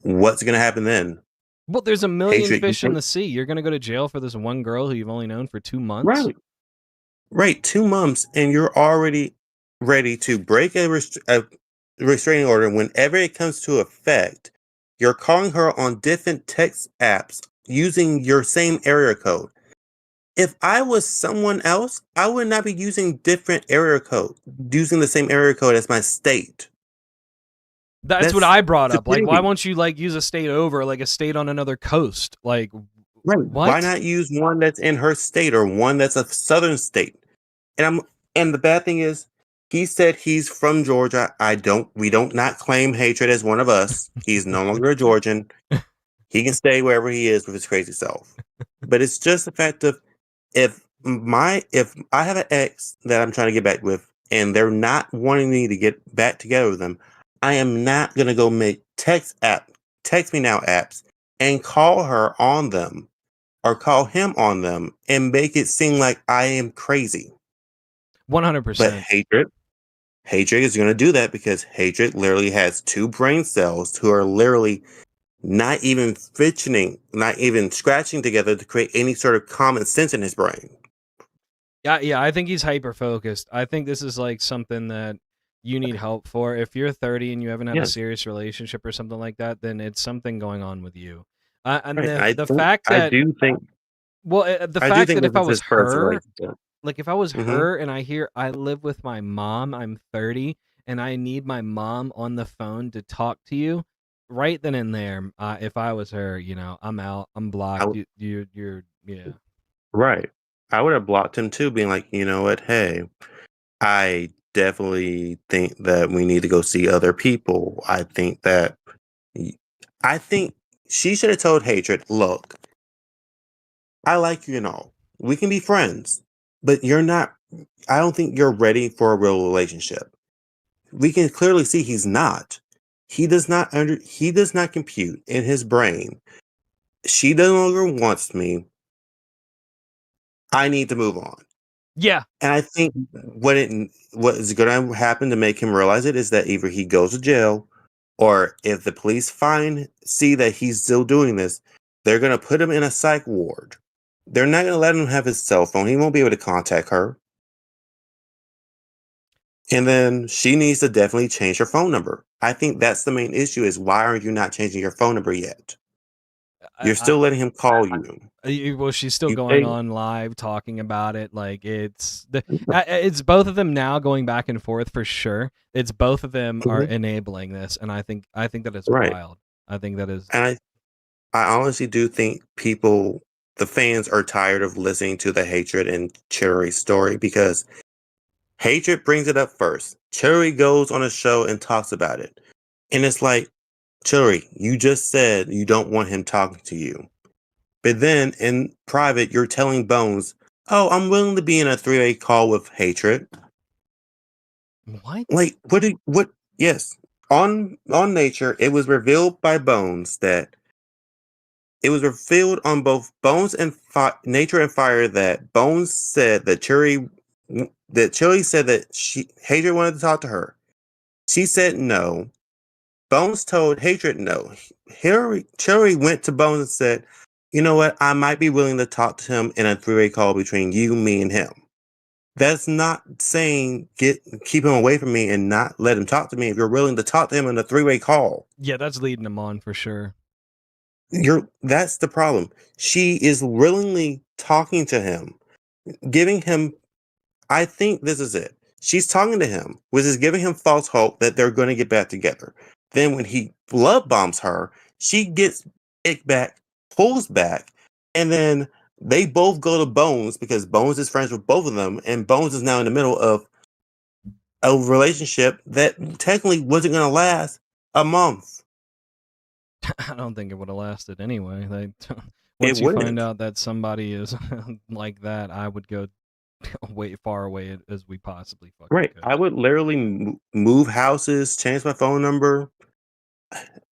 what's going to happen then? well, there's a million Hatred. fish in the sea. You're gonna go to jail for this one girl who you've only known for 2 months. Right. Right. 2 months, and you're already ready to break a restraining order. Whenever it comes to effect, you're calling her on different text apps using your same area code. If I was someone else, I would not be using different area code, using the same area code as my state. That's what I brought up. Like, why stupidity. won't you like use a state over, like a state on another coast? Like, Right. what? Why not use one that's in her state or one that's a southern state? And the bad thing is, he said he's from Georgia. We don't not claim Hatred as one of us. He's no longer a Georgian. He can stay wherever he is with his crazy self. But it's just the fact of, if I have an ex that I'm trying to get back with, and they're not wanting me to get back together with them, I am not gonna go make text me now apps and call her on them or call him on them and make it seem like I am crazy. 100%. But hatred is going to do that, because hatred literally has 2 brain cells who are literally not even fidgeting, not even scratching together to create any sort of common sense in his brain. Yeah, I think he's hyper focused. I think this is like something that you need help for. If you're 30 and you haven't had a Yes. serious relationship or something like that, then it's something going on with you. And Right. the fact that I do think the I do fact think that if this I is was his first her, relationship. like if I was Mhm. her and I hear I live with my mom, I'm 30, and I need my mom on the phone to talk to you, right then and there, if I was her, I'm out, I'm blocked. You're yeah. Right. I would have blocked him too, being like, you know what? Hey, I definitely think that we need to go see other people. I think she should have told Hatred, look, I like you and all. We can be friends, but I don't think you're ready for a real relationship. We can clearly see he's not. He does not compute in his brain. She no longer wants me. I need to move on. Yeah. And I think what is going to happen to make him realize it is that either he goes to jail, or if the police see that he's still doing this, they're going to put him in a psych ward. They're not going to let him have his cell phone. He won't be able to contact her. And then she needs to definitely change her phone number. I think that's the main issue, is why aren't you not changing your phone number yet? You're still letting him call you. Well, she's still You going pay- on live talking about it. Like it's both of them now going back and forth for sure. It's both of them are enabling this, and I think that is Right. wild. I think that is. And I honestly do think the fans are tired of listening to the Hatred and Cherry story, because Hatred brings it up first. Cherry goes on a show and talks about it. And it's like, Cherry, you just said you don't want him talking to you. But then in private, you're telling Bones, oh, I'm willing to be in a 3-way call with Hatred. What? Like, what? Yes. On Nature, it was revealed by Bones that it was revealed on both Bones and Nature and Fire that Bones said that Cherry said that Hatred wanted to talk to her. She said no. Bones told Hatred no. Cherry went to Bones and said, you know what? I might be willing to talk to him in a 3-way call between you, me, and him. That's not saying keep him away from me and not let him talk to me. If you're willing to talk to him in a 3-way call, Yeah, that's leading him on for sure. That's the problem. She is willingly talking to him, giving him. I think this is it. She's talking to him, which is giving him false hope that they're going to get back together. Then when he love bombs her, she gets it back, pulls back, and then they both go to Bones, because Bones is friends with both of them, and Bones is now in the middle of a relationship that technically wasn't going to last a month. I don't think it would have lasted anyway. Once you find out that somebody is like that, I would go way far away as we possibly fucking Right. could. I would literally move houses, change my phone number.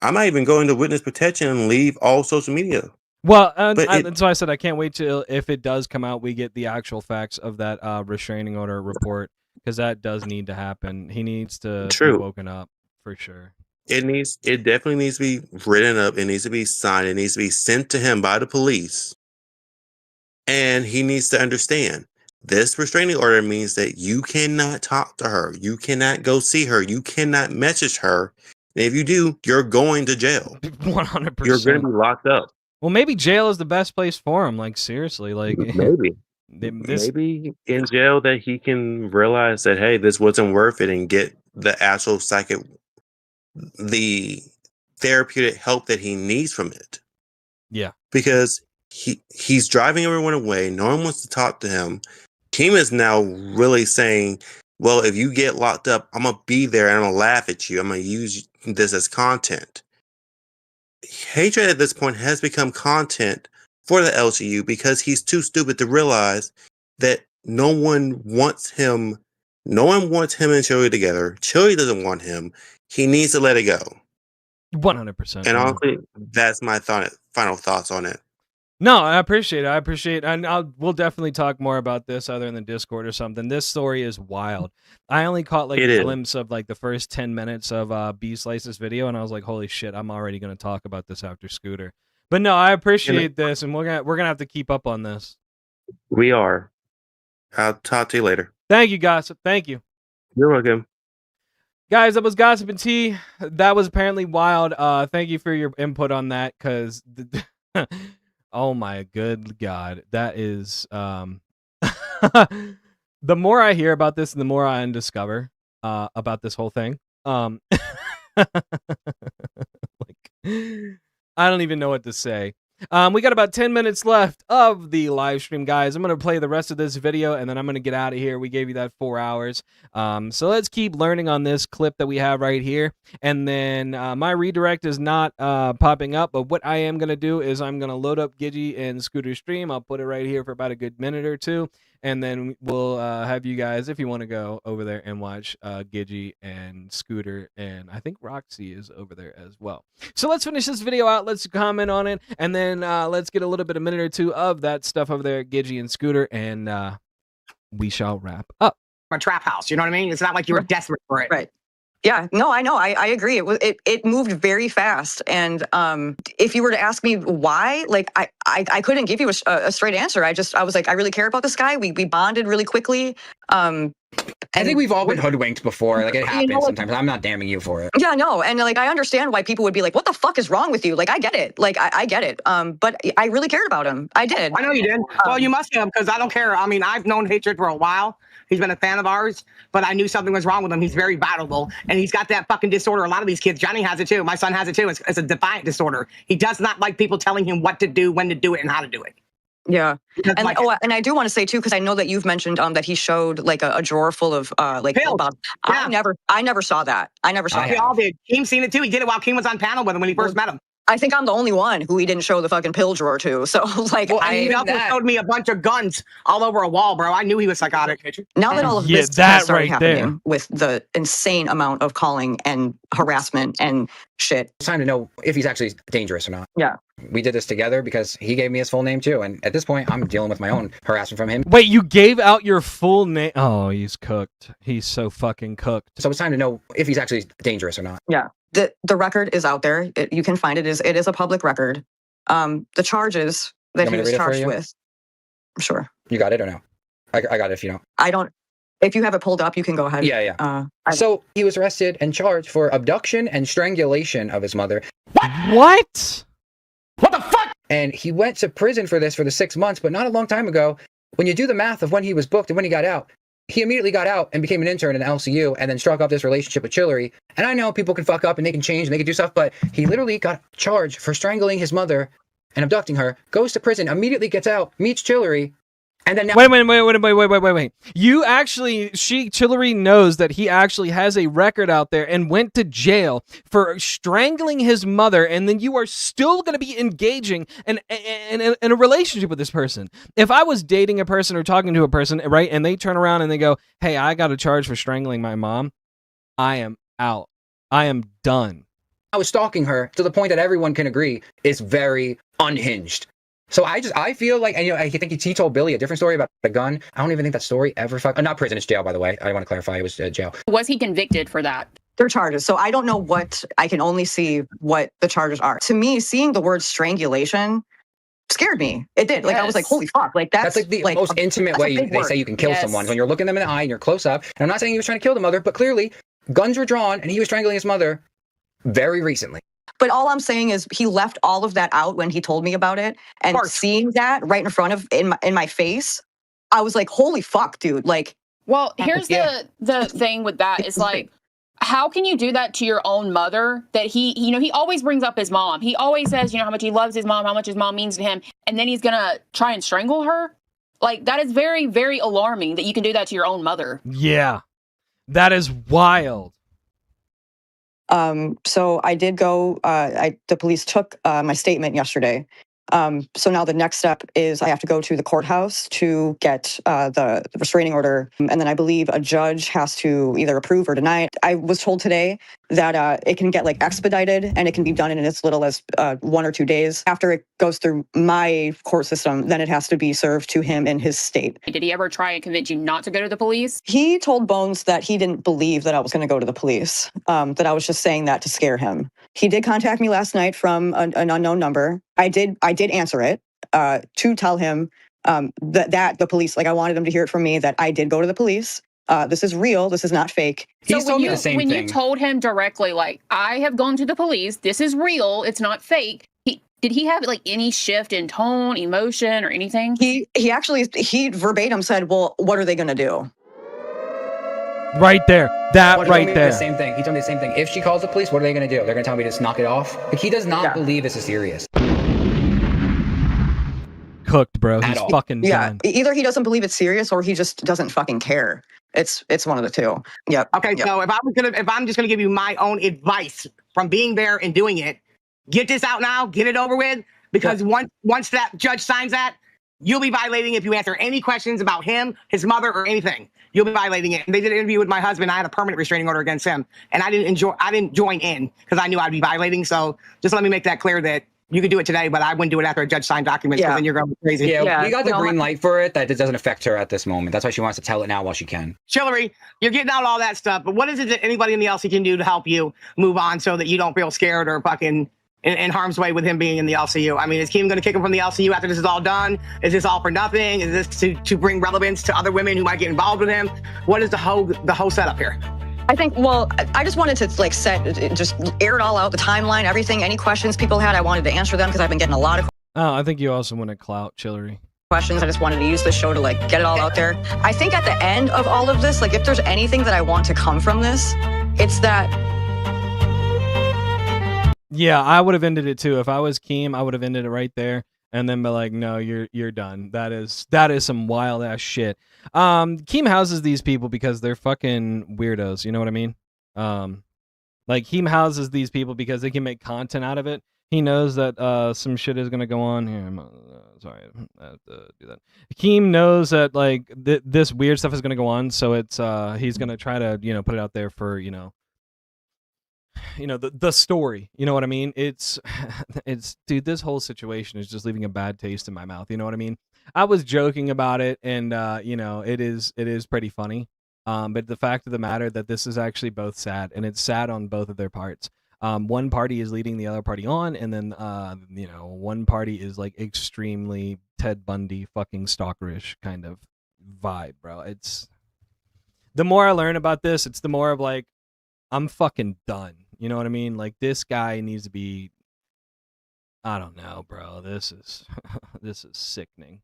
I might even go into witness protection and leave all social media. Well, But that's why I said I can't wait till if it does come out, we get the actual facts of that restraining order report, because that does need to happen. He needs to be True. woken up for sure. It definitely needs to be written up. It needs to be signed. It needs to be sent to him by the police. And he needs to understand this restraining order means that you cannot talk to her. You cannot go see her. You cannot message her. And if you do, you're going to jail. 100%. You're going to be locked up. Well, maybe jail is the best place for him. Like, seriously, like Maybe. Maybe in jail that he can realize that, hey, this wasn't worth it, and get the actual the therapeutic help that he needs from it. Yeah. Because he's driving everyone away. No one wants to talk to him. Kim is now really saying, well, if you get locked up, I'm going to be there and I'm going to laugh at you. I'm going to use this as content. Hatred at this point has become content for the LCU because he's too stupid to realize that no one wants him and Chili together. Chili doesn't want him. He needs to let it go. 100%. And honestly, that's my final thoughts on it. No, I appreciate it. And we'll definitely talk more about this either in the Discord or something. This story is wild. I only caught like a glimpse of like the first 10 minutes of B Slice's video, and I was like, holy shit, I'm already going to talk about this after Scooter. But no, I appreciate this, and we're gonna have to keep up on this. We are. I'll talk to you later. Thank you, Gossip. Thank you. You're welcome. Guys, that was Gossip and Tea. That was apparently wild. Thank you for your input on that, because oh my good God, that is the more I hear about this, the more I undiscover about this whole thing. Like, I don't even know what to say. We got about 10 minutes left of the live stream, guys. I'm going to play the rest of this video, and then I'm going to get out of here. We gave you that 4 hours. So let's keep learning on this clip that we have right here. And then my redirect is not popping up, but what I am going to do is I'm going to load up Gidgy and Scooter's stream. I'll put it right here for about a good minute or two. And then we'll have you guys, if you want to go over there and watch Gidgy and Scooter, and I think Roxy is over there as well. So let's finish this video out. Let's comment on it, and then let's get a little bit, a minute or two of that stuff over there, Gidgy and Scooter, and we shall wrap up. A trap house, you know what I mean? It's not like you were desperate for it. Right. Yeah, no, I know. I agree. It moved very fast. And if you were to ask me why, like, I couldn't give you a straight answer. I was like, I really care about this guy. We bonded really quickly. I think we've all been hoodwinked before. Like, it happens sometimes. I'm not damning you for it. Yeah, no. And like, I understand why people would be like, what the fuck is wrong with you? Like, I get it. Like, I get it. But I really cared about him. I did. I know you did. Well, you must have, because I don't care. I mean, I've known Hatred for a while. He's been a fan of ours, but I knew something was wrong with him. He's very battleable, and he's got that fucking disorder. A lot of these kids, Johnny has it too. My son has it too. It's a defiant disorder. He does not like people telling him what to do, when to do it, and how to do it. Yeah. And like, and I do want to say too, because I know that you've mentioned that he showed like a drawer full of like pills. Yeah. I never saw that. I never saw that. We all did. Keem seen it too. He did it while Keem was on panel with him when he first met him. I think I'm the only one who he didn't show the fucking pill drawer to. So like, he also showed me a bunch of guns all over a wall, bro. I knew he was psychotic. Now that all of this has started happening with the insane amount of calling and harassment and shit, It's time to know if he's actually dangerous or not. Yeah. We did this together because he gave me his full name too, and at this point, I'm dealing with my own harassment from him. Wait, you gave out your full name? Oh, he's cooked. He's so fucking cooked. So it's time to know if he's actually dangerous or not. Yeah. The record is out there. You can find it. It is a public record. The charges that he was charged with. Sure. You got it or no? I got it if you don't. I don't. If you have it pulled up, you can go ahead. Yeah. So he was arrested and charged for abduction and strangulation of his mother. What? What the fuck? And he went to prison for this for the 6 months, but not a long time ago. When you do the math of when he was booked and when he got out, he immediately got out and became an intern in LCU and then struck up this relationship with Chillery. And I know people can fuck up and they can change and they can do stuff, but he literally got charged for strangling his mother and abducting her, goes to prison, immediately gets out, meets Chillery, And then now, wait. You actually, Chillery knows that he actually has a record out there and went to jail for strangling his mother, and then you are still going to be engaging in a relationship with this person. If I was dating a person or talking to a person, right, and they turn around and they go, "Hey, I got a charge for strangling my mom," I am out. I am done. I was stalking her to the point that everyone can agree is very unhinged. So I feel like, and I think he told Billy a different story about the gun. I don't even think that story ever not prison, it's jail, by the way. I want to clarify, it was jail. Was he convicted for that? They're charges. So I don't know I can only see what the charges are. To me, seeing the word strangulation scared me. It did. Like, I was like, holy fuck. Like, that's like the most intimate way they say you can kill someone, when you're looking them in the eye and you're close up. And I'm not saying he was trying to kill the mother, but clearly guns were drawn and he was strangling his mother very recently. But all I'm saying is he left all of that out when he told me about it, and seeing that right in front of in my face, I was like, holy fuck, dude. Like, well, here's the thing with that is like, how can you do that to your own mother? That he always brings up his mom. He always says, how much he loves his mom, how much his mom means to him, and then he's gonna try and strangle her. Like, that is very, very alarming that you can do that to your own mother. Yeah, that is wild. So I did go, the police took my statement yesterday. So now the next step is I have to go to the courthouse to get the restraining order. And then I believe a judge has to either approve or deny it. I was told today that it can get expedited and it can be done in as little as 1 or 2 days. After it goes through my court system, then it has to be served to him in his state. Did he ever try and convince you not to go to the police? He told Bones that he didn't believe that I was going to go to the police, that I was just saying that to scare him. He did contact me last night from an unknown number. I did answer it to tell him that the police, I wanted him to hear it from me, that I did go to the police. This is real. This is not fake. So when you told him directly, I have gone to the police, this is real, it's not fake, did he have any shift in tone, emotion, or anything? He verbatim said, well, what are they going to do? Right there. That right there. The same thing. He told me the same thing. If she calls the police, what are they going to do? They're going to tell me to just knock it off? He does not believe this is serious. Cooked, bro. He's fucking done. Either he doesn't believe it's serious or he just doesn't fucking care. It's one of the two. Yep. Okay, so if I'm just gonna give you my own advice from being there and doing it, get this out now, get it over with, because once that judge signs that, you'll be violating if you answer any questions about him, his mother, or anything. You'll be violating it. And they did an interview with my husband. I had a permanent restraining order against him, and I didn't join in because I knew I'd be violating. So just let me make that clear that you could do it today, but I wouldn't do it after a judge signed documents, because then you're going crazy. Yeah, we got the green light for it. That it doesn't affect her at this moment. That's why she wants to tell it now while she can. Chillery, you're getting out all that stuff, but what is it that anybody in the LC can do to help you move on so that you don't feel scared or fucking in harm's way with him being in the LCU? I mean, is Keem going to kick him from the LCU after this is all done? Is this all for nothing? Is this to bring relevance to other women who might get involved with him? What is the whole setup here? I think, I just wanted to just air it all out, the timeline, everything, any questions people had, I wanted to answer them because I've been getting a lot of I think you also want to clout Chillery. questions. I just wanted to use this show to get it all out there. I think at the end of all of this, if there's anything that I want to come from this, it's that. Yeah, I would have ended it too. If I was Keem, I would have ended it right there. And then be like, no, you're done. That is some wild ass shit. Keem houses these people because they're fucking weirdos. You know what I mean? Keem houses these people because they can make content out of it. He knows that some shit is gonna go on here. Sorry, I have to do that. Keem knows that this weird stuff is gonna go on, so it's he's gonna try to put it out there for the story. You know what I mean? It's dude, this whole situation is just leaving a bad taste in my mouth. You know what I mean? I was joking about it, and it is pretty funny. But the fact of the matter that this is actually both sad, and it's sad on both of their parts. One party is leading the other party on, and then one party is extremely Ted Bundy fucking stalkerish kind of vibe, bro. It's the more I learn about this, it's the more of I'm fucking done. You know what I mean? This guy needs to be, I don't know, bro. This is this is sickening.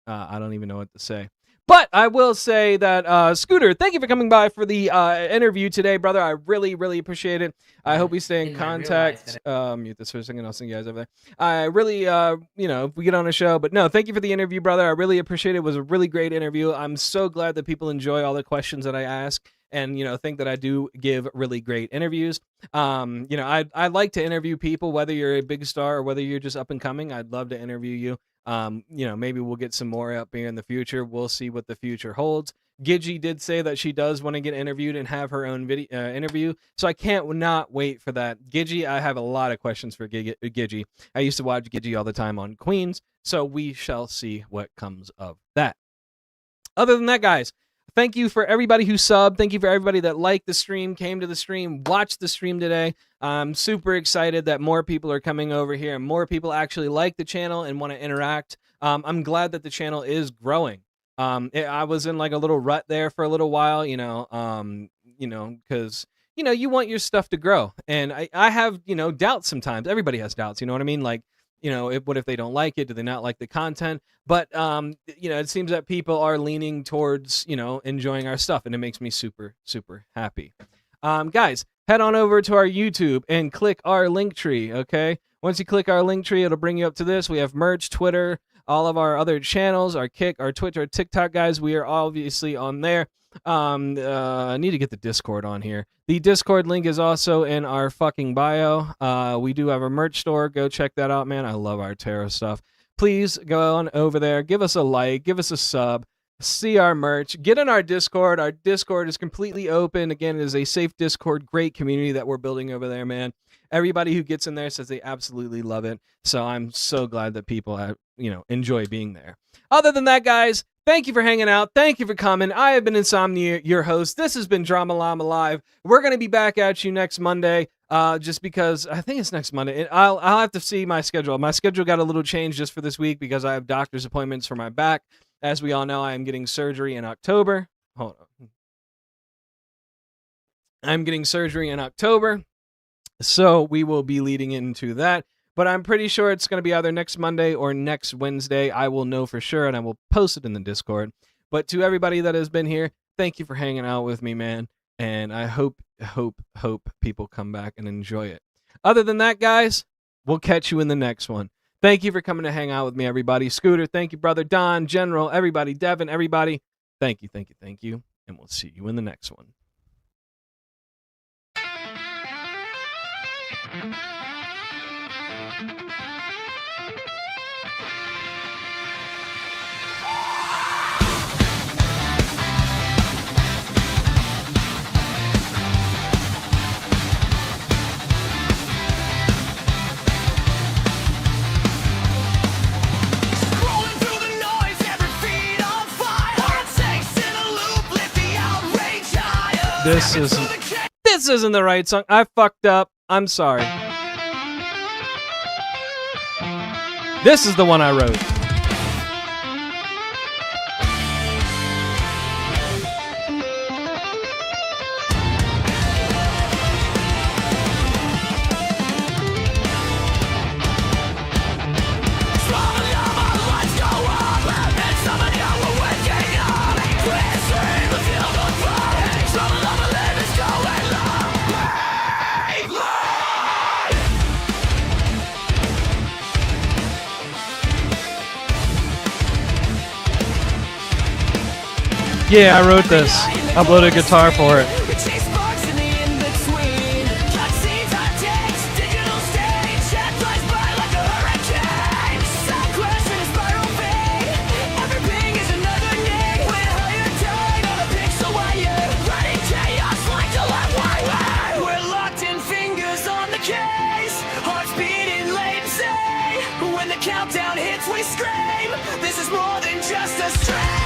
I don't even know what to say. But I will say that, Scooter, thank you for coming by for the interview today, brother. I really, really appreciate it. I hope we stay in contact. Mute this for a second. I'll sing you guys over there. I really, if we get on a show. But no, thank you for the interview, brother. I really appreciate it. It was a really great interview. I'm so glad that people enjoy all the questions that I ask and, think that I do give really great interviews. I like to interview people, whether you're a big star or whether you're just up and coming. I'd love to interview you. Maybe we'll get some more up here in the future. We'll see what the future holds. Gidgy did say that she does want to get interviewed and have her own video interview, so I can't not wait for that. Gidgy, I have a lot of questions for Gidgy. I used to watch Gidgy all the time on Queens, so we shall see what comes of that. Other than that, guys, thank you for everybody who subbed. Thank you for everybody that liked the stream, came to the stream, watched the stream today. I'm super excited that more people are coming over here and more people actually like the channel and want to interact. I'm glad that the channel is growing. I was in like a little rut there for a little while, because, you want your stuff to grow. And I have, doubts sometimes. Everybody has doubts, you know what I mean? Like, what if they don't like it? Do they not like the content? But, it seems that people are leaning towards, enjoying our stuff. And it makes me super, super happy. Guys, head on over to our YouTube and click our link tree, okay? Once you click our link tree, it'll bring you up to this. We have merch, Twitter, all of our other channels, our Kick, our Twitch, our TikTok, guys. We are obviously on there. I need to get the Discord on here. The Discord link is also in our fucking bio. We do have a merch store. Go check that out, man. I love our tarot stuff. Please go on over there. Give us a like. Give us a sub. See our merch. Get in our Discord. Our Discord is completely open. Again, it is a safe Discord. Great community that we're building over there, man. Everybody who gets in there says they absolutely love it. So I'm so glad that people have, enjoy being there. Other than that, guys, thank you for hanging out. Thank you for coming. I have been Ensomnia, your host. This has been Drama Llama Live. We're going to be back at you next Monday, just because I think it's next Monday. I'll have to see my schedule. My schedule got a little changed just for this week because I have doctor's appointments for my back. As we all know, I am getting surgery in October. Hold on. I'm getting surgery in October, so we will be leading into that. But I'm pretty sure it's going to be either next Monday or next Wednesday. I will know for sure, and I will post it in the Discord. But to everybody that has been here, thank you for hanging out with me, man. And I hope people come back and enjoy it. Other than that, guys, we'll catch you in the next one. Thank you for coming to hang out with me, everybody. Scooter, thank you, brother. Don, General, everybody. Devin, everybody. Thank you. And we'll see you in the next one. This isn't the right song. I fucked up. I'm sorry. This is the one I wrote. Yeah, I wrote this. Uploaded a guitar for it. Countdown hits, we scream. This is more than just a string.